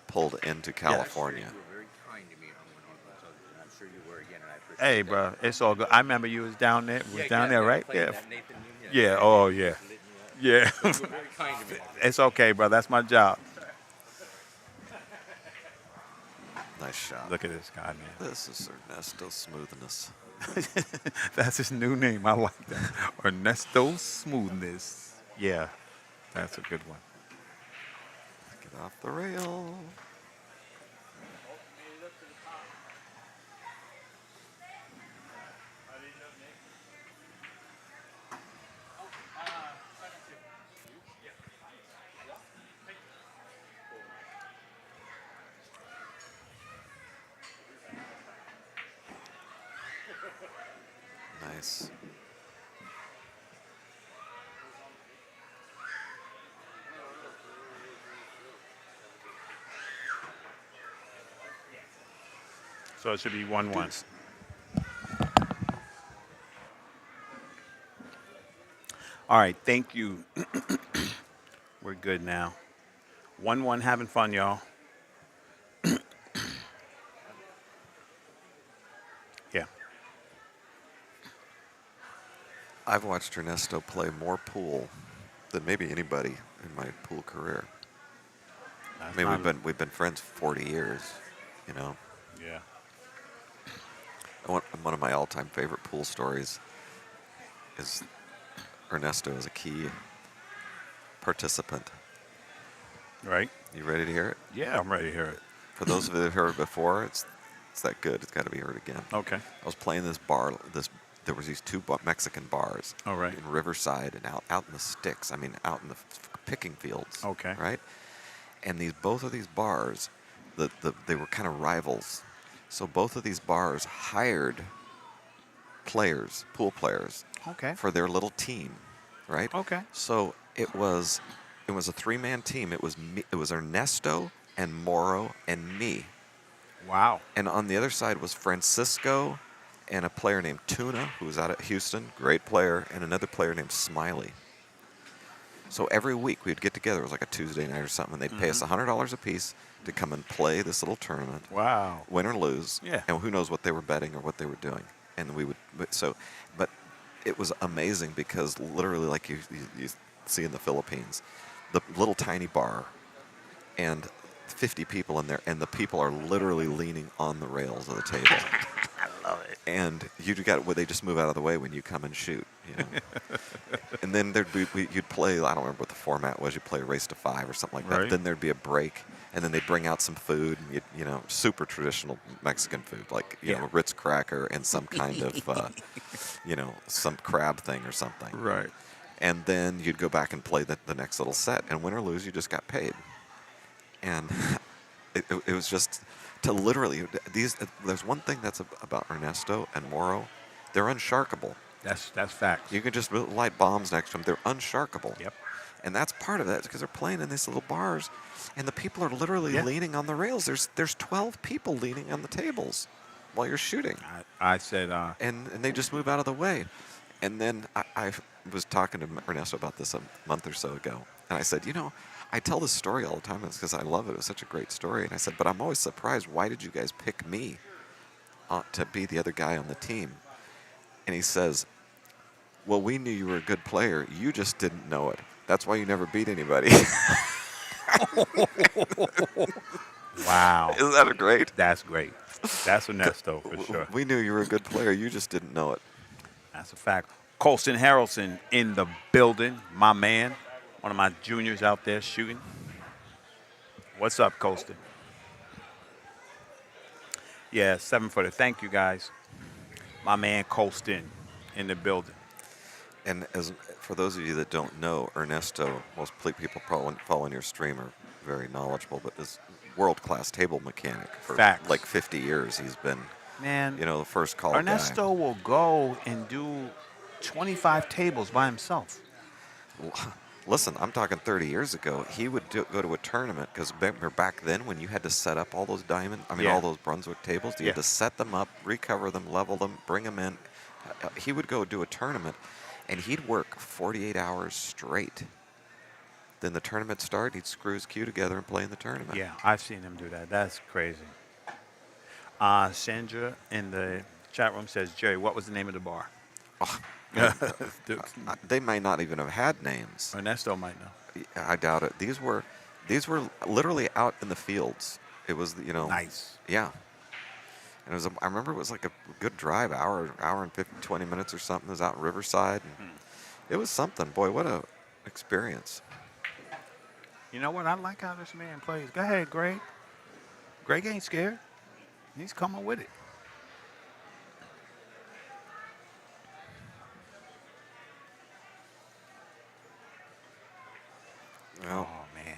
pulled into California. You were very kind to me on one of those others, and I'm sure you were again, and I appreciate Hey, that. bro, it's all good. I remember you was down there. Was down there, right? playing Yeah. that Nathan Nunez, Yeah. right? Oh, yeah. Lit me up. Yeah. You were very kind to me. It's okay, bro. That's my job. Nice shot. Look at this guy, man. This is Ernesto Smoothness. That's his new name. I like that. Ernesto Smoothness. Yeah, that's a good one. Get off the rail. Nice. So it should be 1-1. All right, thank you. We're good now. 1-1, having fun, y'all. Yeah. I've watched Ernesto play more pool than maybe anybody in my pool career. That's I mean, not- we've been friends for 40 years, you know. Yeah. One of my all-time favorite pool stories is Ernesto as a key participant. Right? You ready to hear it? Yeah, I'm ready to hear it. For those of you that have heard it before, it's that good. It's got to be heard again. Okay. I was playing this bar. There was these two Mexican bars All right. in Riverside and out in the sticks. I mean, out in the picking fields. Okay. Right. And both of these bars, they were kind of rivals. So both of these bars hired players, pool players, Okay. for their little team, right? Okay. So it was a 3-man team. It was me, it was Ernesto and Moro and me. Wow. And on the other side was Francisco and a player named Tuna, who was out at Houston, great player, and another player named Smiley. So every week we'd get together. It was like a Tuesday night or something. And they'd pay us $100 a piece to come and play this little tournament, Wow. win or lose. Yeah. And who knows what they were betting or what they were doing. And we would, but it was amazing because literally, like you see in the Philippines, the little tiny bar and 50 people in there, and the people are literally leaning on the rails of the table. I love it. And they just move out of the way when you come and shoot, you know. And then you'd play. I don't remember what the format was. You'd play a race to 5 or something like that. Right. Then there'd be a break, and then they'd bring out some food. And you know, super traditional Mexican food, like you know, Ritz cracker and some kind of, you know, some crab thing or something. Right. And then you'd go back and play the next little set, and win or lose, you just got paid. And it was just to literally there's one thing that's about Ernesto and Moro, they're unsharkable. That's facts. You can just light bombs next to them. They're unsharkable. Yep. And that's part of that because they're playing in these little bars, and the people are literally Yeah. leaning on the rails. There's 12 people leaning on the tables while you're shooting, I said, and they just move out of the way. And then I was talking to Ernesto about this a month or so ago, and I said, you know, I tell this story all the time because I love it. It was such a great story. And I said, but I'm always surprised. Why did you guys pick me to be the other guy on the team? And he says, well, we knew you were a good player. You just didn't know it. That's why you never beat anybody. wow. Isn't that great? That's great. That's Ernesto for sure. We knew you were a good player. You just didn't know it. That's a fact. Colston Harrelson in the building, my man. One of my juniors out there shooting. What's up, Colston? Yeah, 7-footer. Thank you, guys. My man Colston in the building. And as for those of you that don't know, Ernesto, most people probably following your stream are very knowledgeable, but is world-class table mechanic for Facts. like 50 years. He's been, Man, the first call guy. Ernesto will go and do 25 tables by himself. Listen, I'm talking 30 years ago. He would go to a tournament because remember back then when you had to set up all those Yeah. all those Brunswick tables, you had to set them up, recover them, level them, bring them in. He would go do a tournament, and he'd work 48 hours straight. Then the tournament started, he'd screw his cue together and play in the tournament. Yeah, I've seen him do that. That's crazy. Sandra in the chat room says, Jerry, what was the name of the bar? They may not even have had names. Ernesto might know. I doubt it. These were literally out in the fields. It was, Nice. Yeah. And I remember it was like a good drive, hour and 20 minutes or something. It was out in Riverside. And it was something. Boy, what a experience. You know what? I like how this man plays. Go ahead, Greg. Greg ain't scared. He's coming with it. Well, Oh, man.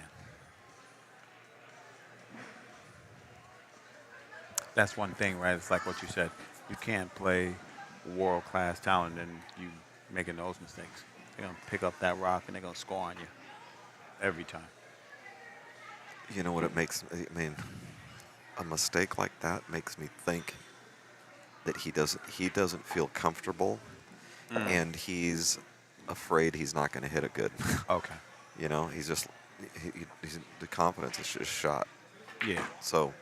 That's one thing, right? It's like what you said. You can't play world-class talent and you making those mistakes. They're going to pick up that rock and they're going to score on you every time. you know what it makes? I mean, a mistake like that makes me think that he doesn't feel comfortable, and he's afraid he's not going to hit it good. Okay. He's just the confidence is just shot. Yeah. So,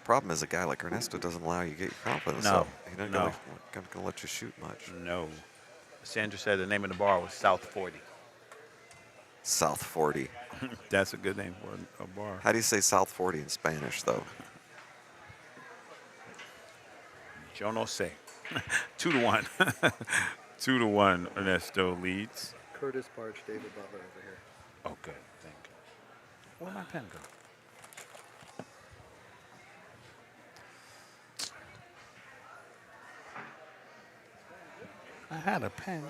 problem is a guy like Ernesto doesn't allow you to get your confidence No, up. He's not no. going to let you shoot much. No. Sandra said the name of the bar was South 40. South 40. That's a good name for a bar. How do you say South 40 in Spanish, though? Yo no sé. 2-1. 2-1. Ernesto leads. Curtis Barch, David Butler over here. Oh, good. Thank you. Where'd my pen go? I had a pen.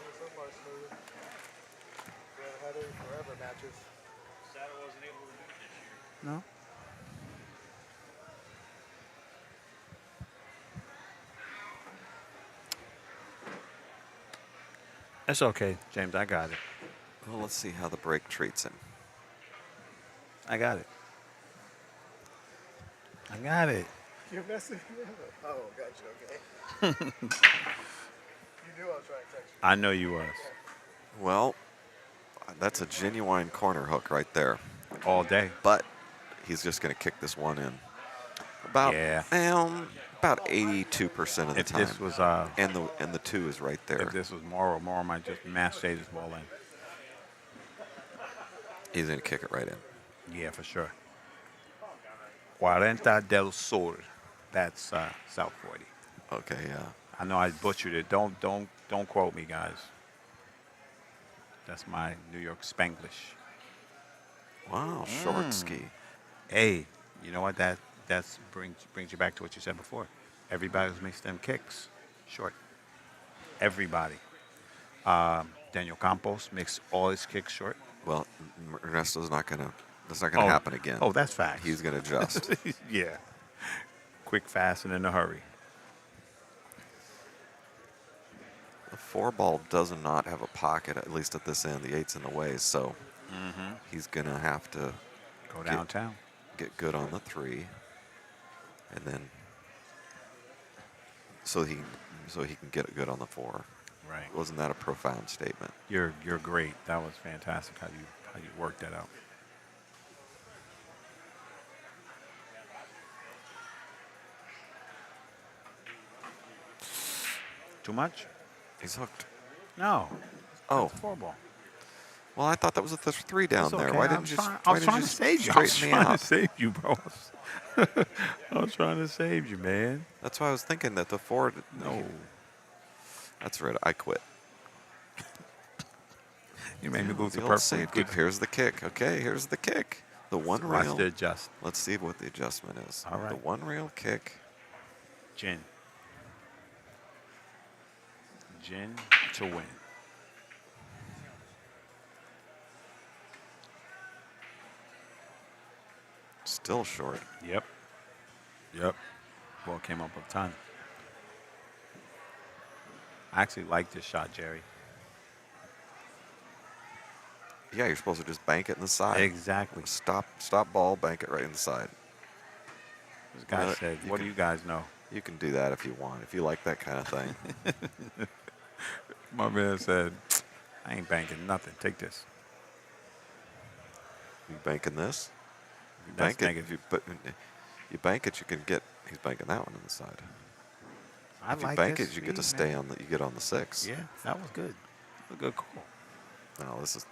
Had it forever matches. No? It's okay, James. I got it. Well, let's see how the break treats him. I got it. I got it. You're messing me up. Oh, gotcha, okay. You knew I was trying to text you. I know you was. Well, that's a genuine corner hook right there. All day. But he's just going to kick this one in. About Yeah. About 82% of the If time. this was and the 2 is right there. if this was Morrow might just mass say this ball in. He's going to kick it right in. Yeah, for sure. 40 del Sur. That's South 40. Okay, yeah. I know I butchered it. Don't quote me, guys. That's my New York Spanglish. Wow, short ski. Hey, you know what? That's brings you back to what you said before. Everybody who makes them kicks short. Everybody. Daniel Campos makes all his kicks short. Well, Ernesto's not going to. That's not going to happen again. Oh, that's fact. He's going to adjust. Yeah. Quick, fast, and in a hurry. The 4-ball does not have a pocket, at least at this end. The 8's in the way, so he's going to have to Go downtown. get good on the 3, and then so he can get it good on the 4. Right. Wasn't that a profound statement? You're great. That was fantastic how you worked that out. Too much? He's hooked. No. Oh, It's 4-ball. well, I thought that was a 3 down It's there. okay. Why I didn't was you? trying, why I was didn't trying you to save you. I was straighten me trying to out? save you, bro. I was trying to save you, man. That's why I was thinking that the 4. No. That's right. I quit. You made me lose the The old purpose. save kick. Here's the kick. Okay, here's the kick. The one Watch rail. the adjust. Let's see what the adjustment is. All right. The one rail kick. Gin to win. still short. Yep. Yep. Ball came up a ton. I actually like this shot, Jerry. Yeah, you're supposed to just bank it in the side. Exactly. Stop ball, bank it right in the side. This guy know, said, you what do can- you guys know? You can do that if you want, if you like that kind of thing. My man said, I ain't banking nothing. Take this. You banking this? You That's bank it. negative. You bank it, you can get. He's banking that one on the side. I If you like bank this it, you get to speed, stay man. on the. You get on the 6. Yeah, that was good. That was a good call. No, this is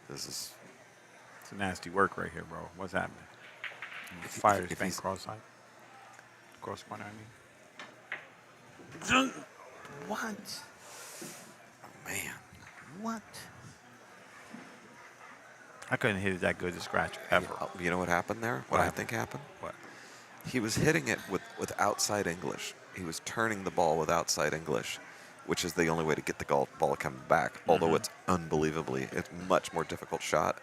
It's a nasty work right here, bro. What's happening? If he- Fire if his bank he's- cross side. Cross corner, I mean. What? man. What? I couldn't hit it that good to scratch ever. You know what happened there? What What I happened? think happened? What? He was hitting it with outside English. He was turning the ball with outside English, which is the only way to get the ball coming back. Although it's it's much more difficult shot.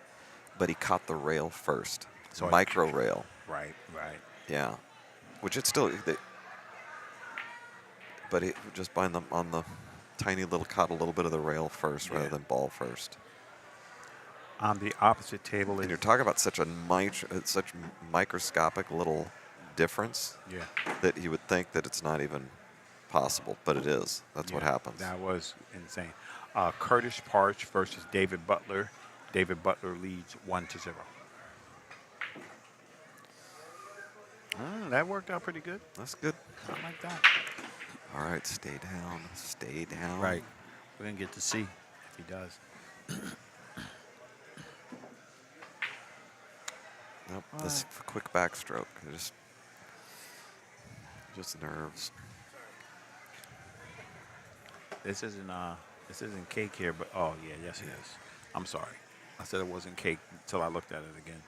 But he caught the rail first, So micro rail. Right, right. Yeah, which it's still. But it just on the tiny little caught a little bit of the rail first rather Yeah. than ball first. On the opposite table And is you're talking about such such microscopic little difference yeah. that you would think that it's not even possible, but it is. That's what Yeah, happens. That was insane. Curtis Parch versus David Butler. David Butler leads 1-0. That worked out pretty good. That's good. I like that. All right, stay down. Stay down. Right. We're going to get to see if he does. Nope. This quick backstroke. Just nerves. This isn't cake here, but oh yeah, yes it is. I'm sorry. I said it wasn't cake until I looked at it again.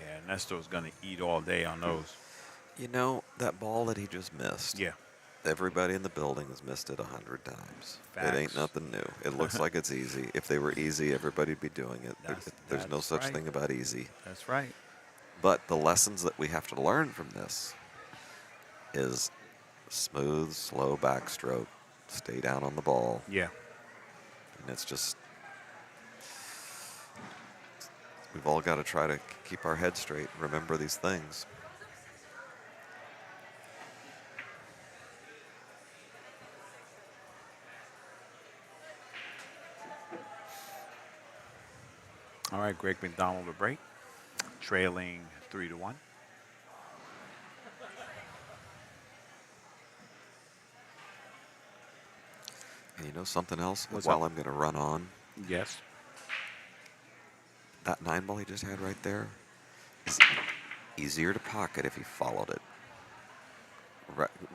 Yeah, Nestor's gonna eat all day on those. You know, that ball that he just missed. Yeah. Everybody in the building has missed it 100 times. It ain't Facts. nothing new. It looks like it's easy. If they were easy, everybody'd be doing it. There's no That's such right. thing about easy. That's right. But the lessons that we have to learn from this is smooth, slow backstroke, stay down on the ball, Yeah. and it's just we've all got to try to keep our head straight, remember these things. All right, Greg McDonald to break, trailing 3-1. And you know something else? What's While up? I'm going to run on, Yes. that 9 ball he just had right there is easier to pocket if he followed it.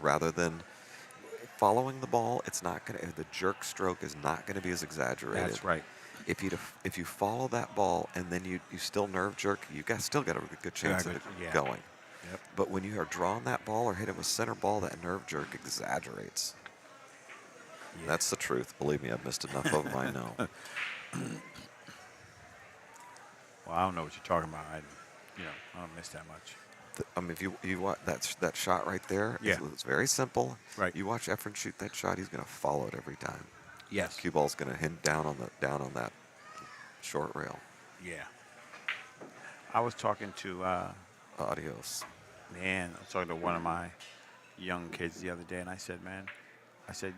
Rather than following the ball, it's not going to. The jerk stroke is not going to be as exaggerated. That's right. If you follow that ball and then you still nerve jerk, you still got a good chance of it going. Yep. But when you are drawing that ball or hit it with center ball, that nerve jerk exaggerates. Yeah. That's the truth. Believe me, I've missed enough of them. I know. Well, I don't know what you're talking about. I don't miss that much. If you watch that shot right there, Yeah. it's very simple. Right. You watch Efren shoot that shot, he's going to follow it every time. Yes. Cue ball's going to hint down on that short rail. Yeah. I was talking to Adios. man. I was talking to one of my young kids the other day, and I said,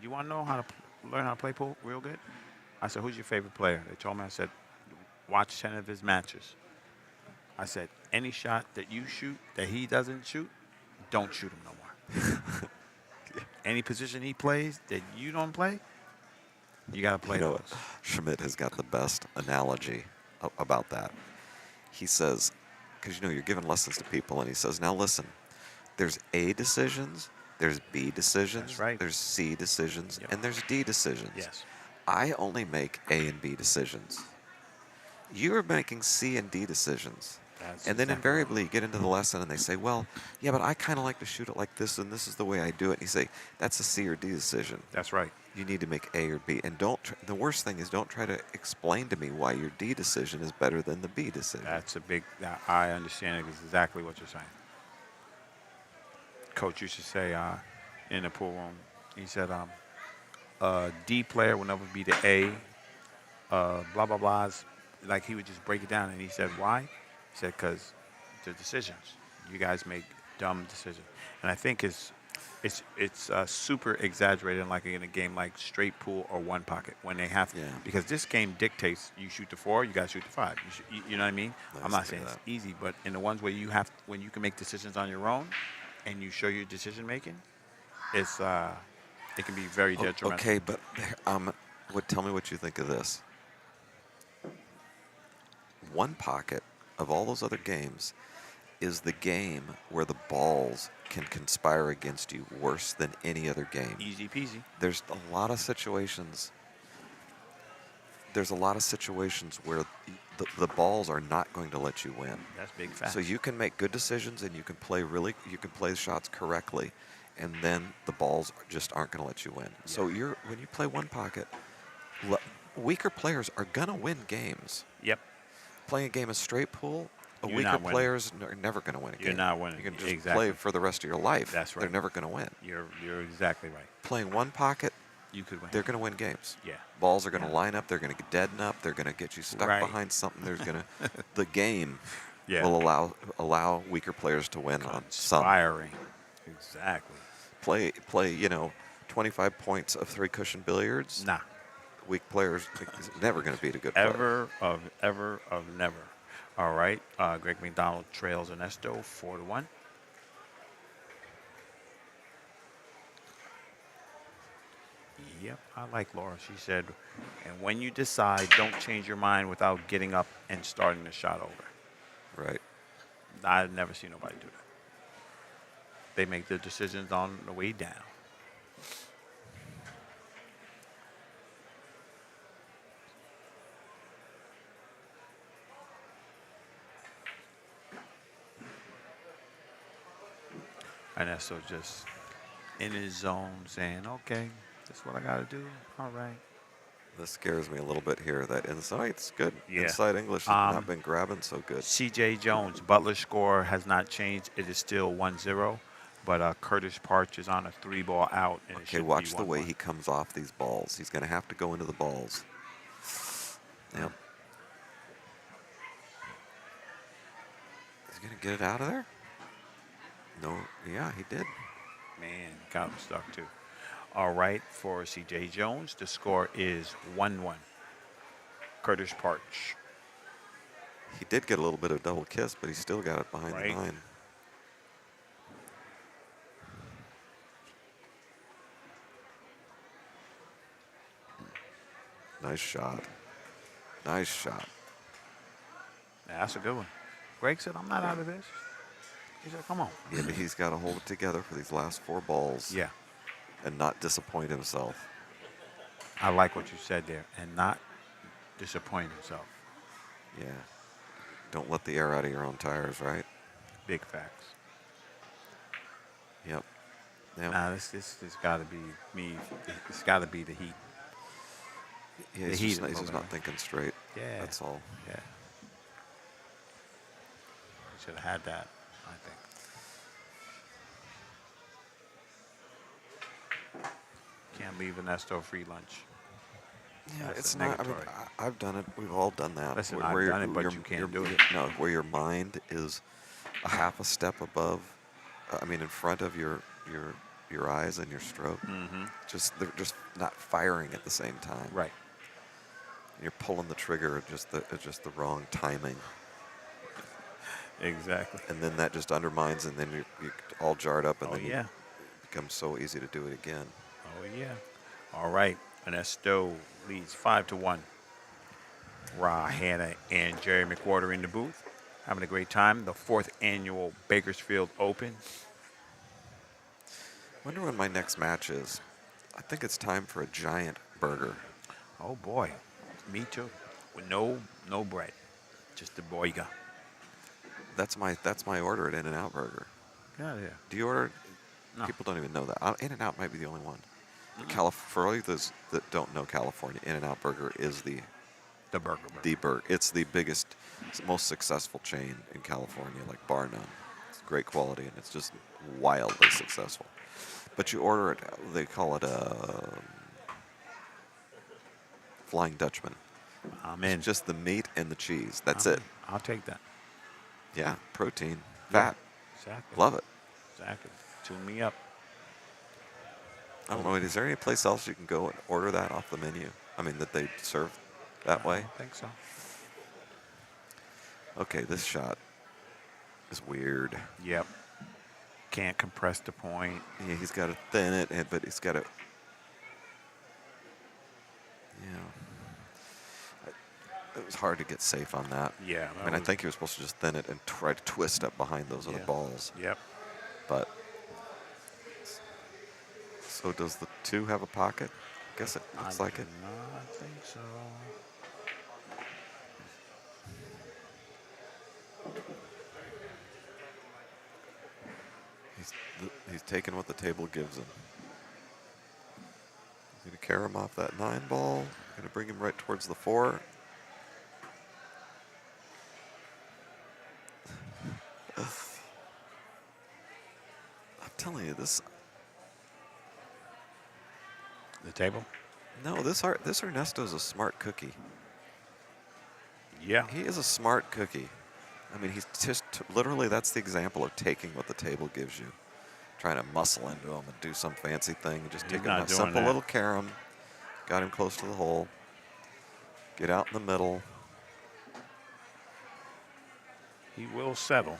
you want to know how to learn how to play pool real good? I said, who's your favorite player? They told me. I said, watch 10 of his matches. I said, any shot that you shoot that he doesn't shoot, don't shoot him no more. Any position he plays that you don't play, you got to play You know those. what? Schmidt has got the best analogy about that. He says, because you're giving lessons to people, and he says, now listen, there's A decisions, there's B decisions, That's right. there's C decisions, Yep. and there's D decisions. Yes. I only make A and B decisions. You're making C and D decisions. That's And then exactly right. invariably you get into the lesson and they say, well, yeah, but I kind of like to shoot it like this, and this is the way I do it. And you say, that's a C or D decision. That's right. You need to make A or B. And the worst thing is don't try to explain to me why your D decision is better than the B decision. That's a big. I understand it. It's exactly what you're saying. Coach used to say in the pool room, he said, a D player will never be the A. Blah blah blahs. Like he would just break it down, and he said, "Why?" He said, "Because the decisions. You guys make dumb decisions." And I think it's super exaggerated, like in a game like straight pool or one pocket when they have Yeah. because this game dictates you shoot the 4, you got to shoot the 5. You know what I mean? I I'm not see saying that. it's easy, but in the ones where when you can make decisions on your own, and you show your decision making, it can be very detrimental. Okay, but tell me what you think of this. One pocket of all those other games is the game where the balls can conspire against you worse than any other game. Easy peasy. There's a lot of situations. There's a lot of situations where the balls are not going to let you win. That's big fact. So you can make good decisions and you can play the shots correctly, and then the balls just aren't going to let you win. So when you play one pocket, weaker players are going to win games. Yep. Playing a game of straight pool, You're weaker not winning. players are never going to win a game. You're not winning. You can just Exactly. play for the rest of your life. That's right. They're never going to win. You're exactly right. Playing one pocket, You could win. they're going to win games. Yeah. Balls are going to Yeah. line up. They're going to deaden up. They're going to get you stuck Right. behind something. There's going to the game Yeah. will allow weaker players to win on some. Inspiring. Exactly. Play 25 points of 3-cushion billiards. Nah. Weak players is never going to beat a good player. Ever of never. All right. Greg McDonald trails Ernesto 4-1. Yep, I like Laura. She said, and when you decide, don't change your mind without getting up and starting the shot over. Right. I've never seen nobody do that. They make their decisions on the way down. Ernesto just in his zone saying, okay, that's what I got to do. All right. This scares me a little bit here. That insight's good. Yeah. Inside English has not been grabbing so good. C.J. Jones, Butler's score has not changed. It is still 1-0, but Curtis Parch is on a 3-ball out. And it Okay, should watch be the way 1-1. he comes off these balls. He's going to have to go into the balls. Yep. Is he going to get it out of there? No. Yeah, he did. Man, got him stuck too. All right, for C.J. Jones, the score is 1-1. Curtis Parch. He did get a little bit of double kiss, but he still got it behind Right. the 9. Nice shot. Nice shot. Yeah, that's a good one. Greg said, I'm not out of this. He said, come on. Yeah, but he's got to hold it together for these last 4 balls. Yeah, And not disappoint himself. I like what you said there, and not disappoint himself. Yeah. Don't let the air out of your own tires, right? Big facts. Yep. Yep. Nah, this got to be me. It's got to be the heat. Yeah, the he's heat just, is he's just moving not on. thinking straight. Yeah. That's all. Yeah. Should have had that, I think. Can't leave Ernesto free lunch. Yeah, That's it's a not. I mean, negatory. I've done it. We've all done that. Listen, I've done it, but you can't do it. No, where your mind is a half a step above. In front of your eyes and your stroke. Mm-hmm. They're just not firing at the same time. Right. And you're pulling the trigger at just the wrong timing, Exactly. and then that just undermines, and then you're all jarred up, and Oh, then yeah. it becomes so easy to do it again. Oh, yeah. All right. Ernesto leads 5-1. Ra Hanna and Jerry McWhorter in the booth, having a great time. The 4th annual Bakersfield Open. Wonder when my next match is. I think it's time for a giant burger. Oh, boy. Me too. With no bread. Just the boiga. That's my order at In-N-Out Burger. Get out of here. Do you order? No. People don't even know that. In-N-Out might be the only one. For all of those that don't know California, In-N-Out Burger is the burger. It's the biggest, most successful chain in California, like bar none. It's great quality and it's just wildly successful. But you order it, they call it a Flying Dutchman. I'm in. It's just the meat and the cheese. That's I'm it. in. I'll take that. Yeah, protein, Yeah, fat. Exactly. Love it. Exactly. Tune me up. I don't know. Is there any place else you can go and order that off the menu? I mean, that they serve that way? I don't think so. Okay, this shot is weird. Yep. Can't compress the point. Yeah, he's got to thin it, but he's got to. Yeah. It was hard to get safe on that. Yeah. I mean, I think he was supposed to just thin it and try to twist up behind those other balls. Yep. But. So does the 2 have a pocket? I guess it looks like it. I think so. He's taking what the table gives him. He's going to carry him off that 9 ball. Going to bring him right towards the 4. I'm telling you, this. The table? No, this Ernesto's a smart cookie. Yeah. He is a smart cookie. I mean, he's just literally, that's the example of taking what the table gives you. Trying to muscle into him and do some fancy thing. And just He's take not a doing simple that. little carom. Got him close to the hole. Get out in the middle. He will settle.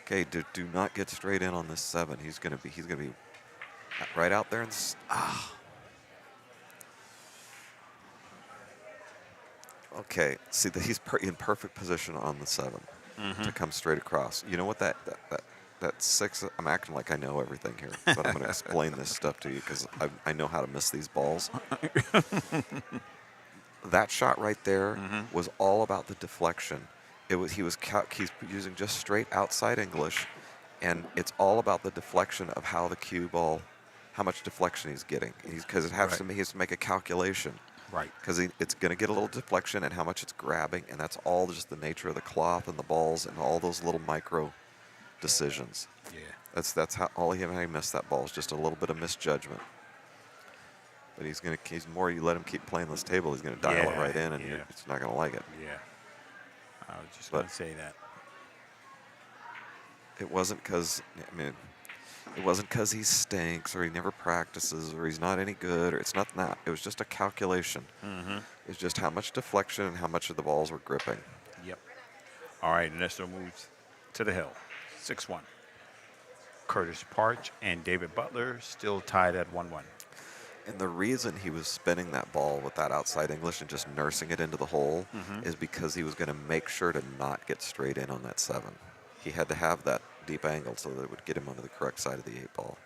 Okay, do not get straight in on this 7. He's gonna be right out there and Okay, see that he's in perfect position on the 7 to come straight across. You know what that 6? I'm acting like I know everything here, but I'm going to explain this stuff to you because I know how to miss these balls. That shot right there was all about the deflection. He's using just straight outside English, and it's all about the deflection of how the cue ball, how much deflection he's getting. Because he has to make a calculation. Right. Because it's going to get a little deflection and how much it's grabbing, and that's all just the nature of the cloth and the balls and all those little micro decisions. Yeah. That's how he missed that ball is just a little bit of misjudgment. But he's more you let him keep playing this table, he's going to dial it right in, and it's not going to like it. Yeah. I was just going to say that. It wasn't because it wasn't because he stinks or he never practices or he's not any good or it's not that. It was just a calculation. It's just how much deflection and how much of the balls were gripping. Yep. All right, Ernesto moves to the hill. 6-1. Curtis Parch and David Butler still tied at 1-1. And the reason he was spinning that ball with that outside English and just nursing it into the hole is because he was going to make sure to not get straight in on that 7. He had to have that deep angle so that it would get him onto the correct side of the 8 ball.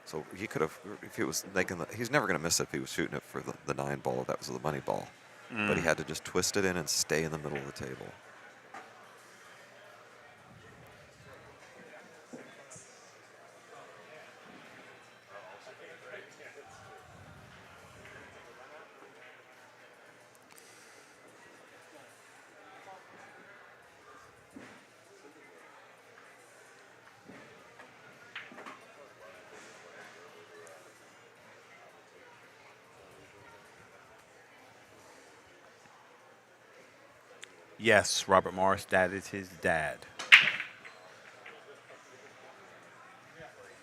So he could have, if he was making he's never going to miss it if he was shooting it for the 9 ball if that was the money ball. But he had to just twist it in and stay in the middle of the table. Yes, Robert Morris, that is his dad.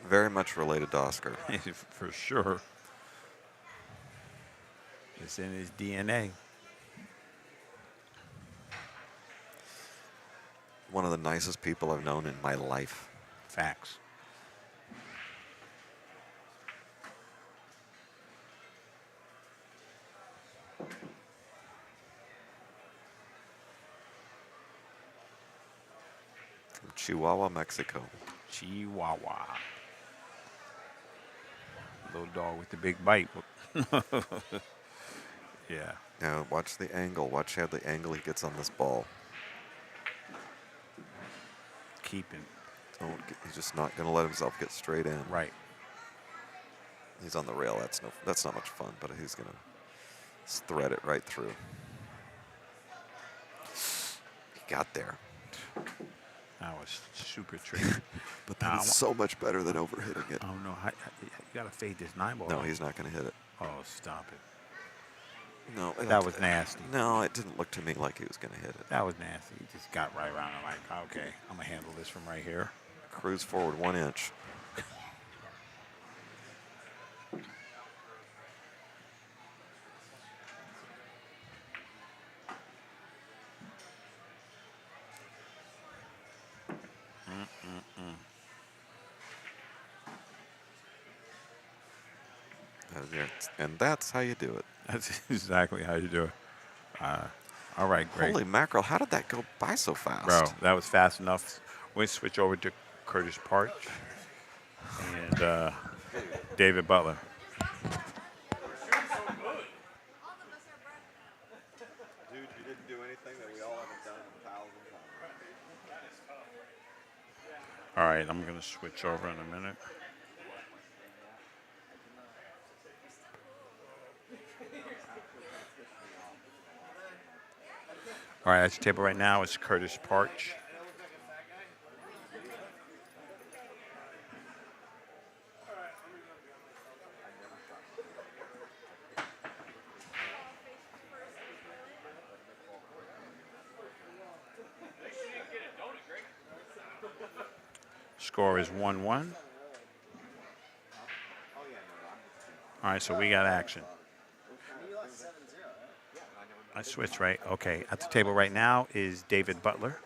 Very much related to Oscar. For sure. It's in his DNA. One of the nicest people I've known in my life. Facts. From Chihuahua, Mexico. Chihuahua. Little dog with the big bite. Yeah. Now watch the angle. Watch how the angle he gets on this ball. keeping. He's just not going to let himself get straight in. Right. He's on the rail. That's not much fun, but he's going to thread it right through. He got there. That was super tricky. But that is so much better than overhitting it. I don't know. You got to fade this 9-ball. No, he's not going to hit it. Oh, stop it. No. That was nasty. No, it didn't look to me like he was going to hit it. That was nasty. He just got right around and like, okay, I'm going to handle this from right here. Cruise forward 1 inch. And that's how you do it. That's exactly how you do it. All right, great. Holy mackerel, how did that go by so fast? Bro, that was fast enough. We switch over to Curtis Parch and David Butler. Dude, you didn't do anything that we all haven't done 1,000 times. All right, I'm going to switch over in a minute. All right, at the table right now is Curtis Parch. Score is 1-1. All right, so we got action. I switched, right? Okay. At the table right now is David Butler.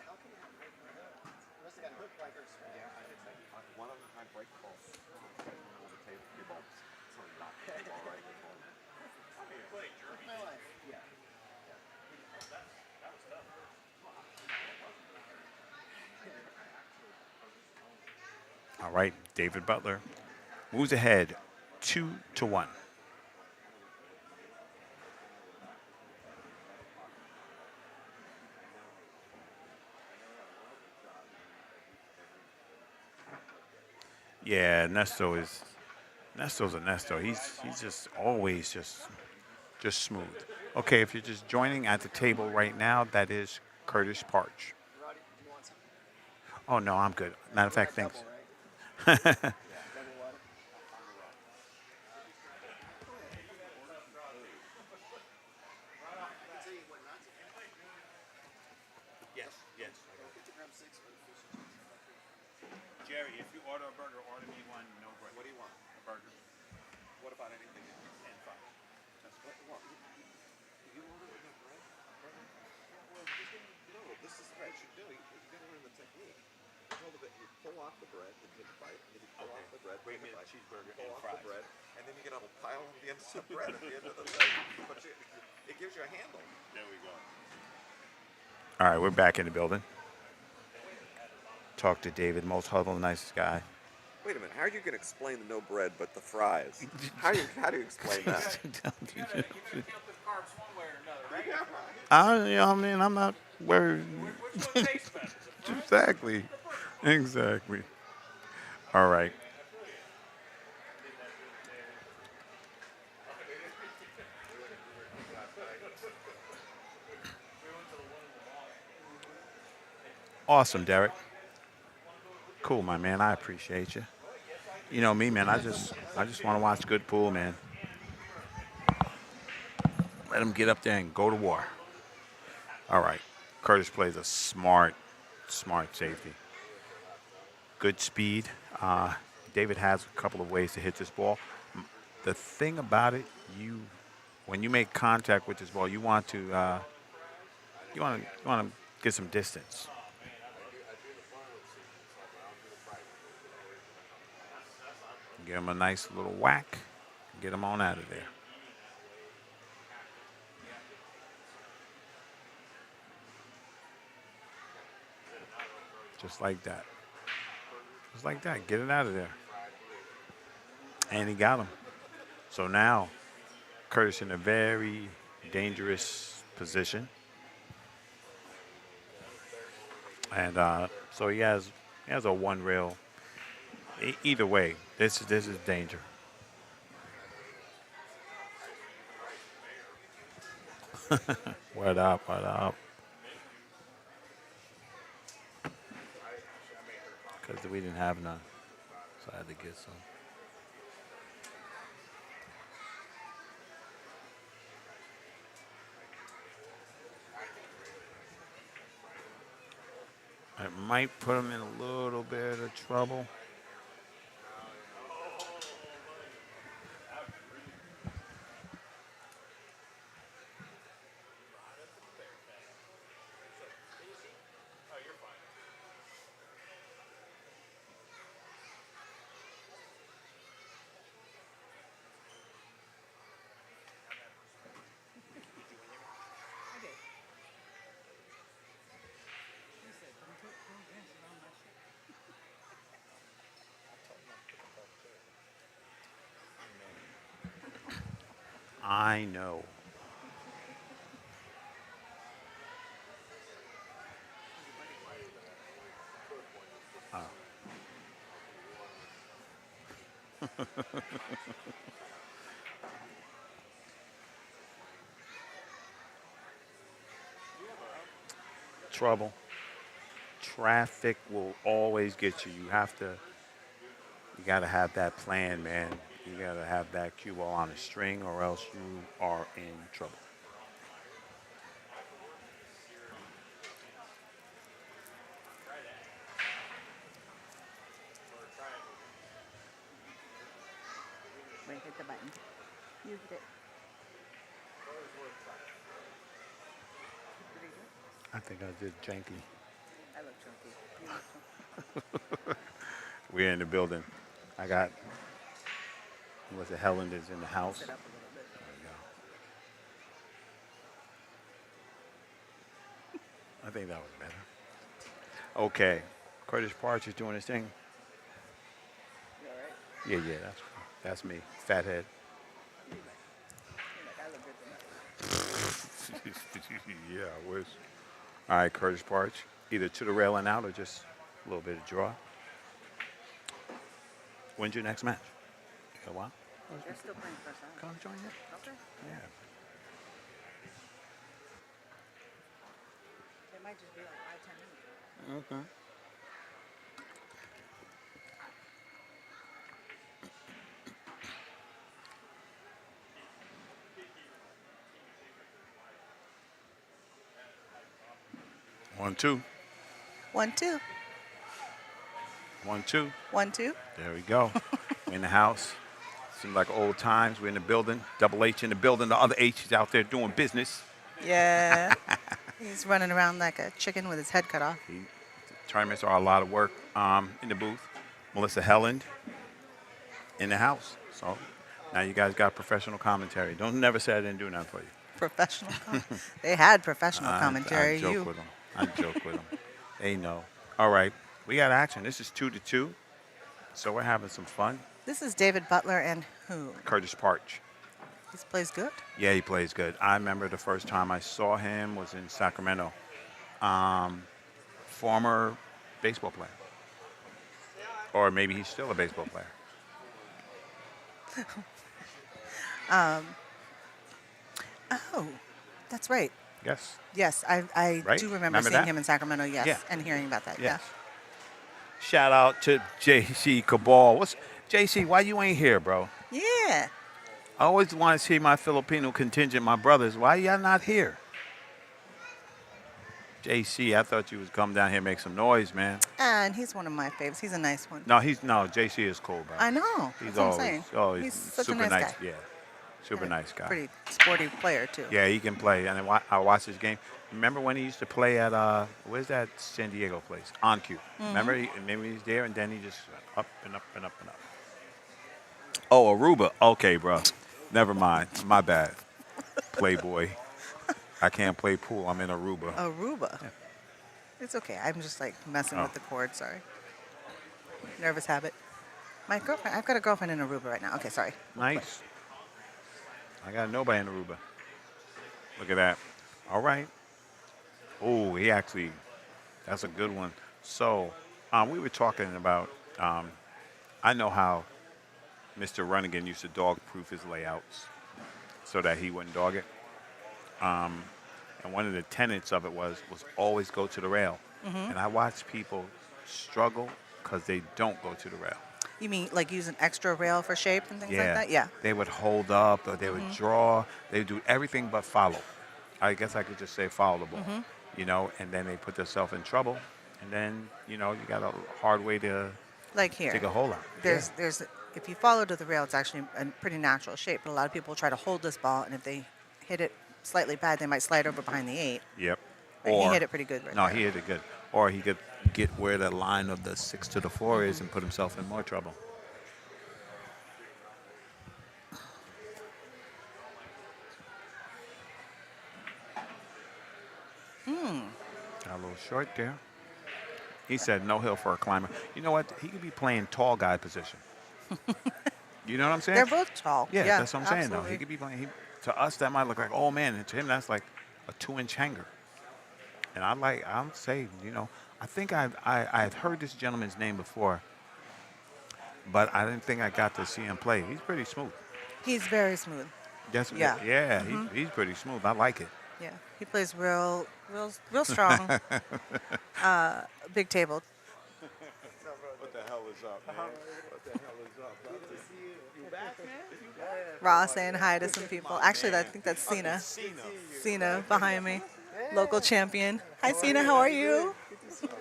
All right, David Butler moves ahead 2-1. Yeah, Nesto's a Nesto. He's just always just smooth. Okay, if you're just joining at the table right now, that is Curtis Parch. Oh no, I'm good. Matter of fact, thanks. Yes. Jerry, if you order a burger, order me one, no bread. What do you want? A burger. What about anything else? And fries. That's what you want. You order with no bread? Yeah, well, this is what you should do. You got to learn the technique. You pull off the bread and take a bite, and then you pull off the bread, Bring take me a a bite, cheeseburger pull and off fries. the bread, and then you get a pile of the ends of bread at the end of the thing. But it gives you a handle. There we go. All right, we're back in the building. Talk to David, most humble, nicest guy. Wait a minute. How are you going to explain the no bread but the fries? How do you explain that? I mean, I'm not worried. Exactly. All right. Awesome, Derek. Cool, my man. I appreciate you. You know me, man. I just want to watch good pool, man. Let them get up there and go to war. All right. Curtis plays a smart safety. Good speed. David has a couple of ways to hit this ball. The thing about it, when you make contact with this ball, you want to get some distance. Give him a nice little whack. Get him on out of there. Just like that. Just like that. Get it out of there. And he got him. So now, Curtis in a very dangerous position. And so he has He has a one rail. Either way, this is danger. What up? What up? Because we didn't have none, so I had to get some. It might put him in a little bit of trouble. I know. Trouble. Traffic will always get you. You got to have that plan, man. You got to have that cue ball on a string, or else you are in trouble. Wait, hit the button. You hit it. I think I did janky. I look chunky. You look chunky. We're in the building. I got, was it Helen is in the house? Sit up a little bit. There we go. I think that was better. Okay. Curtis Parch is doing his thing. You all right? Yeah, that's me. Fathead. You're like, I look good tonight. Yeah, I wish. All right, Curtis Parch. Either to the rail and out or just a little bit of draw. When's your next match? A while? They're still playing first half. Come join you. Okay. Yeah. It might just be like 5, 10 minutes. Okay. One, two. 1, 2. 1, 2. 1, 2. There we go. We're in the house. Seems like old times. We're in the building. Double H in the building. The other H is out there doing business. Yeah. He's running around like a chicken with his head cut off. Tournaments are a lot of work in the booth. Melissa Helland in the house. So now you guys got professional commentary. Don't never say I didn't do nothing for you. Professional. They had professional I commentary. joke You. with them. I joke with them. They know. All right. We got action. This is 2-2. So we're having some fun. This is David Butler and who? Curtis Parch. He plays good. Yeah, he plays good. I remember the first time I saw him was in Sacramento. Former baseball player. Or maybe he's still a baseball player. Oh, that's right. Yes. Yes, I Right? do remember Remember seeing that? him in Sacramento, yes, Yeah. and hearing about that, Yes. yeah. Shout out to JC Cabal. JC, why you ain't here, bro? Yeah. I always want to see my Filipino contingent, my brothers. Why y'all not here? JC, I thought you was come down here and make some noise, man. And he's one of my favorites. He's a nice one. No, JC is cool, bro. I know. He's That's what I'm saying. always He's such super a nice guy. Yeah, super And a nice guy. Pretty sporty player, too. Yeah, he can play. And I watched his game. Remember when he used to play at, where's that San Diego place? On Q. Remember? Maybe he's there, and then he just went up and up and up and up. Oh, Aruba. Okay, bro. Never mind. My bad. Playboy. I can't play pool. I'm in Aruba. Aruba. Yeah. It's okay. I'm just like messing Oh. with the cord. Sorry. Nervous habit. My girlfriend. I've got a girlfriend in Aruba right now. Okay, sorry. Nice. I got nobody in Aruba. Look at that. All right. Oh, that's a good one. So, We were talking about. I know how Mr. Runnigan used to dog-proof his layouts so that he wouldn't dog it. And one of the tenets of it was always go to the rail. And I watch people struggle because they don't go to the rail. You mean like use an extra rail for shape and things like that? Yeah. They would hold up or they would draw. They would do everything but follow. I guess I could just say follow the ball. And then they put themselves in trouble. And then, you got a hard way to Like here. dig a hole out. There's if you follow to the rail, it's actually a pretty natural shape. But a lot of people try to hold this ball, and if they hit it slightly bad, they might slide over behind the 8. Yep. But he hit it pretty good right No, there. he hit it good. Or he could get where the line of the 6 to the 4 is and put himself in more trouble. Got a little short there. He said no hill for a climber. You know what? He could be playing tall guy position. You know what I'm saying? They're both tall. Yeah, that's what I'm saying, though. absolutely. He could be playing. To us, that might look like, oh, man. And to him, that's like a 2-inch hanger. And I'm saying, I think I've heard this gentleman's name before, but I didn't think I got to see him play. He's pretty smooth. He's very smooth. Yes, Yeah. Yeah, he's pretty smooth. I like it. Yeah, he plays real strong. Big table. What the hell is up, man? What the hell is up? Good to see you. You back, man? You back? Ross saying hi to some people. Actually, I think that's Cena. Cena behind me, local champion. Hi, Cena. How are you? It's been years.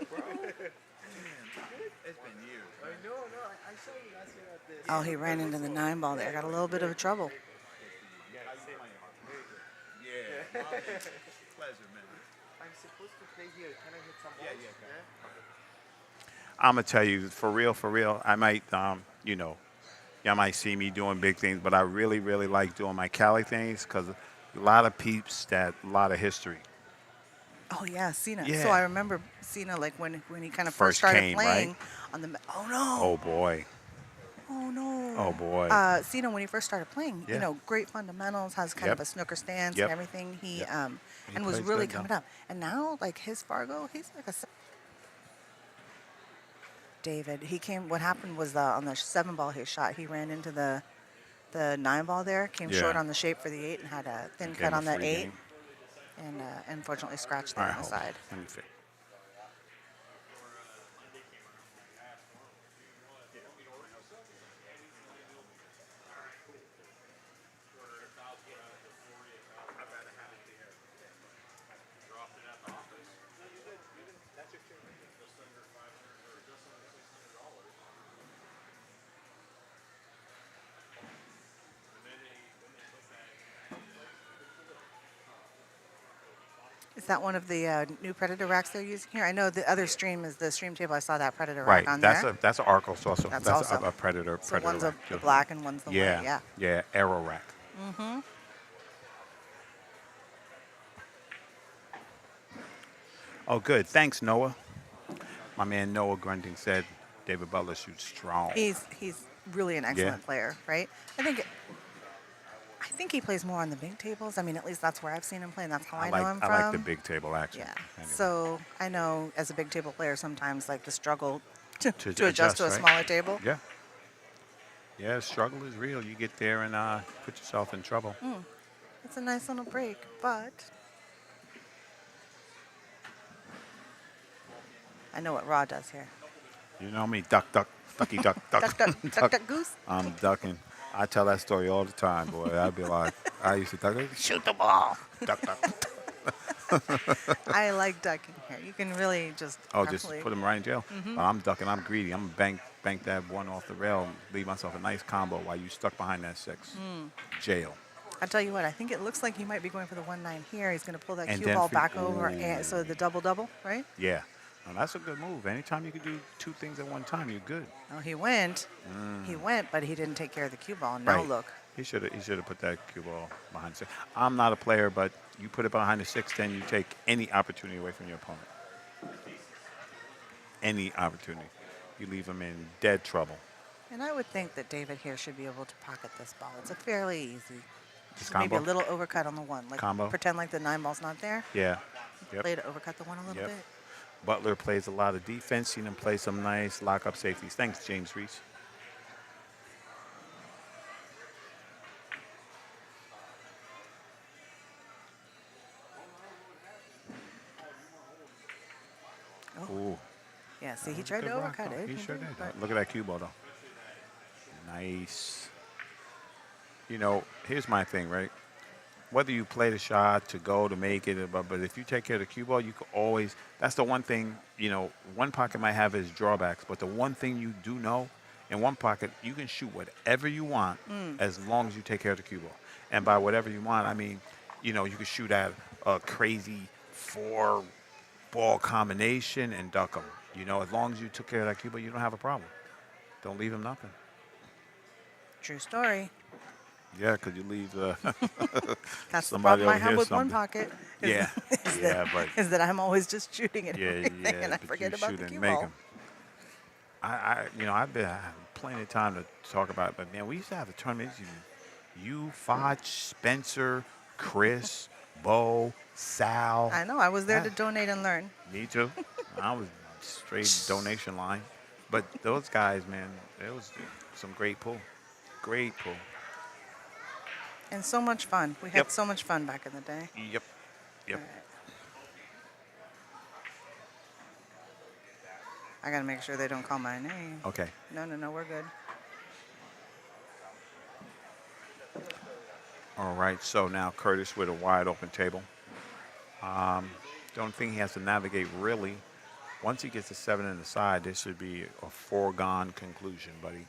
I know, no. I saw you last year at this. Oh, he ran into the 9 ball there. Got a little bit of trouble. Yeah. Pleasure, man. I'm supposed to play here. Can I hit some balls? I'm gonna tell you, for real, I might, y'all might see me doing big things, but I really, really like doing my Cali things because a lot of peeps a lot of history. Oh yeah, Cena. Yeah. So I remember Cena like when he kind of First first started came, playing right? on the. Oh no. Oh boy. Oh no. Oh boy. Cena when he first started playing, Yeah. great fundamentals, has kind Yep. of a snooker stance Yep. and everything. He Yep. He and was plays really good, coming though. up. And now like his Fargo, he's like a. David, he came. What happened was on the 7 ball he shot, he ran into the 9 ball there, came short Yeah. on the shape for the 8, and had a thin Gave cut him a on that free 8, game. and unfortunately scratched All there right, on the hold on. side. Let me fix. Is that one of the new Predator racks they're using here? I know the other stream is the stream table. I saw that Predator Right. rack on That's there. that's an Arcos also. That's That's also- a predator. So Predator one's rack, the too. black and one's the Yeah. white. Yeah. Yeah. Arrow rack. Oh, good. Thanks, Noah. My man Noah Grunding said David Butler shoots strong. He's really an excellent player, right? I think he plays more on the big tables. I mean, at least that's where I've seen him play, and that's how I know him I from. like the big table action. Yeah. Anyway. So I know as a big table player, sometimes like the struggle to To adjust to a right? smaller table. Yeah. Yeah, struggle is real. You get there and put yourself in trouble. It's a nice little break, but I know what Raw does here. You know me, duck, ducky, duck, Duck, duck, duck, duck, goose. I'm ducking. I tell that story all the time, boy. I'd be like, I used to duck, shoot the ball. Duck, duck. I like ducking here. You can really just Oh, just absolutely- put him right in jail. But I'm ducking. I'm greedy. I'm gonna bank that one off the rail and leave myself a nice combo while you stuck behind that 6. Jail. I'll tell you what, I think it looks like he might be going for the 1-9 here. He's going to pull that And cue then ball for- back over, and so the double-double, right? Yeah. Now, that's a good move. Anytime you can do 2 things at one time, you're good. Oh, he went, but he didn't take care of the cue ball. Now Right. look. He should have put that cue ball behind the 6. I'm not a player, but you put it behind the 6, then you take any opportunity away from your opponent. Any opportunity. You leave him in dead trouble. And I would think that David here should be able to pocket this ball. It's a fairly easy. This Maybe a combo? little overcut on the 1. Like Combo? pretend like the 9 ball's not there. Yeah. Yep. Play to overcut the 1 a little Yep. bit. Butler plays a lot of defense. Seen him play some nice lock-up safeties. Thanks, James Reese. Oh, Ooh, yeah. See, that he was a tried to good rock, overcut though. it. He sure did. But Look at that cue ball, though. Nice. You know, here's my thing, right? Whether you play the shot to go to make it, but if you take care of the cue ball, you can always. That's the one thing. You know, one pocket might have its drawbacks, but the one thing you do know, in one pocket, you can shoot whatever you want as long as you take care of the cue ball. And by whatever you want, I mean, you know, you can shoot at a crazy 4-ball combination and duck them. You know, as long as you took care of that cue ball, you don't have a problem. Don't leave him nothing. true story. Yeah, because you leave That's the somebody problem I over have here with one something. pocket. Yeah, yeah, but Is that I'm always just shooting at yeah, everything yeah, and I but forget you about shoot the and cue make ball. them. You know, I have plenty of time to talk about it, but man, we used to have a tournament. You, Foch, Spencer, Chris, Bo, Sal. I know. I was there Ah, to donate and learn. me too. I was straight donation line, but those guys, man, it was some great pool, great pool. And so much fun. We Yep. had so much fun back in the day. Yep, All yep. right. I got to make sure they don't call my name. Okay. No, we're good. All right. So now Curtis with a wide open table. The only thing he has to navigate really, once he gets to 7 in the side, this should be a foregone conclusion, buddy.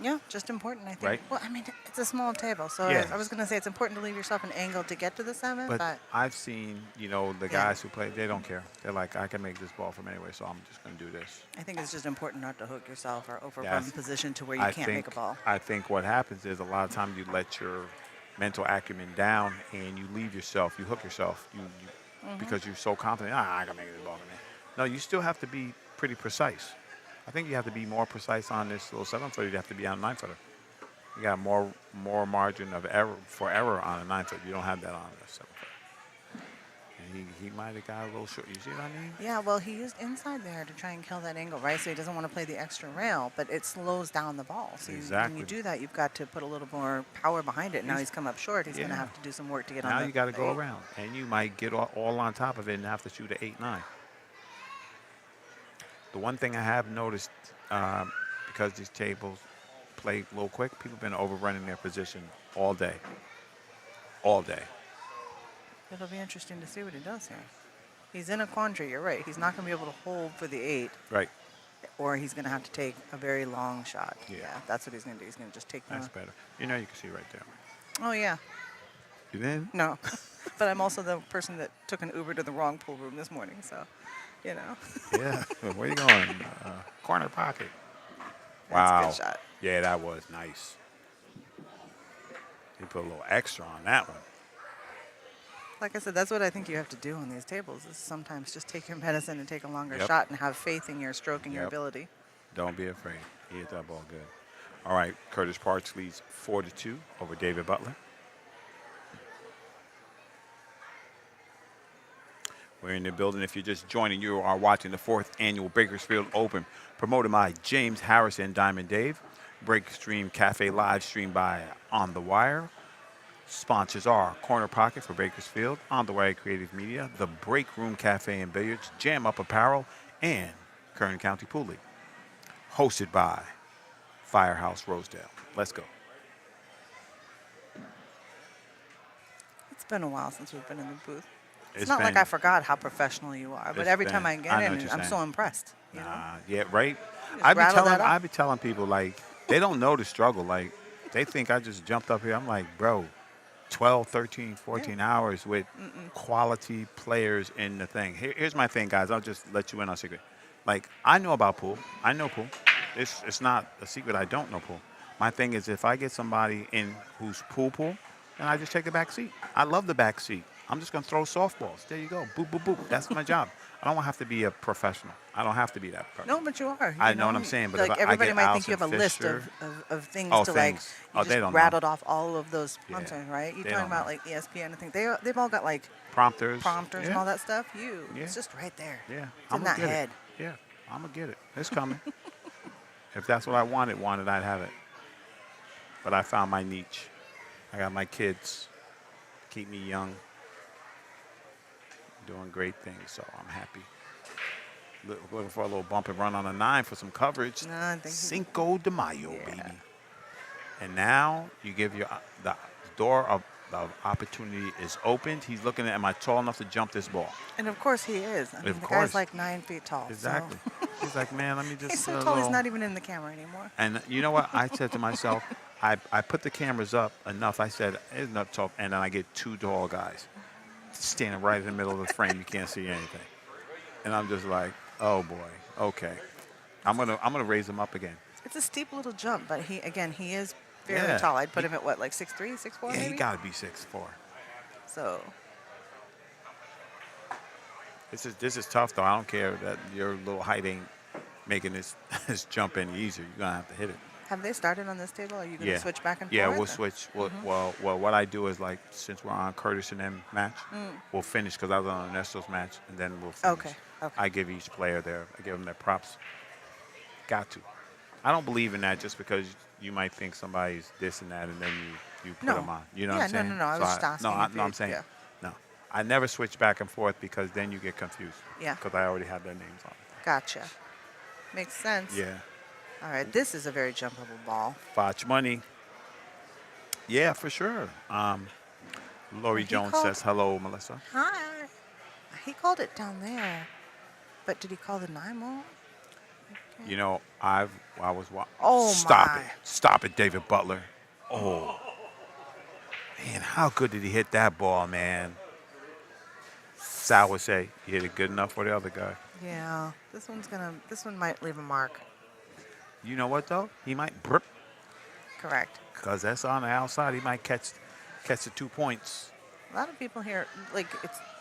Yeah, just important, I think. Right. Well, I mean, it's a small table, so Yeah. I was going to say it's important to leave yourself an angle to get to the 7, But but I've seen, you know, the Yeah. guys who play, they don't care. They're like, I can make this ball from anywhere, so I'm just going to do this. I think it's just important not to hook yourself or overrun That's- position to where you I can't think, make a ball. I think what happens is a lot of times you let your mental acumen down and you leave yourself, you hook yourself, because you're so confident, I can make this ball from there. No, you still have to be pretty precise. I think you have to be more precise on this little 7-footer. You have to be on a 9-footer. You got more margin of error on a 9-foot. You don't have that on a 7-foot. And he might have got a little short. You see what I mean? Yeah, well, he used inside there to try and kill that angle, right? So he doesn't want to play the extra rail, but it slows down the ball. So when Exactly. you do that, you've got to put a little more power behind it. Now He's- he's come up short. He's going to yeah. have to do some work to get Now on the you got to go eight. around, and you might get all on top of it and have to shoot an 8-9. The one thing I have noticed, because these tables play a little quick, people have been overrunning their position all day. All day. It'll be interesting to see what he does here. He's in a quandary. You're right. He's not going to be able to hold for the 8, Right. or he's going to have to take a very long shot. Yeah. That's what he's going to do. He's going to just take That's the. better. You know, you can see right there. Oh yeah. You in? No, but I'm also the person that took an Uber to the wrong pool room this morning. So, you know. Yeah. Where you going? Corner pocket. That's Wow. a good shot. Yeah, that was nice. He put a little extra on that one. Like I said, that's what I think you have to do on these tables is sometimes just take your medicine and take a longer Yep. shot and have faith in your stroke and your Yep. ability. Don't be afraid. He hit that ball good. All right, Curtis Parks leads 4-2 over David Butler. We're in the building. If you're just joining, you are watching the 4th annual Bakersfield Open, promoted by James Harrison and Diamond Dave. Break Stream Cafe live streamed by On the Wire. Sponsors are Corner Pocket for Bakersfield, On the Wire Creative Media, The Break Room Cafe and Billiards, Jam Up Apparel, and Kern County Pool League. Hosted by Firehouse Rosedale. Let's go. It's been a while since we've been in the booth. It's It's not like been- I forgot how professional you are, but It's every time been- I get I know in, what you're I'm so saying. impressed. You know? Yeah, right. Just I be rattle that telling off. I be telling people like they don't know the struggle. Like they think I just jumped up here. I'm like, bro, 12, 13, 14 hours with quality players in the thing. Here's my thing, guys. I'll just let you in on a secret. Like I know about pool. I know pool. It's not a secret. I don't know pool. My thing is if I get somebody in who's pool, then I just take the back seat. I love the back seat. I'm just gonna throw softballs. There you go. Boop, boop, boop. That's my job. I don't have to be a professional. I don't have to be that person. No, but you are. I you know what I'm saying, but if like I everybody get might think you have a Allison list Fisher- of things Oh, to things. like. Oh, You they just don't know. rattled off all of those Yeah. sponsors, right? You They talking don't about know. like ESPN? I think they've all got like Prompters. prompters and Yeah. all that stuff. Yeah. It's just right there. Yeah. It's I'm in gonna that get head. it. Yeah. I'm gonna get it. It's coming. If that's what I wanted, I'd have it. But I found my niche. I got my kids. Keep me young. Doing great things, so I'm happy. Looking for a little bump and run on a 9 for some coverage. No, I think he- Cinco de Mayo, Yeah. baby. And now you give your the door of the opportunity is opened. He's looking at, am I tall enough to jump this ball? And of course he is. I mean, Of the course. guy's like 9 feet tall. Exactly. He's like, man, let me just. He's so a tall, he's little-" not even in the camera anymore. And you know what? I said to myself, I put the cameras up enough. I said, it's enough tall. And then I get 2 tall guys standing right in the middle of the frame. You can't see anything. And I'm just like, oh boy, okay. I'm gonna raise him up again. It's a steep little jump, but he is fairly Yeah. tall. I'd put him at what, like 6'3", 6'4", Yeah, maybe? he gotta be 6'4". So This is tough though. I don't care that your little height ain't making this this jump any easier. You're gonna have to hit it. have they started on this table? Are you going to Yeah. switch back and Yeah, forth? we'll or- switch. Well, what I do is like since we're on Curtis and them match, we'll finish because I was on Ernesto's match, and then we'll finish. Okay, okay. I give each player I give them their props. Got to. I don't believe in that just because you might think somebody's this and that, and then you put No. them on. You know Yeah, what I'm no, saying? no, no, I was just asking if No, I'm you- saying yeah. no. I never switch back and forth because then you get confused. Yeah. Because I already have their names on it. Gotcha. Makes sense. Yeah. All right, this is a very jumpable ball. Fotch money. Yeah, for sure. Lori he Jones called- says hello, Melissa. Hi. He called it down there, but did he call the 9 more? You know, I was. Oh, Stop my. it! Stop it, David Butler. Oh, man, how good did he hit that ball, man? Sal would say he hit it good enough for the other guy. Yeah, this one might leave a mark. You know what though? He might burp Correct. because that's on the outside. He might catch the 2 points. A lot of people here, like,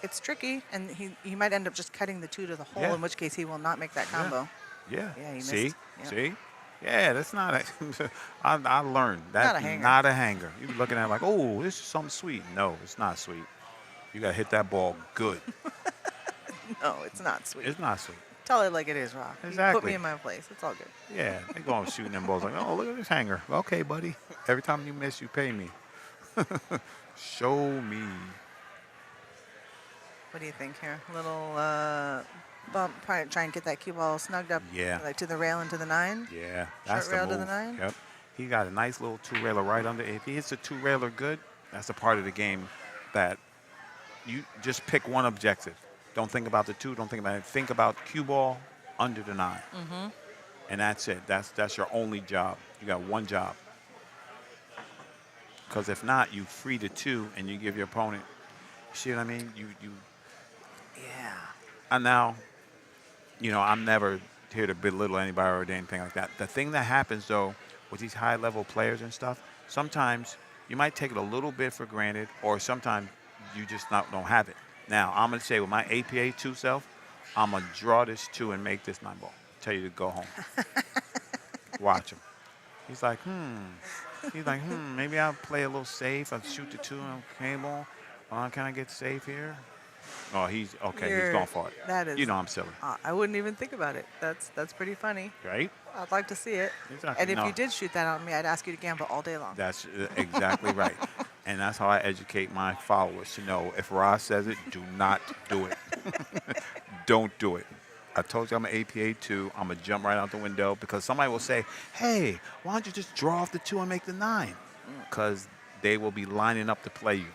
it's tricky, and he might end up just cutting the 2 to the hole, Yeah. in which case he will not make that combo. Yeah. Yeah, he See, missed. Yeah. see. Yeah, that's not a. I learned Not a that's hanger. not a hanger. You be looking at it like, oh, this is something sweet. No, it's not sweet. You gotta hit that ball good. No, it's not sweet. It's not sweet. Tell it like it is, Rock. You put Exactly. me in my place. It's all good. Yeah, they going shooting them balls like, oh, look at this hanger. Okay, buddy. Every time you miss, you pay me. Show me. What do you think here? A little bump, probably try and get that cue ball snugged up, Yeah. like to the rail and to the 9. Yeah, that's the rail move. to the 9? Yep. He got a nice little 2-railer right under. If he hits a 2-railer good, that's a part of the game that you just pick one objective. Don't think about the 2. Don't think about it. Think about cue ball under the 9. Mm-hmm. And that's it. That's your only job. You got one job. Because if not, you free the 2 and you give your opponent. You see what I mean? You. Yeah. And now, you know, I'm never here to belittle anybody or anything like that. The thing that happens, though, with these high-level players and stuff, sometimes you might take it a little bit for granted, or sometimes you just don't have it. Now, I'm going to say with my APA 2 self, I'm going to draw this 2 and make this 9 ball. Tell you to go home. Watch him. He's like, maybe I'll play a little safe. I'll shoot the 2 on cable. Can I get safe here? Oh, he's okay. He's going for it. That is. You know I'm silly, I wouldn't even think about it. That's pretty funny. right? I'd like to see it. Exactly. And if No. you did shoot that on me, I'd ask you to gamble all day long. That's exactly right. And that's how I educate my followers to know if Ross says it, do not do it. Don't do it. I told you I'm an APA 2. I'm going to jump right out the window because somebody will say, hey, why don't you just draw off the 2 and make the 9? Because they will be lining up to play you.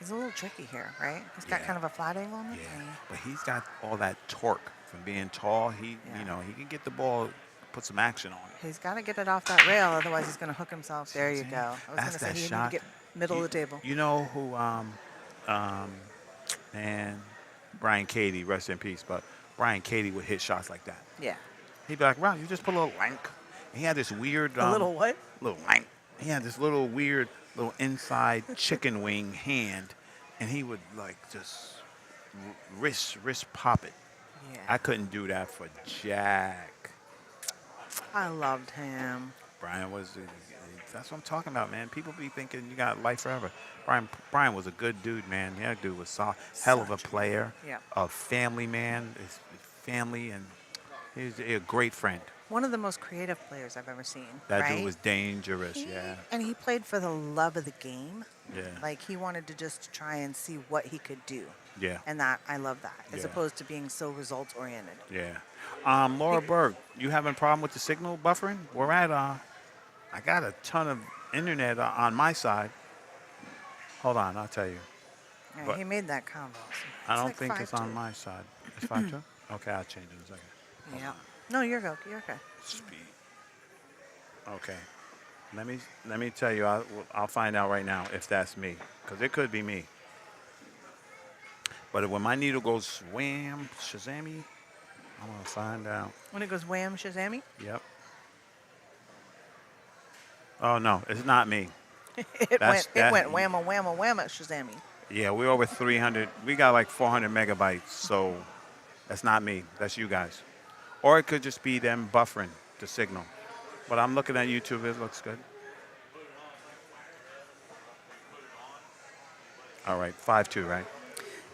He's a little tricky here, right? He's got Yeah. kind of a flat angle on it. Yeah, but he's got all that torque from being tall. He can get the ball, put some action on it. He's got to get it off that rail, otherwise he's going to hook himself. There you See? go. I was going That's to say that he shot. need to get middle of the table. You know who, Brian Cady, rest in peace, but Brian Cady would hit shots like that. Yeah. He'd be like, Ron, you just put a little wank. And he had this weird. A little what? Little wank. He had this little weird, little inside chicken wing hand. and he would like just wrist pop it. Yeah. I couldn't do that for Jack. I loved him. Brian was. That's what I'm talking about, man. People be thinking you got life forever. Brian was a good dude, man. That dude was hell of a Such a good- player, Yep. a family man, his family, and he was a great friend. One of the most creative players I've ever seen. That right? dude was dangerous, He- yeah. And he played for the love of the game. Yeah. Like he wanted to just try and see what he could do. Yeah. And that I love that, as Yeah. opposed to being so results oriented. Yeah. Laura Berg, you having a problem with the signal buffering? We're at, I got a ton of internet on my side. Hold on, I'll tell you. Yeah, But- he made that combo. So I don't like think it's on 5-2. my side. It's 5-2? Okay, I'll change it in a second. Yeah. No, you're good. You're okay. Speed. Okay. Let me tell you, I'll find out right now if that's me, because it could be me. But when my needle goes wham, shazammy, I'm going to find out. When it goes wham shazammy, Yep. Oh, no, it's not me. it That's- went that- whamma whamma whamma shazammy. Yeah, we're over 300. We got like 400 megabytes, so that's not me. That's you guys. Or it could just be them buffering the signal. But I'm looking at YouTube. It looks good. All right, 5-2, right?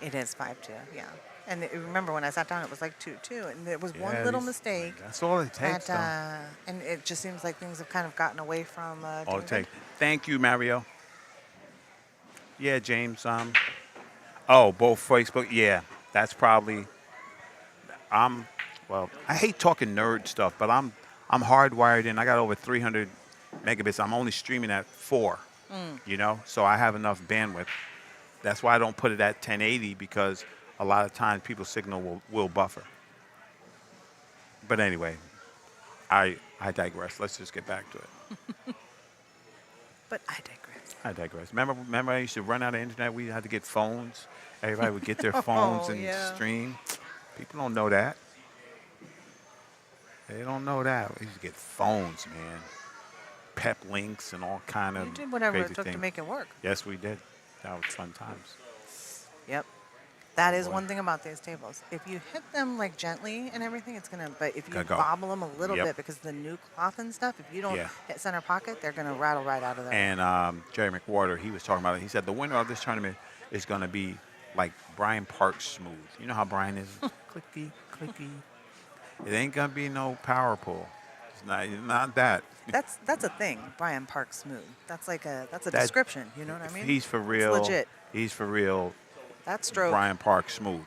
It is 5-2. Yeah. And remember when I sat down, it was like 2-2, and there was one Yeah, little these- mistake. That's all it takes, That, and it just seems like things have kind of gotten away from. all it David. takes. Thank you, Mario. Yeah, James. Oh, both Facebook. Yeah, that's probably. Well, I hate talking nerd stuff, but I'm hardwired in. I got over 300 megabits. I'm only streaming at 4. You know, so I have enough bandwidth. That's why I don't put it at 1080, because a lot of times people's signal will buffer. But anyway, I digress. Let's just get back to it. But I digress. I digress. Remember I used to run out of internet? We had to get phones. Everybody would get their phones and yeah. stream. People don't know that. They don't know that. We used to get phones, man. Pep links and all kind of You did whatever crazy it took things. to make it work. Yes, we did. That was fun times. Yep. That is boy. one thing about these tables. If you hit them like gently and everything, it's gonna. But if you Gotta go. bobble them a little Yep. bit, because the new cloth and stuff, if you don't Yeah. hit center pocket, they're gonna rattle right out of there. And Jerry McWhorter, he was talking about it. He said the winner of this tournament is going to be like Brian Parks smooth. You know how Brian is? Clicky, clicky. It ain't going to be no power pull. It's not that. That's a thing. Brian Parks smooth. That's a That- description. You know what I mean? He's for real. legit. He's for real. That stroke. Brian Parks smooth.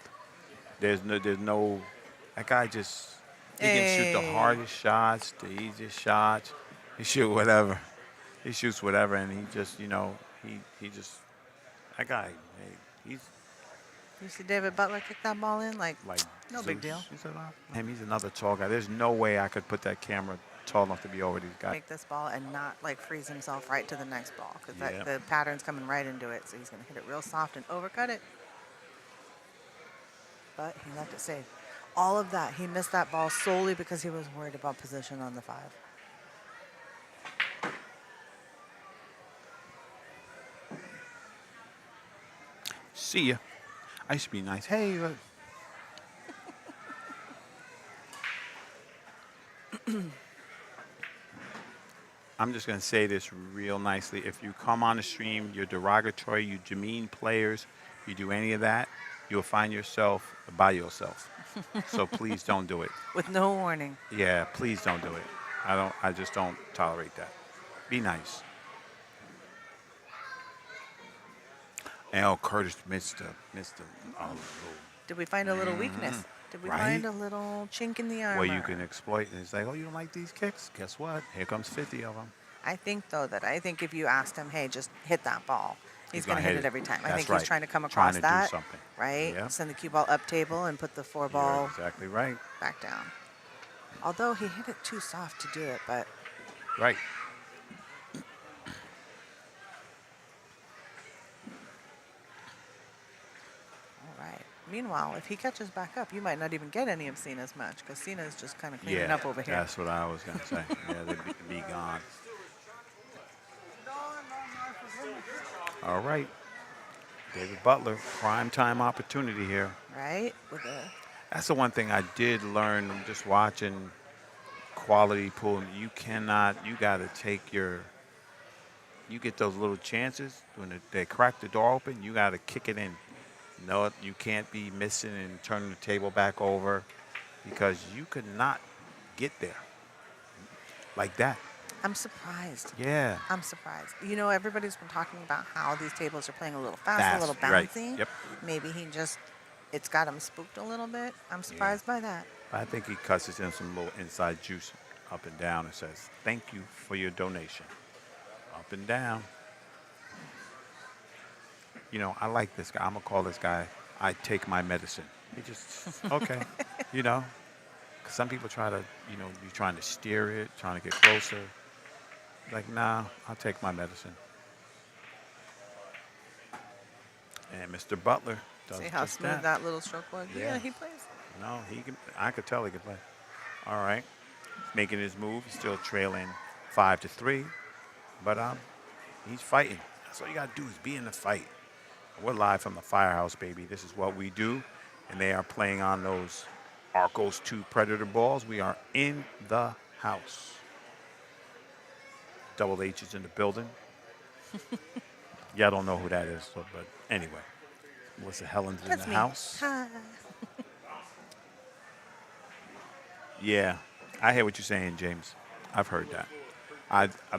There's no. That guy just. He can shoot the Hey. hardest shots, the easiest shots. He shoot whatever. He shoots whatever, and he just, he just. That guy, hey, he's You see David Butler kick that ball in? Like no big Zeus. deal. He's another tall guy. There's no way I could put that camera tall enough to be over these guys. Make this ball and not like freeze himself right to the next ball, because Yeah. the pattern's coming right into it. So he's gonna hit it real soft and overcut it. But he left it safe. All of that, he missed that ball solely because he was worried about position on the 5. See ya. I should be nice. Hey. I'm just going to say this real nicely. If you come on the stream, you're derogatory, you demean players, you do any of that, you'll find yourself by yourself. So please don't do it. With no warning. Yeah, please don't do it. I just don't tolerate that. Be nice. And Curtis missed the Did we find a little weakness? Did we Right? find a little chink in the armor? well, you can exploit. And it's like, oh, you don't like these kicks? Guess what? Here comes 50 of them. I think if you asked him, hey, just hit that ball, he's going to gonna hit it every time. I That's think right. he's trying to come Trying across to do that, something. right? Yep. Send the cue ball up table and put the 4 You're ball exactly right. back down. Although he hit it too soft to do it, but Right. all right. Meanwhile, if he catches back up, you might not even get any of Cena's match, because Cena's just kind of cleaning Yeah, up over here. that's what I was going to say. Yeah, they'd be gone. All right. David Butler, prime time opportunity here. right? With a That's the one thing I did learn just watching quality pool. You got to take you get those little chances when they crack the door open, you got to kick it in. No, you can't be missing and turning the table back over because you could not get there like that. I'm surprised. Yeah. I'm surprised. You know, everybody's been talking about how these tables are playing a little fast, a little Right. bouncy. Yep. Maybe it's got him spooked a little bit. I'm surprised by that. I think he cusses in some little inside juice up and down and says, "Thank you for your donation." Up and down. You know, I like this guy. I'm going to call this guy, I take my medicine. He just, okay. You know, 'cause some people try to, you're trying to steer it, trying to get closer. Like, nah, I'll take my medicine. And Mr. Butler does See how just smooth that little stroke was? Yeah. He plays. No, he can. I could tell he could play. All right, making his move. He's still trailing 5-3, but he's fighting. That's all you gotta do is be in the fight. We're live from the Firehouse, baby. This is what we do, and they are playing on those Arcos 2 Predator balls. We are in the house. Double H is in the building. Yeah, I don't know who that is, but anyway, Melissa Helen's in That's the me. house. Hi. Yeah, I hear what you're saying, James. I've heard that.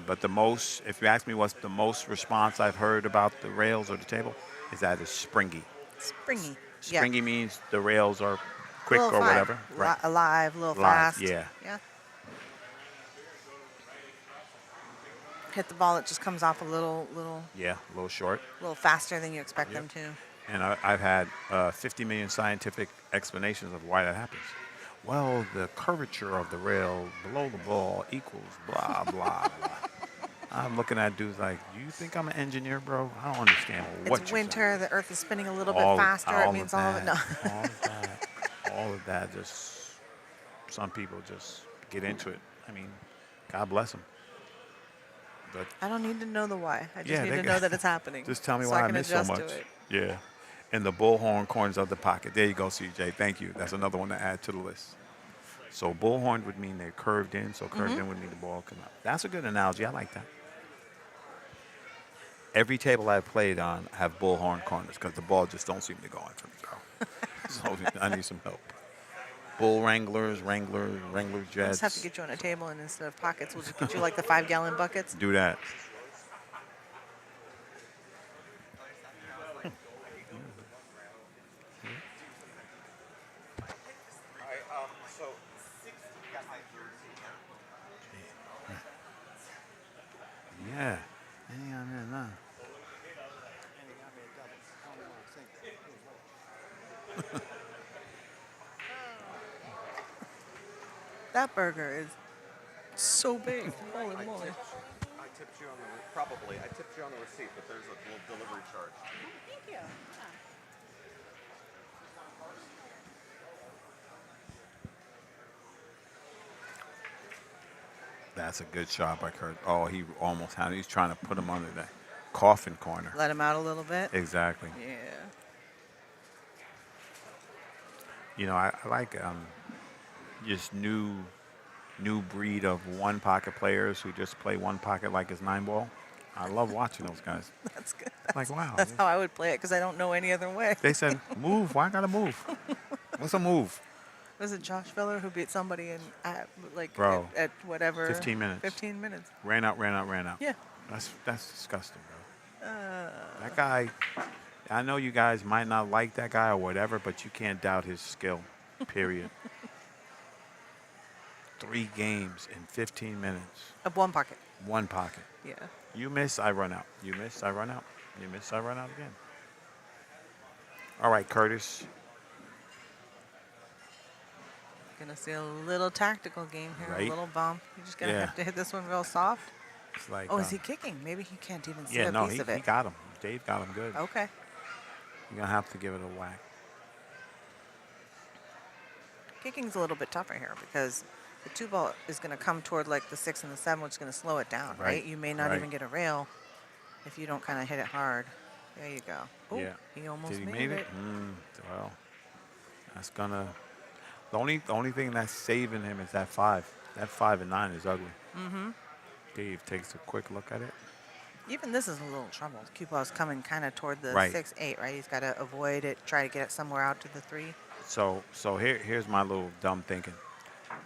But the most, if you ask me what's the most response I've heard about the rails or the table, is that it's springy. Springy. Springy means the rails are quick Little or five. whatever. Right. Alive, a little Live, fast. yeah. Yeah. Hit the ball, it just comes off a little Yeah, a little short. faster than you expect Yep. them to. And I've had 50 million scientific explanations of why that happens. Well, the curvature of the rail below the ball equals blah, blah, blah. I'm looking at dudes like, do you think I'm an engineer, bro? I don't understand what It's you're winter, the earth is spinning a little All- bit faster. all It of means all of it. No. that, all of that, just some people just get into it. I mean, God bless them. But I don't need to know the why. I just Yeah, need they to got- know that it's happening. just tell me so why I can miss so adjust much. to it. Yeah. And the bullhorn corners of the pocket. There you go, CJ. Thank you. That's another one to add to the list. So bullhorn would mean they're curved in, so curved in would mean the ball come out. That's a good analogy. I like that. Every table I've played on have bullhorn corners because the ball just don't seem to go in for me, bro. So I need some help. Bull Wranglers, Wrangler We'll Jets. just have to get you on a table, and instead of pockets, we'll just get you like the 5-gallon buckets. Do that. Yeah. Hang on here now. That burger is so big. Holy moly. I tipped you on I tipped you on the receipt, but there's a little delivery charge. Thank you. That's a good shot by Kurt. Oh, he almost had it. He's trying to put him under that coffin corner. Let him out a little bit. Exactly. Yeah. You know, I like this new breed of one pocket players who just play one pocket like it's 9-ball. I love watching those guys. That's good. Like, wow. That's how I would play it because I don't know any other way. They said, move. Why gotta move? What's a move? Was it Josh Feller who beat somebody in Bro, at whatever 15 minutes. 15 minutes. Ran out. Yeah. That's disgusting, bro. That guy, I know you guys might not like that guy or whatever, but you can't doubt his skill, period. 3 games in 15 minutes. Of one pocket. One pocket. Yeah. You miss, I run out. You miss, I run out. You miss, I run out again. All right, Curtis. Gonna see a little tactical game here, Right. a little bump. You're just gonna Yeah. have to hit this one real soft. It's like, Oh, is he kicking? Maybe he can't even see yeah, a no, piece he of it. got him. Dave got him good. Okay. You're going to have to give it a whack. Kicking's a little bit tougher here because the 2-ball is going to come toward like the 6 and the 7, which is going to slow it down, right? Right. You may not Right. even get a rail if you don't kind of hit it hard. There you go. Oh, Yeah. he almost Did he made make it. Well, that's gonna. The only thing that's saving him is that 5. That 5 and 9 is ugly. Mm-hmm. Dave takes a quick look at it. Even this is a little trouble. Cue ball's coming kind of toward the Right. 6-8, right? He's got to avoid it, try to get it somewhere out to the 3. So here's my little dumb thinking.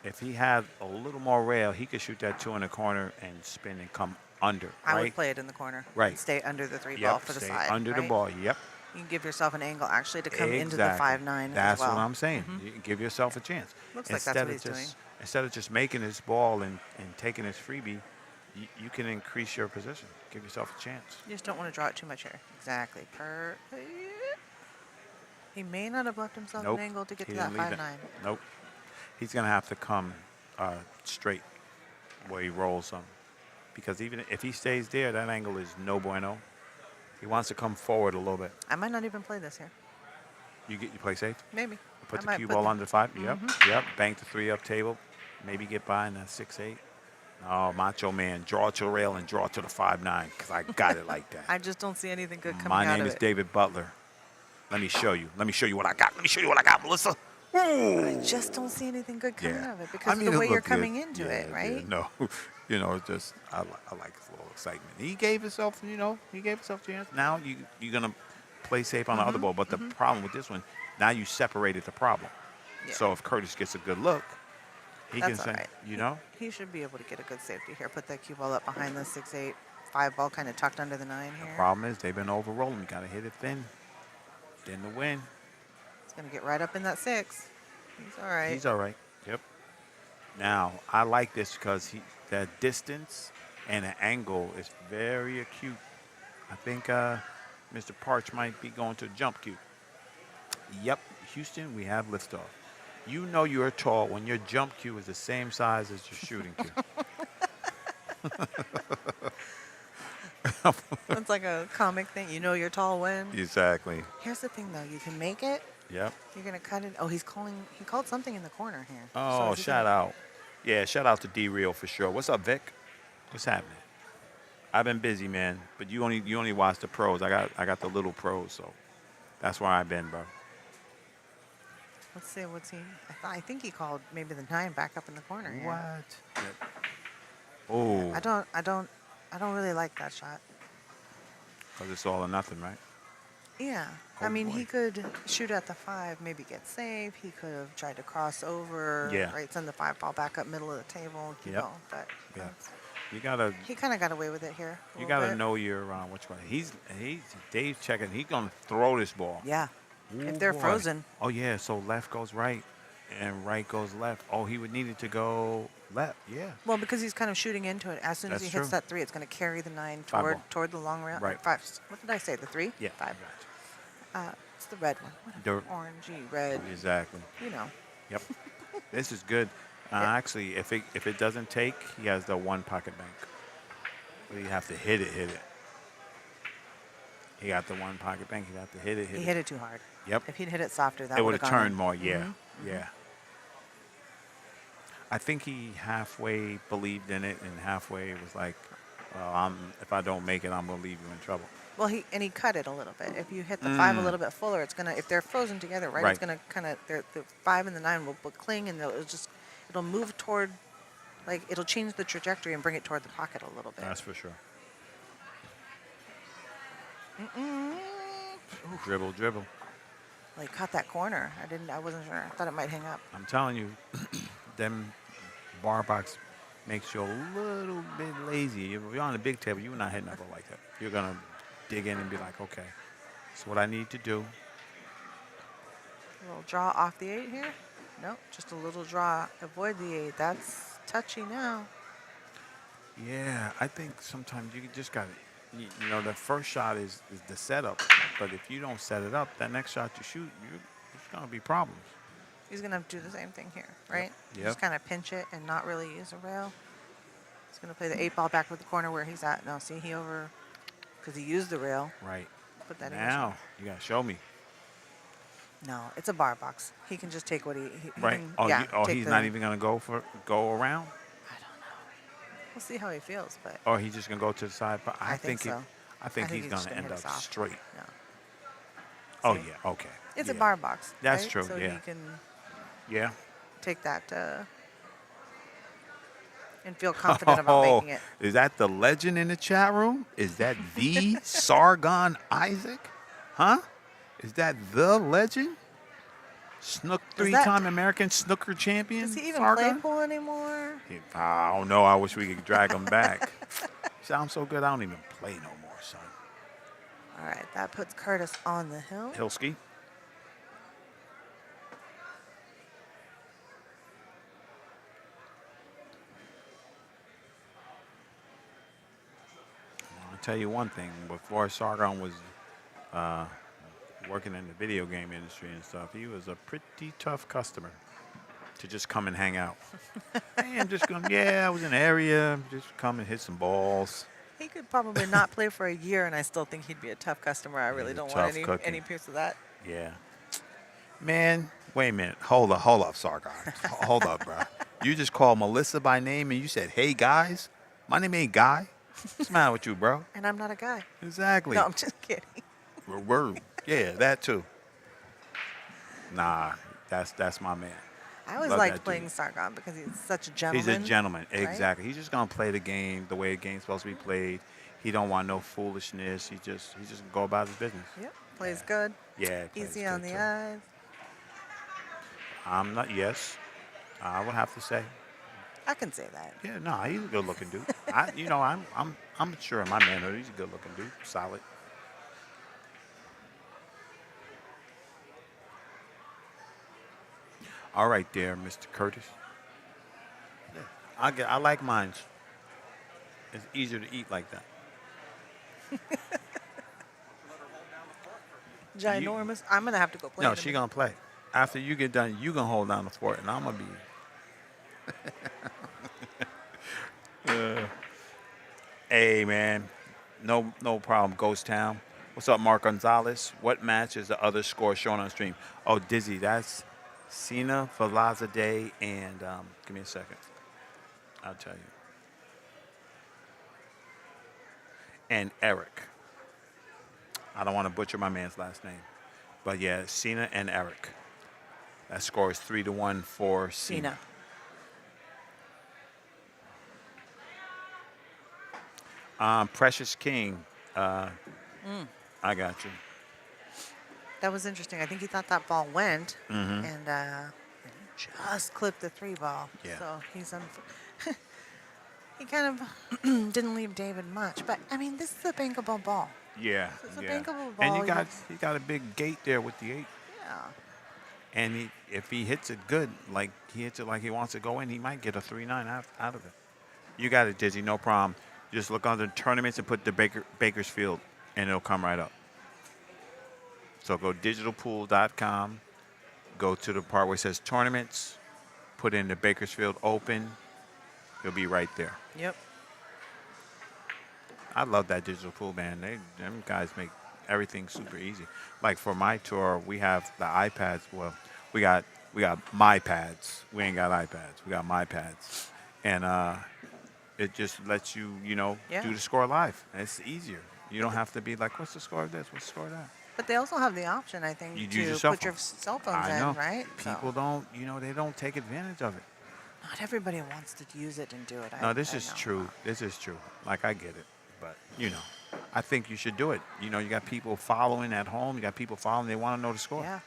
If he had a little more rail, he could shoot that 2 in the corner and spin and come under. I Right. would play it in the corner. Right. And stay under the 3 Yep. ball for the Stay side. under the right? ball. Yep. You can give yourself an angle actually to come into the Exactly. 5-9 as That's well. what I'm saying. You can give yourself a chance. Looks like that's what he's doing. Instead of just making this ball and taking his freebie, you can increase your position. Give yourself a chance. You just don't want to draw it too much here. Exactly. He may not have left himself Nope. an angle to get He to that didn't leave it. 5-9. Nope. He's going to have to come straight where he rolls some. Because even if he stays there, that angle is no bueno. He wants to come forward a little bit. I might not even play this here. You play safe? Maybe. Put I the might cue put ball the- under 5. Yep. Bank the 3 up table. Maybe get by in that 6-8. Oh, Macho Man, draw to the rail and draw to the 5-9 because I got it like that. I just don't see anything good coming My out name of is it. David Butler. Let me show you. Let me show you what I got. Let me show you what I got, Melissa. Ooh. I just don't see anything good coming Yeah. out of it because I mean, of the it way you're looked coming good. into Yeah, it, right? yeah. No, it's just I like his little excitement. He gave himself, he gave himself a chance. Now you're gonna play safe on the other ball, but the problem with this one, now you separated the problem. Yeah. So if Curtis gets a good look, he That's can all say, right. He should be able to get a good safety here. Put that cue ball up behind the 6-8. 5 ball kind of tucked under the 9 here. The problem is they've been over rolling. You gotta hit it thin to win. He's going to get right up in that 6. He's all right. He's all right. Yep. Now I like this because that distance and the angle is very acute. I think Mr. Parch might be going to jump cue. Yep, Houston, we have liftoff. You know you're tall when your jump cue is the same size as your shooting cue. That's like a comic thing. You know you're tall when. Exactly. Here's the thing, though. You can make it. Yep. You're going to cut it. Oh, he called something in the corner here. Oh, is he shout gonna- out. Yeah, shout out to D-Real for sure. What's up, Vic? What's happening? I've been busy, man. But you only watch the pros. I got the little pros, so that's where I've been, bro. Let's see. What's he? I think he called maybe the 9 back up in the corner here. What? Oh, I don't really like that shot. because it's all or nothing, right? Yeah. Oh, I mean, he boy. could shoot at the 5, maybe get safe. He could have tried to cross over. Yeah. Right. Send the 5 ball back up middle of the table. Keep Yep. going. But Yeah. that's- You gotta he kind of got away with it here. a you little gotta bit. know your which one. He's Dave's checking. He's gonna throw this ball. Yeah. Ooh, If they're boy. frozen. Oh yeah, so left goes right, and right goes left. Oh, he would need it to go left. Yeah. Well, because he's kind of shooting into it. As soon as That's he hits true. that 3, it's going to carry the 9 Five toward ball. toward the long rail. Right. 5. What did I say? The 3? Yeah. 5. It's the red one. The- Orangey red. Exactly. You know. Yep. This is good. Yeah. Actually, if it doesn't take, he has the 1 pocket bank. But you have to hit it. He got the 1 pocket bank. He have to hit it. He hit it too hard. Yep. If he'd hit it softer, that It would would have have gone turned in. more. Yeah. Mhm. Yeah. I think he halfway believed in it and halfway was like, well, if I don't make it, I'm going to leave you in trouble. Well, he cut it a little bit. If you hit the 5 a little bit fuller, it's gonna. If they're frozen together, right? Right. It's gonna kind of. The 5 and the 9 will cling, and it'll move toward, like it'll change the trajectory and bring it toward the pocket a little bit. That's for sure. Dribble. Like caught that corner. I wasn't sure. I thought it might hang up. I'm telling you, them bar box makes you a little bit lazy. If you're on the big table, you're not hitting a ball like that. You're going to dig in and be like, okay, so what I need to do. A little draw off the 8 here. Nope, just a little draw. Avoid the 8. That's touchy now. Yeah, I think sometimes you just got to, the first shot is the setup. But if you don't set it up, that next shot you shoot, it's going to be problems. He's gonna do the same thing here, right? Yep. Just kind of pinch it and not really use a rail. He's gonna play the 8 ball back with the corner where he's at. Now, see, because he used the rail. Right. Put that in. Now, you got to show me. No, it's a bar box. He can just take what he Right. can, Oh, yeah, take he's the- not even going to go around? I don't know. We'll see how he feels, but Or he's just going to go to the side? But I think so. I think he's just going to hit end us up off. straight. No. Oh, See? yeah, okay. It's yeah. a bar box. That's right? true, So yeah. he can Yeah. take that and feel confident about making it. Is that the legend in the chat room? Is that the Sargon Isaac? Huh? Is that the legend? Three-time American snooker champion? Does he even Sargon? play pool anymore? I don't know. I wish we could drag him back. Sounds so good. I don't even play no more, son. All right, that puts Curtis on the hill. Hilski. I'll tell you one thing. Before Sargon was working in the video game industry and stuff, he was a pretty tough customer to just come and hang out. Hey, I'm just going, I was in the area, just come and hit some balls. He could probably not play for a year, and I still think he'd be a tough customer. I really He's a don't want tough cookie. any piece of that. Yeah. Man, wait a minute. Hold up, Sargon. Hold up, bro. You just called Melissa by name and you said, hey, guys. My name ain't Guy. What's the matter with you, bro? And I'm not a guy. Exactly. No, I'm just kidding. Word. Yeah, that too. Nah, that's my man. I always Love liked that playing dude. Sargon because he's such a gentleman. He's a gentleman. right? Exactly. He's just gonna play the game the way the game's supposed to be played. He don't want no foolishness. He just go about his business. Yep, plays good. Yeah. plays Easy on good, the too. eyes. I'm not. Yes, I would have to say. I can say that. Yeah, no, he's a good-looking dude. I'm sure in my manhood, he's a good-looking dude, solid. All right, there, Mr. Curtis. Yeah, I like mine. It's easier to eat like that. Ginormous. I'm gonna have to go play. No, in a she minute. gonna play. After you get done, you gonna hold down the fort, and I'm gonna be. Hey, man. No problem. Ghost Town. What's up, Mark Gonzalez? What match is the other score shown on stream? Oh, Dizzy, that's Cena, Velazquez, and give me a second. I'll tell you. And Eric. I don't want to butcher my man's last name. But yeah, Cena and Eric. That score is 3-1 for Cena. Precious King. I got you. That was interesting. I think he thought that ball went, Mm-hmm. and he just clipped the 3 ball. Yeah. So he's he kind of didn't leave David much. But I mean, this is a bankable ball. Yeah. It's a yeah. bankable And ball. he got a big gate there with the 8. Yeah. And if he hits it good, like he hits it like he wants to go in, he might get a 3-9 out of it. You got it, Dizzy, no problem. Just look under tournaments and put the Bakersfield, and it'll come right up. So go digitalpool.com, go to the part where it says tournaments, put in the Bakersfield Open. You'll be right there. Yep. I love that digital pool, man. Them guys make everything super easy. Like for my tour, we have the iPads. Well, we got my pads. We ain't got iPads. We got my pads, and it just lets you, Yeah. do the score live. And it's easier. You don't have to be like, what's the score of this? What's the score of that? But they also have the option, I think, You to use your cell put your phone. cell phones I in, know. right? People don't, they don't take advantage of it. Not everybody wants to use it and do it. No, this I is know. true. This is true. Like, I get it. But, I think you should do it. You got people following at home. You got people following. They want to know the score. Yeah.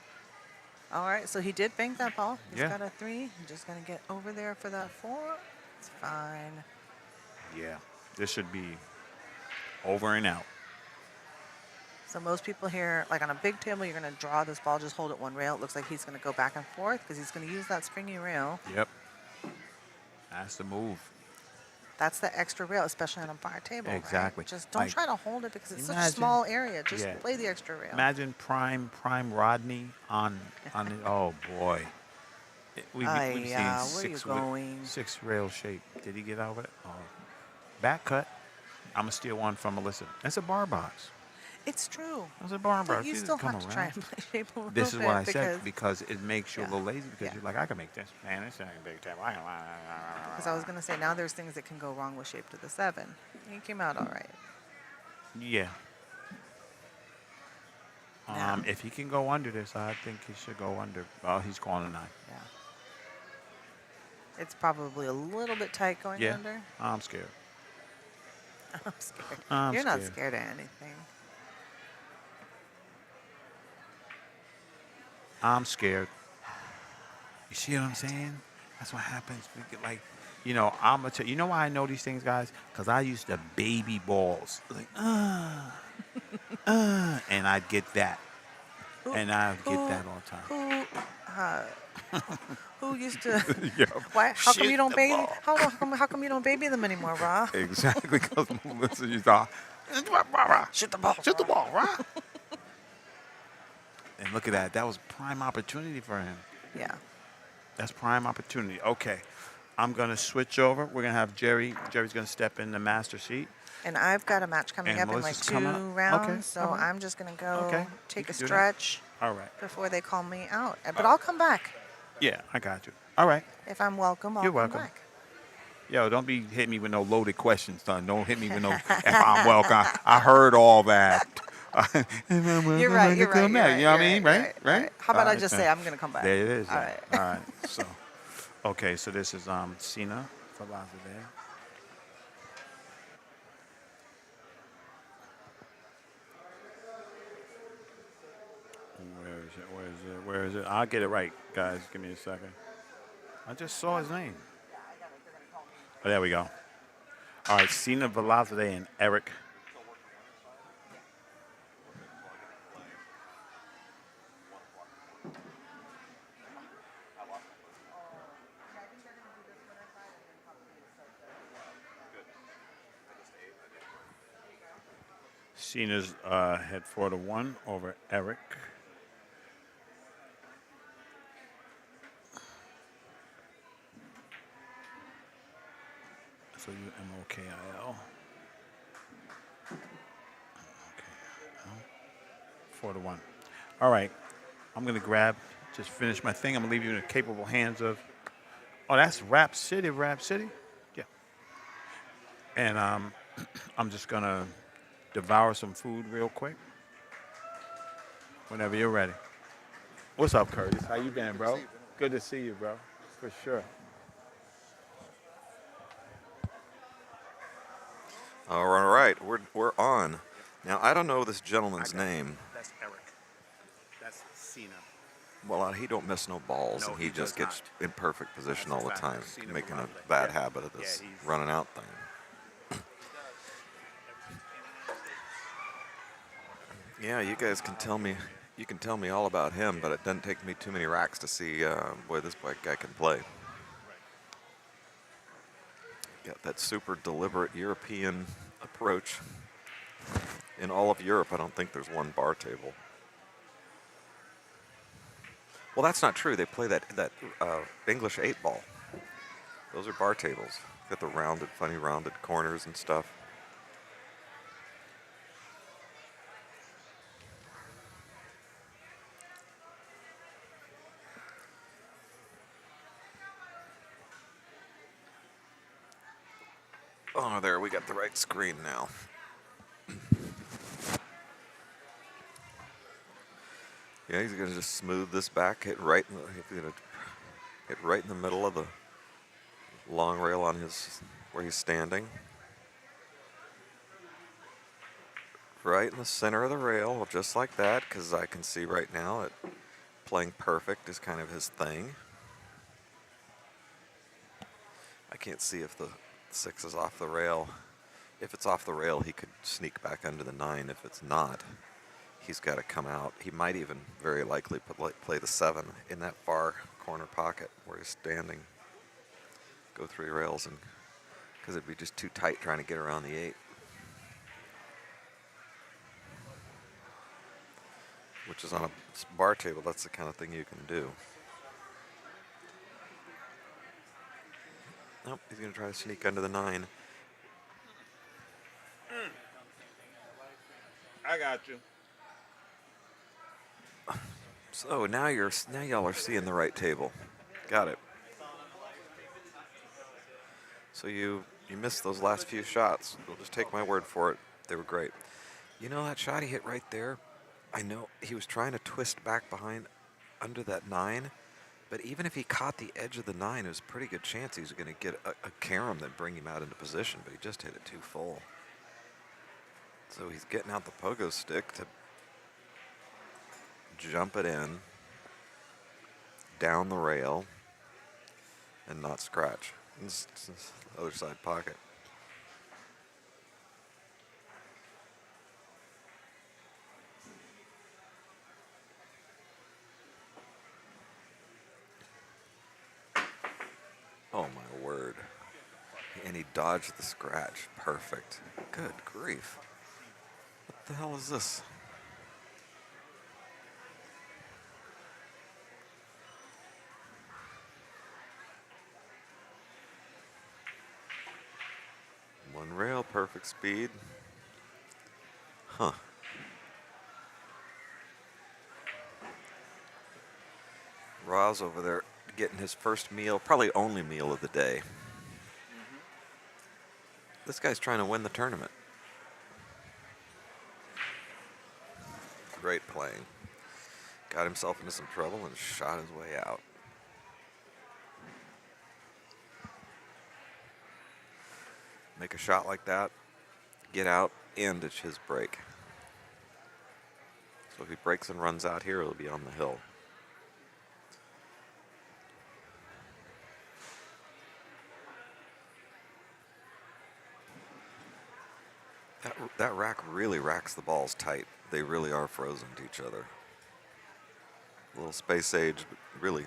All right, so he did bank that ball. He's Yeah. got a 3. He's just going to get over there for that 4. It's fine. Yeah. This should be over and out. So most people here, like on a big table, you're going to draw this ball, just hold it one rail. It looks like he's going to go back and forth because he's going to use that springy rail. Yep. That's the move. That's the extra rail, especially on a bar table. right? Exactly. Just don't Like, try to hold it because it's such a imagine- small area. Just yeah. play the extra rail. Imagine prime Rodney on the, oh boy. We've Ay, seen where are you going? 6 rail shape. Did he get over it? Oh. Back cut. I'm going to steal one from Melissa. That's a bar box. It's true. That's a bar But box. you just still come have to try around. and play shape a little This is bit what I said, because because it makes you a Yeah. little lazy because Yeah. you're like, I can make this. Man, this ain't a big table. Because I was going to say, now there's things that can go wrong with shape to the 7. He came out all right. Yeah. Yeah. If he can go under this, I think he should go under. Oh, he's calling a 9. Yeah. It's probably a little bit tight going Yeah, under. I'm scared. I'm scared. I'm You're not scared. scared of anything. I'm scared. You see what I'm saying? That's what happens. We get like, I'm gonna tell you know why I know these things, guys? Because I used to baby balls, like, and I'd get that, Who, and I'd get who, that all the time. who used to? Yo, Why? How come shoot you don't the baby? ball. How come you don't baby them anymore, Ra? Exactly, because Melissa used to, Shoot the ball. shoot the ball, right? And look at that. That was prime opportunity for him. Yeah. That's prime opportunity. Okay. I'm going to switch over. We're going to have Jerry. Jerry's going to step in the master seat. And I've got a match coming And up in like Melissa's 2 coming up? rounds, Okay, so all right. I'm just gonna go Okay, you take a can do that. stretch All right. before they call me out. But I'll come back Yeah, I got you. All right. if I'm welcome. I'll You're come welcome. back. Yo, don't be hitting me with no loaded questions, son. Don't hit me with no if I'm welcome. I heard all that. You're right. You're right. You know what I mean? Right? How about All I right, just then. say I'm gonna come back? There it is. All then. right. All right. So, okay. So this is Cena for Rosedale. Where is it? Where is it? Where is it? I'll get it right, guys. Give me a second. I just saw his name. Oh, there we go. All right, Cena Velocity and Eric. Cena's head 4-1 over Eric. So you MOKIL. Okay. 4-1. All right. I'm gonna just finish my thing. I'm gonna leave you in the capable hands of. Oh, that's Rap City. Yeah. And I'm just gonna devour some food real quick. Whenever you're ready. What's up, Curtis? How you been, bro? Good to see you, bro. For sure. All right, we're on. Now I don't know this gentleman's name. That's Eric. That's Cena. Well, he don't miss no balls, No, and he he just does gets not. in perfect position That's a all the fact. time, I've seen him making a around there. bad Yeah. habit of this Yeah, he's- running out thing. Yeah, you guys can tell me. You can tell me all about him, but it doesn't take me too many racks to see, boy, this guy can play. Got that super deliberate European approach. In all of Europe, I don't think there's one bar table. Well, that's not true. They play that English 8-ball. Those are bar tables. Got the funny rounded corners and stuff. Oh, there, we got the right screen now. Yeah, he's gonna just smooth this back, hit right in the middle of the long rail on where he's standing. Right in the center of the rail, just like that, because I can see right now that playing perfect is kind of his thing. I can't see if the 6 is off the rail. If it's off the rail, he could sneak back under the 9. If it's not, he's got to come out. He might even very likely play the 7 in that far corner pocket where he's standing. Go 3 rails, and because it'd be just too tight trying to get around the 8. Which is on a bar table, that's the kind of thing you can do. Nope, he's going to try to sneak under the 9. I got you. So now y'all are seeing the right table. Got it. So you missed those last few shots. You'll just take my word for it. They were great. You know that shot he hit right there? I know he was trying to twist back behind under that 9, but even if he caught the edge of the 9, it was a pretty good chance he was going to get a carom that bring him out into position, but he just hit it too full. So he's getting out the pogo stick to jump it in, down the rail, and not scratch. It's other side pocket. Oh my word. And he dodged the scratch. Perfect. Good grief. What the hell is this? One rail, perfect speed. Huh. Roz over there getting his first meal, probably only meal of the day. This guy's trying to win the tournament. Great playing. Got himself into some trouble and shot his way out. Make a shot like that, get out, and it's his break. So if he breaks and runs out here, it'll be on the hill. That rack really racks the balls tight. They really are frozen to each other. A little space age, but really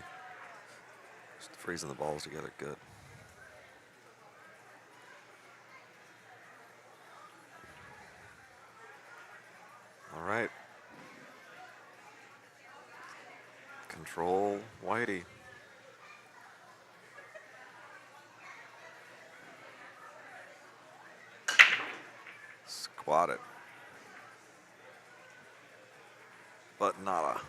just freezing the balls together good. All right. Control Whitey. Squat it. But nada.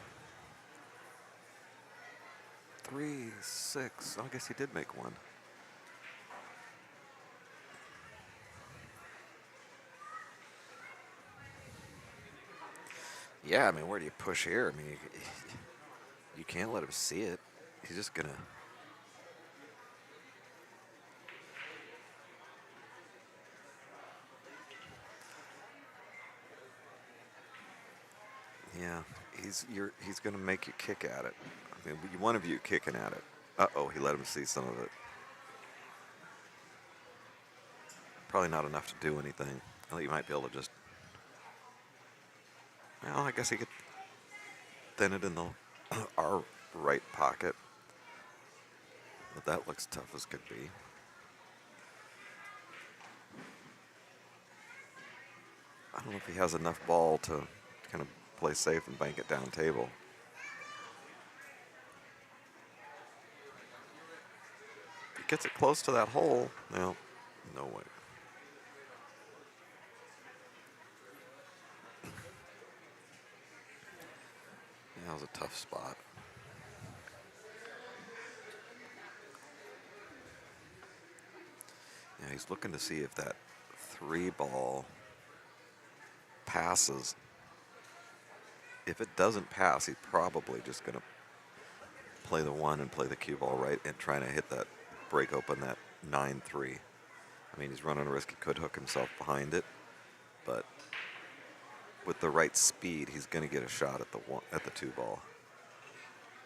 3, 6. I guess he did make one. Yeah, I mean, where do you push here? I mean, you can't let him see it. He's just gonna. Yeah, he's gonna make you kick at it. I mean, one of you kicking at it. Uh-oh, he let him see some of it. Probably not enough to do anything. I think you might be able to just. Well, I guess he could thin it in the our right pocket. But that looks tough as could be. I don't know if he has enough ball to kind of play safe and bank it down table. If he gets it close to that hole, well, no way. Yeah, that was a tough spot. Yeah, he's looking to see if that 3 ball passes. If it doesn't pass, he's probably just going to play the 1 and play the cue ball right and trying to hit that, break open that 9-3. I mean, he's running a risk. He could hook himself behind it, but with the right speed, he's going to get a shot at the 2 ball.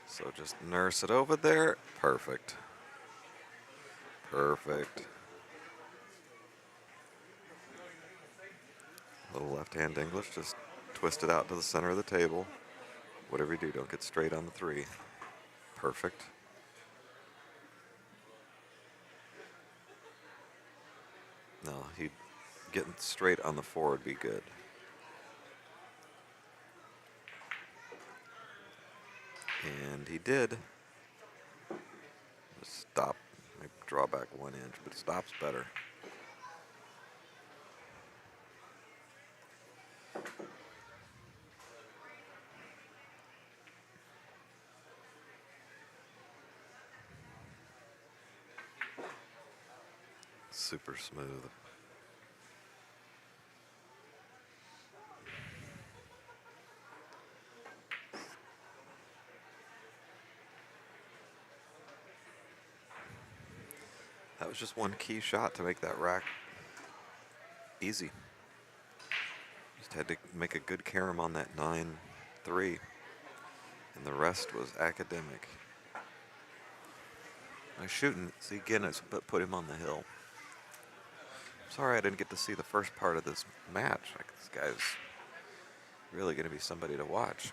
So just nurse it over there. Perfect. Perfect. Little left-hand English, just twist it out to the center of the table. Whatever you do, don't get straight on the 3. Perfect. No, getting straight on the 4 would be good. And he did. Stop. Maybe draw back 1 inch, but stops better. Super smooth. was just one key shot to make that rack easy. Just had to make a good carom on that 9-3, and the rest was academic. My shooting, see again, it's put him on the hill. Sorry I didn't get to see the first part of this match. Like, this guy's really going to be somebody to watch.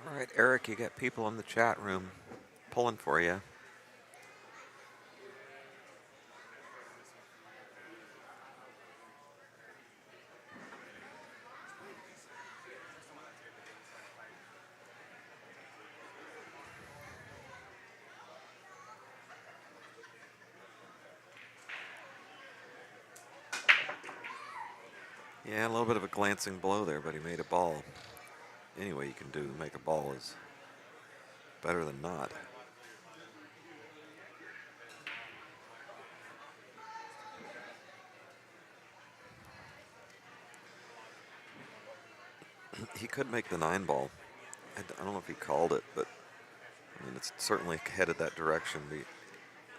All right, Eric, you got people in the chat room pulling for you. Yeah, a little bit of a glancing blow there, but he made a ball. Any way you can do to make a ball is better than not. He could make the 9 ball. I don't know if he called it, but I mean, it's certainly headed that direction.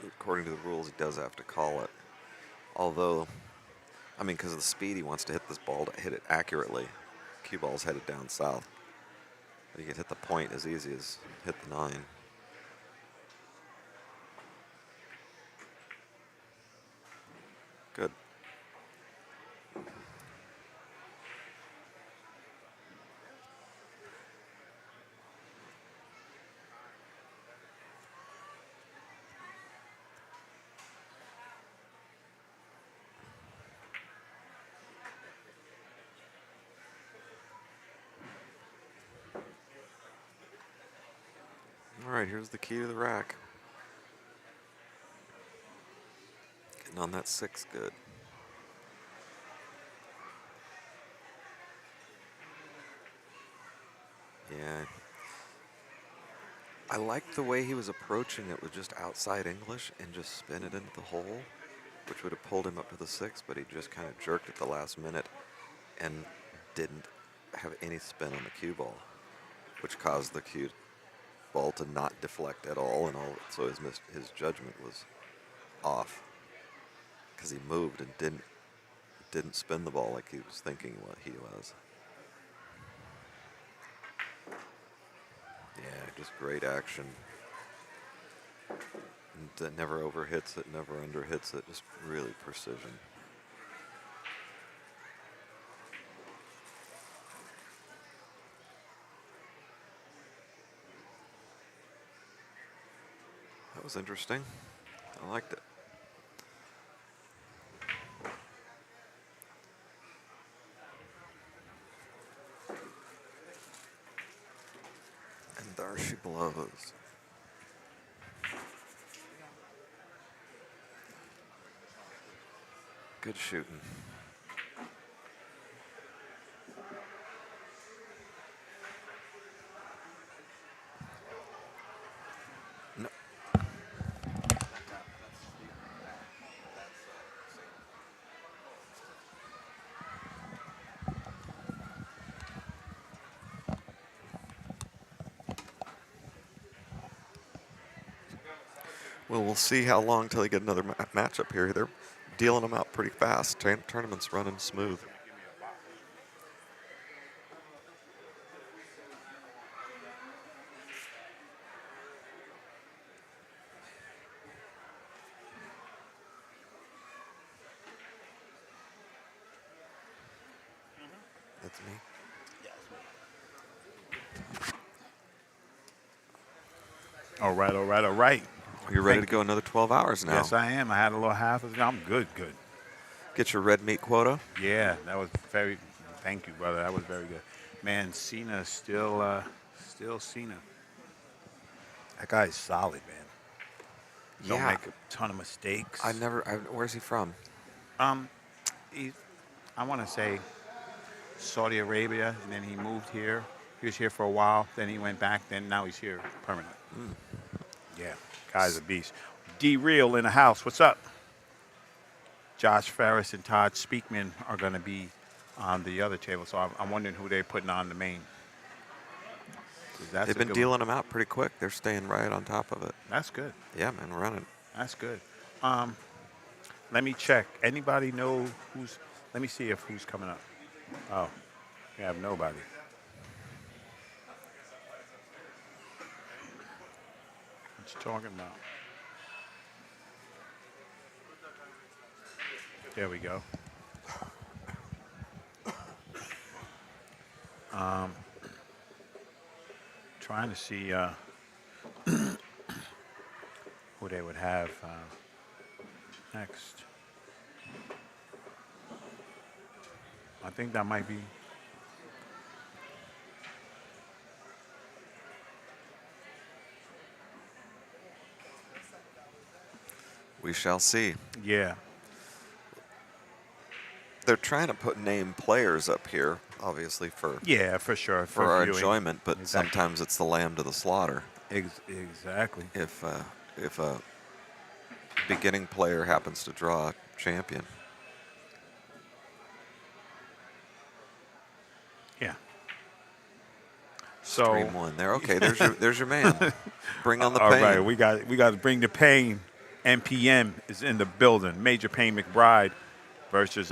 According to the rules, he does have to call it. Although, I mean, because of the speed he wants to hit this ball to hit it accurately. Cue ball's headed down south. But he could hit the point as easy as hit the 9. Good. All right, here's the key to the rack. Getting on that 6 good. Yeah. I liked the way he was approaching it with just outside English and just spin it into the hole, which would have pulled him up to the 6, but he just kind of jerked at the last minute and didn't have any spin on the cue ball, which caused the cue ball to not deflect at all, and so his judgment was off because he moved and didn't spin the ball like he was thinking what he was. Yeah, just great action. And it never overhits it, never underhits it, just really precision. That was interesting. I liked it. And there she blows. Good shooting. No. Well, we'll see how long till they get another matchup here. They're dealing them out pretty fast. Tournament's running smooth. That's me. All right, all right, all right. You're ready to go another 12 hours now. Yes, I am. I had a little half of it. I'm good, good. Get your red meat quota. Yeah, that was very, thank you, brother. That was very good. Man, Cena still Cena. That guy's solid, man. Don't Yeah. make a ton of mistakes. Where's he from? I want to say Saudi Arabia, and then he moved here. He was here for a while. Then he went back. Then now he's here permanent. Yeah, guy's a beast. D Real in the house. What's up? Josh Ferris and Todd Speakman are going to be on the other table. So I'm wondering who they're putting on the main. 'Cause that's They've a been good dealing them out pretty quick. They're staying right on top of it. That's good. Yeah, man, running. That's good. Let me check. Anybody know who's? Let me see if who's coming up. Oh, we have nobody. What you talking about? There we go. Trying to see who they would have next. I think that might be. We shall see. Yeah. They're trying to put named players up here, obviously for Yeah, for sure. for our viewing. enjoyment, but Exactly. sometimes it's the lamb to the slaughter. Exactly. If a beginning player happens to draw a champion. Yeah. So Stream one there. Okay, there's your man. Bring on the all pain. right, we got to bring the pain. MPM is in the building. Major Pain McBride versus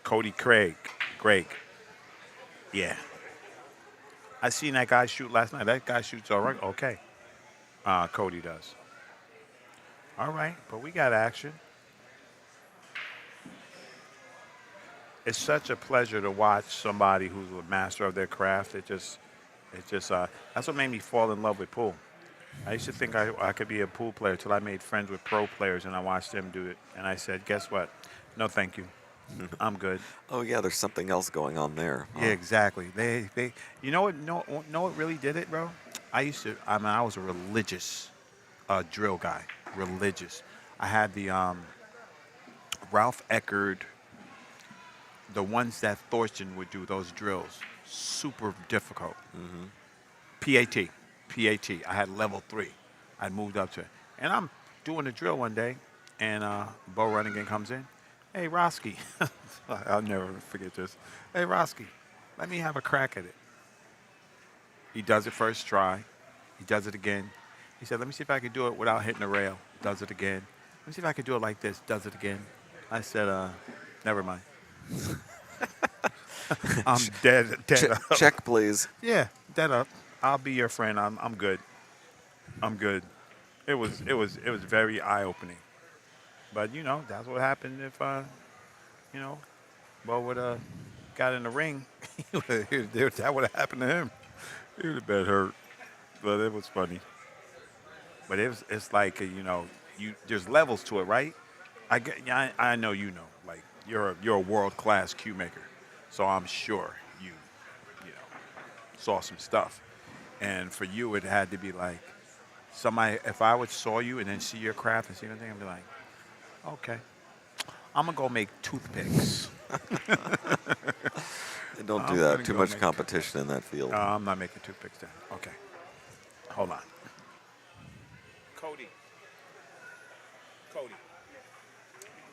Cody Greg. Yeah. I seen that guy shoot last night. That guy shoots all right. Okay. Cody does. All right, but we got action. It's such a pleasure to watch somebody who's a master of their craft. That's what made me fall in love with pool. I used to think I could be a pool player till I made friends with pro players and I watched them do it. And I said, guess what? No, thank you. I'm good. Oh yeah, there's something else going on there. Yeah, exactly. They you know what really did it, bro? I was a religious drill guy. Religious. I had the Ralph Eckerd, the ones that Thorsten would do, those drills. Super difficult. PAT. I had level 3. I moved up to it. And I'm doing the drill one day, and Bo Runnigan comes in. Hey, Roski. I'll never forget this. Hey, Roski, let me have a crack at it. He does it first try. He does it again. He said, let me see if I can do it without hitting the rail. Does it again. Let me see if I can do it like this. Does it again. I said, never mind. I'm dead up. Check, please. Yeah, dead up. I'll be your friend. I'm good. I'm good. It was very eye opening. But that's what happened if Bo would have got in the ring. That would have happened to him. He would have been hurt. But it was funny. But it's like there's levels to it, right? I know you know. Like you're a world class cue maker, so I'm sure you saw some stuff. And for you, it had to be like somebody. If I would saw you and then see your craft and see anything, I'd be like, okay, I'm gonna go make toothpicks. Don't do I'm that. gonna Too go much make- competition in that field. I'm not making toothpicks then. Okay, hold on. Cody,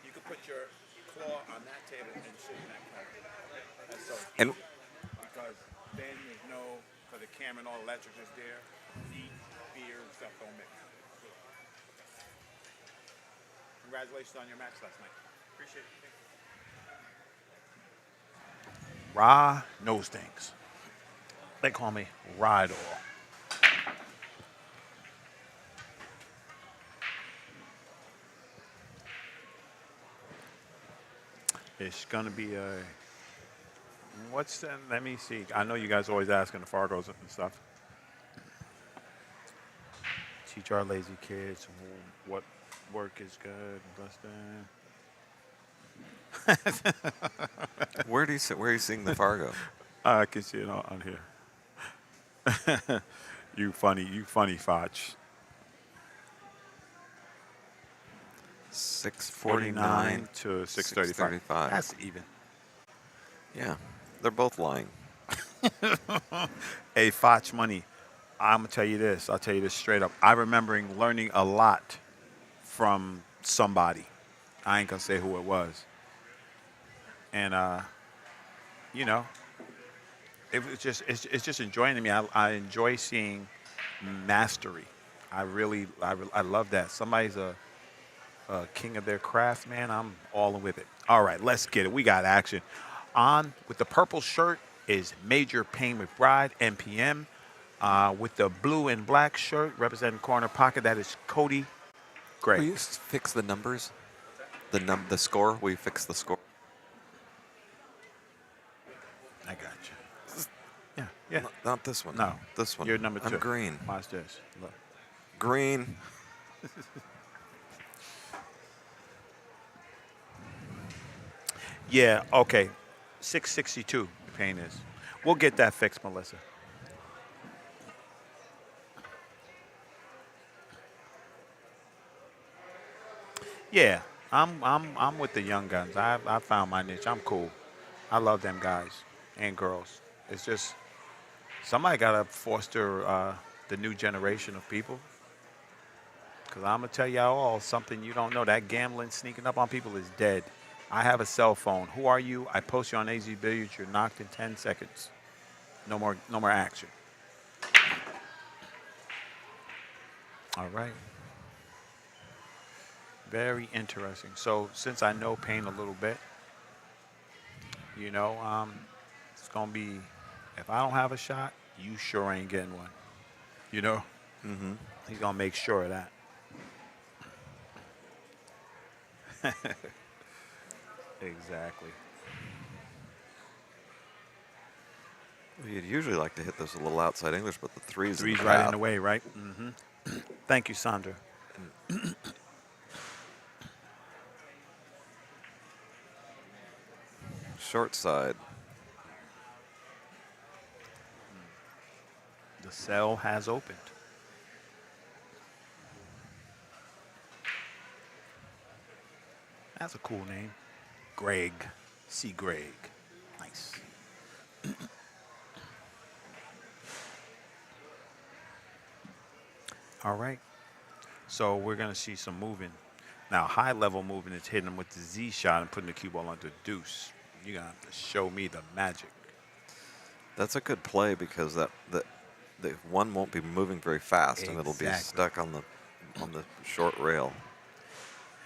you can put your claw on that table and sit in that corner. That's so And because then there's because the camera and all the electric is there. Eat, beer, and stuff don't mix. Congratulations on your match last night. Appreciate it. Ra knows things. They call me Ride All. It's gonna be what's that? Let me see. I know you guys always asking the Fargos and stuff. Teach our lazy kids what work is good. where are you seeing the Fargo? I can see it on here. you funny Foch. 649 to 635. That's even. Yeah, they're both lying. Hey, Foch Money, I'm gonna tell you this. I'll tell you this straight up. I remembering learning a lot from somebody. I ain't gonna say who it was. And you know, it was just it's just enjoying to me. I enjoy seeing mastery. I love that. Somebody's a king of their craft, man. I'm all in with it. All right, let's get it. We got action. On with the purple shirt is Major Payne McBride, NPM. With the blue and black shirt representing corner pocket, that is Cody Will Gray. you fix the numbers? The score? Will you fix the score? I got you. Yeah, yeah. Not this one. No, This one. you're number 2. I'm green. Watch this. Look. Green. Yeah, okay. 662 Payne is. We'll get that fixed, Melissa. Yeah, I'm with the young guns. I found my niche. I'm cool. I love them guys and girls. It's just somebody gotta foster the new generation of people. Cause I'm gonna tell y'all all something you don't know. That gambling, sneaking up on people is dead. I have a cell phone. Who are you? I post you on AZ Billiards. You're knocked in 10 seconds. No more action. All right. Very interesting. So since I know Payne a little bit, you know, it's gonna be if I don't have a shot, you sure ain't getting one. You know? Mm-hmm. He's gonna make sure of that. Exactly. You'd usually like to hit this a little outside English, but the three's Three's in the right in path. the way, right? Mm-hmm. Thank you, Sandra. Short side. The cell has opened. That's a cool name. Greg. C. Greg. Nice. All right. So we're going to see some moving. Now, high level moving is hitting him with the Z shot and putting the cue ball under deuce. You're going to have to show me the magic. That's a good play because the one won't be moving very fast and it'll be Exactly. stuck on the short rail.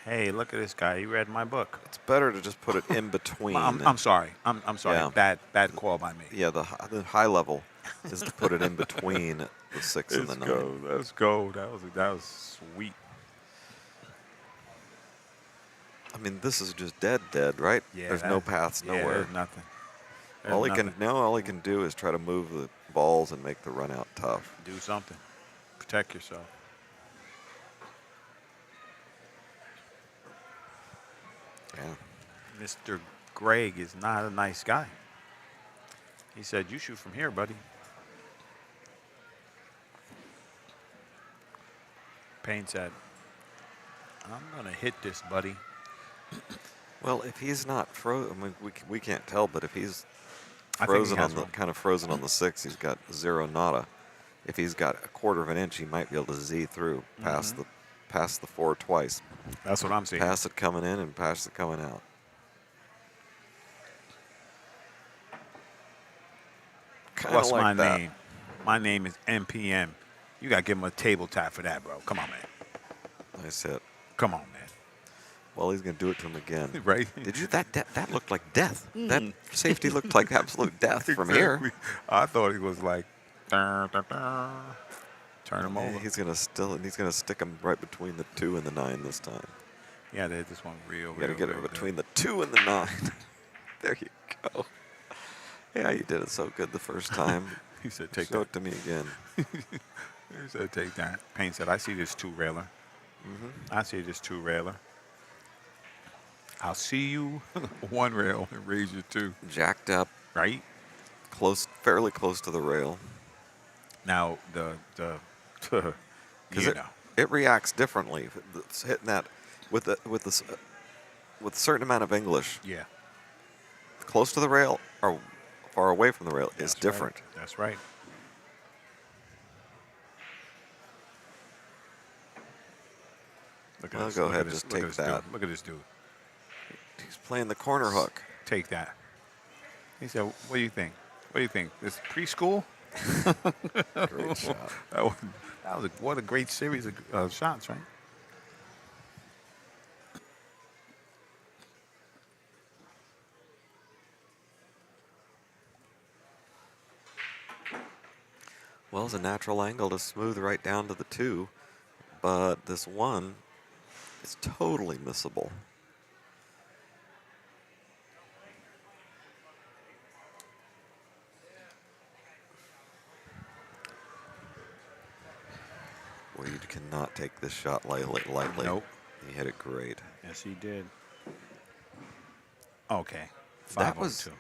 Hey, look at this guy. He read my book. It's better to just put it in between. I'm sorry. I'm sorry. Yeah. Bad call by me. Yeah, the high level is to put it in between the 6 and the 9. Let's go. That was sweet. I mean, this is just dead, right? Yeah. There's no paths Yeah, nowhere. there's nothing. There's All he nothing. can do is try to move the balls and make the run out tough. Do something. Protect yourself. Yeah. Mr. Gregg is not a nice guy. He said, "You shoot from here, buddy." Payne said, "I'm gonna hit this, buddy." Well, if he's not frozen, I mean, we can't tell, but if he's I think he frozen has on the one. kind of frozen on the 6, he's got 0 nada. If he's got a quarter of an inch, he might be able to Z through past the 4 twice. That's what I'm seeing. Pass it coming in and pass it coming out. Kinda What's like my that. name? My name is NPM. You gotta give him a table tap for that, bro. Come on, man. Nice hit. Come on, man. Well, he's going to do it to him again. Right? Did you? That looked like death. That safety looked like absolute death from here. Exactly. I thought he was like, dun, dun, dun. Turn him Yeah, over. he's going to stick him right between the 2 and the 9 this time. Yeah, they hit this one real. You got to real, get real it good. between the 2 and the 9. There you go. Yeah, you did it so good the first time. He said, "Take Show that." it to me again. He said, "Take that." Payne said, "I see this 2-railer. I see this 2-railer. I'll see you 1 rail and raise you 2." Jacked up, Right? fairly close to the rail. Now the Because you know. it reacts differently. If it's hitting that with a certain amount of English, Yeah. close to the rail or far away from the rail is That's different. Right. That's right. Look at Well, this. go Look ahead, at this. just Look take at this that. dude. Look at this dude. He's playing the corner hook. Take that. He said, "What do you think? What do you think? This preschool?" Great shot. What a great series of shots, right? Well, it's a natural angle to smooth right down to the 2, but this one is totally missable. Well, you cannot take this shot lightly. Nope. He hit it great. Yes, he did. Okay. That was 502.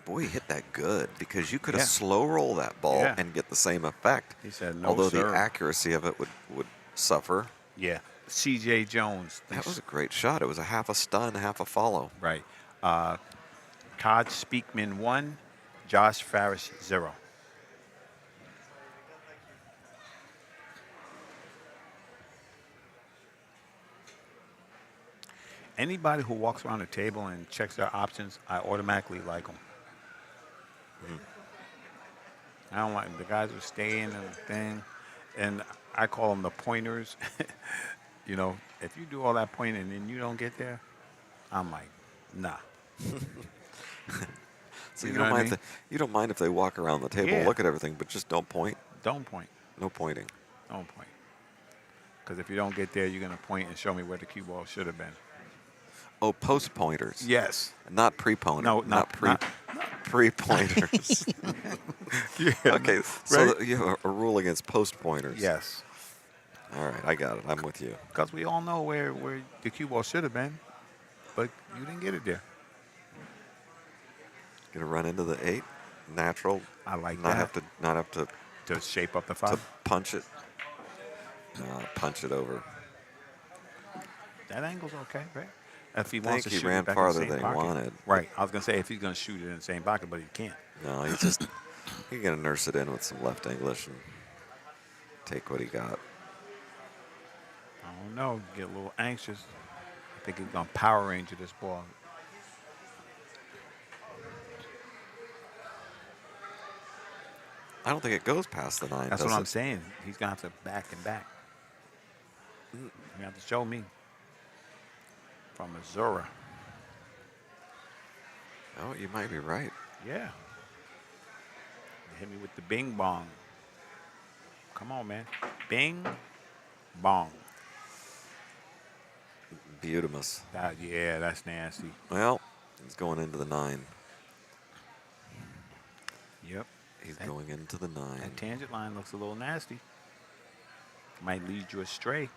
Boy, he hit that good because you could have Yeah. slow roll that ball Yeah. and get the same effect. He said, "No, although sir." the accuracy of it would suffer. Yeah. C.J. Jones. That was a great shot. It was a half a stun, half a follow. Right. Todd Speakman 1, Josh Farris 0. Anybody who walks around the table and checks their options, I automatically like them. I don't like the guys who stay in the thing, and I call them the pointers. You know, if you do all that pointing and then you don't get there, I'm like, nah. So You you know don't what I mind mean? you don't mind if they walk around the table, Yeah. look at everything, but just don't point. Don't point. No pointing. Don't point. Because if you don't get there, you're going to point and show me where the cue ball should have been. Oh, post pointers. Yes. Not pre-pointers. No, not pre-pointers. Yeah. Okay, so Right? you have a rule against post pointers. Yes. All right, I got it. I'm with you. Because we all know where the cue ball should have been, but you didn't get it there. Gonna run into the 8, natural. I like not that. have to To shape up the to 5. punch it. Punch it over. That angle's okay, right? If he I wants think to he shoot ran it back farther in the than same he pocket. wanted. Right. I was going to say if he's going to shoot it in the same pocket, but he can't. No, he's gonna nurse it in with some left English and take what he got. I don't know. Get a little anxious. I think he's going to Power Ranger this ball. I don't think it goes past the 9. That's does what I'm it? saying. He's going to have to back and back. You have to show me. From Missouri. Oh, you might be right. Yeah. Hit me with the bing bong. Come on, man. Bing bong. Beautimus. Yeah, that's nasty. Well, he's going into the 9. Yep. He's That- going into the 9. That tangent line looks a little nasty. Might lead you astray.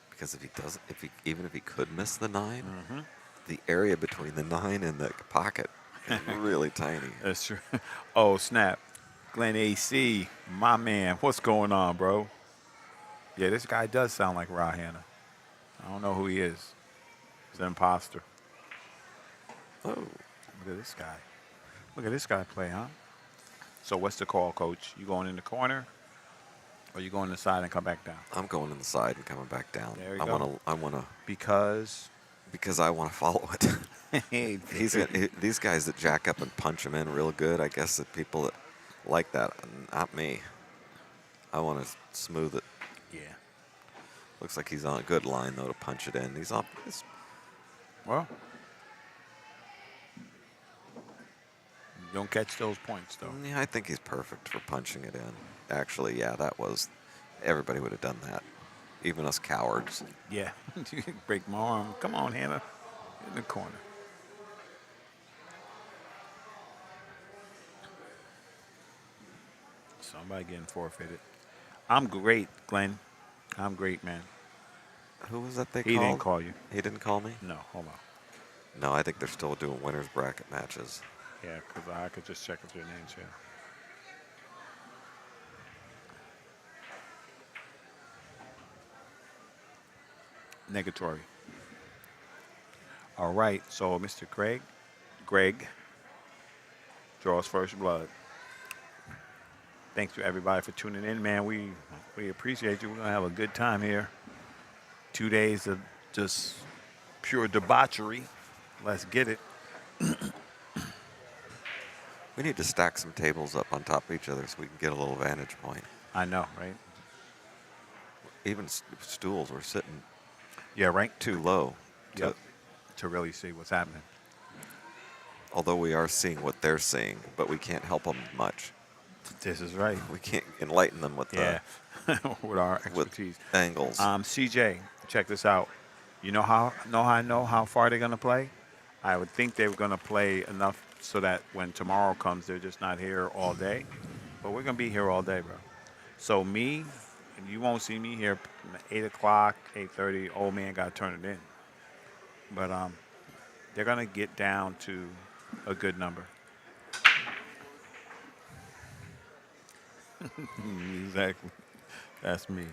Because if he doesn't, even if he could miss the 9, Mm-hmm. the area between the 9 and the pocket is really tiny. That's true. Oh, snap. Glenn AC, my man. What's going on, bro? Yeah, this guy does sound like Ra Hanna. I don't know who he is. He's an imposter. Oh, Look at this guy. Look at this guy play, huh? So what's the call, coach? You going in the corner, or you going inside and come back down? I'm going in the side and coming back down. There you I go. want to, Because because I want to follow it. These guys that jack up and punch him in real good. I guess that people that like that, not me. I want to smooth it. yeah. Looks like he's on a good line though to punch it in. He's on. Well, you don't catch those points though. Yeah, I think he's perfect for punching it in. Actually, yeah, that was. Everybody would have done that, even us cowards. Yeah. You can break my arm. Come on, Hannah. In the corner. Somebody getting forfeited. I'm great, Glenn. I'm great, man. Who was that they He called? didn't call you. He didn't call me? No, hold on. No, I think they're still doing winners bracket matches. Yeah, because I could just check if their names here. Negatory. All right, so Mr. Greg, Draws first blood. Thanks to everybody for tuning in, man. We appreciate you. We're gonna have a good time here. 2 days of just pure debauchery. Let's get it. We need to stack some tables up on top of each other so we can get a little vantage point. I know, right? Even stools were sitting Yeah, right. too low. Yep. To really see what's happening. Although we are seeing what they're seeing, but we can't help them much. This is right. We can't enlighten them with Yeah, with our with expertise. angles. CJ, check this out. You know how I know how far they're gonna play? I would think they were gonna play enough so that when tomorrow comes, they're just not here all day. But we're gonna be here all day, bro. So me, and you won't see me here 8 o'clock, 8:30. Old man got to turn it in. But they're gonna get down to a good number. Exactly. That's me.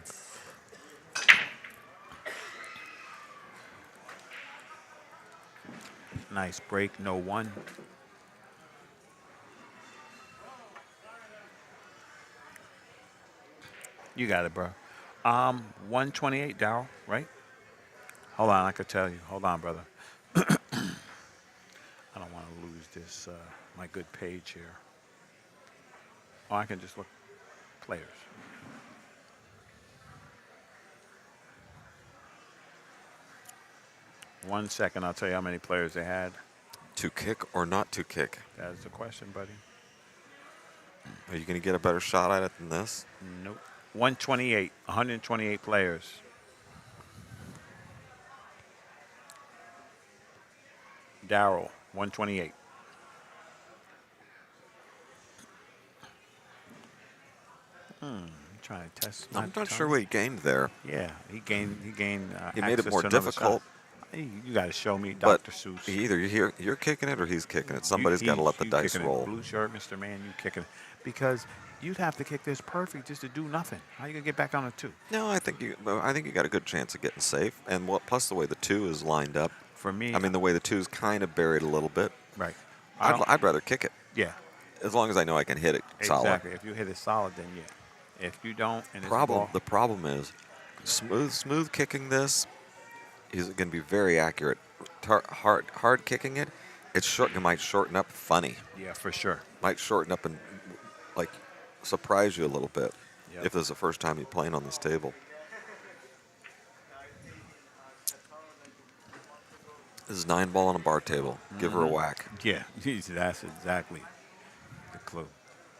Nice break, no one. You got it, bro. 128, Darryl, right? Hold on, I could tell you. Hold on, brother. I don't want to lose this, my good page here. Oh, I can just look players. One second, I'll tell you how many players they had. To kick or not to kick? That is the question, buddy. Are you going to get a better shot at it than this? Nope. 128 players. Darryl, 128. I'm trying to test. I'm not sure what he gained there. Yeah, he gained. He made it access more to another difficult. shot. Hey, you got to show me, But Dr. Seuss. either you're kicking it or he's kicking it. Somebody's got to let the You dice kicking it. roll. Blue shirt, Mr. Man, you kicking it. Because you'd have to kick this perfect just to do nothing. How you gonna get back on a 2? No, I think you got a good chance of getting safe. And plus the way the 2 is lined up. For me, I mean, the way the 2's kind of buried a little bit. right. I'd rather kick it Yeah, as long as I know I can hit it solid. exactly. If you hit it solid, then yeah. If you don't, and it's ball, The problem is smooth kicking this is going to be very accurate. Hard kicking it, it might shorten up funny. yeah, for sure. Might shorten up and like surprise you a little bit Yep. if this is the first time you're playing on this table. This is 9 ball on a bar table. Give her a whack. Yeah, that's exactly the clue.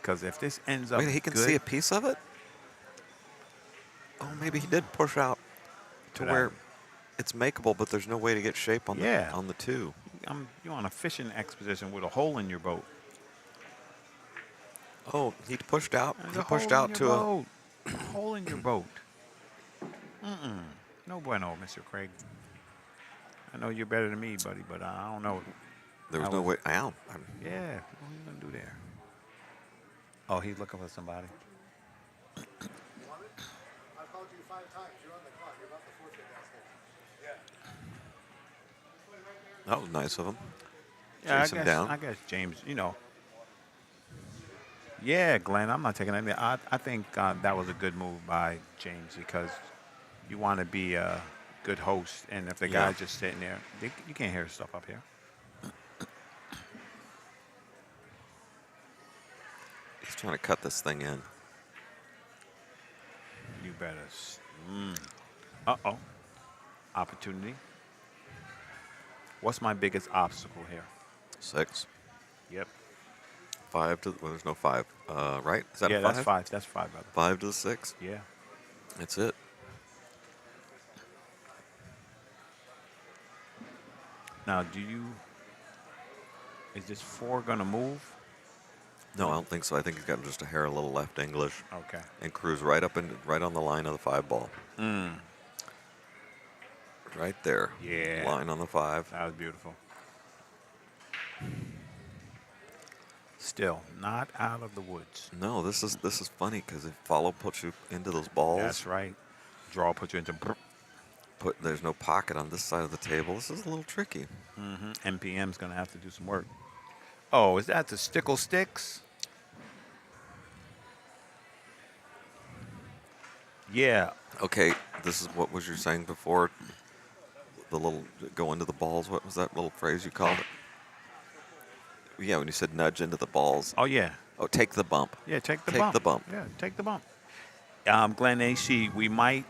Because if this ends up Wait, he can good, see a piece of it? Oh, maybe he did push out to Could where have. it's makeable, but there's no way to get shape on Yeah. on the 2. you're on a fishing expedition with a hole in your boat. Oh, he pushed out. There's He a pushed hole out in to your a. boat. A hole in your boat. No bueno, Mr. Craig. I know you're better than me, buddy, but I don't know. There was I no was- way. Yeah, what are you gonna do there? Oh, he's looking for somebody. I called you 5 times. You're on the clock. You're about to forfeit downstairs. That was nice of him. Yeah, Chase him down. I guess James, Yeah, Glenn, I'm not taking anything. I think that was a good move by James because you want to be a good host, and if the Yeah. guy's just sitting there, you can't hear stuff up here. He's trying to cut this thing in. You better. Uh-oh. Opportunity. What's my biggest obstacle here? 6. Yep. 5 to. Well, there's no 5. Right? Is that Yeah, a 5? that's 5. That's 5, brother. 5 to the 6. Yeah. That's it. Now, is this 4 going to move? No, I don't think so. I think he's got just a hair a little left English Okay. and cruise right on the line of the 5 ball. Right there. Yeah. Line on the 5. That was beautiful. Still, not out of the woods. No, this is funny because if follow puts you into those balls. That's right. Draw puts you into. There's no pocket on this side of the table. This is a little tricky. MPM's going to have to do some work. Oh, is that the Stickle Sticks? Yeah. Okay, this is what was you saying before? The little go into the balls. What was that little phrase you called it? Yeah, when you said nudge into the balls. Oh, yeah. Oh, take the bump. Yeah, take the Take bump. the bump. Yeah, take the bump. Glenn AC, we might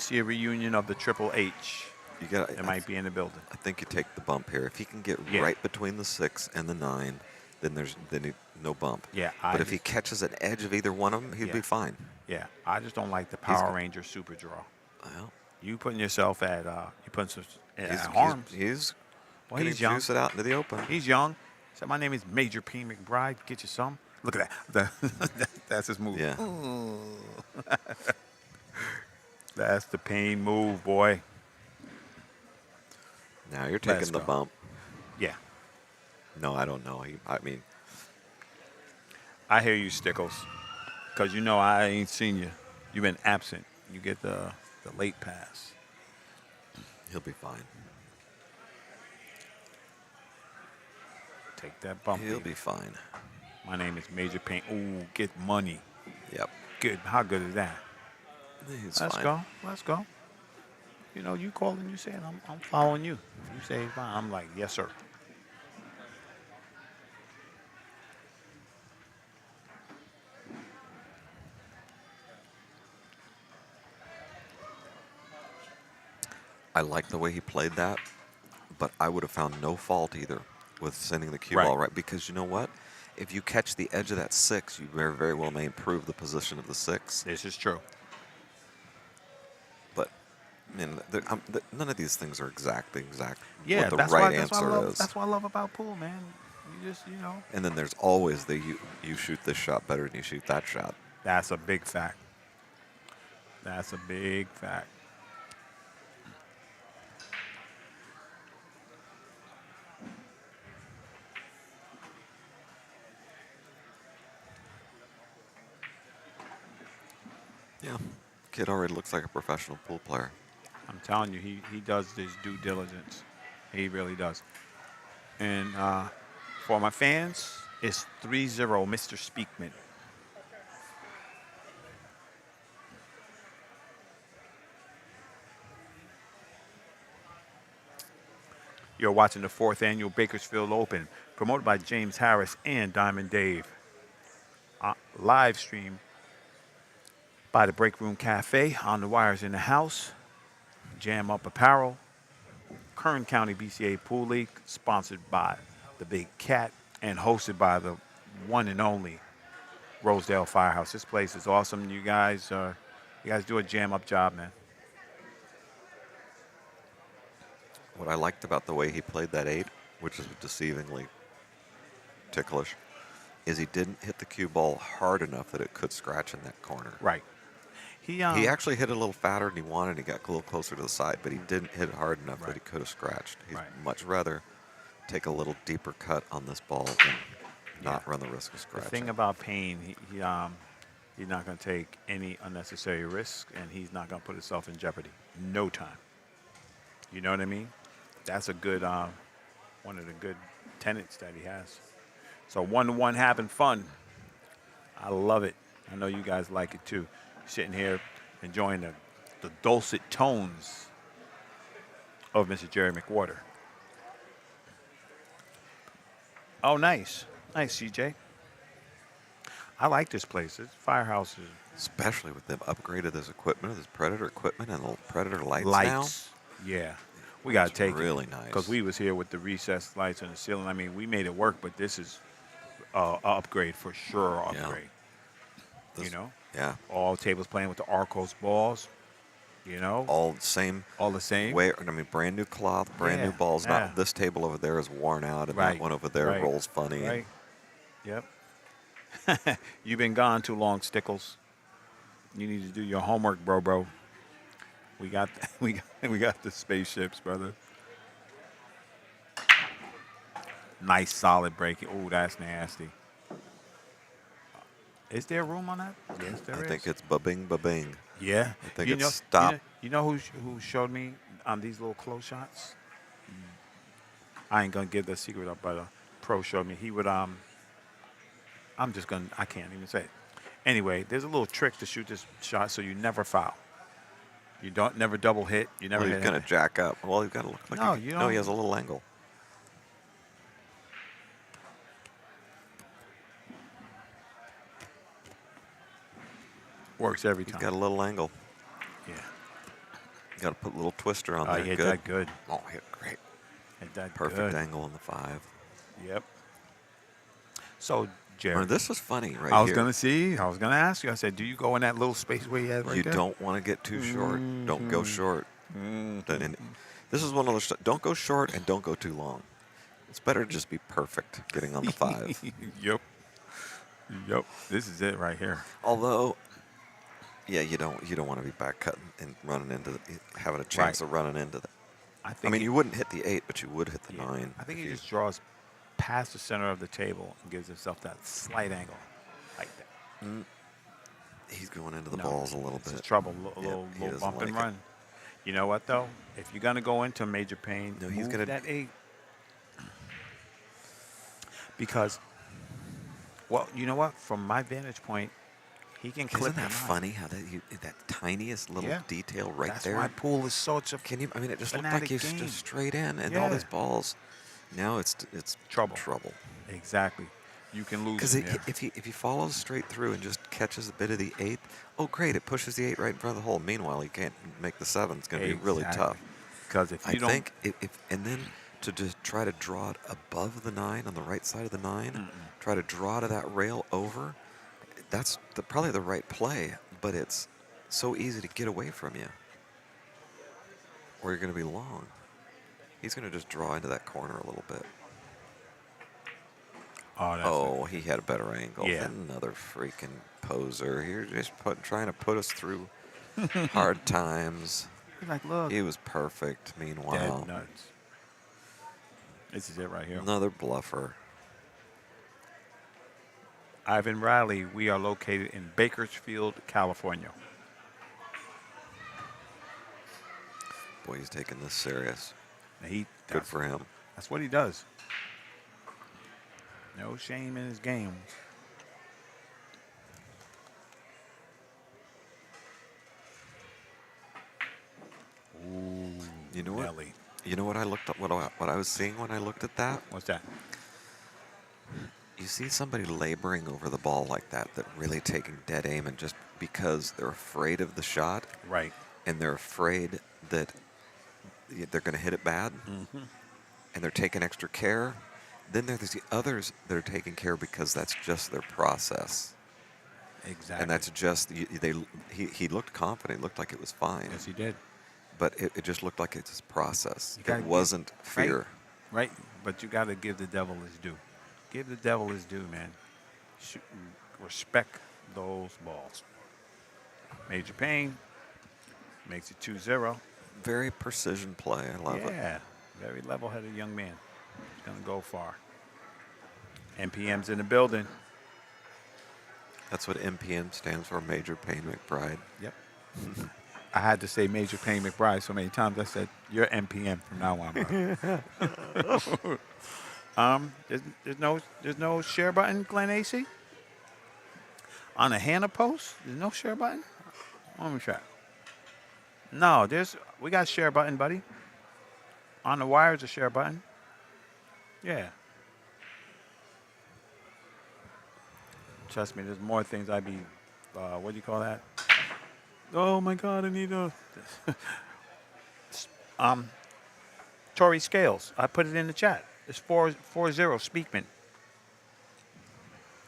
see a reunion of the Triple H. You got. It might be in the building. I think you take the bump here. If he can get Yeah. right between the 6 and the 9, then no bump. Yeah, But if he catches an edge of either one of them, he'd Yeah. be fine. Yeah, I just don't like the He's Power got- Ranger Super Draw. Well, You putting yourself at you putting some at he's, harms. he's Well, getting he's young. juice it out into the open. He's young. So my name is Major P. McBride. Get you some. Look at that. That's his move. Yeah. That's the pain move, boy. Now you're Let's taking the go. bump. Yeah. No, I don't know. I mean, I hear you, Stickles. Because you know I ain't seen you. You've been absent. You get the late pass. he'll be fine. Take that bump. He'll baby. be fine. My name is Major Pain. Ooh, get money. Yep. Good. How good is that? He's Let's fine. go. Let's go. You know, you calling, you saying, I'm following you. If you say fine, I'm like, yes, sir. I like the way he played that, but I would have found no fault either with sending the cue Right. ball right. Because you know what? If you catch the edge of that 6, you very, very well may improve the position of the 6. This is true. But none of these things are exact Yeah, what the that's right why, answer is. That's what I love about pool, man. You just, you know. And then there's always the you shoot this shot better than you shoot that shot. That's a big fact. That's a big fact. Yeah. Kid already looks like a professional pool player. I'm telling you, he does his due diligence. He really does. And for my fans, it's 3-0, Mr. Speakman. You're watching the 4th annual Bakersfield Open, promoted by James Harris and Diamond Dave. Live stream by the Break Room Cafe, On the Wires in the House, Jam Up Apparel, Kern County BCA Pool League, sponsored by the Big Cat and hosted by the one and only Rosedale Firehouse. This place is awesome. You guys do a jam up job, man. What I liked about the way he played that 8, which is deceivingly ticklish, is he didn't hit the cue ball hard enough that it could scratch in that corner. Right. He He actually hit it a little fatter than he wanted. He got a little closer to the side, but he didn't hit it hard enough that Right. he could have scratched. He'd Right. much rather take a little deeper cut on this ball than not run the risk of The scratching. thing about Payne, he's not going to take any unnecessary risk, and he's not going to put himself in jeopardy. No time. You know what I mean? That's a good one of the good tenets that he has. So 1-1 having fun. I love it. I know you guys like it too. Sitting here enjoying the dulcet tones of Mr. Jerry McWhorter. Oh, nice. Nice, CJ. I like this place. This Firehouse is Especially with them upgraded his equipment, his Predator equipment, and the Predator lights, lights. Yeah. We got to It's take really it. nice. Because we was here with the recessed lights on the ceiling. I mean, we made it work, but this is an upgrade for sure. Yeah. Upgrade. This- You know? Yeah. All tables playing with the Arcos balls. You know? All the same All the same. way. I mean, brand new cloth, brand new Yeah, balls. yeah. Not this table over there is worn out, and Right, that one over there right, rolls funny. Right. Yep. You've been gone too long, Stickles. You need to do your homework, bro. We got we got the spaceships, brother. Nice solid break. Oh, that's nasty. Is there room on that? Yes, there I is. think it's ba-bing, ba-bing. Yeah. I think you it's know, stop. You know who showed me these little close shots? I ain't gonna give the secret up, but pro showed me. He would I can't even say it. Anyway, there's a little trick to shoot this shot so you never foul. You don't never double hit. You never Well, he's hit. going to jack up. Well, he's got to look like No, he, you no, don't. he has a little angle. Works every He's time. got a little angle. Yeah. Got to put a little twister on Oh, there. he hit Good. that good. Oh, hit great. Hit that Perfect good. angle on the 5. Yep. So, Jerry, Well, this was funny right I was here. gonna ask you. I said, do you go in that little space where you had right You there? don't want to get too short. Don't go short. This is one of those. Don't go short and don't go too long. It's better to just be perfect getting on the 5. Yep. Yep. This is it right here. Although, yeah, you don't want to be back cutting and running into having a chance Right. of running into the. I I mean, you wouldn't hit the 8, but you would hit the 9. I think if he you- just draws past the center of the table and gives himself that slight angle, like that. He's going into the No, balls a little this is bit. trouble. A Yep, little he doesn't bump and like it. run. You know what though? If you're gonna go into major pain, No, he's move gonna- that 8. Because, well, you know what? From my vantage point, he can clip Isn't that the 9. funny how that tiniest little Yeah. detail right That's there? why pool is such a Can you? I mean, it just looked fanatic like he's game. just straight in, and Yeah. all these balls. Now it's Trouble. Trouble. Exactly. You can lose Because him there. if he follows straight through and just catches a bit of the 8, oh great, it pushes the 8 right in front of the hole. Meanwhile, he can't make the 7. It's going to be really Exactly. tough. Because if I you don't, think if and then to just try to draw it above the 9 on the right side of the 9, try to draw to that rail over. That's probably the right play, but it's so easy to get away from you, or you're going to be long. He's going to just draw into that corner a little bit. oh, He had a better angle. Yeah. Another freaking poser. You're just trying to put us through hard times. he's like, look, He was perfect. Meanwhile, dead nuts. This is it right here. another bluffer. Ivan Riley, we are located in Bakersfield, California. Boy, he's taking this serious. And Good for him. That's what he does. No shame in his game. Ooh, You know what? Nelly. You know what I looked at? What I was seeing when I looked at that? What's that? You see somebody laboring over the ball like that really taking dead aim, and just because they're afraid of the shot, Right. and they're afraid that they're going to hit it bad, and they're taking extra care. Then there's the others that are taking care because that's just their process, Exactly. and that's just he looked confident. It looked like it was fine, Yes, he did. but it just looked like it's his process. You gotta It give- wasn't fear. Right. But you got to give the devil his due. Give the devil his due, man. Respect those balls. Major Payne makes it 2-0. Very precision play. I love it. Yeah, very level-headed young man. He's gonna go far. NPM's in the building. That's what MPM stands for, Major Payne McBride. Yep. I had to say Major Payne McBride so many times. I said you're NPM from now on, bro. There's no share button, Glenn AC. On the Hannah post, there's no share button. Let me check. No, we got share button, buddy. On the wire is a share button. Yeah. Trust me, there's more things I'd be, what do you call that? Oh my God, I need a, Tori Scales. I put it in the chat. It's 4-0 Speakman.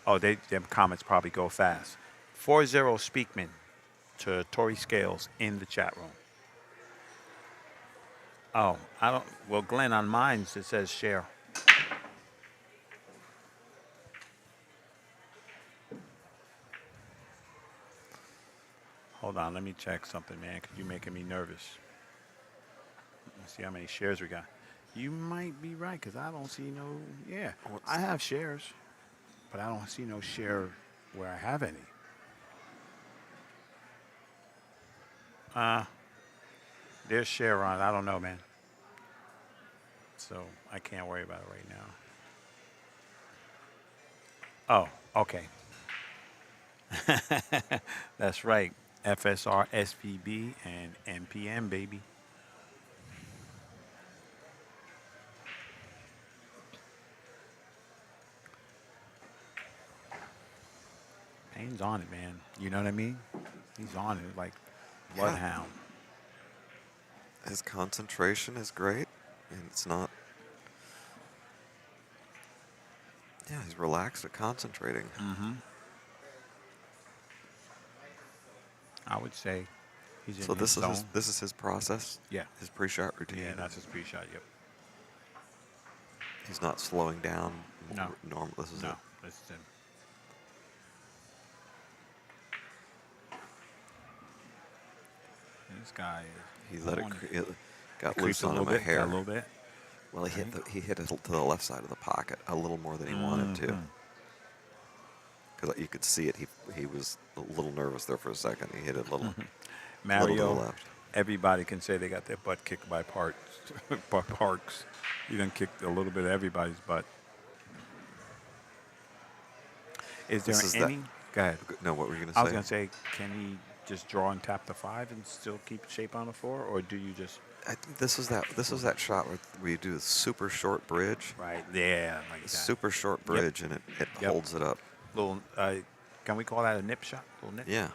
Oh, them comments probably go fast. 4-0 Speakman to Tori Scales in the chat room. Oh, well, Glenn, on mine, it says share. Hold on, let me check something, man, because you're making me nervous. Let's see how many shares we got. You might be right, because I don't see no, yeah. I have shares, but I don't see no share where I have any. There's share on, I don't know, man. So I can't worry about it right now. Oh, okay. That's right. FSR, SVB, and NPM, baby. Payne's on it, man. You know what I mean? He's on it like Yeah. bloodhound. His concentration is great, and it's not. Yeah, he's relaxed at concentrating. Mm-hmm. I would say he's in So his zone. this is his process. Yeah. His pre-shot routine. Yeah, that's his pre-shot. Yep. He's not slowing down. No. Normal. This is No, it. this is him. This guy is. He let it. on It got It creeps loose on him a got a hair. little bit. Well, he hit it to the left side of the pocket a little more than he wanted to. Mhm. Because you could see it. He was a little nervous there for a second. He hit it a little to the Mario, left. everybody can say they got their butt kicked by Parks. You done kicked a little bit of everybody's butt. Is there This is any? Go ahead. No, what were you going to say? I was gonna say, can he just draw and tap the 5 and still keep shape on the 4, or do you just I think this is that shot where you do a super short bridge. right there like that? Super short bridge, and it Yep. holds it up. Little. Can we call that a nip shot? Little nip. Yeah.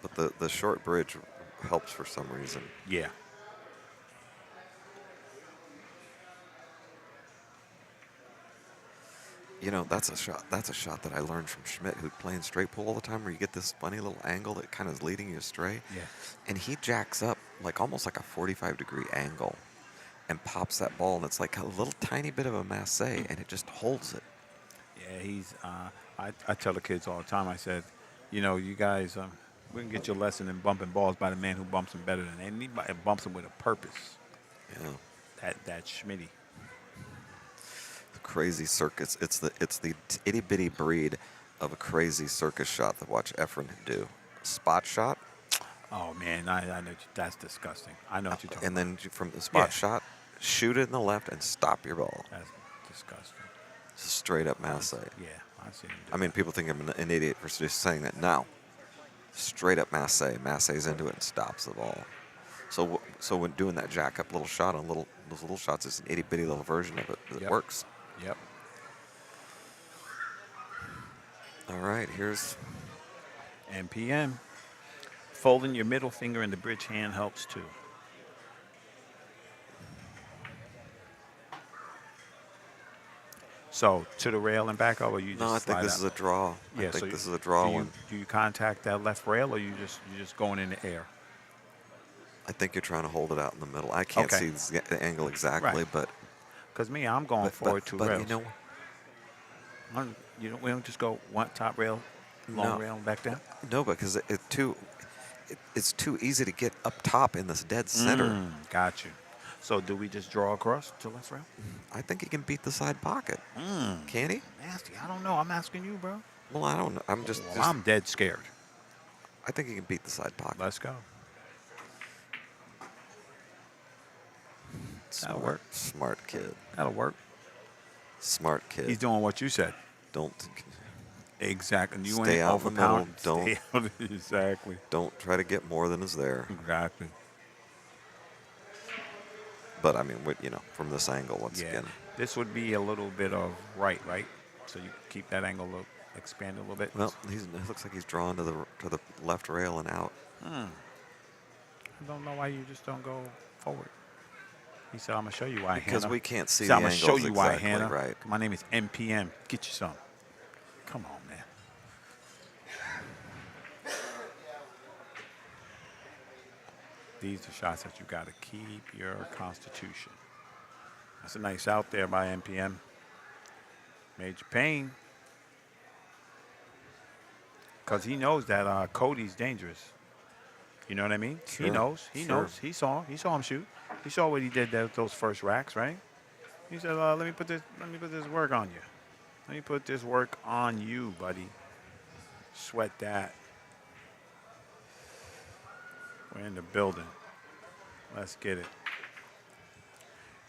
But the short bridge helps for some reason. Yeah. You know, that's a shot that I learned from Schmidt, who'd playing straight pull all the time, where you get this funny little angle that kind of is leading you astray. Yeah. And he jacks up like almost like a 45-degree angle and pops that ball, and it's like a little tiny bit of a masse, and it just holds it. Yeah. He's. I tell the kids all the time. I said, you know, you guys, we can get your lesson in bumping balls by the man who bumps them better than anybody, and bumps them with a purpose. Yeah. That's Schmitty. The crazy circus. It's the itty bitty breed of a crazy circus shot that watch Efren do. Spot shot, Oh man, I know that's disgusting. I know what you're talking and about. then from the spot Yeah. shot, shoot it in the left and stop your ball. That's disgusting. Just straight up masse. Yeah, I've seen him do I mean, that. people think I'm an idiot for just saying that. No, straight up masse. Masse's into it and stops the ball. So when doing that jack up little shot on those little shots, it's an itty bitty little version of it that Yep. works. Yep. All right, here's NPM. Folding your middle finger in the bridge hand helps too. So to the rail and back up, or you just no. I think slide this out? is a draw. Yeah, I think so this is a draw do you, one. Do you contact that left rail, or you just going in the air? I think you're trying to hold it out in the middle. I can't Okay. see the angle exactly, Right. but Because me, I'm going forward two but rails. you know, We don't just go one top rail, long No. rail, and back down. no, because it's too easy to get up top in this dead center. Got you. So do we just draw across to left rail? I think he can beat the side pocket. Can he? Nasty. I don't know. I'm asking you, bro. Well, I don't know. I'm just, Well, I'm dead scared. I think he can beat the side pocket. Let's go. Smart, work. Smart kid. That'll work. Smart kid. He's doing what you said. Don't Exactly. You Stay ain't out in the middle. overpowering. Stay out. Exactly. don't try to get more than is there. Exactly. But I mean, from this angle, once Yeah. again. This would be a little bit of right? So you keep that angle expand a little bit. Well, it looks like he's drawn to the left rail and out. I don't know why you just don't go forward. He said, "I'm gonna show you why." Because Hannah. we can't see He the said, I'm gonna show angles you why, exactly Hannah. right. My name is NPM. Get you some. Come on, man. These are shots that you got to keep your constitution. That's a nice out there by NPM. Major Payne. Because he knows that Cody's dangerous. You know what I mean? Sure, He knows. He sure. knows. He saw him shoot. He saw what he did those first racks, right? He said, let me put this work on you. Let me put this work on you, buddy. Sweat that. We're in the building. Let's get it.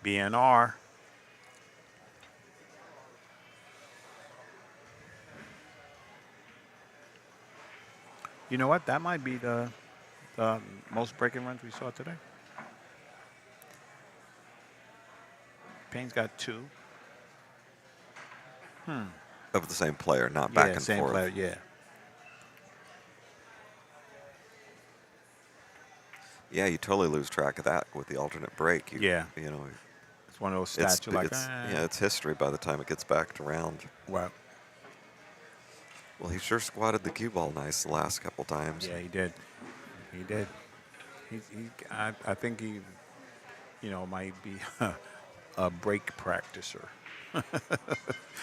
BNR. You know what? That might be the most breaking runs we saw today. Payne's got 2. Of the same player, not back Yeah, and same forth. player. Yeah. Yeah, you totally lose track of that with the alternate break. Yeah. You know, It's one of those it's stats you're like, it's history by the time it gets back to round. Well, Well, he sure squatted the cue ball nice the last couple times. yeah, he did. He did. I think he, might be a break practicer.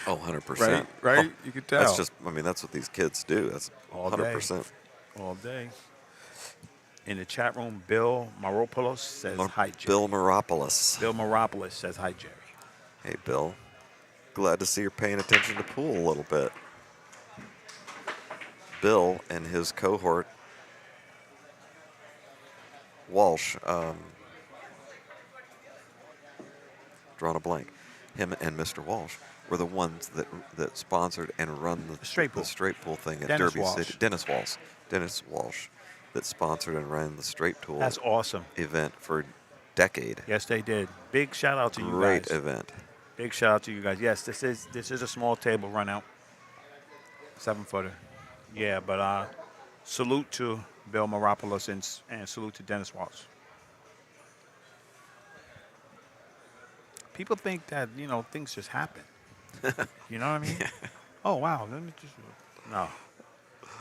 Oh, 100%. Right, right. Oh, You could tell. that's just, I mean, that's what these kids do. That's All 100%. All day. In the chat room, Bill Maropoulos says hi, Jerry. Bill Maropoulos. Bill Maropoulos says hi, Jerry. Hey, Bill. Glad to see you're paying attention to pool a little bit. Bill and his cohort, Walsh, drawn a blank. Him and Mr. Walsh were the ones that sponsored and run the straight pool. the straight pool thing at Dennis Derby Walsh. City. Dennis Walsh, that sponsored and ran the straight pool That's awesome. event for a decade. Yes, they did. Big shout out to you Great guys. event. Big shout out to you guys. Yes, this is a small table run out. 7-footer. Yeah, but salute to Bill Maropoulos and salute to Dennis Walsh. People think that, things just happen. You know what I mean? Oh, wow. Let me just. No.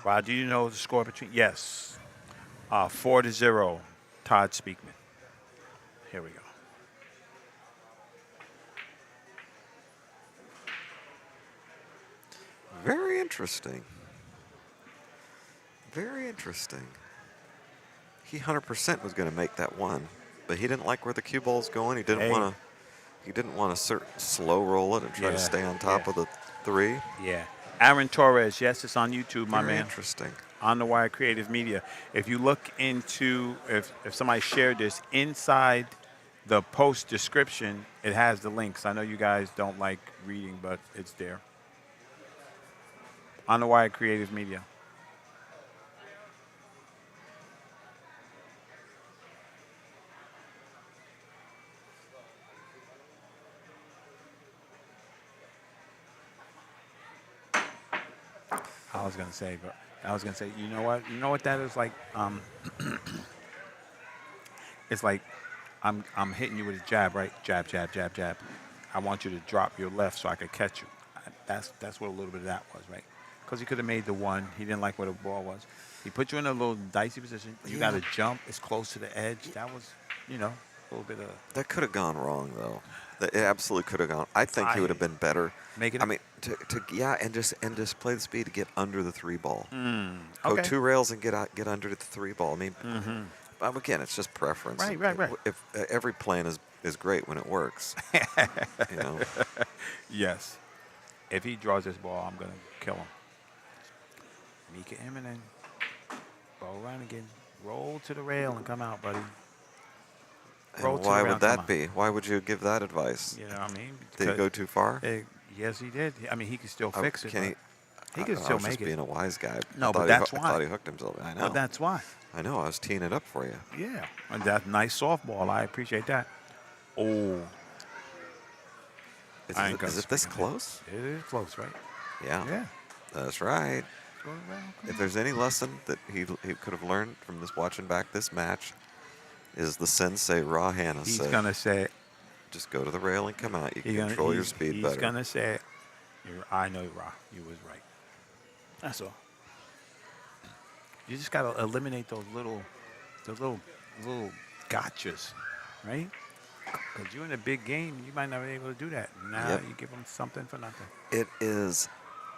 Rod, do you know the score between? Yes. 4-0, Todd Speakman. Here we go. Very interesting. Very interesting. He 100% was going to make that one, but he didn't like where the cue ball's going. He didn't Hey. want to. He didn't want to slow roll it and try Yeah, to stay on top yeah. of the 3. Yeah. Aaron Torres, yes, it's on YouTube, my Very man. interesting. On the Wire Creative Media. If you look into, if somebody shared this, inside the post description, it has the links. I know you guys don't like reading, but it's there. On the Wire Creative Media. I was gonna say, you know what that is like. It's like I'm hitting you with a jab, right? Jab, jab, jab, jab. I want you to drop your left so I could catch you. That's what a little bit of that was, right? Because he could have made the one. He didn't like where the ball was. He put you in a little dicey position. You got to jump. It's close to the edge. That was, a little bit of. That could have gone wrong, though. It absolutely could have gone. I think he would have been better. Make it. I mean, and just play the speed to get under the 3 ball. Go Okay. 2 rails and get under the 3 ball. I mean, again, it's just preference. Right. If every plan is great when it works. Yes. If he draws this ball, I'm gonna kill him. Mika Eminem. Roll around again. Roll to the rail and come out, buddy. Roll And to why the rail would and come that out. be? Why would you give that advice? You know what I mean? Did he go too far? Yes, he did. I mean, he could still Oh, fix it. can He could I still was make just it. being a wise guy. No, I but thought that's I why. thought he hooked himself. I know. But that's why. I know. I was teeing it up for you. Yeah. And that nice softball. I appreciate that. Oh. I ain't gonna Is it this speak on close? It is close, right? Yeah. Yeah. That's right. Go around. If there's any lesson that he could have learned from this watching back this match, is the sensei Raw Hanna He's said, gonna say it. just go to the rail and come out. You can He's control your speed he's better. gonna say it. I know you're right. You was right. That's all. You just gotta eliminate those little gotchas, right? Because you're in a big game, you might not be able to do that. Now Yep. you give them something for nothing.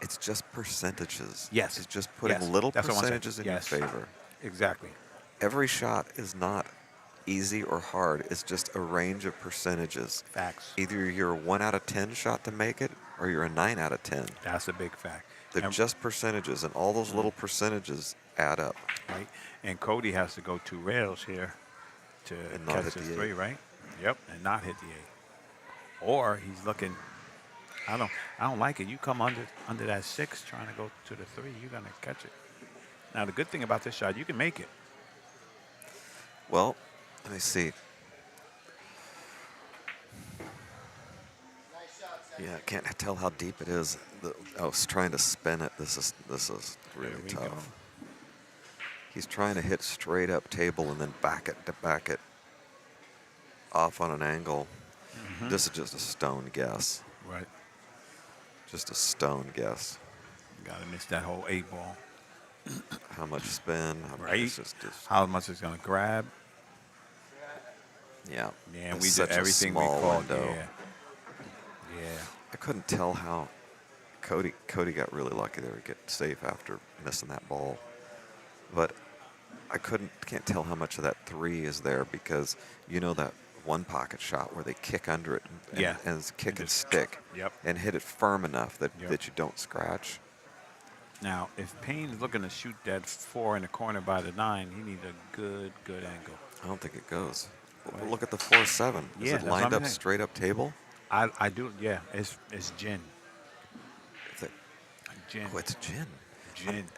It's just percentages. Yes. It's just putting Yes. little That's what I'm saying. percentages in Yes. your favor. Exactly. Every shot is not easy or hard. It's just a range of percentages. Facts. Either you're a 1 out of 10 shot to make it, or you're a 9 out of 10. That's a big fact. They're And- just percentages, and all those little percentages add up. right? And Cody has to go 2 rails here to And not catch hit the the 3, eight. right? Yep, and not hit the 8. Or he's looking. I don't like it. You come under that 6 trying to go to the 3, you're gonna catch it. Now, the good thing about this shot, you can make it. Well, let me see. Yeah, I can't tell how deep it is. I was trying to spin it. This is really There we tough. go. He's trying to hit straight up table and then back it off on an angle. This is just a stone guess. Right. Just a stone guess. Got to miss that whole 8 ball. How much spin? How much Right. it's just How much it's going to grab. yeah. Yeah, It's we such did a everything we small called. window. Yeah. I couldn't tell how Cody got really lucky there to get safe after missing that ball. But I can't tell how much of that 3 is there because you know that one pocket shot where they kick under it and, Yeah. and it's kick and just- stick Yep. and hit it firm enough that, Yep. that you don't scratch. Now, if Payne is looking to shoot that 4 in the corner by the 9, he needs a good angle. I don't think it goes. But Right. look at the 4-7. Is Yeah, it that's what lined I'm up saying. straight up table? I do. Yeah, it's gin. If it- Gin. oh, it's gin. Gin.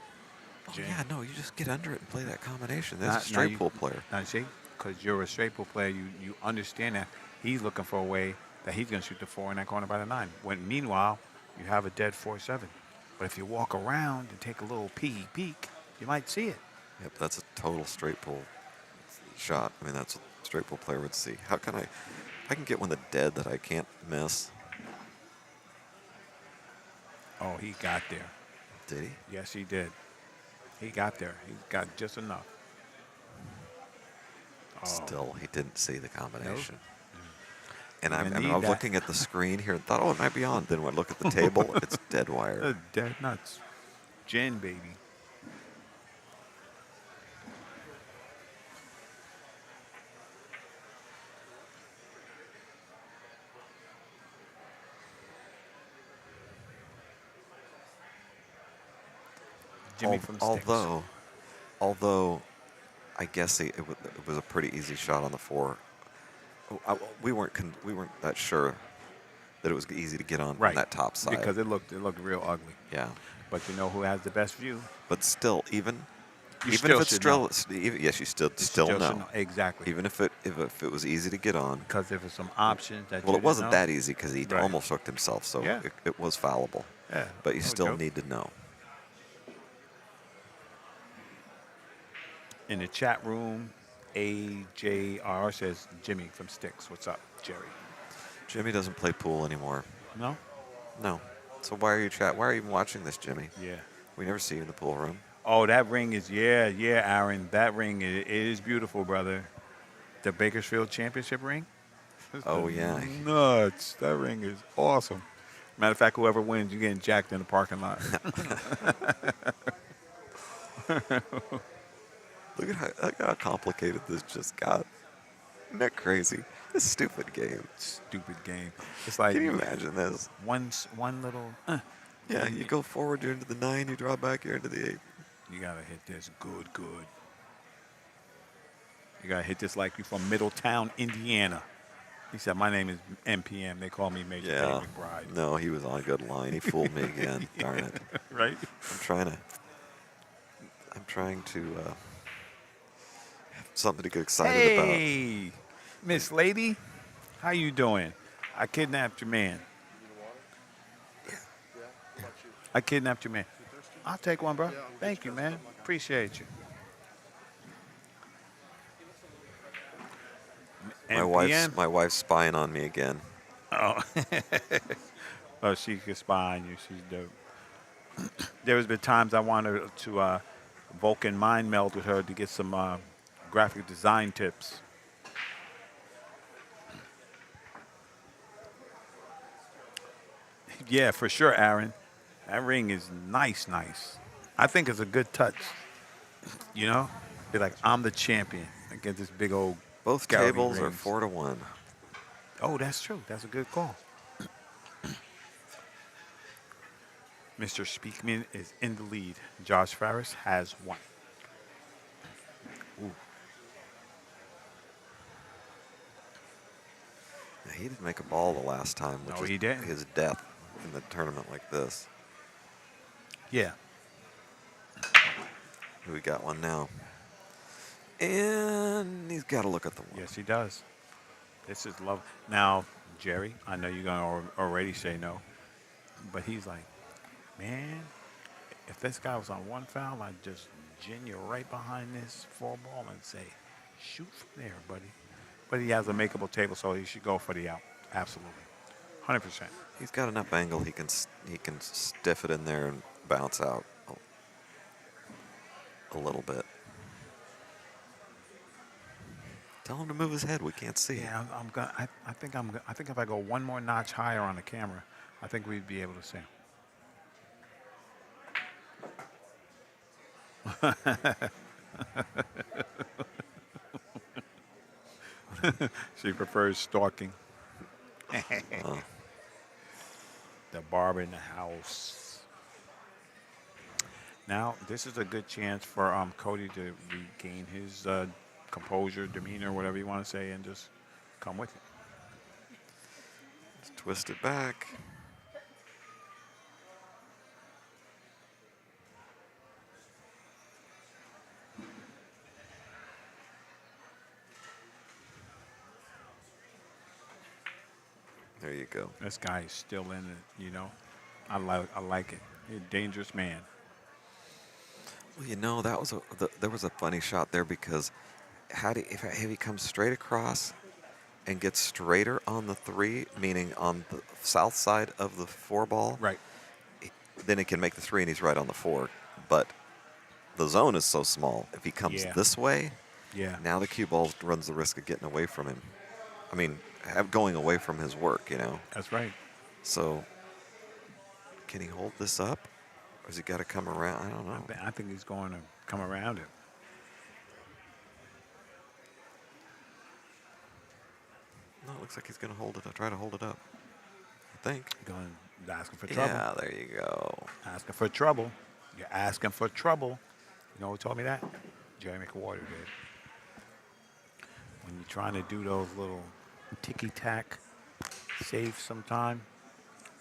Oh, Gin. yeah, no, you just get under it and play that combination. That's Now- a now straight you- pool player. Now, see, because you're a straight pool player, you understand that he's looking for a way that he's going to shoot the 4 in that corner by the 9. When meanwhile, you have a dead 4-7. But if you walk around and take a little peek, you might see it. Yep, that's a total straight pool shot. I mean, that's what a straight pool player would see. How can I can get one that dead that I can't miss. Oh, he got there. Did he? Yes, he did. He got there. He got just enough. Oh, Still, he didn't see the combination. And You I'm need that. looking at the screen here and thought, oh, it might be on. Then when I look at the table, it's dead wire. dead nuts. Gin, baby. Jimmy from Sticks. Although, I guess it was a pretty easy shot on the 4. We weren't that sure that it was easy to get on that top side. Because it looked real ugly. Yeah, But you know who has the best view? but still, even still if it's should still, know. yes, you still should know. Exactly. Even if it was easy to get on. Because there were some options that Well, you it wasn't didn't know. that easy because he Right. almost hooked himself, so Yeah. it was fallible. Yeah. But you no still joke. need to know. In the chat room, AJR says, Jimmy from Sticks. What's up, Jerry? Jimmy doesn't play pool anymore. No? No. So why are you even watching this, Jimmy? Yeah. We never see you in the pool room. Oh, that ring is, yeah, Aaron. That ring is beautiful, brother. The Bakersfield championship ring? Oh, yeah. Nuts. That ring is awesome. Matter of fact, whoever wins, you're getting jacked in the parking lot. Look at how complicated this just got. Isn't that crazy? This stupid game. Stupid game. It's like Can you imagine this? one little, Yeah, you go forward, you're into the 9, you draw back, you're into the 8. you got to hit this good. You got to hit this like you're from Middletown, Indiana. He said, my name is MPM. They call me Major Yeah. Payne McBride. No, he was on a good line. He fooled me again. Darn it. Right? I'm trying to have something to get excited about. Hey, Miss Lady. How you doing? I kidnapped your man. I kidnapped your man. I'll take one, bro. Thank you, man. Appreciate you. MPM? My wife's spying on me again. Oh. Oh, she can spy on you. She's dope. There has been times I wanted to Vulcan mind meld with her to get some graphic design tips. Yeah, for sure, Aaron. That ring is nice. I think it's a good touch. You know? Be like, I'm the champion against this big old Both Galley tables are rings. 4-1. Oh, that's true. That's a good call. Mr. Speakman is in the lead. Josh Farris has 1. Ooh. Yeah, he didn't make a ball the last time, which No, is he didn't. his death in the tournament like this. Yeah. We got one now. And he's got to look at the one. Yes, he does. This is love. Now, Jerry, I know you're gonna already say no, but he's like, man, if this guy was on one foul, I'd just gin you right behind this four ball and say, shoot from there, buddy. But he has a makeable table, so he should go for the out. Absolutely, 100%. He's got enough angle. He can stiff it in there and bounce out a little bit. Tell him to move his head. We can't see. Yeah, I'm gonna. I think I'm. I think if I go one more notch higher on the camera, I think we'd be able to see him. She prefers stalking. The barber in the house. Now, this is a good chance for Cody to regain his composure, demeanor, whatever you want to say, and just come with it. Just twist it back. There you go. This guy is still in it, you know. I like it. He's a dangerous man. Well, you know, that was there was a funny shot there because if he comes straight across and gets straighter on the three, meaning on the south side of the four ball, Right. then he can make the three and he's right on the four. But the zone is so small. If he comes Yeah. this way, Yeah. now the cue ball runs the risk of getting away from him. I mean, going away from his work, you know. That's right. So, can he hold this up? Or has he got to come around? I don't know. I think he's going to come around it. No, it looks like he's going to hold it up. Try to hold it up. I think. Going asking for trouble. Yeah, there you go. Asking for trouble. You're asking for trouble. You know who told me that? Jerry McWater did. When you're trying to do those little ticky-tack saves sometime,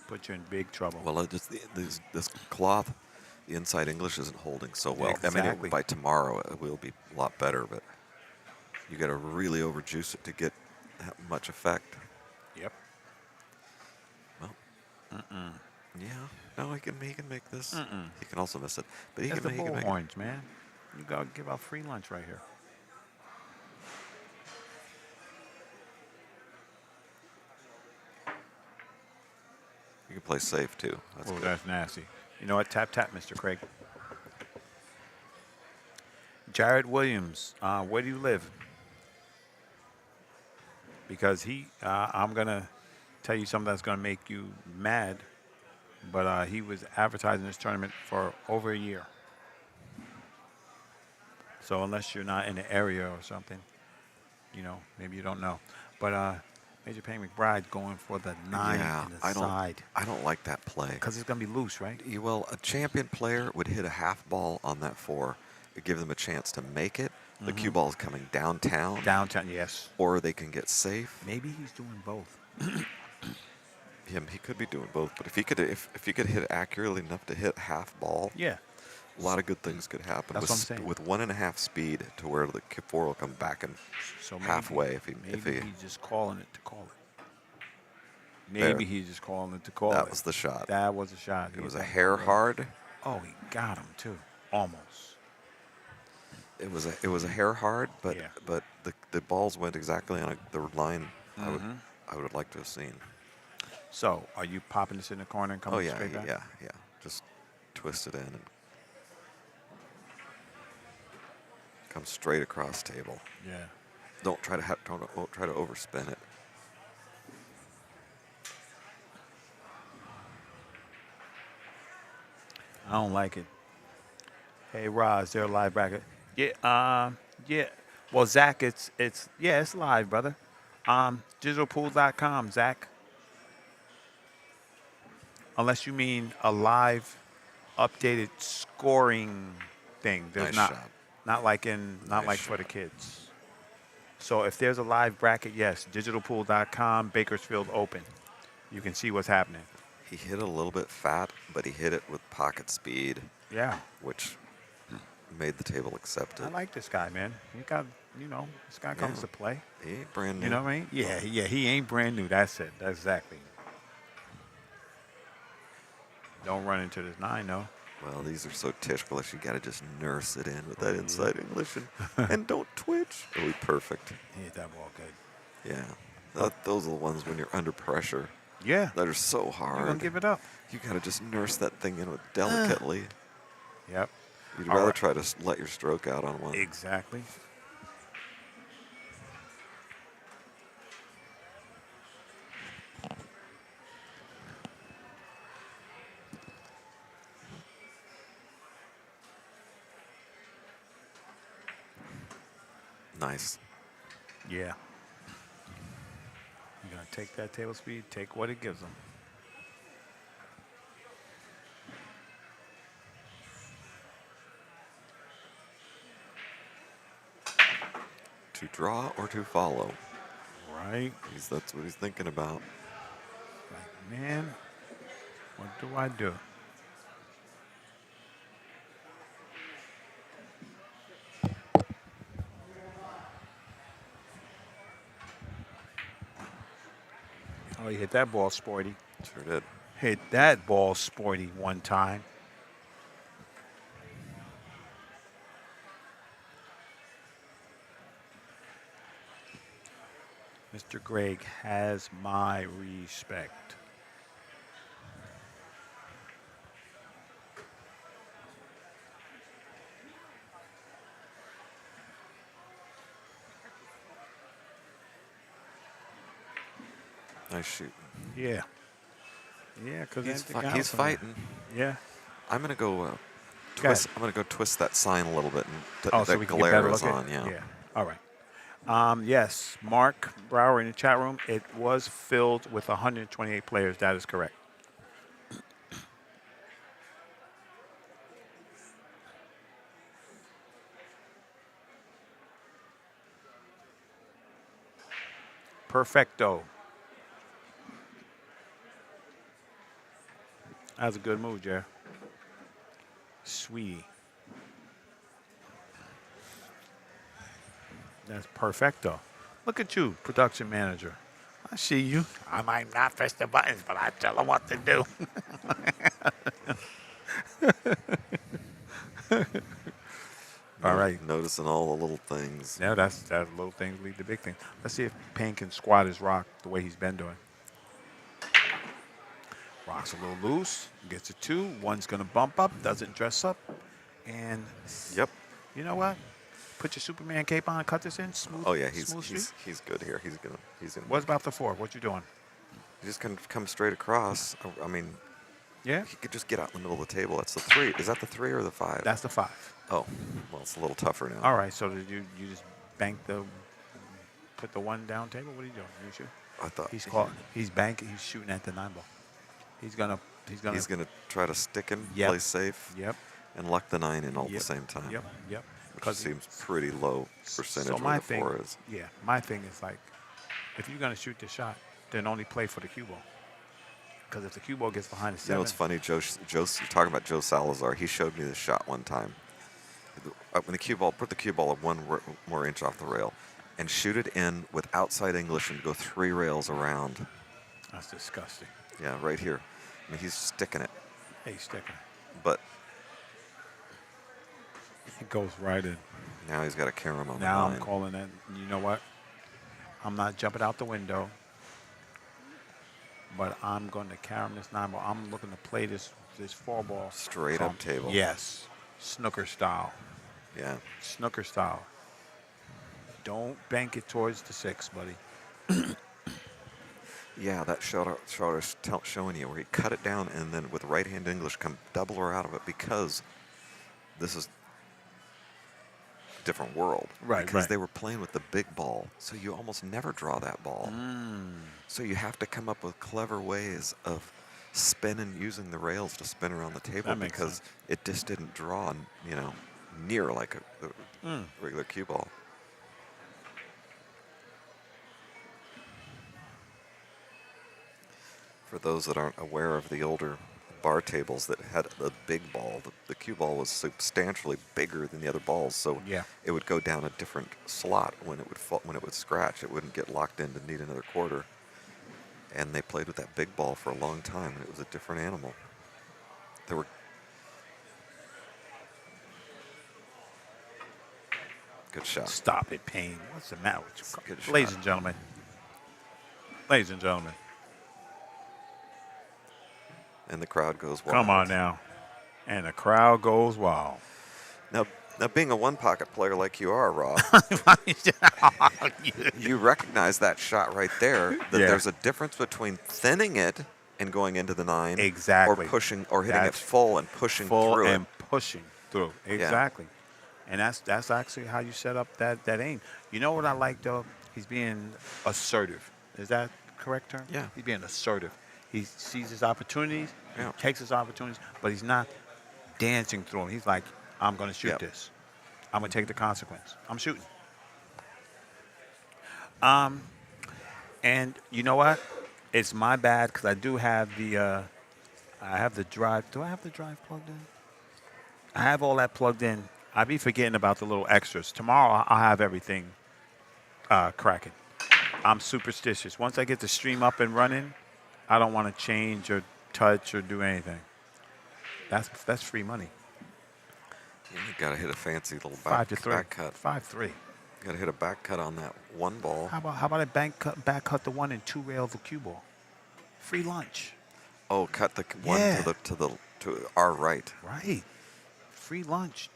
put you in big trouble. Well, this cloth, the inside English isn't holding so well. I mean, Exactly. by tomorrow it will be a lot better, but you got to really overjuice it to get that much effect. Yep. Well, yeah. No, he can make this. Mm-mm. He can also miss it, but he That's the can make it. bullhorns, man. You got to give out free lunch right here. You can play safe too. That's Oh, good. that's nasty. You know what? Tap, tap, Mr. Craig. Jared Williams, where do you live? Because I'm going to tell you something that's going to make you mad, but he was advertising this tournament for over a year. So unless you're not in the area or something, you know, maybe you don't know. But Major Payne McBride going for the 9 Yeah, in the side. I don't like that play. Because it's going to be loose, right? Well, a champion player would hit a half ball on that 4. It give them a chance to make it. The cue ball is coming downtown. Downtown, yes. Or they can get safe. Maybe he's doing both. He could be doing both, but if he could hit accurately enough to hit half ball, Yeah. a lot of good things could happen. That's with, what I'm saying. With 1.5 speed to where the 4 will come back and So maybe, halfway if maybe he he's just calling it to call it. There. Maybe he's just calling it to call it. that was the shot. That was a shot. It He was a got hair it. hard. Oh, he got him too. Almost. It was a hair hard, but Yeah. but the balls went exactly on the line I would Mm-hmm. like to have seen. So, are you popping this in the corner and coming Oh yeah, straight back? yeah. Just twist it in and come straight across table. Yeah. Don't try to overspin it. I don't like it. Hey, Roz, they're a live bracket. Yeah, yeah. Well, Zach, it's live, brother. Digitalpool.com, Zach. Unless you mean a live, updated scoring thing. There's Nice shot. not like Nice for the shot. kids. So if there's a live bracket, yes, digitalpool.com, Bakersfield Open. You can see what's happening. He hit it a little bit fat, but he hit it with pocket speed, Yeah. which made the table accept it. I like this guy, man. He got, this guy comes Yeah. to play. He ain't brand new. You know what I mean? Yeah, he ain't brand new. That's it. That's exactly. Don't run into this 9, though. Well, these are so ticklish. You got to just nurse it in with that inside English and don't twitch. It'll be perfect. He hit that ball good. Yeah. Those are the ones when you're under pressure Yeah. that are so You're hard. going to give it up. You got to just nurse that thing in with delicately. Yep. You'd All rather right. try to let your stroke out on one. Exactly. Nice. Yeah. You're going to take that table speed, take what it gives them. To draw or to follow. Right? That's what he's thinking about. Like, man, what do I do? Oh, he hit that ball sporty. Sure did. Hit that ball sporty one time. Mr. Gregg has my respect. Nice shoot. Yeah. Yeah, because He's fighting. Yeah. I'm gonna go Go twist. ahead. I'm gonna go twist that sign a little bit, and Oh, that so we can get glare better is look on. at Yeah. Yeah. All right. Yes, Mark Brower in the chat room. It was filled with 128 players. That is correct. Perfecto. That was a good move, Jer. Sweetie. That's perfecto. Look at you, production manager. I see you. I might not press the buttons, but I tell them what to do. All right. Noticing all the little things. Yeah, that's little things lead to big things. Let's see if Payne can squat his rock the way he's been doing. Rock's a little loose. Gets a 2. One's going to bump up. Doesn't dress up. And Yep. you know what? Put your Superman cape on and cut this in. Smooth. Oh yeah, smooth street. he's good here. He's gonna. What about the 4? What you doing? He just can come straight across. I mean, Yeah? he could just get out in the middle of the table. That's the 3. Is that the 3 or the 5? That's the 5. Oh, well, it's a little tougher now. All right, so did you just put the 1 down table? What are you doing? You shoot? I thought He's banking. He's shooting at the 9 ball. He's gonna try to stick him, Yep. play safe, Yep. and luck the 9 in all at Yep. the same time. Yep. Yep. Which seems pretty low percentage So where my the thing, 4 is. yeah, my thing is like, if you're gonna shoot the shot, then only play for the cue ball. Because if the cue ball gets behind the 7, You know what's funny? You're talking about Joe Salazar. He showed me this shot one time. When the cue ball, put the cue ball one more inch off the rail, and shoot it in with outside English and go 3 rails around. That's disgusting. Yeah, right here. I mean, he's sticking it, Hey, sticker. but It goes right in. now he's got a carom on Now the I'm 9. calling it. You know what? I'm not jumping out the window, but I'm going to carry this 9 ball. I'm looking to play this 4 ball Straight from- up table. Yes, snooker style. Yeah. Snooker style. Don't bank it towards the 6, buddy. Yeah, that shot is showing you where he cut it down and then with right-hand English come double her out of it because this is a different world. Right, Because right. they were playing with the big ball, so you almost never draw that ball. So you have to come up with clever ways of spinning, using the rails to spin around the table That makes because sense. it just didn't draw, near like a regular cue ball. For those that aren't aware of the older bar tables that had a big ball. The cue ball was substantially bigger than the other balls, so Yeah. it would go down a different slot when it would when it would scratch. It wouldn't get locked in to need another quarter. And they played with that big ball for a long time, and it was a different animal. There were good shot. Stop it, Payne. What's the matter with you? Good Ladies shot. and gentlemen. Ladies and gentlemen. And the crowd goes wild. Come on now. And the crowd goes wild. Now, being a one-pocket player like you are, Rob, you recognize that shot right there, that Yeah. there's a difference between thinning it and going into the 9. Exactly. Or pushing, or hitting it That's full and pushing Full through and it. pushing through. Exactly. And that's actually how you set up that aim. You know what I like, though? He's being assertive. Is that the correct term? Yeah. He's being assertive. He sees his opportunities, Yeah. he takes his opportunities, but he's not dancing through them. He's like, I'm going to shoot Yep. this. I'm going to take the consequence. I'm shooting. And you know what? It's my bad because I do have I have the drive. Do I have the drive plugged in? I have all that plugged in. I be forgetting about the little extras. Tomorrow I'll have everything cracking. I'm superstitious. Once I get the stream up and running, I don't want to change or touch or do anything. That's free money. You got to hit a fancy little 5-3. back cut. 5-3. Got to hit a back cut on that one ball. How about I back cut the 1 and 2 rail of the cue ball? Free lunch. Oh, cut the one Yeah. to our right. Right. Free lunch.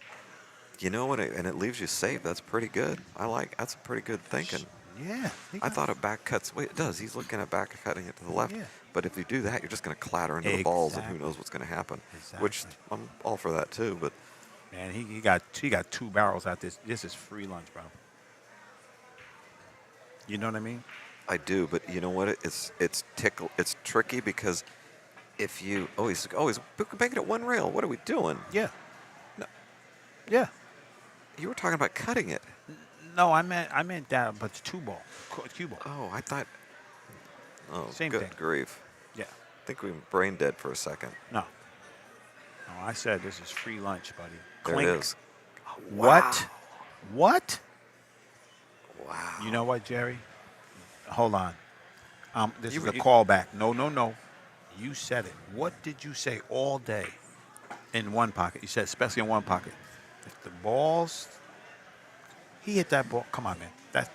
You know what? And it leaves you safe. That's pretty good. That's a pretty good thinking. Yeah. I thought of back cuts. Wait, it does. He's looking at back cutting it to the left. Yeah. But if you do that, you're just going to clatter into the balls, and who Exactly. knows what's going to happen. Which Exactly. I'm all for that too. But Man, he got 2 barrels out this. This is free lunch, bro. You know what I mean? I do. But you know what? It's tricky because if you he's making it one rail. What are we doing? Yeah. No. Yeah. You were talking about cutting it. No, I meant that, but it's 2 ball, cue ball. Oh, I thought. Oh, Same good thing. grief! Yeah. I think we were brain dead for a second. No. No, I said this is free lunch, buddy. There Clink. it is. What? What? Wow. You know what, Jerry? Hold on. This You is were- a you- callback. No. You said it. What did you say all day in one pocket? You said especially in one pocket. If the balls, he hit that ball. Come on, man. That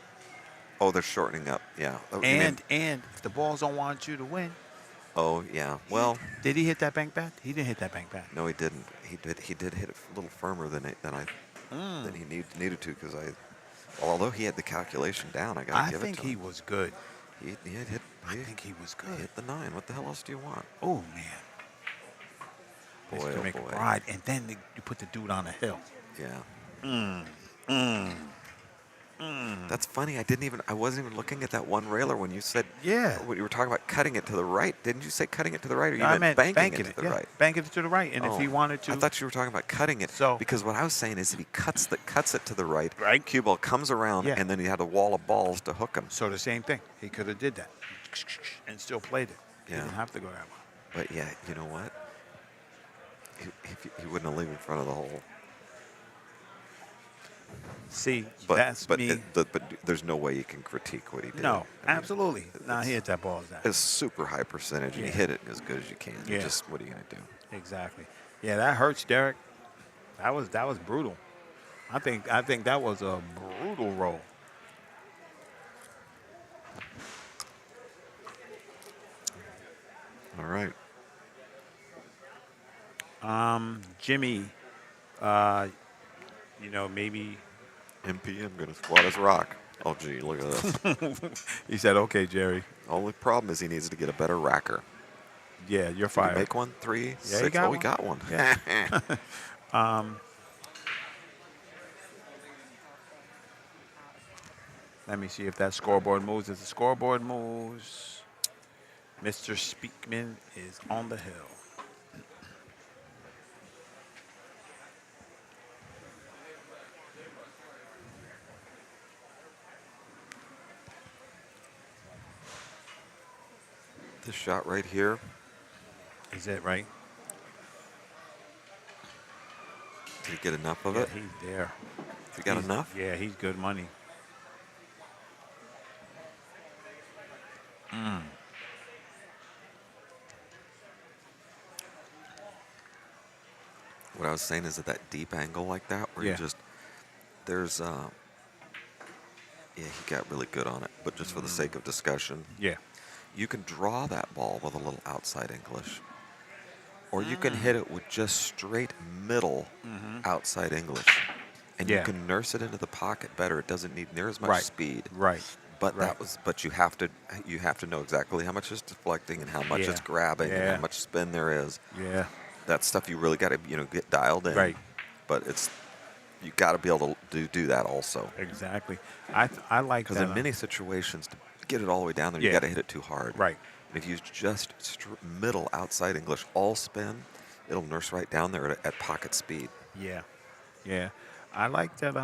Oh, they're shortening up. Yeah. Oh, you mean- and if the balls don't want you to win, oh yeah. Well, did he hit that bank bat? He didn't hit that bank bat. no, he didn't. He did hit it a little firmer than he needed to because although he had the calculation down, I got I to give it think to he him. was good. He I think he was He good. hit the 9. What the hell else do you want? Oh man. Boy, Mr. oh boy. McBride, and then you put the dude on a hill. Yeah. That's funny. I wasn't even looking at that one railer when you said. Yeah. When you were talking about cutting it to the right. Didn't you say cutting it to the right, or you I meant meant banking it to the yeah, right? banking it to the right, and if he Oh, wanted to, I thought you were talking about cutting it. So- because what I was saying is if he cuts it to the right, Right. cue ball comes around, Yeah. and then he had a wall of balls to hook him. so the same thing. He could have did that, and still played it. He Yeah. didn't have to go that way. But yeah, you know what? He wouldn't have leave in front of the hole. See, But that's but, me. but there's no way you can critique what he did. No, I mean, absolutely. Nah, he hit that ball as that. It's super high percentage, and Yeah. you hit it as good as you can. You Yeah. Just what are you gonna do? Exactly. Yeah, that hurts, Derek. That was brutal. I think that was a brutal roll. All right. Jimmy, maybe MPM gonna squat his rock. Oh gee, look at this. he said, "Okay, Jerry. Only problem is he needs to get a better racker. Yeah, you're Did he fired." make one? 3, Yeah, 6? he got Oh, one. he got one. Yeah. Let me see if that scoreboard moves. If the scoreboard moves, Mr. Speakman is on the hill. This shot right here, Is it right? Did he get enough of Yeah, it? he's there. He got He's- enough? Yeah, he's good money. What I was saying is that deep angle like that, where Yeah. you just, there's, yeah, he got really good on it. But just for the sake of discussion, Yeah. you can draw that ball with a little outside English. Or you can hit it with just straight middle outside English. And you Yeah. can nurse it into the pocket better. It doesn't need near as much Right. speed. Right. But Right. but you have to know exactly how much is deflecting and how much Yeah. it's grabbing and Yeah. how much spin there is. Yeah. That's stuff you really got to get dialed in. Right. But you got to be able to do that also. Exactly. I like Because that. in many situations, to get it all the way down there, Yeah. you got to hit it too hard. Right. And if you just middle outside English all spin, it'll nurse right down there at pocket speed. Yeah. Yeah. I like that.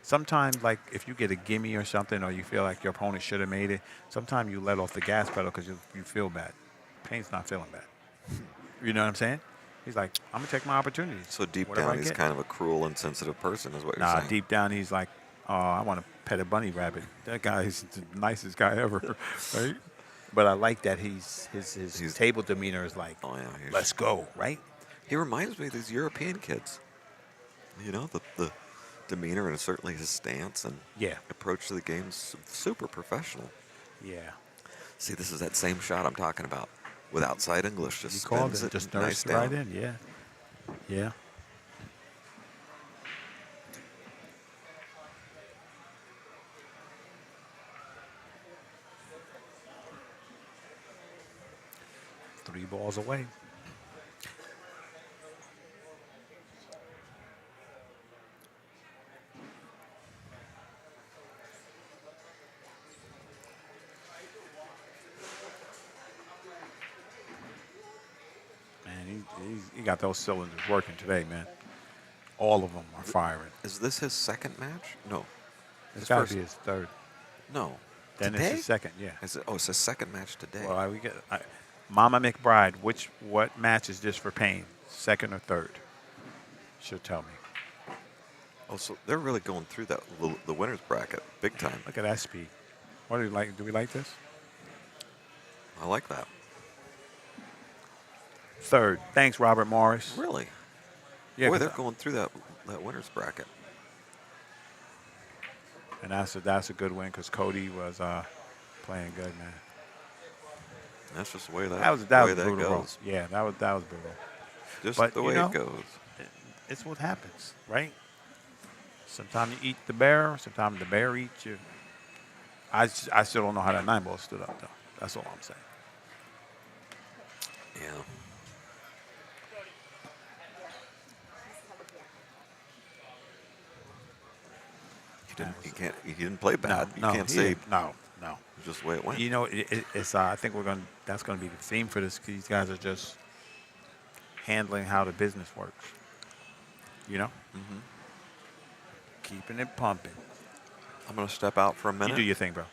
Sometimes like if you get a gimme or something, or you feel like your opponent should have made it, sometimes you let off the gas pedal because you feel bad. Payne's not feeling bad. You know what I'm saying? He's like, I'm gonna take my opportunities. So deep Whatever down, I he's get. kind of a cruel, insensitive person, is what you're Nah, saying. deep down he's like, oh, I want to pet a bunny rabbit. That guy is the nicest guy ever, right? But I like that his He's- table demeanor is like, Oh yeah, let's go, right? He reminds me of these European kids. The demeanor and certainly his stance and Yeah. approach to the game is super professional. Yeah. See, this is that same shot I'm talking about with outside English. Just You called spins it, it just nice nursed it down. right in. Yeah. Yeah. Three balls away. Man, he got those cylinders working today, man. All of them are firing. Is this his second match? No. It's His got first. to be his third. No. Then Today? it's his second, yeah. It's his second match today. Well, Mama McBride, what match is this for Payne? Second or third? She'll tell me. Oh, so they're really going through the winners bracket big time. Look at that speed. What do you like? Do we like this? I like that. Third. Thanks, Robert Morris. Really? Yeah, Boy, 'cause they're going through that winners bracket. and that's a good win because Cody was playing good, man. That's just the way That was brutal, bro. goes. Yeah, that was brutal. Just But, the you way know, it goes. It's what happens, right? Sometimes you eat the bear. Sometimes the bear eats you. I still don't know how that 9-ball stood up, though. That's all I'm saying. Yeah. He didn't play bad. No, you can't he say didn't. No. it's just the way it went. You know, it's. I think that's gonna be the theme for this. These guys are just handling how the business works. You know, keeping it pumping. I'm going to step out for a minute. You do your thing, bro.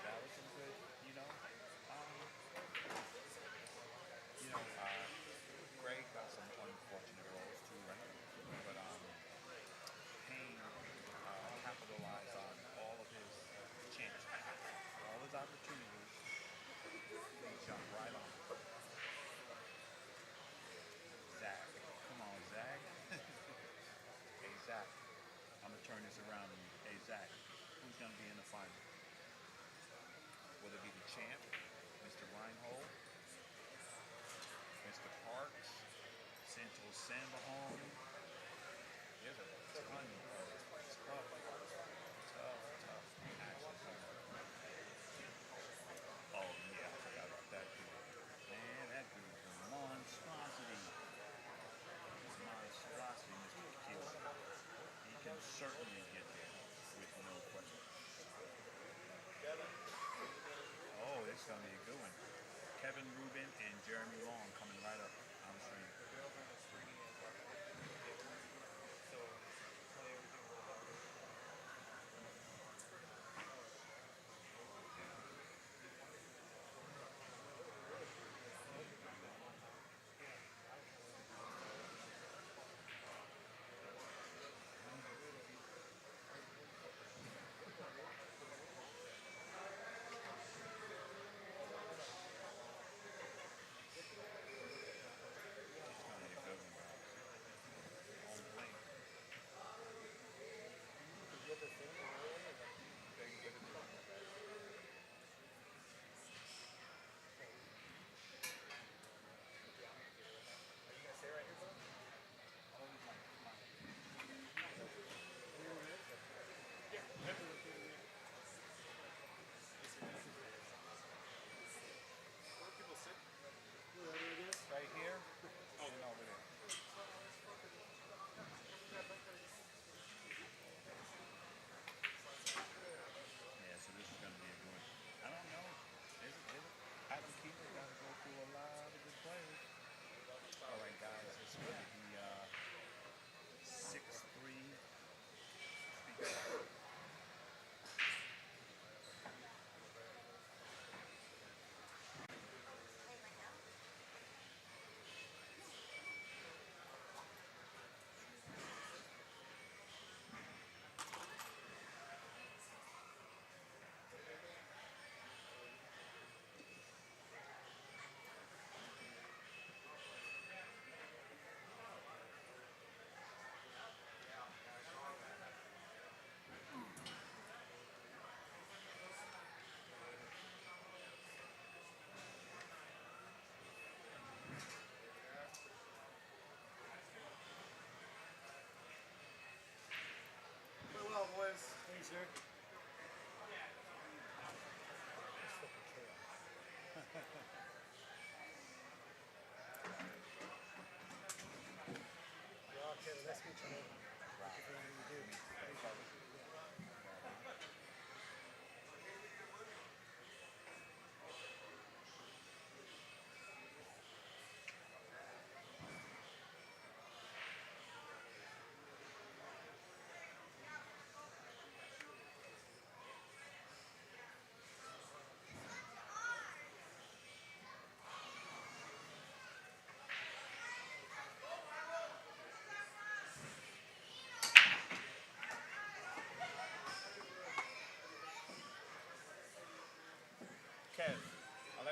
That was some good, Greg got some unfortunate rolls too, right? But Payne capitalized on all of his chances, all his opportunities. He jumped right on it. Zach, come on, Zach. Hey, Zach, I'm gonna turn this around. Hey, Zach, who's gonna be in the final? Will it be the champ, Mr. Reinhold, Mr. Parks, Santos Sandalhorn? There's a ton of tough action coming.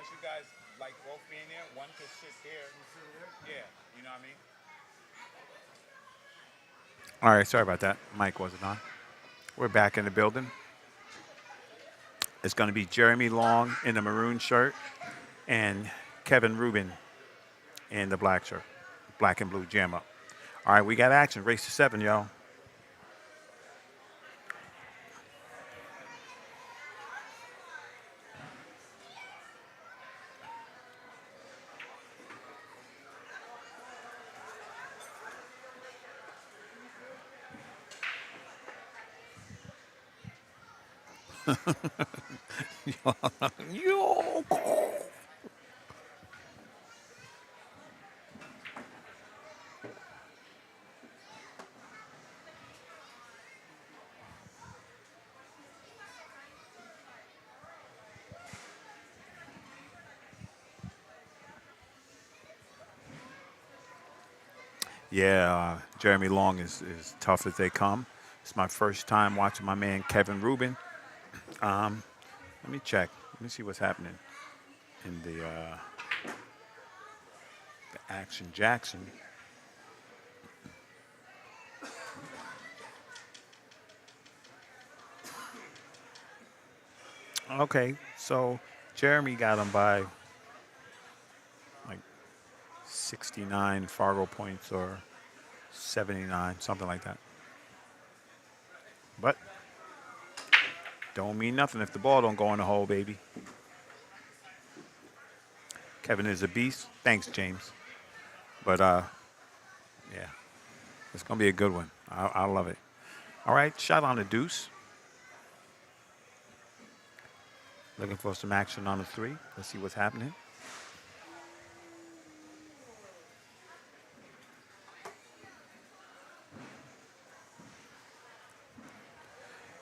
unless you guys like both being there, one could sit there. Yeah, you know what I mean? All right, sorry about that. Mic wasn't on. We're back in the building. It's going to be Jeremy Long in the maroon shirt and Kevin Rubin in the black shirt. Black and blue jam up. All right, we got action. Race to 7, y'all. Yo. Yeah, Jeremy Long is tough as they come. It's my first time watching my man Kevin Rubin. Let me check. Let me see what's happening in the Action Jackson. Okay, so Jeremy got him by like 69 Fargo points or 79, something like that. But don't mean nothing if the ball don't go in the hole, baby. Kevin is a beast. Thanks, James. But yeah, it's gonna be a good one. I love it. All right, shot on the deuce. Looking for some action on the 3. Let's see what's happening.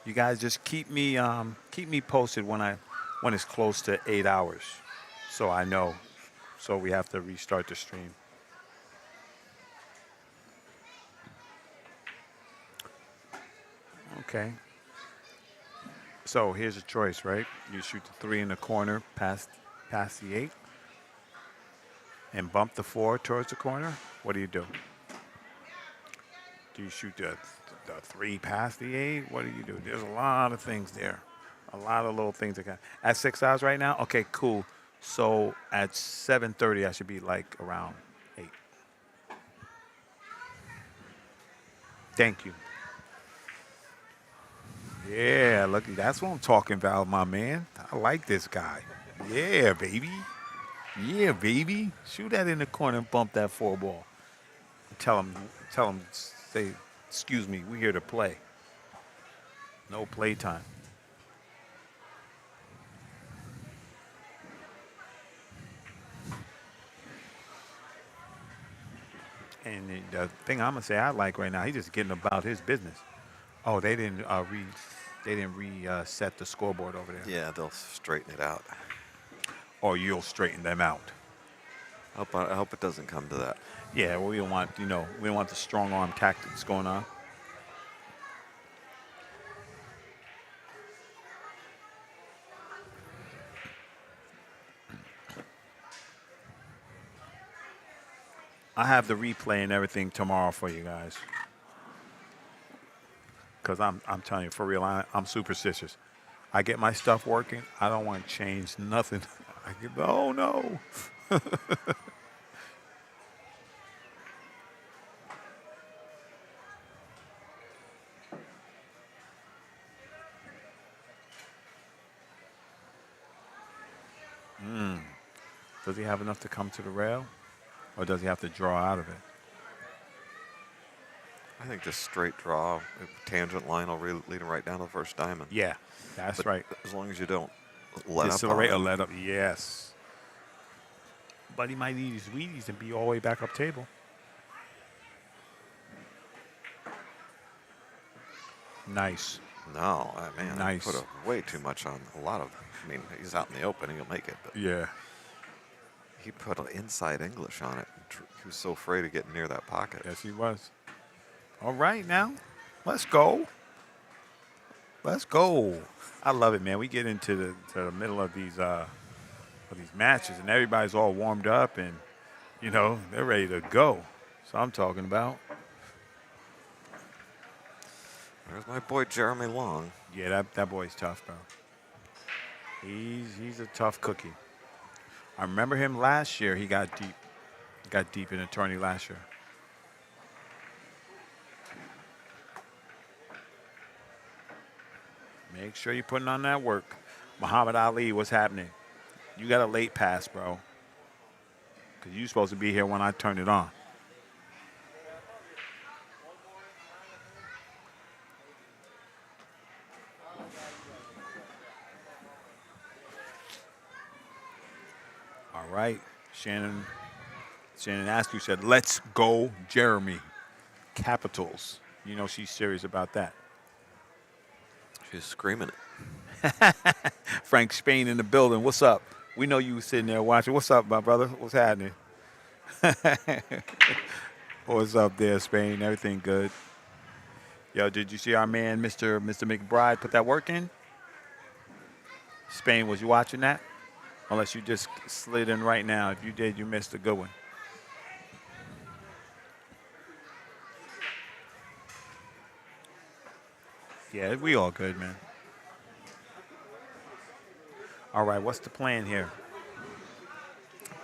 You guys just keep me posted when it's close to 8 hours, so I know. So we have to restart the stream. Okay. So here's a choice, right? You shoot the 3 in the corner past the 8, and bump the 4 towards the corner. What do you do? Do you shoot the 3 past the 8? What do you do? There's a lot of things there. A lot of little things that can. At 6 hours right now? Okay, cool. So at 7:30, I should be like around 8. Thank you. Yeah, look, that's what I'm talking about, my man. I like this guy. Yeah, baby. Yeah, baby. Shoot that in the corner and bump that 4 ball. Tell him, say, excuse me, we're here to play. No playtime. And the thing I'm gonna say I like right now, he's just getting about his business. Oh, they didn't reset the scoreboard over there. Yeah, they'll straighten it out. Or you'll straighten them out. I hope it doesn't come to that. Yeah, well, we don't want the strong arm tactics going on. I have the replay and everything tomorrow for you guys. Because I'm telling you, for real, I'm superstitious. I get my stuff working. I don't want to change nothing. Oh, no. Does he have enough to come to the rail? Or does he have to draw out of it? I think just straight draw, tangent line will lead him right down to the first diamond. Yeah, that's But right. As long as you don't let up. Decelerate or let up, yes. But he might eat his Wheaties and be all the way back up table. Nice. No, man, Nice. I put way too much on a lot of. I mean, he's out in the open, he'll make it. But Yeah. he put an inside English on it. He was so afraid of getting near that pocket. Yes, he was. All right, now, let's go. Let's go. I love it, man. We get into the middle of these for these matches, and everybody's all warmed up and, they're ready to go. So I'm talking about. There's my boy Jeremy Long. Yeah, that boy's tough, bro. He's a tough cookie. I remember him last year. He got deep. Got deep in the tourney last year. Make sure you're putting on that work. Muhammad Ali, what's happening? You got a late pass, bro. Because you're supposed to be here when I turn it on. All right. Shannon Askew said, let's go, Jeremy. Capitals. You know she's serious about that. She's screaming it. Frank Spain in the building. What's up? We know you sitting there watching. What's up, my brother? What's happening? What's up there, Spain? Everything good? Yo, did you see our man, Mr. McBride, put that work in? Spain, was you watching that? Unless you just slid in right now. If you did, you missed a good one. Yeah, we all good, man. All right, what's the plan here?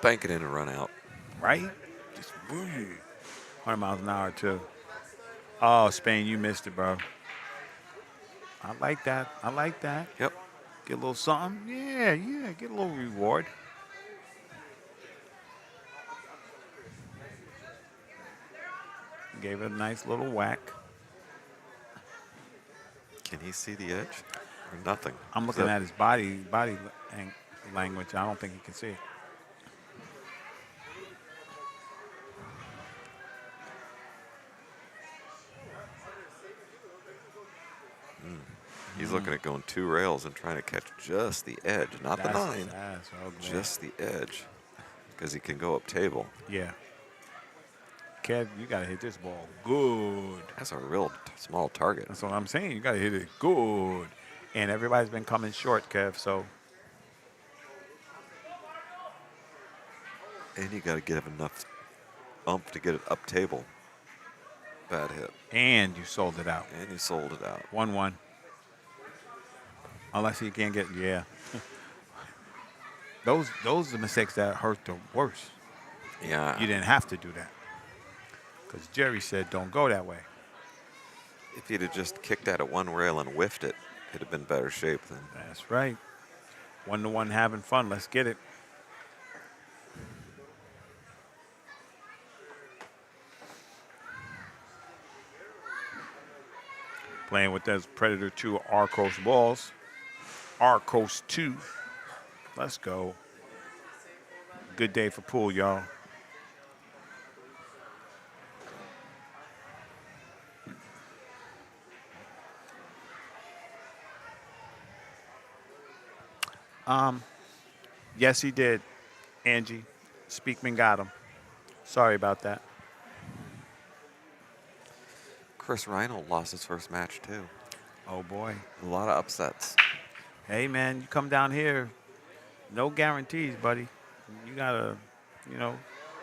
Bank it in and run out. Right? Just 100 miles an hour, too. Oh, Spain, you missed it, bro. I like that. Yep. Get a little something. Yeah, get a little reward. Gave it a nice little whack. Can he see the edge? Or nothing. I'm looking at his body language. I don't think he can see it. He's looking at going 2 rails and trying to catch just the edge, not the 9. That's ugly. Just the edge. Because he can go up table. Yeah. Kev, you got to hit this ball good. That's a real small target. That's what I'm saying. You got to hit it good. And everybody's been coming short, Kev, so. And you got to give enough ump to get it up table. Bad hit. And you sold it out. And you sold it out. 1-1. Unless he can't get, yeah. Those are the mistakes that hurt the worst. Yeah. You didn't have to do that. Because Jerry said don't go that way. If he'd have just kicked out at 1 rail and whiffed it, it'd have been better shape then. That's right. 1-1 having fun. Let's get it. Playing with those Predator 2 Arcos balls. Arcos 2. Let's go. Good day for pool, y'all. Yes, he did. Angie, Speakman got him. Sorry about that. Chris Reinhold lost his first match too. Oh boy. A lot of upsets. Hey man, you come down here, no guarantees, buddy. You gotta, you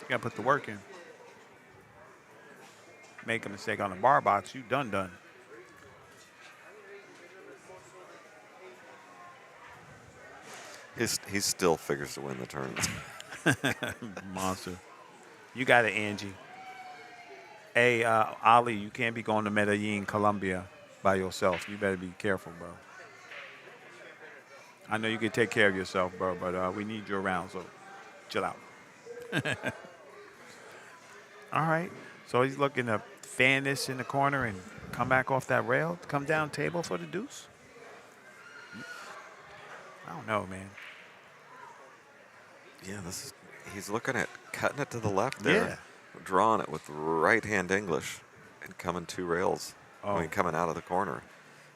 gotta put the work in. Make a mistake on the bar box, you done. He still figures to win the tournament. Monster. You got it, Angie. Hey, Ali, you can't be going to Medellin, Colombia by yourself. You better be careful, bro. I know you can take care of yourself, bro, but we need you around, so chill out. All right. So he's looking to fan this in the corner and come back off that rail, come down table for the deuce. I don't know, man. Yeah, he's looking at cutting it to the left there, drawing it with right-hand English and coming 2 rails. Oh. I mean, coming out of the corner.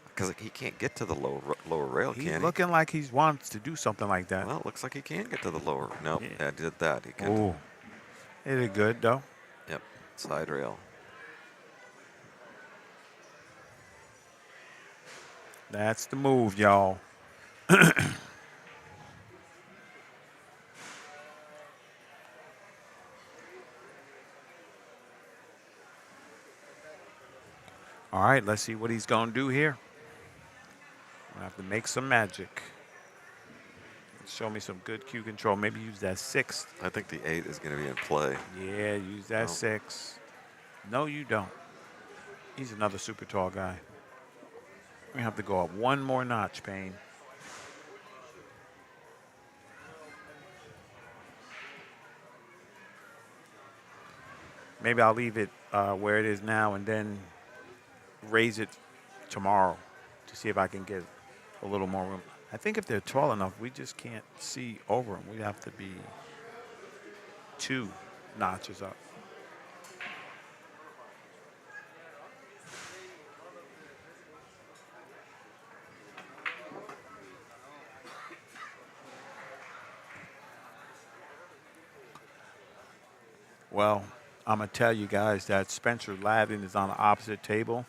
Because he can't get to the lower rail, He's can he? looking like he wants to do something like that. Well, it looks like he can get to the lower. Nope, yeah, did that. He can. Oh, it is good, though. Yep, side rail. That's the move, y'all. All right, let's see what he's going to do here. Gonna have to make some magic. Show me some good cue control. Maybe use that 6. I think the 8 is going to be in play. Yeah, use that Oh. 6. No, you don't. He's another super tall guy. We have to go up one more notch, Payne. Maybe I'll leave it where it is now and then raise it tomorrow to see if I can get a little more room. I think if they're tall enough, we just can't see over them. We'd have to be 2 notches up. Well, I'm going to tell you guys that Spencer Ladin is on the opposite table.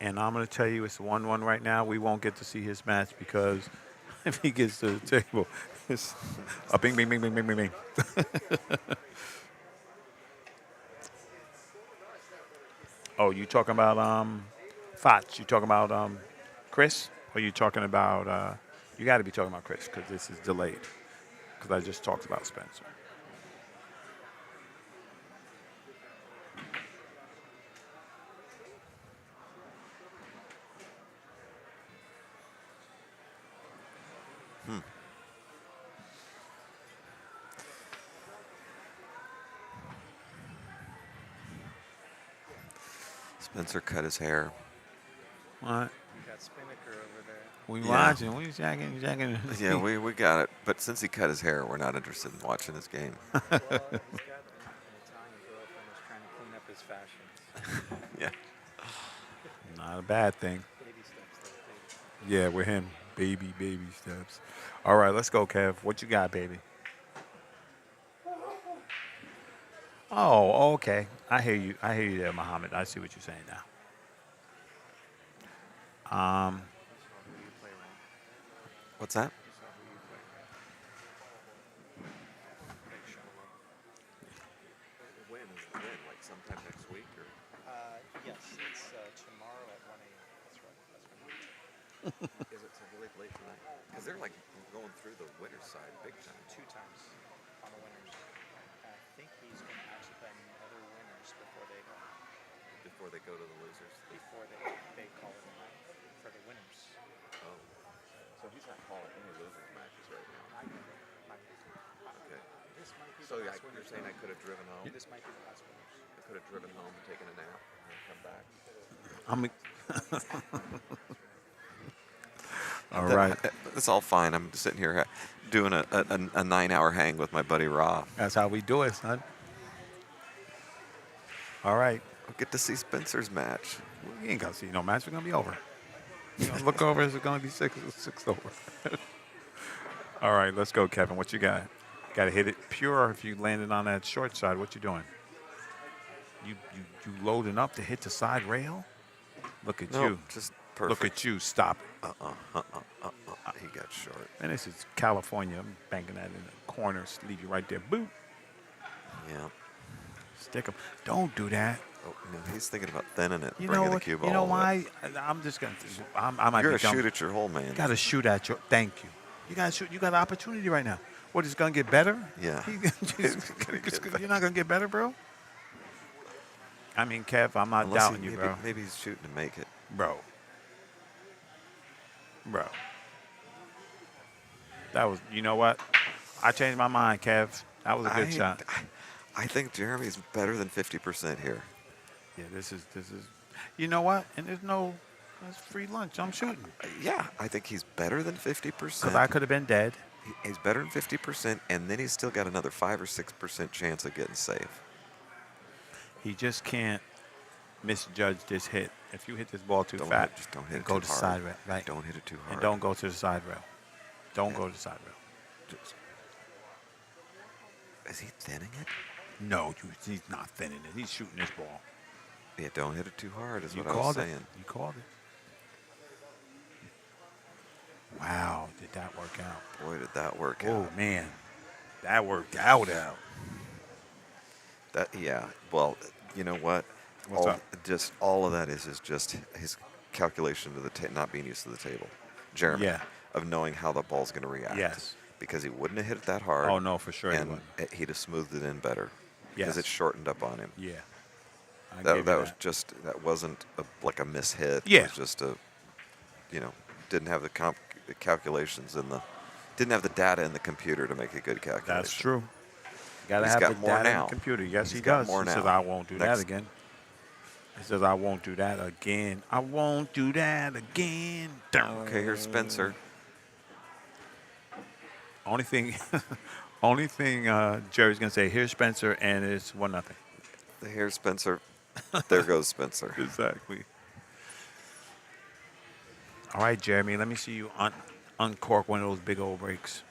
And I'm going to tell you it's 1-1 right now. We won't get to see his match because if he gets to the table, it's a bing, bing, bing, bing, bing, bing, bing. Oh, you talking about Fox? You talking about Chris? Or you talking about, you got to be talking about Chris because this is delayed because I just talked about Spencer. Spencer cut his hair. What? We got Spinnaker over there. We Yeah. watching. We jacking. Yeah, we got it. But since he cut his hair, we're not interested in watching his game. Well, he's got an Italian girlfriend who's trying to clean up his fashions. Yeah. Not a bad thing. Baby steps, though. Baby. Yeah, with him. Baby steps. All right, let's go, Kev. What you got, baby? Oh, okay. I hear you. I hear you there, Muhammad. I see what you're saying now. Who you play around? What's that? You saw who you play around. Big show. When is the win? Like sometime next week? Or? Yes, it's tomorrow at 1 a.m. That's right. Is it so late tonight? Because they're like going through the winter side big time. 2 times on the winners. I think he's going to actually play another winners Before they go to the losers. before they call it a night for the winners. Oh. So he's not calling any losers matches right now. Okay. This might be So the yeah, last you're winners. saying I could have driven home? This might be the last winners. I could have driven home and taken a nap and then come back. All right. It's all fine. I'm sitting here doing a 9-hour hang with my buddy Ra. That's how we do it, son. All right. I'll get to see Spencer's match. We ain't gonna see no match. We're gonna be over. You know, look over. It's gonna be 6 over. All right, let's go, Kevin. What you got? Got to hit it pure. If you landed on that short side, what you doing? You loading up to hit the side rail? Look at No, you. just perfect. Look at you. Stop it. He got short. And this is California. I'm banking that in the corner. Leave you right there. Boop. Yeah. Stick him. Don't do that. Oh, no, he's thinking about thinning it, You bringing know the what? cue You ball. know all the way. why? I'm just gonna. I might You're be a dumb. shoot at your hole, man. You got to shoot at your. Thank you. You got to shoot. You got an opportunity right now. What is gonna get better? Yeah. You're not gonna get better, bro. I mean, Kev, I'm not Unless doubting he, you, maybe, bro. maybe he's shooting to make it. Bro. That was. You know what? I changed my mind, Kev. That was a good shot. I think Jeremy's better than 50% here. Yeah, this is. You know what? And there's free lunch. I'm shooting. Yeah, I think he's better than 50%. Because I could have been dead. He's better than 50%, and then he's still got another 5 or 6% chance of getting safe. He just can't misjudge this hit. If you hit this ball too Just fast, don't hit it go too to the hard. side rail, right? Don't hit it too hard. And don't go to the side rail. Don't go to the side rail. Is he thinning it? No, he's not thinning it. He's shooting this ball. Yeah, don't hit it too hard is You what I was called it. saying. You called it. Wow, did that work out? Boy, did that work Oh, out. man. That worked out. Yeah, well, you know what? What's up? Just all of that is just his calculation of the not being used to the table. Jeremy, Yeah. of knowing how the ball's going to react. Yes. Because he wouldn't have hit it that hard. Oh, no, for sure he and wouldn't. he'd have smoothed it in better. Because Yes. it shortened up on him. Yeah. I That give you was just that wasn't like a mishit. Yeah. It was just a, didn't have the calculations and didn't have the data in the computer to make a good calculation. That's true. Got to He's have got the more data in now. the computer. Yes, He's he got does. more He says, now. I won't do that Next- again. He says, I won't do that again. I won't do that again. Okay, here's Spencer. Only thing, only thing Jerry's going to say, here's Spencer, and it's 1-0. Here's Spencer. There goes Spencer. Exactly. All right, Jeremy, let me see you uncork one of those big old breaks.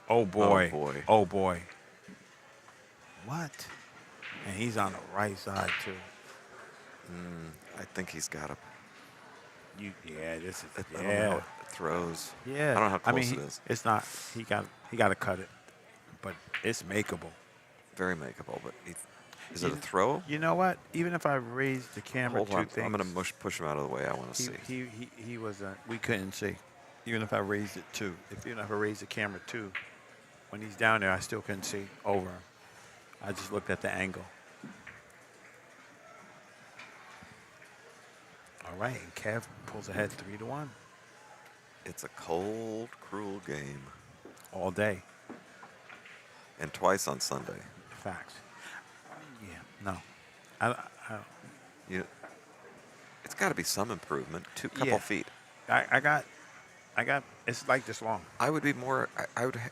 Oh, boy. Oh, boy. Oh, boy. What? And he's on the right side, too. I think he's got a. Yeah, this is, I don't know how it throws. Yeah. I don't know how close mean, it is. It's not, he got to cut it, but it's makeable. Very makeable, but is it a throw? You know what? Even if I raise the camera Hold two on. things. I'm going to push him out of the way. I want to see. He was, we couldn't see. Even if I raised it two. Even if I raised the camera two, when he's down there, I still couldn't see over him. I just looked at the angle. All right, and Kev pulls ahead 3-1 It's a cold, cruel game. all day. And twice on Sunday. Facts. Yeah, no. I It's got to be some improvement. Couple Yeah. feet. I got, it's like this long. I would be more.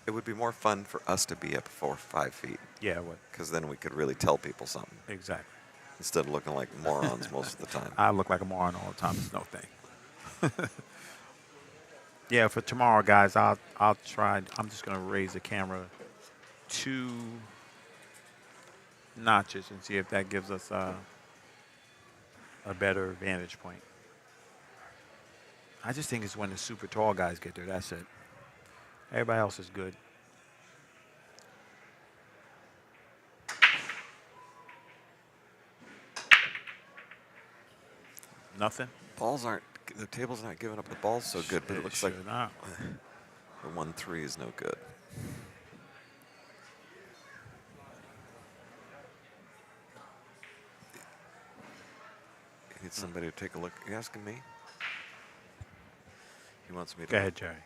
It would be more fun for us to be up 4 or 5 feet, Yeah, what? because then we could really tell people something Exactly. instead of looking like morons most of the time. I look like a moron all the time. It's no thing. Yeah, for tomorrow, guys, I'll try. I'm just gonna raise the camera 2 notches and see if that gives us a better vantage point. I just think it's when the super tall guys get there. That's it. Everybody else is good. Nothing. The table's not giving up the balls so good, but it looks like should not. the 1-3 is no good. Need somebody to take a look. Are you asking me? He wants me to. Go ahead, Jerry.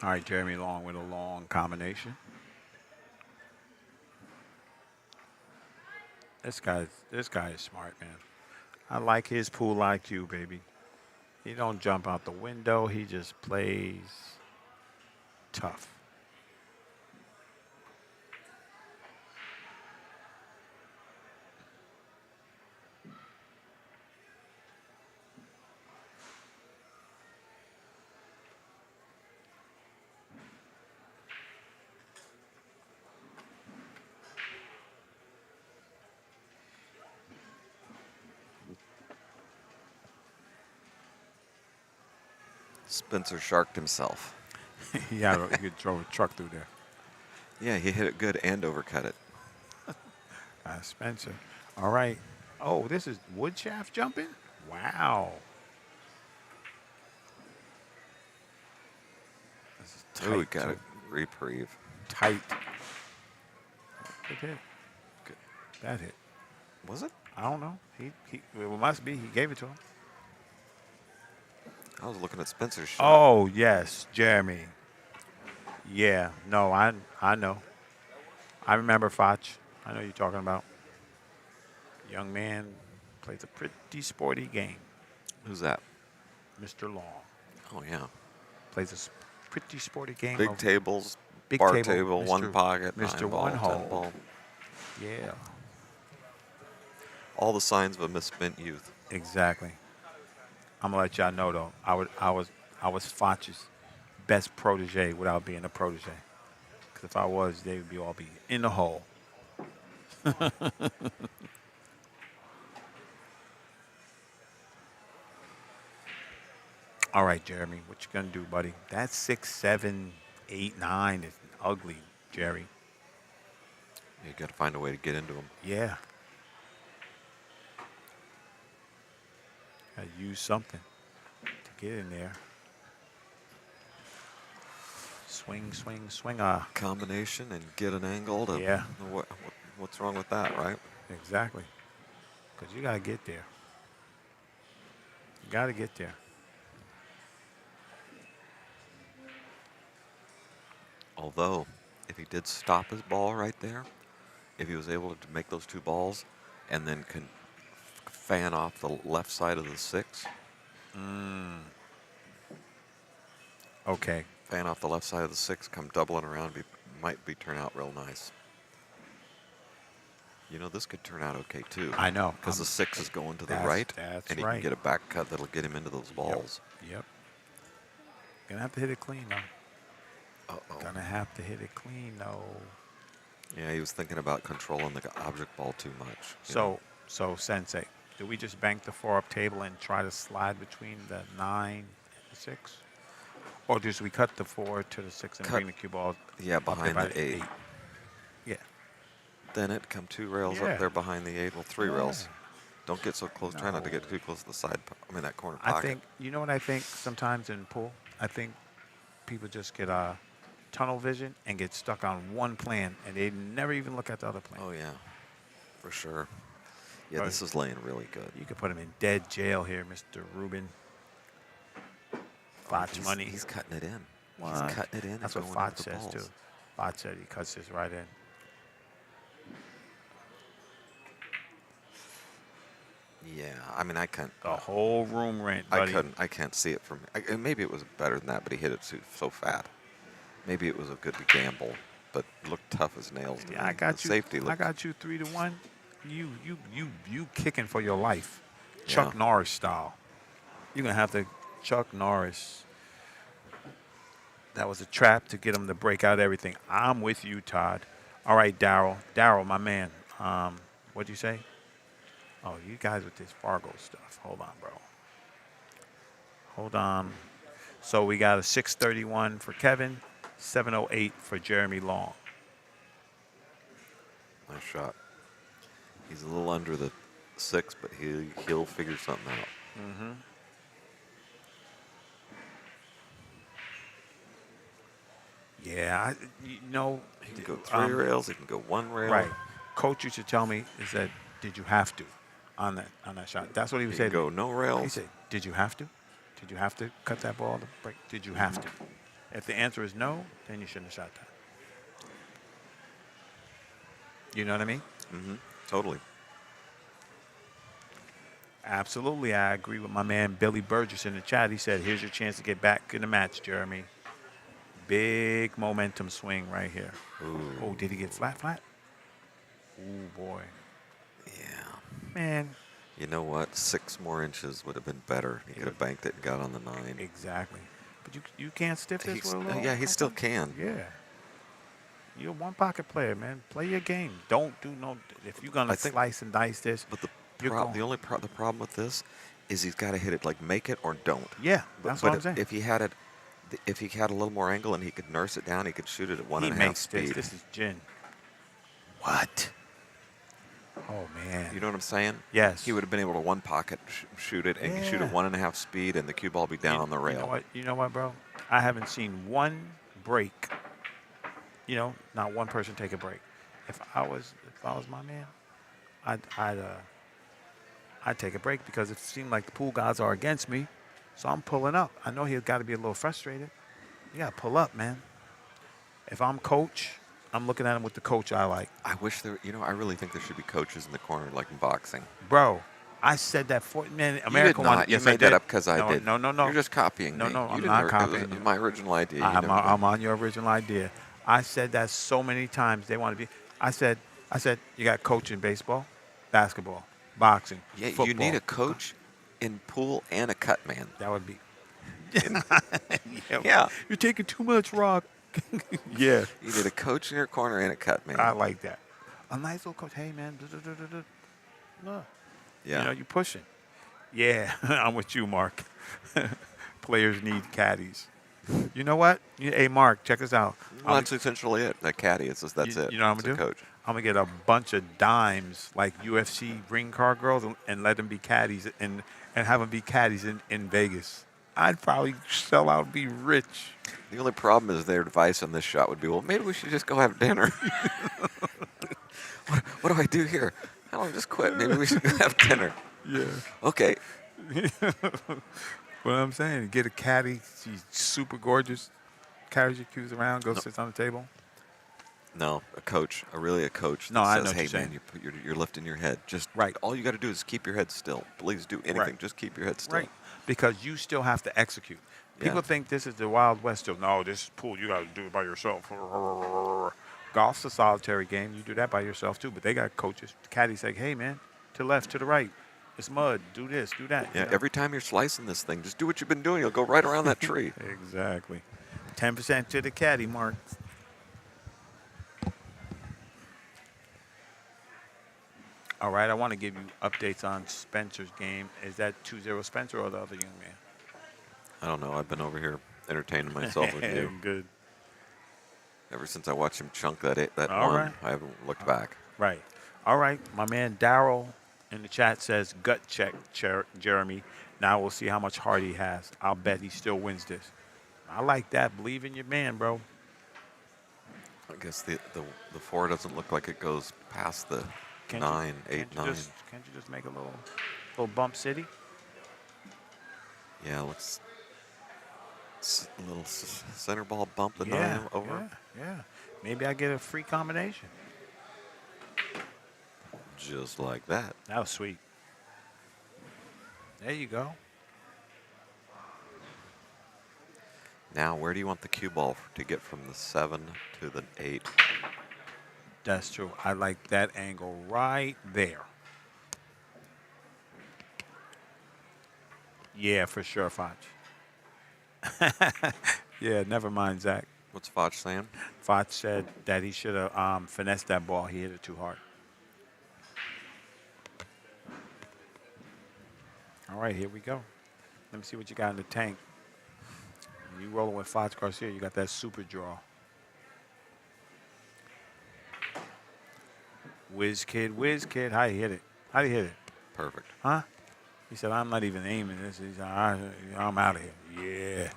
All right, Jeremy Long with a long combination. This guy is smart, man. I like his pool IQ, baby. He don't jump out the window. He just plays tough. Spencer sharked himself. He could throw a truck through there. Yeah, he hit it good and overcut it. Spencer. All right. Oh, this is Woodshaft jumping? Wow. This is tight. Oh, we got too. a reprieve. Tight. Good hit. Good. That hit. Was it? I don't know. It must be. He gave it to him. I was looking at Spencer's shot. Oh, yes, Jeremy. Yeah. No, I know. I remember Foch. I know you're talking about. Young man plays a pretty sporty game. Who's that? Mr. Long Oh, yeah. plays a pretty sporty game. Big of tables, big bar table, table, one Mr. pocket, Mr. 9 ball, One 10 Hole. ball. Yeah, All the signs of a misspent youth. exactly. I'm gonna let y'all know though. I was Foch's best protege without being a protege, Because if I was, they would be all be in the hole. All right, Jeremy, what you gonna do, buddy? That's 6, 7, 8, 9 is ugly, Jerry. You got to find a way to get into them. Yeah. Gotta use something to get in there. Swing, swing, swing. Combination and get an angle to. Yeah. What's wrong with that, right? Exactly. Because you gotta get there. You gotta get there. Although, if he did stop his ball right there, if he was able to make those two balls and then can fan off the left side of the 6. Okay. Fan off the left side of the 6, come doubling around, might turn out real nice. You know, this could turn out okay too. I know. Because the 6 is going to the That's- right, that's and he right. can get a back cut that'll get him into those balls. Yep. Gonna have to hit it clean, though. Uh-oh. Gonna have to hit it clean, though. Yeah, he was thinking about controlling the object ball too much. you know. So Sensei, do we just bank the 4 up table and try to slide between the 9 and the 6? Or do we cut the 4 to the 6 and Cut- bring the cue ball Yeah, up there behind by the 8. Yeah. Then it come 2 rails Yeah. up there behind the 8. Well, 3 rails. Yeah. Don't get so close. Try not to get No. too close to the side. That corner pocket. I think, you know what I think sometimes in pool? I think people just get tunnel vision and get stuck on one plan and they never even look at the other plan. Oh yeah, for sure. Yeah, Right. this is laying really good. You could put him in dead jail here, Mr. Rubin. Foch money. He's cutting it in. What? He's cutting it in. That's and what going Foch into the says, balls. too. Foch said he cuts this right in. Yeah, I mean, I can't. The whole room rent, buddy. I can't see it from. Maybe it was better than that, but he hit it so fat. Maybe it was a good gamble, but it looked tough as nails to Yeah, me. I got The you. Safety I looked. got you 3-1. You kicking for your life, Chuck Yeah. Norris style. You're gonna have to Chuck Norris. That was a trap to get him to break out everything. I'm with you, Todd. All right, Daryl. Daryl, my man. What'd you say? Oh, you guys with this Fargo stuff. Hold on, bro. Hold on. So we got a 631 for Kevin, 708 for Jeremy Long. Nice shot. He's a little under the 6, but he'll figure something out. Mm-hmm. Yeah, He can go 3 um, rails. He can go 1 rail. right. Coach used to tell me is that did you have to on that shot? That's what he He would can say. go no He rails. said, "Did you have to? Did you have to cut that ball to break? Did you have to? If the answer is no, then you shouldn't have shot that." You know what I mean? Mm-hmm. Totally. Absolutely, I agree with my man Billy Burgess in the chat. He said, "Here's your chance to get back in the match, Jeremy. Big momentum swing right here." Ooh. Oh, did he get flat? Oh boy, Yeah. man. You know what? 6 more inches would have been better. He could have banked it and got on the 9. Exactly. But you can't stiff this with a little. Yeah, he still can. Yeah. You're a one pocket player, man. Play your game. Don't do no. If you're gonna I think- slice and dice this, But the You're going- the problem with this is he's got to hit it like make it or don't. yeah, But, that's but what I'm saying. if he had a little more angle and he could nurse it down, he could shoot it at 1.5 he makes speed. this is gin. What? Oh man. You know what I'm saying? Yes. He would have been able to one pocket shoot it and shoot Yeah. at 1.5 speed, and the cue ball be down on the rail. You know what, bro? I haven't seen one break. Not one person take a break. If I was my man, I'd take a break because it seemed like the pool gods are against me, so I'm pulling up. I know he's got to be a little frustrated. You got to pull up, man. If I'm coach, I'm looking at him with the coach I like. I wish there. I really think there should be coaches in the corner like in boxing. Bro, I said that man. You America did not. won. You Yes, I made that did. up because I did. No. You're just copying No, me. no, You I'm didn't not know- copying It was you. my original idea. You I'm, never did. I'm on your original idea. I said that so many times. They want to be. I said, you got coach in baseball, basketball, boxing, Yeah, football. you need a coach in pool and a cut man. That would be. Yeah. You're taking too much, Rock. Yeah, You need a coach in your corner and a cut man. I like that. A nice little coach. Hey, man. Look, Yeah. you pushing. Yeah, I'm with you, Mark. Players need caddies. You know what? Hey, Mark, check this out. Well, that's essentially it. That caddy. That's it. You know what I'm It's gonna a do? coach. I'm gonna get a bunch of dimes like UFC ring car girls and let them be caddies and have them be caddies in Vegas. I'd probably sell out and be rich. The only problem is their advice on this shot would be, well, maybe we should just go have dinner. what do I do here? I don't just quit. Maybe we should go have dinner. Yeah. Okay. What I'm saying, get a caddy. She's super gorgeous. Carries your cues around, goes sits on the table. No, a coach. Really a coach that No, I know says, what hey, you're man, saying. you're lifting your head. Just Right. All you got to do is keep your head still. Please do anything. Right. Just keep your head still. Right. Because you still have to execute. People Yeah. think this is the Wild West. Still, no, this is pool. You got to do it by yourself. Golf's a solitary game. You do that by yourself too. But they got coaches. The caddies say, hey, man, to the left, to the right. It's mud. Do this, do that. Yeah, every time you're slicing this thing, just do what you've been doing. You'll go right around that tree. Exactly. 10% to the caddy, Mark. All right, I want to give you updates on Spencer's game. Is that 2-0 Spencer or the other young man? I don't know. I've been over here entertaining myself with you. Good. Ever since I watched him chunk that All one, right. I haven't looked back. Right. All right. My man Daryl in the chat says gut check, Jeremy. Now we'll see how much heart he has. I'll bet he still wins this. I like that. Believe in your man, bro. I guess the 4 doesn't look like it goes past the Can't 9, you, 8, can't you 9. Can't you just make a little bump city? Yeah, looks a little center ball bump the 9 over. Yeah. Maybe I get a free combination. Just like that. That was sweet. There you go. Now, where do you want the cue ball to get from the 7 to the 8? That's true. I like that angle right there. Yeah, for sure, Foch. Yeah, never mind, Zach. What's Foch saying? Foch said that he should have finessed that ball. He hit it too hard. All right, here we go. Let me see what you got in the tank. You rolling with Foch Garcia, you got that super draw. Whiz kid, how you hit it? How do you hit it? Perfect. Huh? He said, I'm not even aiming this. He said, I'm out of here. Yeah.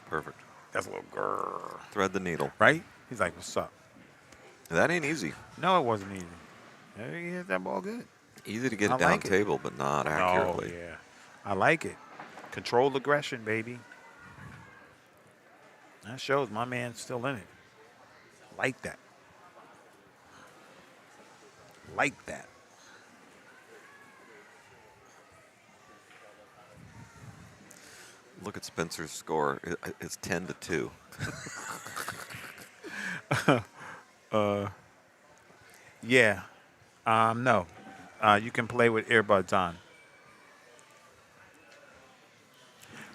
Perfect. That's a little grrr. Thread the needle. Right? He's like, what's up? That ain't easy. No, it wasn't easy. He hit that ball good. Easy to get I it down like it. table, but not accurately. Oh, yeah. I like it. Controlled aggression, baby. That shows my man's still in it. Like that. Like that. Look at Spencer's score. It's 10-2. Yeah. No. You can play with earbuds on.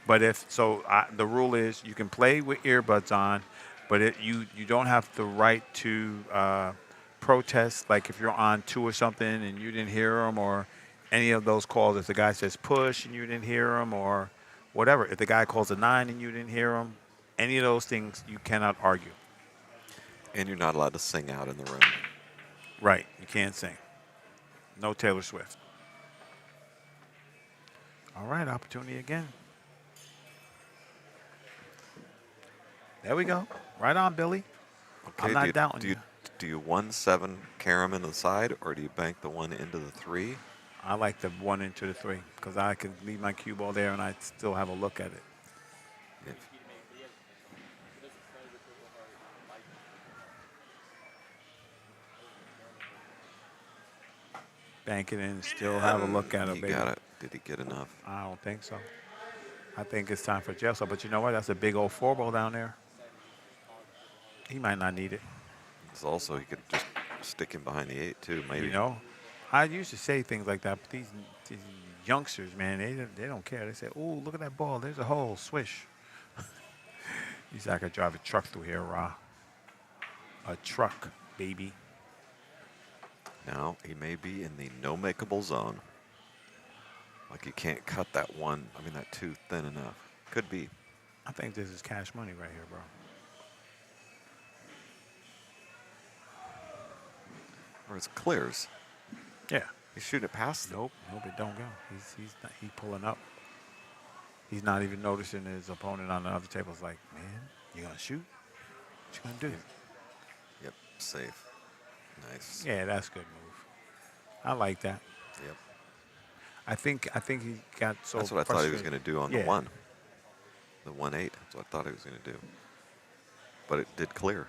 But the rule is you can play with earbuds on, but you don't have the right to protest. Like if you're on 2 or something and you didn't hear them, or any of those calls. If the guy says push and you didn't hear him, or whatever. If the guy calls a 9 and you didn't hear him, any of those things you cannot argue. And you're not allowed to sing out in the room. Right. You can't sing. No Taylor Swift. All right. Opportunity again. There we go. Right on, Billy. Okay, I'm not doubting do you. Do you 1-7 Karam into the side, or do you bank the 1 into the 3? I like the 1 into the 3 because I can leave my cue ball there and I still have a look at it. If, Bank it in and still have a look at it, he baby. got it. Did he get enough? I don't think so. I think it's time for jail cell. But you know what? That's a big old 4-ball down there. He might not need it. It's also, he could just stick him behind the 8 too, maybe. You know, I used to say things like that, but these youngsters, man, they don't care. They say, "Ooh, look at that ball. There's a hole. Swish." He said I could drive a truck through here, Ra. A truck, baby. Now he may be in the no makeable zone. Like you can't cut that one. I mean that two thin enough. Could be. I think this is cash money right here, bro. Or it's clears. Yeah. He's shooting it past them. Nope, it don't go. He's pulling up. He's not even noticing his opponent on the other table. It's like, man, you gonna shoot? What you gonna do? Yep, safe. Nice. Yeah, that's a good move. I like that. Yep. I think he got so. That's what I thought he was frustrated. going to do on Yeah. the 1. The 1-8. That's what I thought he was going to do. But it did clear.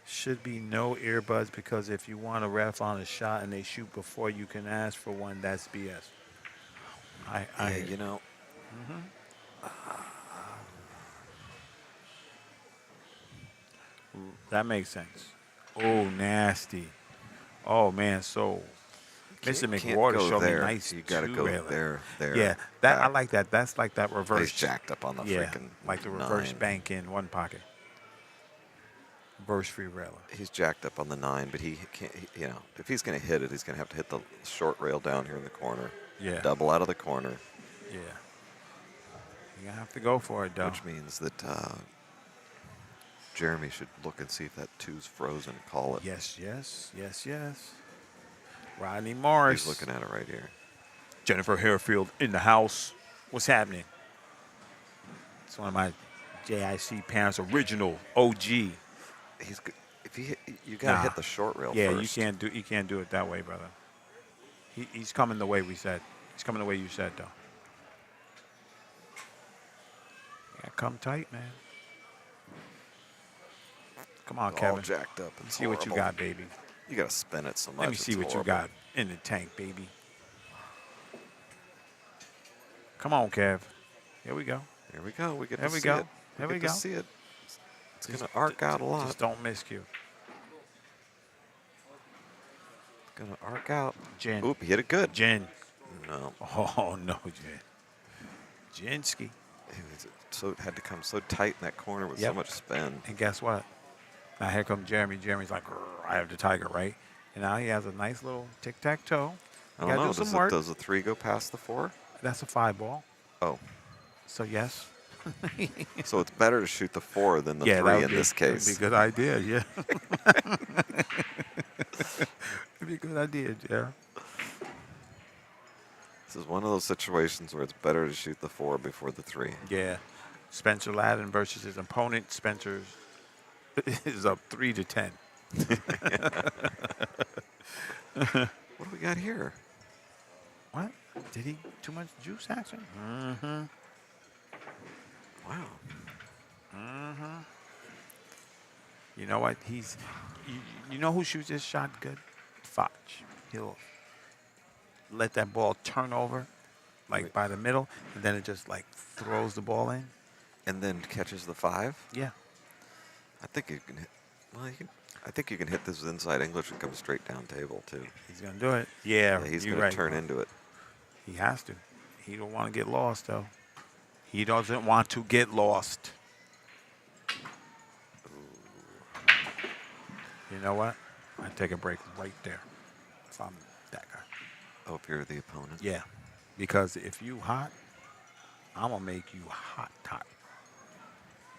Should be no earbuds because if you want a ref on a shot and they shoot before you can ask for one, that's BS. Yeah, you know. That makes sense. Oh, nasty. Oh man, so Mr. Can't McWater go showed me there. nice You got to go two-railer. there. Yeah, that I back. like that. That's like that reverse. He's jacked up on the yeah, freaking like the reverse 9. bank in one pocket. Reverse free railer. He's jacked up on the 9, but he can't. You know, if he's going to hit it, he's going to have to hit the short rail down here in the corner. Yeah. Double out of the corner, Yeah. You're gonna have to go for it, though. which means that Jeremy should look and see if that 2's frozen. Call it. Yes. Rodney Morris. He's looking at it right here. Jennifer Harefield in the house. What's happening? It's one of my JIC parents' original OG. He's g- if he hit, you got to Nah. hit the short rail Yeah, first. you can't do it that way, brother. He's coming the way we said. He's coming the way you said, though. Yeah, come tight, man. Come on, All Kevin. jacked up. Let me It's see what you horrible. got, baby. You got to spin it so much. Let me see it's what you horrible. got in the tank, baby. Come on, Kev. Here we go. Here we go. We get There to we see go. it. There we get go. to see it. It's going to arc out a lot. Just don't miscue. It's going to arc out. Jen. Oop, he hit it good. Jen. No. Oh, no, Jen. Jinsky. It had to come so tight in that corner with so Yep. much spin. And guess what? Now here comes Jeremy. Jeremy's like, "Grr, I have the tiger, right? And now he has a nice little tic-tac-toe. I Gotta don't know. do some work. Does the 3 go past the 4? That's a 5 ball. Oh. So yes. So it's better to shoot the 4 than the yeah, 3 that would in be, this that would case. be a good idea, yeah. It'd be a good idea, Jer. This is one of those situations where it's better to shoot the 4 before the 3. Yeah. Spencer Ladden versus his opponent. Spencer is up 3-10. What do we got here? What? Did he too much juice action? Mm-hmm. Wow. Mm-hmm. You know what? You know who shoots this shot good? Foch. He'll let that ball turn over, like Wait. by the middle, and then it just like throws the ball in. And then catches the 5? Yeah. I think you can hit. Well, I think you can hit this with inside English and come straight down table too. He's gonna do it. Yeah. He's you're going right, to turn bro. into it. He has to. He don't want to get lost though. He doesn't want to get lost. You know what? I take a break right there. If I'm that guy. Oh, if you're the opponent. Yeah. Because if you hot, I'm gonna make you hot.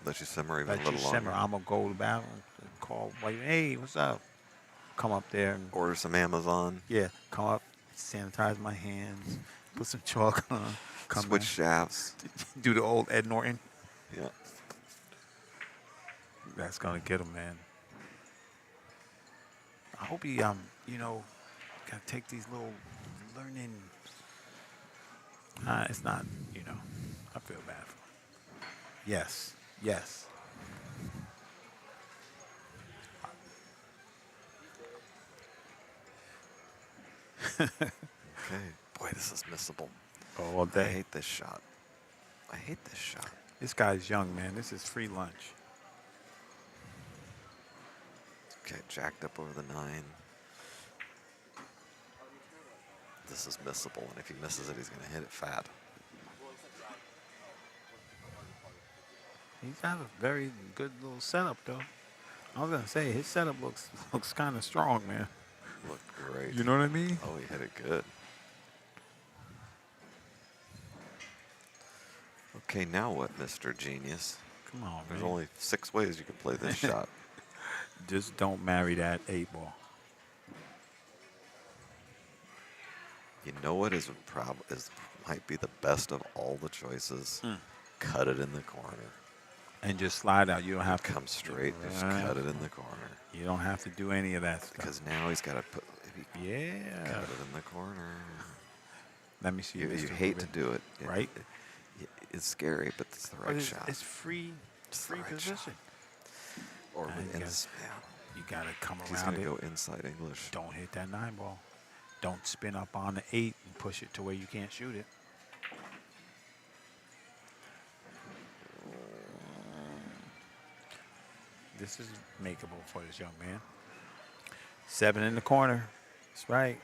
Let you simmer even Let a you little longer. simmer. I'm gonna go to battle and call white. Hey, what's up? Come up there and Order some Amazon. yeah, come up, sanitize my hands, put some chalk on, come Switch back, shafts. do the old Ed Norton. Yeah. That's gonna get him, man. I hope he you know, gotta take these little learning. It's not, you know, I feel bad for him. Yes. Okay. Boy, this is missable. All I day. hate this shot. I hate this shot. This guy's young, man. This is free lunch. Okay, jacked up over the 9. This is missable, and if he misses it, he's going to hit it fat. He's got a very good little setup, though. I was gonna say his setup looks kind of strong, man. Looked great. You know what I mean? Oh, he hit it good. Okay, now what, Mr. Genius? Come on, There's man. only 6 ways you can play this shot. Just don't marry that 8 ball. You know what is might be the best of all the choices? Cut it in the corner. And just slide out. You don't have to Come straight, just Right. cut it in the corner. You don't have to do any of that stuff. Because now he's got to put. If he Yeah. cut it in the corner. Let me see. You this a hate to little do it. Right? It's scary, but it's the bit. right But shot. it's free, It's the free right position. shot. Or I with guess yeah. You gotta come He's around going to it. go inside English. Don't hit that 9 ball. Don't spin up on the 8 and push it to where you can't shoot it. This is makeable for this young man. 7 in the corner. That's right.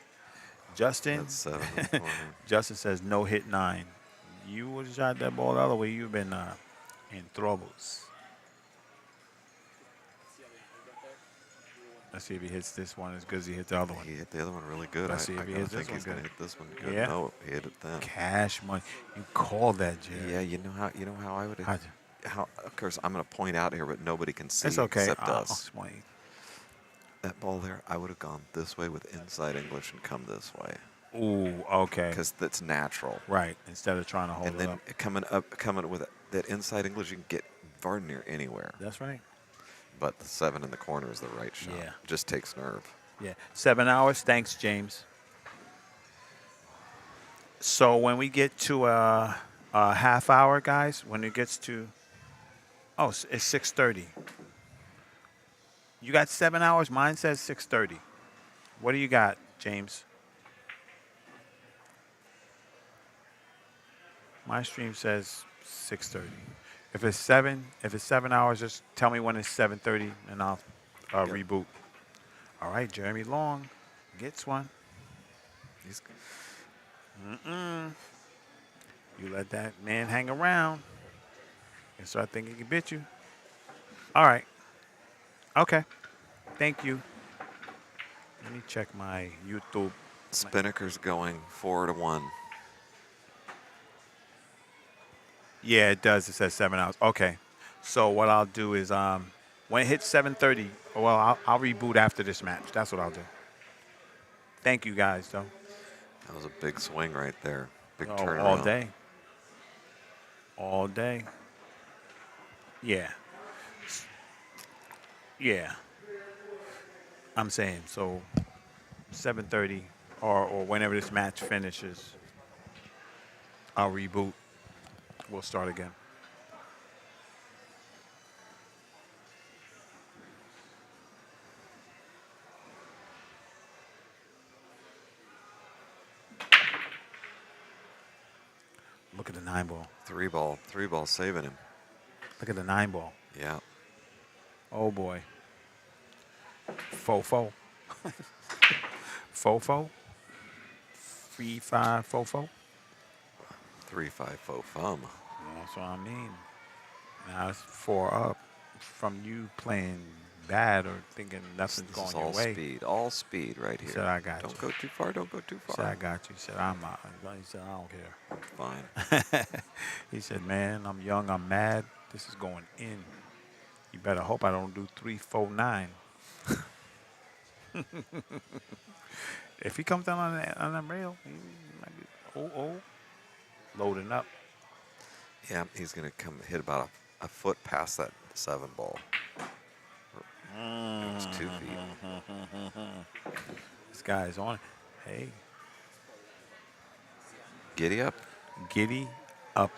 Justin. That's 7 in the corner. Justin says no hit 9. You would have shot that ball the other way. You've been in troubles. Let's see if he hits this one as good as he hit the other one. He hit the other one really good. Let's see if I he gotta hits this think one he's going to good. hit this one good. Yeah. No, he hit it then. Cash money. You called that, Jerry. Yeah, you know how I would How'd how of course I'm going to point out here, but nobody can see It's okay. except I'll us. explain. That ball there, I would have gone this way with inside English and come this way Ooh, okay. because that's natural. Right. Instead of trying to hold And it then up. coming with that inside English, you can get darn near anywhere. That's right. But the 7 in the corner is the right shot. Yeah. Just takes nerve. Yeah. 7 hours. Thanks, James. So when we get to a half hour, guys, when it gets to, it's 6:30. You got 7 hours. Mine says 6:30. What do you got, James? My stream says 6:30. If it's 7 hours, just tell me when it's 7:30, and I'll Yep. reboot. All right, Jeremy Long gets one. He's You let that man hang around and start thinking he can bit you. All right. Okay. Thank you. Let me check my YouTube. Spinnaker's going 4-1. Yeah, it does. It says 7 hours. Okay. So what I'll do is when it hits 7:30, well, I'll reboot after this match. That's what I'll do. Thank you guys, though. That was a big swing right there. Big Oh, turnaround. all day. All day. Yeah. Yeah. I'm saying, so 7:30 or whenever this match finishes, I'll reboot. We'll start again. Look at the 9 ball. 3 ball saving him. Look at the 9 ball. Yeah. Oh boy. Fofo. Fofo. 3-5 fofo. 3-5 faux fum. That's what I mean. Now it's 4 up from you playing bad or thinking nothing's This going is your all way. speed. All speed right He here. said, I got Don't you. go too far. Don't go too He said, I far. got you. He said, I'm not. He said, I don't care. Fine. He said, man, I'm young, I'm mad. This is going in. You better hope I don't do 3-4-9. If he comes down on that rail, he might be loading up. Yeah, he's going to come hit about a foot past that 7 ball. It was 2 feet. This guy is on it. Hey, Giddy up. giddy up.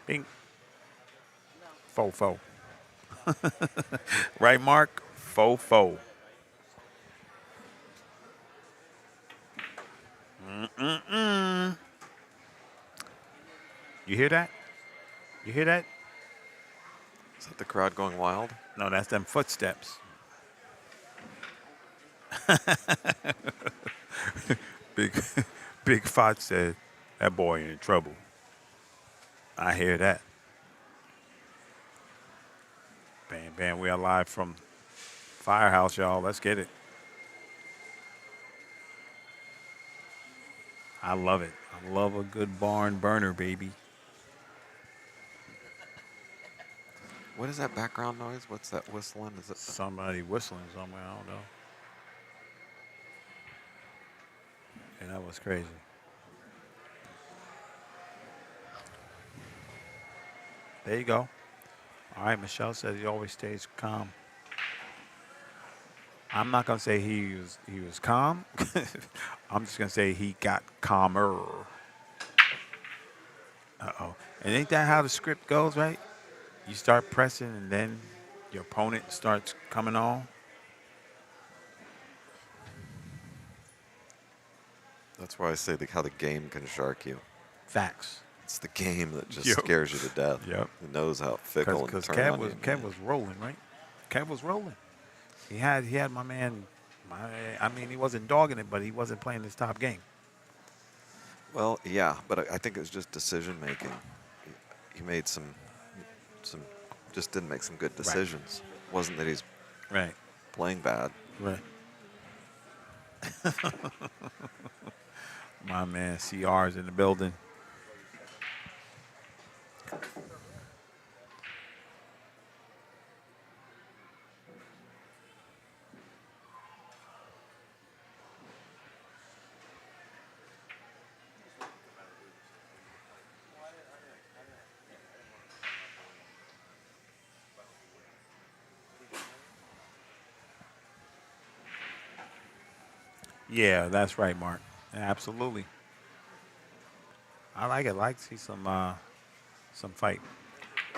Bing. Fofo. Right, Mark? Fofo. You hear that? You hear that? Is that the crowd going wild? No, that's them footsteps. Big Big Fat said, That boy in trouble. I hear that. Bam, bam. We are live from Firehouse, y'all. Let's get it. I love it. I love a good barn burner, baby. What is that background noise? What's that whistling? Is it? Somebody whistling somewhere. I don't know. And that was crazy. There you go. All right, Michelle says he always stays calm. I'm not gonna say he was calm. I'm just gonna say he got calmer. Uh-oh. And ain't that how the script goes, right? You start pressing and then your opponent starts coming on. That's why I say how the game can shark you. Facts. It's the game that just Yep. scares you to death. Yep. It knows how fickle and Because turn on you. Kev was rolling, right? Kev was rolling. He had my man. I mean, he wasn't dogging it, but he wasn't playing his top game. Well, yeah, but I think it was just decision making. He made some, just didn't make some good decisions. Wasn't that he's Right. playing bad. Right. My man, CR's in the building. Yeah, that's right, Mark. Absolutely. I like it. Like to see some fight.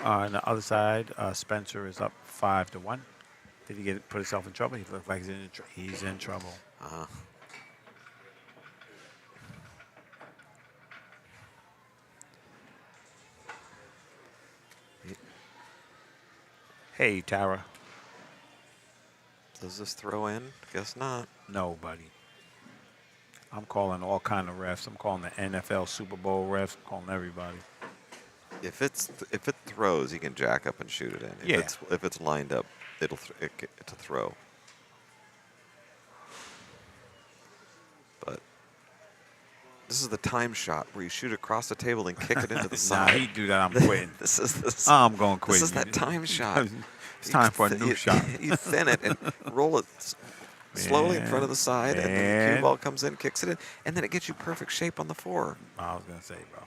On the other side, Spencer is up 5-1. Did he put himself in trouble? He looks like he's in trouble. Uh-huh. Hey, Tara. Does this throw in? Guess not. No, buddy. I'm calling all kind of refs. I'm calling the NFL Super Bowl refs. I'm calling everybody. If it throws, he can jack up and shoot it in. Yeah. If it's lined up, it's a throw. But this is the time shot where you shoot across the table and kick it into the Nah, side. he do that. I'm quitting. This is I'm going to quit. This is that time shot. It's time for a new shot. You thin it and roll it slowly in front of the side, and then the cue ball comes in, kicks it in, and then it gets you perfect shape on the four. I was going to say, bro.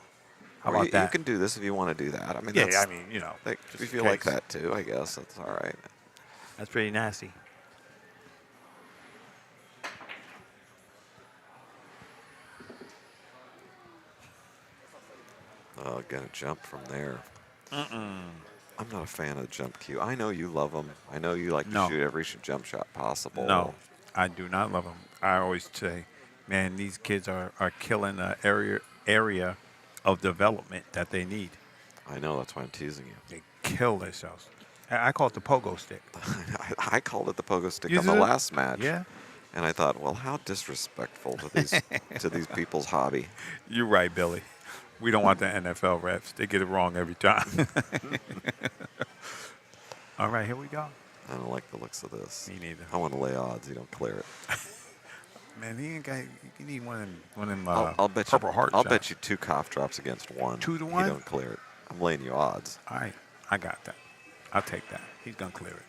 How Or about that? You can do this if you want to do that. I mean, Yeah, that's, I mean, you know. like, just if in you like case. that too, I guess that's all right. That's pretty nasty. Oh, gonna jump from there. I'm not a fan of the jump cue. I know you love them. I know you like to No. shoot every jump shot possible. No, I do not love them. I always say, man, these kids are killing the area of development that they need. I know, that's why I'm teasing you. They kill themselves. I call it the pogo stick. I called it the pogo stick You on the did? last match. Yeah. And I thought, well, how disrespectful to these to these people's hobby. You're right, Billy. We don't want the NFL refs. They get it wrong every time. All right, here we go. I don't like the looks of this. Me neither. I want to lay odds. You don't clear it. Man, he ain't got. You need one of them I'll bet Purple you. Heart I'll shots. bet you 2 cough drops against 1. 2 to You 1? don't clear it. I'm laying you odds. All right, I got that. I'll take that. He's gonna clear it.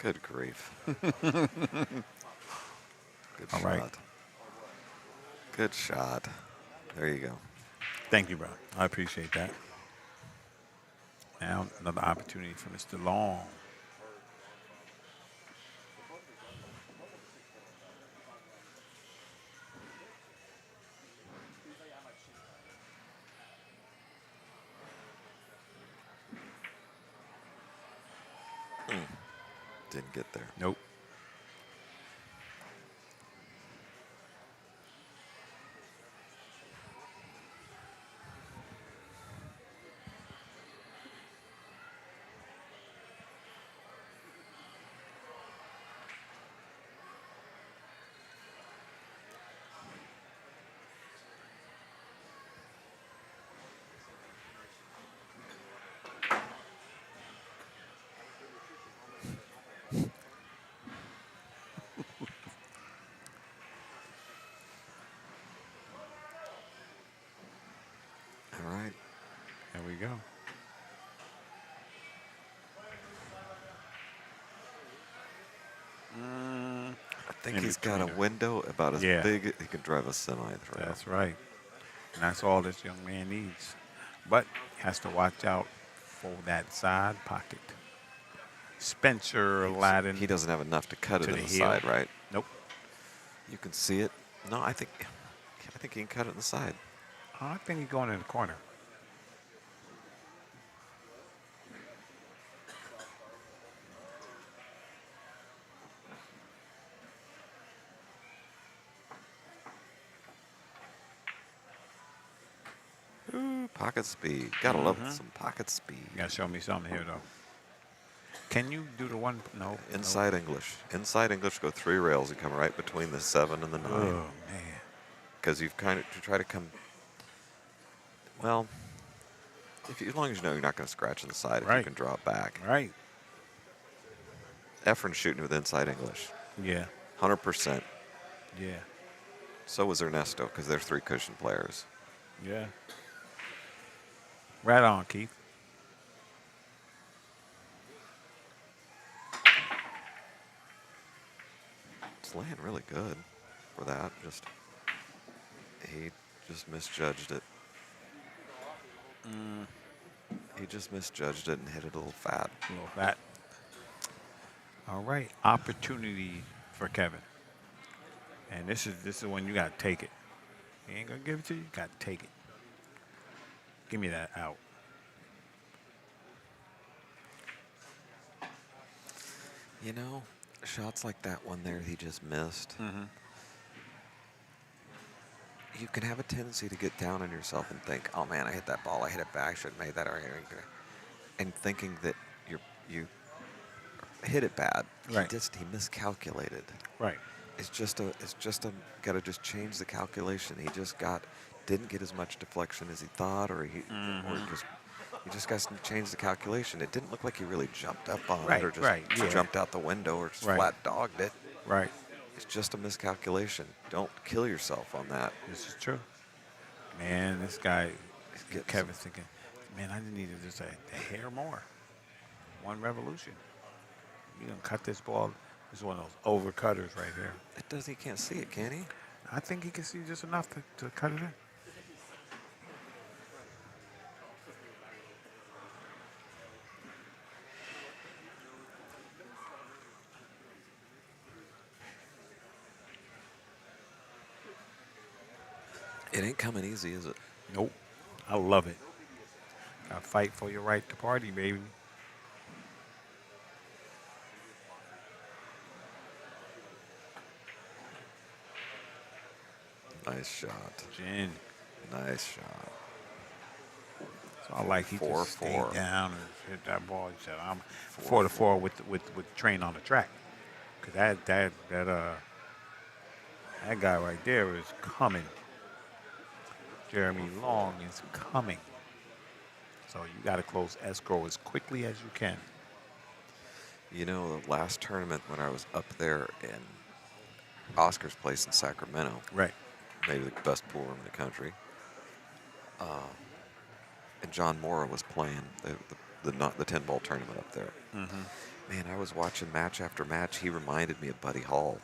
Good grief. Good All shot. right. Good shot. There you go. Thank you, bro. I appreciate that. Now another opportunity for Mr. Long. Didn't get there. Nope. think in he's got a between her. window about as Yeah. big he can drive a semi through. That's right. And that's all this young man needs. But has to watch out for that side pocket. Spencer Aladdin He doesn't have enough to cut it to in the the heel. side, right? Nope. You can see it. No, I think he can cut it in the side. I think he's going in the corner. Ooh, pocket speed. Gotta love some pocket speed. You gotta show me something here though. Can you do the one? No. Inside English. Inside English, go 3 rails and come right between the 7 and the 9. No. Oh man. Because you've kind of to try to come. Well, as long as you know you're not going to scratch on the side, if you Right. can draw it back. Right. Efren's shooting with inside English, Yeah. 100%. Yeah. So was Ernesto, because they're 3 cushion players. Yeah. Right on, Keith. It's laying really good for that. He just misjudged it. He just misjudged it and hit it a little fat. A little fat. All right. Opportunity for Kevin. And this is when you gotta take it. He ain't gonna give it to you. You gotta take it. Give me that out. You know, shots like that one there he just missed. You can have a tendency to get down on yourself and think, "Oh man, I hit that ball. I hit it back. I should have made that." And thinking that you hit it bad. Right. He miscalculated. Right. It's just a got to just change the calculation. He just didn't get as much deflection as he thought, or he just got to change the calculation. It didn't look like he really jumped up on Right, it, or just right, yeah. jumped out the window, or just Right. flat dogged it. Right. It's just a miscalculation. Don't kill yourself on that. This is true. Man, this guy, getting Kevin's thinking, man, I needed just a hair more. One revolution. You gonna cut this ball? This is one of those overcutters right here. He can't see it, can he? I think he can see just enough to cut it in. It ain't coming easy, is it? Nope. I love it. I fight for your right to party, baby. Nice shot. Jen. Nice shot. So I like he 4-4. just stayed down and hit that ball. He said, "I'm 4-4 with the train on the track." Cause that guy right there is coming. Jeremy Long is coming. So you got to close escrow as quickly as you can. You know, the last tournament when I was up there in Oscar's place in Sacramento, Right. maybe the best pool room in the country, and John Mora was playing the 10-ball tournament up there. Man, I was watching match after match. He reminded me of Buddy Hall.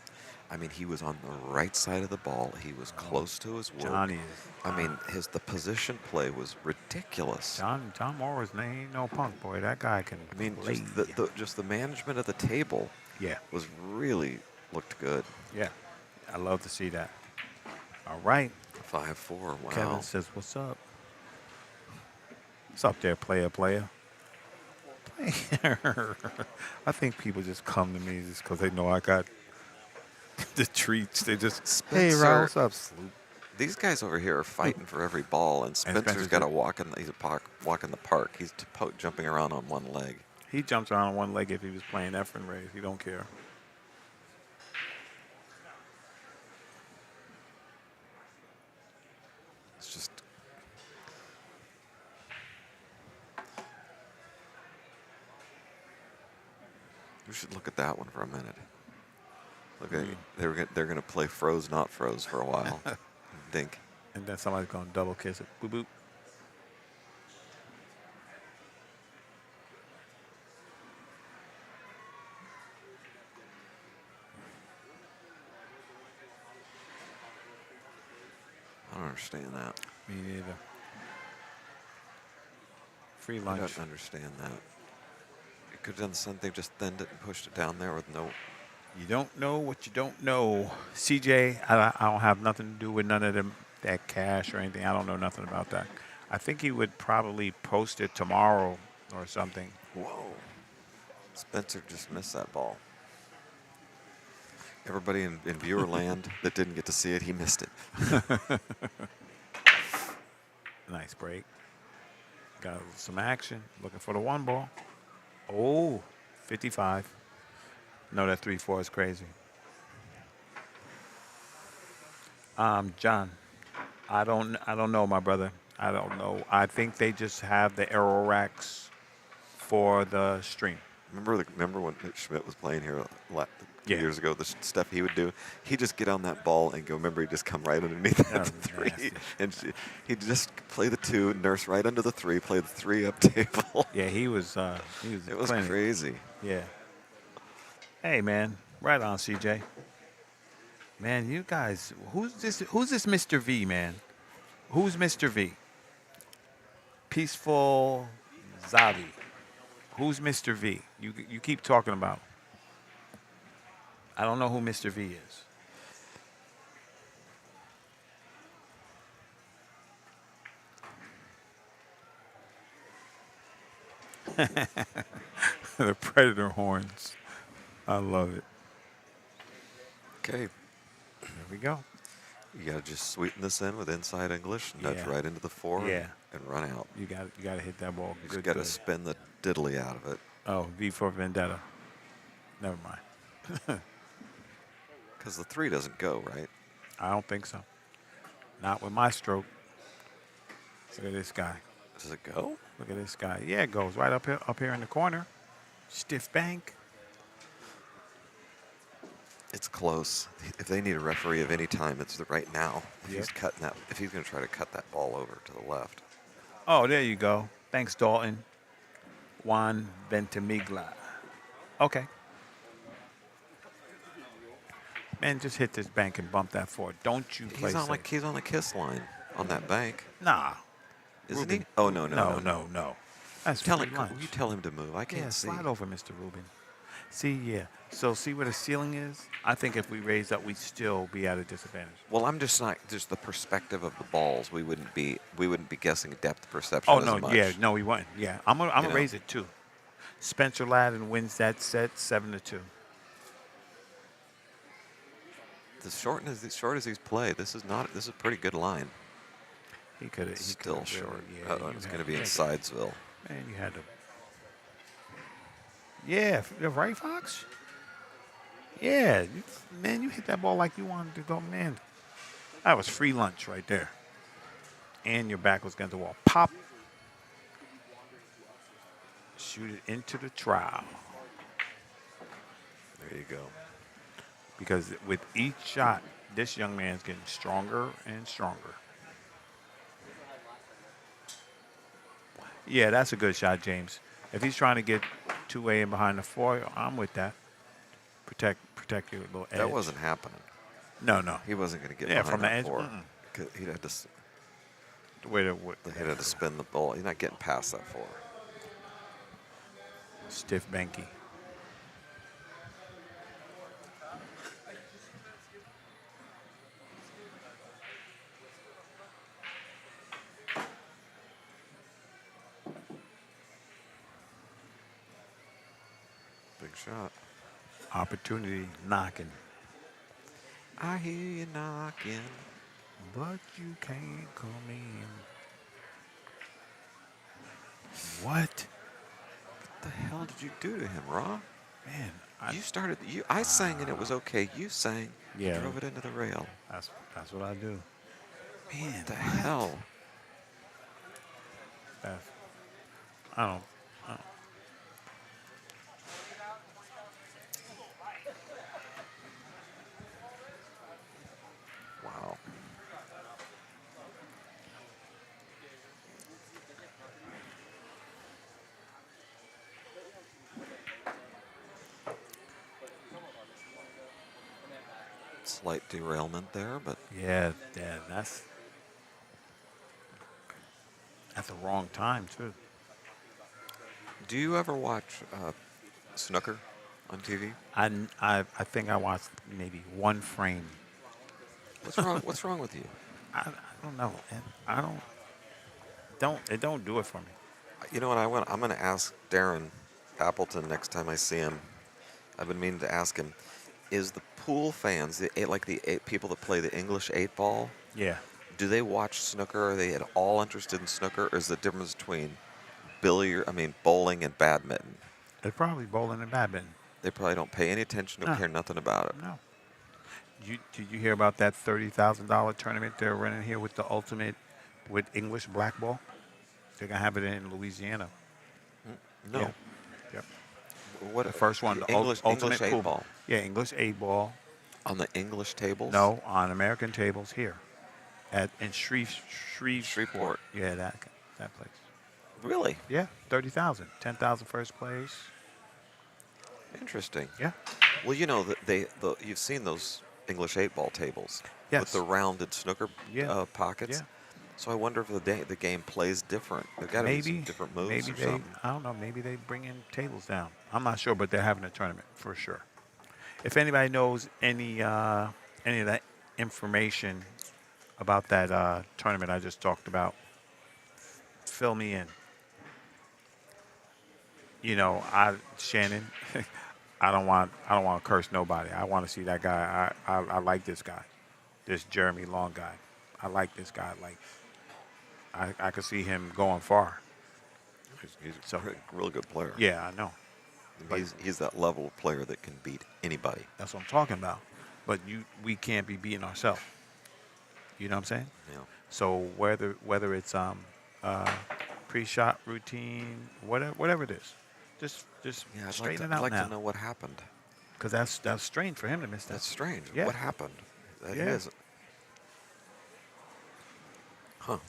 I mean, he was on the right side of the ball. He was close to his work. Johnny is. I mean, the position play was ridiculous. John Morris ain't no punk, boy. That guy can I mean, play. just the management of the table Yeah. was really looked good. Yeah. I love to see that. All right. 5-4. Wow. Kevin says, "What's up?" What's up there, player? Player. I think people just come to me just because they know I got the treats. They just, "Hey, Spencer- Raul, what's up, Sloop?" These guys over here are fighting for every ball, and Spencer's got to walk in. He's walk in the park. He's jumping around on one leg. He jumps around on one leg if he was playing Efren Rays. He don't care. It's just. We should look at that one for a minute. Look at they're gonna play froze not froze for a while. Dink. And then somebody's going to double kiss it. Boop, boop. don't understand that. Me neither. Free I lunch. don't understand that. You could have done something, just thinned it and pushed it down there with no. You don't know what you don't know. CJ, I don't have nothing to do with none of them, that cash or anything. I don't know nothing about that. I think he would probably post it tomorrow or something. Whoa. Spencer just missed that ball. Everybody in viewer land that didn't get to see it, he missed it. Nice break. Got some action. Looking for the one ball. Oh, 55. No, that 3-4 is crazy. John, I don't know, my brother. I don't know. I think they just have the arrow racks for the stream. Remember when Schmidt was playing here two Yeah. years ago? The stuff he would do, he'd just get on that ball and go. Remember, he'd just come right underneath That that was three, nasty. and he'd just play the 2, nurse right under the 3, play the 3 up table. Yeah, he was It was clinic. crazy. Yeah. Hey, man. Right on, CJ. Man, you guys, who's this Mr. V, man? Who's Mr. V? Peaceful Zavi. Who's Mr. V? You keep talking about. I don't know who Mr. V is. The predator horns. I love it. Okay, There we go. you got to just sweeten this in with inside English, nudge Yeah. right into the 4, Yeah. and run out. You got to hit that ball. You Good. just got to good. spin the diddly out of it, Oh, V for Vendetta. Never mind. because the 3 doesn't go, right? I don't think so. Not with my stroke. Look at this guy. Does it go? Look at this guy. Yeah, it goes right up here in the corner. Stiff bank. It's close. If they need a referee of any time, it's right now. If he's Yep. cutting that, if he's going to try to cut that ball over to the left. Oh, there you go. Thanks, Dalton. Juan Ventimiglia. Okay. Man, just hit this bank and bump that forward. Don't you play He's on safe. he's on the kiss line on that bank, Nah. isn't Ruben. he? Oh no. No. That's Tell free him. lunch. You tell him to move. I can't Yeah, see. slide over, Mr. Rubin. See, yeah. So see where the ceiling is? I think if we raised up, we'd still be at a disadvantage. Well, I'm just not just the perspective of the balls. We wouldn't be guessing depth perception Oh as no, much. yeah, no, we wouldn't. Yeah, I'm gonna know. raise it too. Spencer Ladden wins that set 7-2. As short as he's played, this is a pretty good line. He could have. Still short. Yeah, It's going to be in Sidesville. Man, you had to. Yeah, right, Fox. Yeah, man, you hit that ball like you wanted to go, man. That was free lunch right there. And your back was against the wall. Pop. Shoot it into the trowel. There you go. Because with each shot, this young man's getting stronger and stronger. Yeah, that's a good shot, James. If he's trying to get 2A in behind the 4, I'm with that. Protect your little edge. That wasn't happening. No. He wasn't going to get Yeah, behind from the that edge, 4. mm-mm. 'Cause he'd have to. He'd have to spin the ball. He's not getting past that 4. Stiff banky. Big shot. Opportunity knocking. I hear you knocking. But you can't come in. What? What the hell did you do to him, Raw? Man, I sang and it was okay. You sang. Yeah. You drove it into the rail. that's what I do. Man, What the hell? I don't. Wow. Slight derailment there, but Yeah, that's at the wrong time too. Do you ever watch snooker on TV? I think I watched maybe one frame. What's wrong? What's wrong with you? I don't know. And I don't do it for me. You know what? I'm going to ask Darren Appleton next time I see him. I've been meaning to ask him. Is the pool fans, the people that play the English 8-ball, Yeah. do they watch snooker? Are they at all interested in snooker? Or is the difference between bowling and badminton? It's probably bowling and badminton. They probably don't pay any attention, don't No. care nothing about it. No. Did you hear about that $30,000 tournament they're running here with the ultimate with English blackball? They're gonna have it in Louisiana. No. Yeah. Yep. What The first one, the English ultimate pool 8-ball Yeah, English 8-ball. on the English tables? No, on American tables here, in Shreveport. Yeah, that place. Really? Yeah, 30,000, 10,000 first place. Interesting. Yeah. Well, you know you've seen those English 8-ball tables Yes. with the rounded snooker Yeah. pockets. Yeah. So I wonder if the game plays different. There's got to be some different moves Maybe or they, something. I don't know, maybe they bring in tables down. I'm not sure, but they're having a tournament for sure. If anybody knows any of that information about that tournament I just talked about, fill me in. You know, Shannon, I don't want to curse nobody. I want to see that guy. I like this guy, this Jeremy Long guy. I like this guy. Like, I could see him going far. He's a So- real good player. Yeah, I know. He's that level of player that can beat anybody. That's what I'm talking about. But we can't be beating ourselves. You know what I'm saying? Yeah. So whether it's pre-shot routine, whatever it is, just Yeah, I'd straighten it I'd out like now. to know what happened. Because that's strange for him to miss that. That's strange. Yeah. What happened? That Yeah. is. Huh.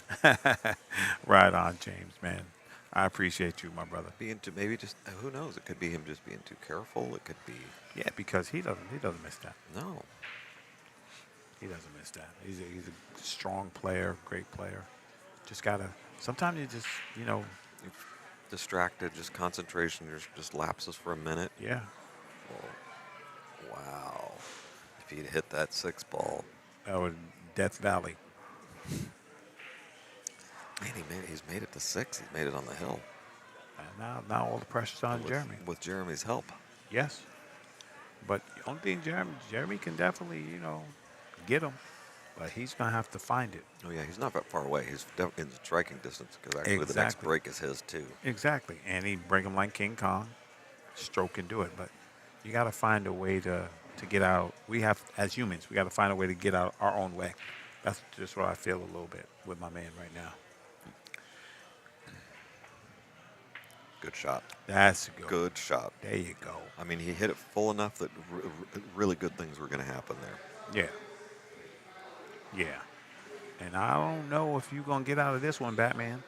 Right on, James, man. I appreciate you, my brother. Maybe just who knows? It could be him just being too careful. It could be Yeah, because he doesn't miss that. no. He doesn't miss that. He's a strong player, great player. Just gotta. Sometimes you just You're distracted, just concentration, just lapses for a minute. yeah. Wow. If he'd hit that 6-ball, That was Death Valley. man, he's made it to 6. He's made it on the hill. And now all the pressure's on Jeremy. With Jeremy's help. Yes. But the only thing Jeremy can definitely, get him. But he's going to have to find it. Oh, yeah, he's not that far away. He's in striking distance because actually the next Exactly. break is his, too. Exactly. And he'd break him like King Kong. Stroke and do it. But you got to find a way to get out. We have, as humans, we got to find a way to get out our own way. That's just what I feel a little bit with my man right now. Good shot. That's a Good shot. There you go. I mean, he hit it full enough that really good things were going to happen there. Yeah. Yeah. And I don't know if you're going to get out of this one, Batman.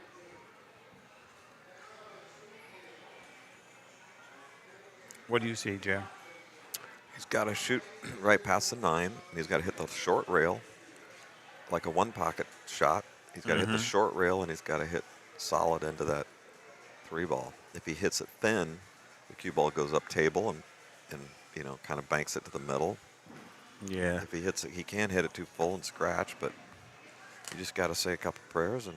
What do you see, Jer? He's got to shoot right past the 9. And he's got to hit the short rail like a one-pocket shot. He's got to hit the short rail, and he's got to hit solid into that 3-ball. If he hits it thin, the cue ball goes up table and kind of banks it to the middle. Yeah. If he hits it, he can hit it too full and scratch, but you just got to say a couple prayers and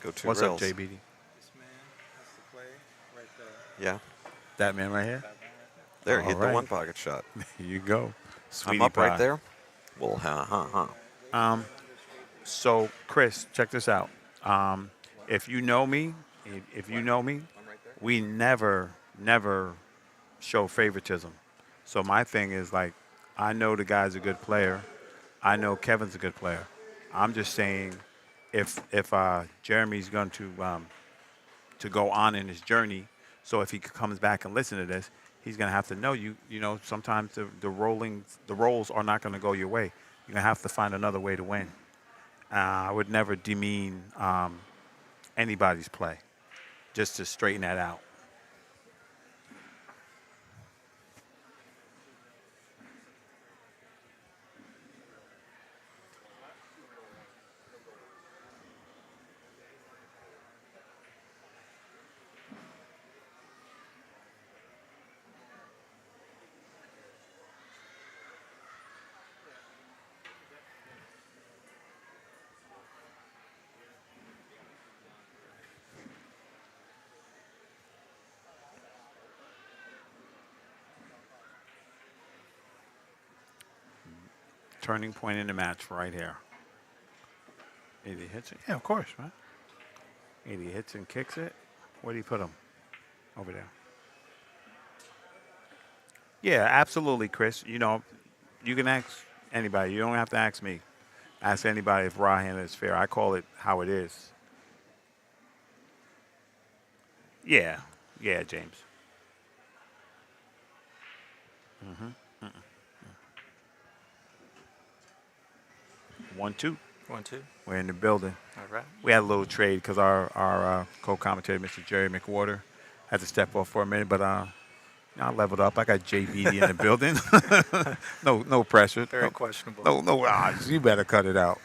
go 2 What's rails. up, JBD? This man has to play right there. Yeah, That man right here? there, All hit the right. one-pocket shot. Here you go. Sweetie I'm up pie. right there. Well, So, Chris, check this out. If you know me, we never show favoritism. So my thing is like, I know the guy's a good player. I know Kevin's a good player. I'm just saying, if Jeremy's going to go on in his journey, so if he comes back and listen to this, he's going to have to know sometimes the roles are not going to go your way. You're going to have to find another way to win. I would never demean anybody's play, just to straighten that out. Turning point in the match right here. 80 hits it. Yeah, of course, man. 80 hits and kicks it. Where do you put him? Over there. Yeah, absolutely, Chris. You know, you can ask anybody. You don't have to ask me. Ask anybody if raw handling is fair. I call it how it is. Yeah. Yeah, James. 1-2. 1-2. We're in the building. All right. We had a little trade because our co-commentator, Mr. Jerry McWhorter, had to step off for a minute, but I leveled up. I got Jay Beatty in the building. No pressure. Very questionable. No. You better cut it out.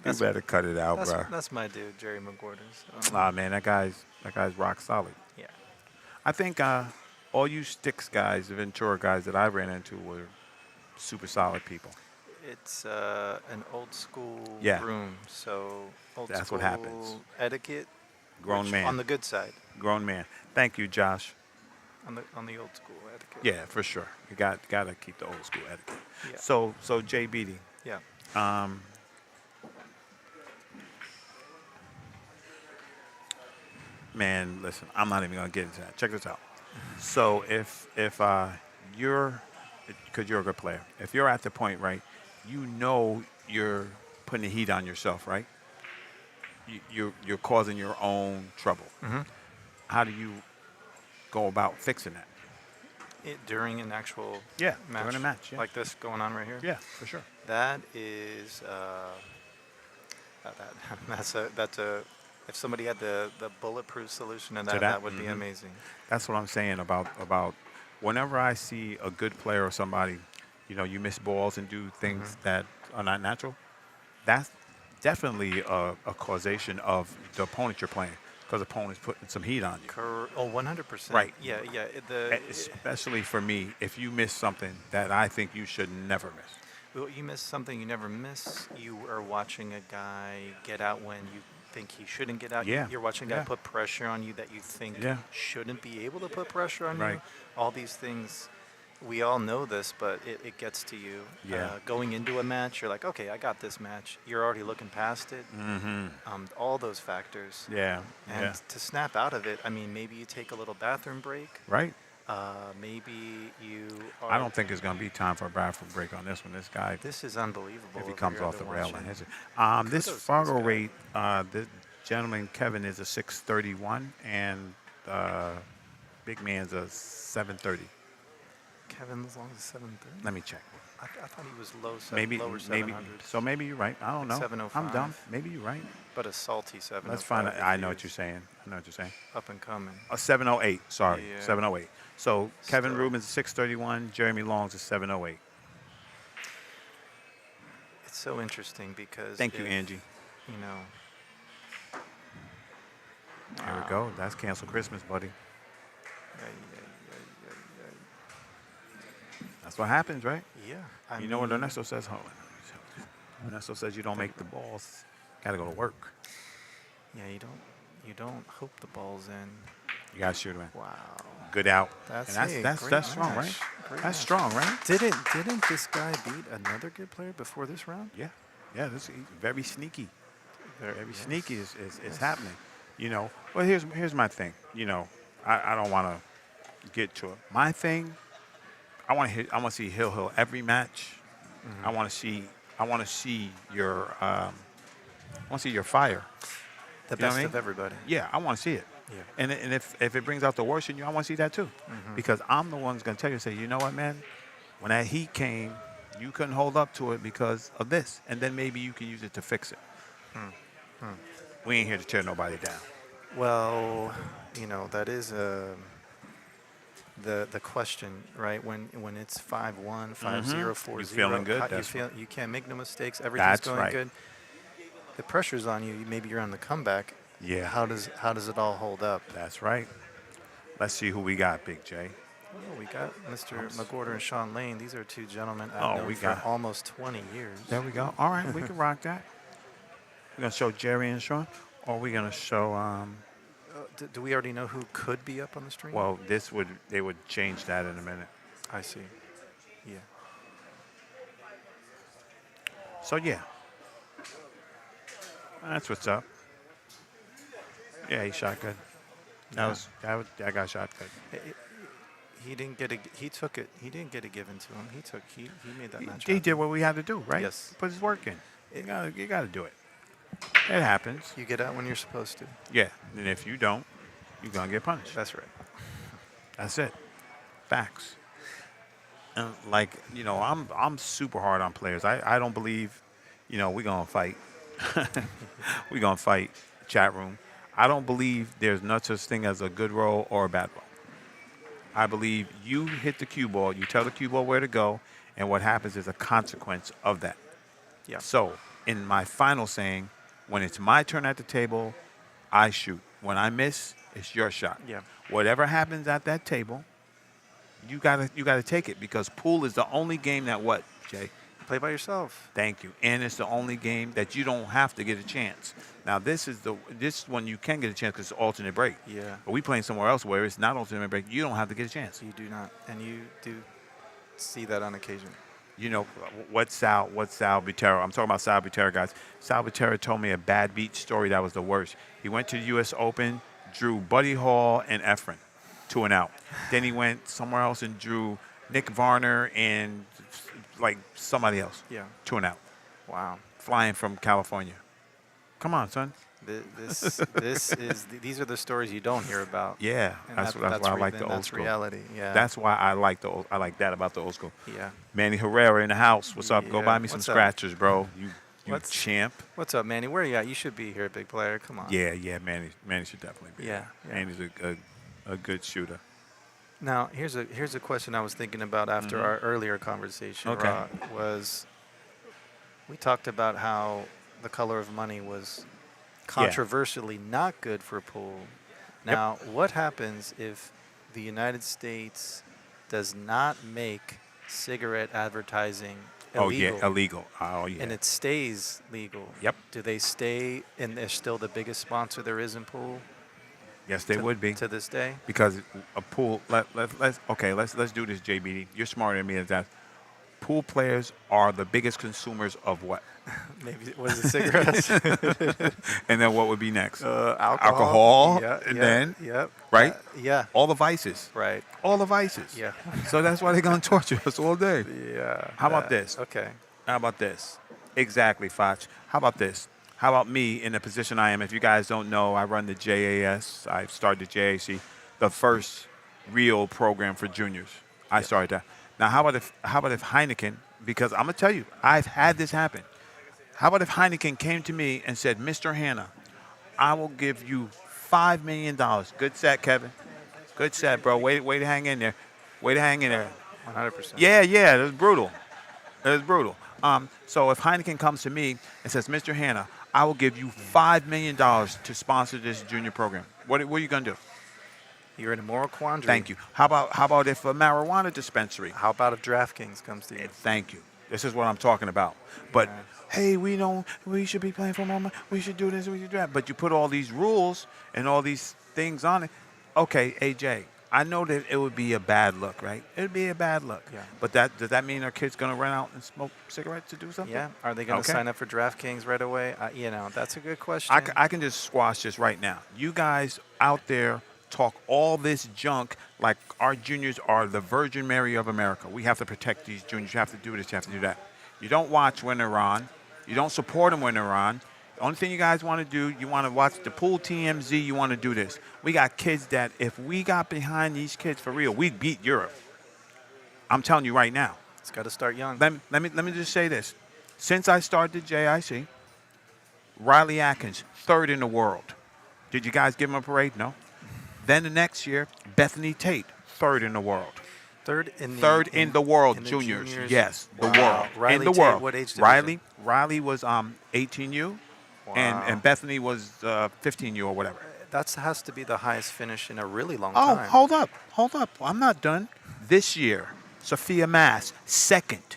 You better cut it out, bro. That's my dude, Jerry McGordon. So. Man, that guy's rock solid. Yeah. I think all you Sticks guys, the Ventura guys that I ran into were super solid people. It's an old school Yeah. room, so old That's school what happens. etiquette. Grown which- man. on the good side. Grown man. Thank you, Josh. On the old school etiquette. Yeah, for sure. You got to keep the old school etiquette. Yeah. So Jay Beatty. Yeah. Man, listen, I'm not even gonna get into that. Check this out. So if you're, because you're a good player, if you're at the point, right, you know you're putting the heat on yourself, right? You're causing your own trouble. Mm-hmm. How do you go about fixing that? During an actual Yeah, match, during a match, yeah. like this going on right here. Yeah, for sure. That is that's a if somebody had the bulletproof solution to that, that would be amazing. That's what I'm saying about whenever I see a good player or somebody, you miss balls and do things that are not natural. That's definitely a causation of the opponent you're playing, because the opponent's putting some heat on you. 100%. Right. Yeah. Especially for me, if you miss something that I think you should never miss. Well, you miss something you never miss. You are watching a guy get out when you think he shouldn't get out. Yeah. You're watching a guy Yeah. put pressure on you that you think Yeah. shouldn't be able to put pressure on you. Right. All these things, we all know this, but it gets to you. Yeah. Going into a match, you're like, okay, I got this match. You're already looking past it. All those factors. Yeah. And Yeah. to snap out of it, I mean, maybe you take a little bathroom break. Right. Maybe you are. I don't think there's going to be time for a bathroom break on this one. This guy, This is unbelievable. if he over comes here. off I've the been rail watching. and hits it. This Kudos to this Fargo guy. rate, the gentleman Kevin is a 631, and big man's a 730. Kevin, as long as 730. Let me check. I thought he was lower Maybe 700s. So maybe you're right. I don't know. 705. I'm dumb. Maybe you're right. But a salty 705. Let's find out. if I he know what is you're saying. I know what you're saying. Up and coming. A 708. Sorry, Yeah. 708. So Kevin Still. Rubin's a 631. Jeremy Long's a 708. It's so interesting because. Thank you, if, Angie. You know. There we go. That's cancel Christmas, buddy. That's what happens, right? Yeah. You know what Ernesto says? Hold on. Ernesto says you don't make the balls. Got to go to work. Yeah, you don't hope the ball's in. You got to shoot him in. Wow. Good out. That's and hey, that's great strong, match. right? Great That's match. strong, right? Didn't this guy beat another good player before this round? Yeah. Yeah, this is very sneaky. Very yes. sneaky is Yes. happening. Well, here's my thing. I don't want to get to it. My thing, I want to see Hill every match. I want to see your fire. The You know what best I mean? of everybody. Yeah, I want to see it. Yeah. And if it brings out the worst in you, I want to see that too. Because I'm the one who's going to tell you, say, you know what, man? When that heat came, you couldn't hold up to it because of this. And then maybe you can use it to fix it. We ain't here to tear nobody down. Well, that is the question, right? When it's 5-1, 5-0, 4-0, You feeling good? how- you That's feel you can't make no mistakes. Everything's That's going right. good. The pressure's on you. Maybe you're on the comeback. Yeah. How does it all hold up? That's right. Let's see who we got, Big J. Oh, we got Mr. McGorder and Sean Lane. These are two gentlemen Oh, I've known we for got- almost 20 years. There we go. All right, we can rock that. We're going to show Jerry and Sean, or are we going to show, Do we already know who could be up on the stream? well, they would change that in a minute. I see. Yeah. So yeah, that's what's up. Yeah, he shot good. Yeah. That got shot good. He didn't get a. He took it. He didn't get it given to him. He made that match He did happen. what we had to do, right? Yes. Put his work in. You gotta do it. It happens. You get out when you're supposed to. Yeah, and if you don't, you're gonna get punished. That's right. That's it. Facts. And like, I'm super hard on players. I don't believe, we're gonna fight. We're gonna fight, chat room. I don't believe there's no such thing as a good roll or a bad roll. I believe you hit the cue ball, you tell the cue ball where to go, and what happens is a consequence of that. Yeah. So, in my final saying, when it's my turn at the table, I shoot. When I miss, it's your shot. Yeah. Whatever happens at that table, you gotta take it, because pool is the only game that what, Jay? Play by yourself. Thank you. And it's the only game that you don't have to get a chance. Now this one you can get a chance because it's alternate break. Yeah. But we playing somewhere else where it's not alternate break. You don't have to get a chance. You do not, and you do see that on occasion. What's Sal Butera? I'm talking about Sal Butera, guys. Sal Butera told me a bad beat story that was the worst. He went to the U.S. Open, drew Buddy Hall and Efren, 2 and out. Then he went somewhere else and drew Nick Varner and like somebody else. Yeah. 2 and out. Wow. Flying from California. Come on, son. These are the stories you don't hear about. Yeah, And that's why I like the old that's school. reality. Yeah. That's why I like that about the old school. Yeah. Manny Herrera in the house. What's up? Go Yeah. buy me some What's up? scratchers, bro. You What's- champ. What's up, Manny? Where are you at? You should be here, big player. Come on. Yeah. Manny should definitely be. Yeah, there. yeah. Manny's a good shooter. Now, here's a question I was thinking about after our earlier conversation. Okay. Rod, was we talked about how the color of money was controversially not good for pool. Now, what happens if the United States does not make cigarette advertising illegal? Oh yeah, illegal. Oh yeah. And it stays legal. Yep. Do they stay, and they're still the biggest sponsor there is in pool? Yes, they would be. To this day? Because a pool. Let's do this, JBD. You're smarter than me at that. Pool players are the biggest consumers of what? Maybe was it cigarettes? And then what would be next? Alcohol. Yeah, and yeah, then yep. right? Yeah. All the vices. Right. All the vices. Yeah. So that's why they're gonna torture us all day. Yeah. How about this? Okay. How about this? Exactly, Foch. How about this? How about me in the position I am? If you guys don't know, I run the JAS. I started the JAC, the first real program for juniors. I started that. Now, how about if Heineken? Because I'm gonna tell you, I've had this happen. How about if Heineken came to me and said, "Mr. Hanna, I will give you $5 million." Good set, Kevin. Good set, bro. Way to hang in there. Way to hang in there. 100%. Yeah, that was brutal. That was brutal. So if Heineken comes to me and says, "Mr. Hanna, I will give you $5 million to sponsor this junior program," what are you gonna do? You're in a moral quandary. Thank you. How about if a marijuana dispensary? How about if DraftKings comes to you? Thank you. This is what I'm talking about. But hey, we should be playing for more money. We should do this. We should do that. But you put all these rules and all these things on it. Okay, AJ, I know that it would be a bad look, right? It would be a bad look. Yeah. But does that mean our kids gonna run out and smoke cigarettes to do something? Yeah. Are they going to Okay. sign up for DraftKings right away? That's a good question. I can just squash this right now. You guys out there talk all this junk like our juniors are the Virgin Mary of America. We have to protect these juniors. You have to do this. You have to do that. You don't watch when they're on. You don't support them when they're on. The only thing you guys want to do, you want to watch the pool TMZ. You want to do this. We got kids that if we got behind these kids for real, we'd beat Europe. I'm telling you right now. It's got to start young. Let me just say this. Since I started JIC, Riley Atkins, 3rd in the world. Did you guys give him a parade? No. Then the next year, Bethany Tate, 3rd in the world. Third in the world, in the juniors. juniors? Yes, the Wow. world. Riley in the Tate, world. what age division? Riley was 18U, Wow. and Bethany was 15U or whatever. That has to be the highest finish in a really long Oh, time. hold up. I'm not done. This year, Sophia Mass, 2nd.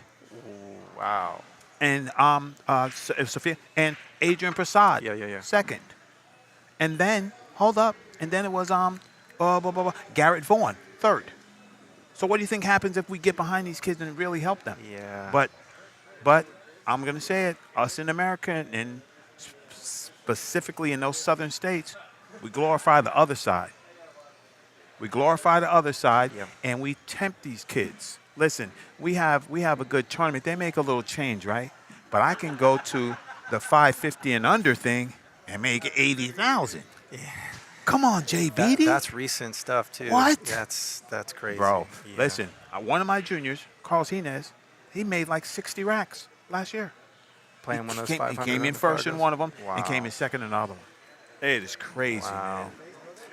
Wow. And Sophia and Adrian Prasad. Yeah. 2nd. And then hold up. And then it was Garrett Vaughn, 3rd. So what do you think happens if we get behind these kids and really help them? Yeah. But I'm gonna say it. Us in America and specifically in those southern states, we glorify the other side. We glorify the other side, Yep. and we tempt these kids. Listen, we have a good tournament. They make a little change, right? But I can go to the 550 and under thing and make 80,000. Come on, JBD. That's recent stuff too. What? That's crazy. Bro, Yeah. listen. One of my juniors, Carlos Hines, he made like 60 racks last year. Playing one of those He 500. came in under first in Fargos? one of them Wow. and came in second in another one. It is crazy, Wow. man.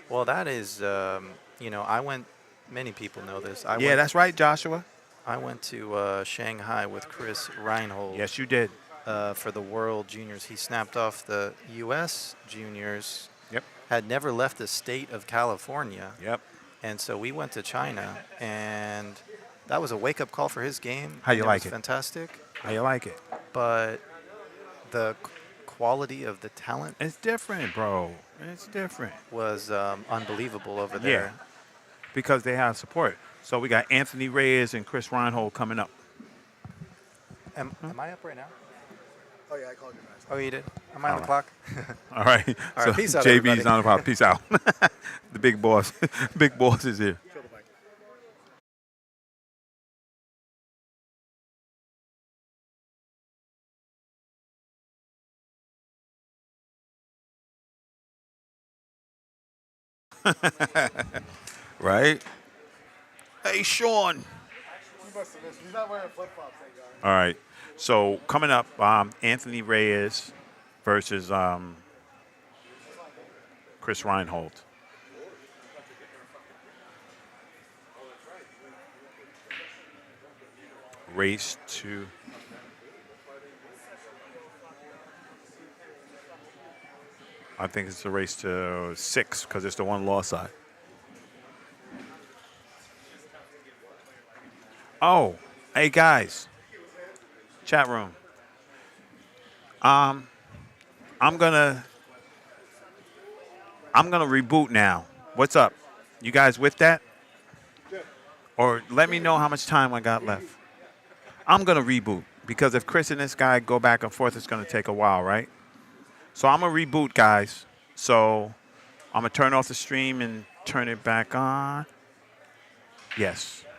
Well, that is, I went. Many people know this. Yeah, that's right, Joshua. I went to Shanghai with Chris Reinhold. Yes, you did. For the World Juniors. He snapped off the U.S. Juniors. Yep. Had never left the state of California. Yep. And so we went to China, and that was a wake-up call for his game. How you and like was it? Fantastic. How you like it? But the quality of the talent It's different, bro. It's different. was unbelievable over there. Yeah. Because they have support. So we got Anthony Reyes and Chris Reinhold coming up. Am I up right now? Oh yeah, I called you guys. Oh, you did? Am I on All the right. clock? All right. All So right, peace out, JB's everybody. on the pod. Peace out. The big boss. Big boss is here. Kill the mic. Right? Hey, Sean. He must have missed. He's not wearing flip flops, thank God. All right. So coming up, Anthony Reyes versus Chris Reinhold. Race to. I think it's a race to 6 because it's the one loss side. Oh, hey guys, chat room. I'm gonna reboot now. What's up? You guys with that? Or let me know how much time I got left. I'm gonna reboot because if Chris and this guy go back and forth, it's gonna take a while, right? So I'm gonna reboot, guys. So I'm gonna turn off the stream and turn it back on. Yes. Yeah.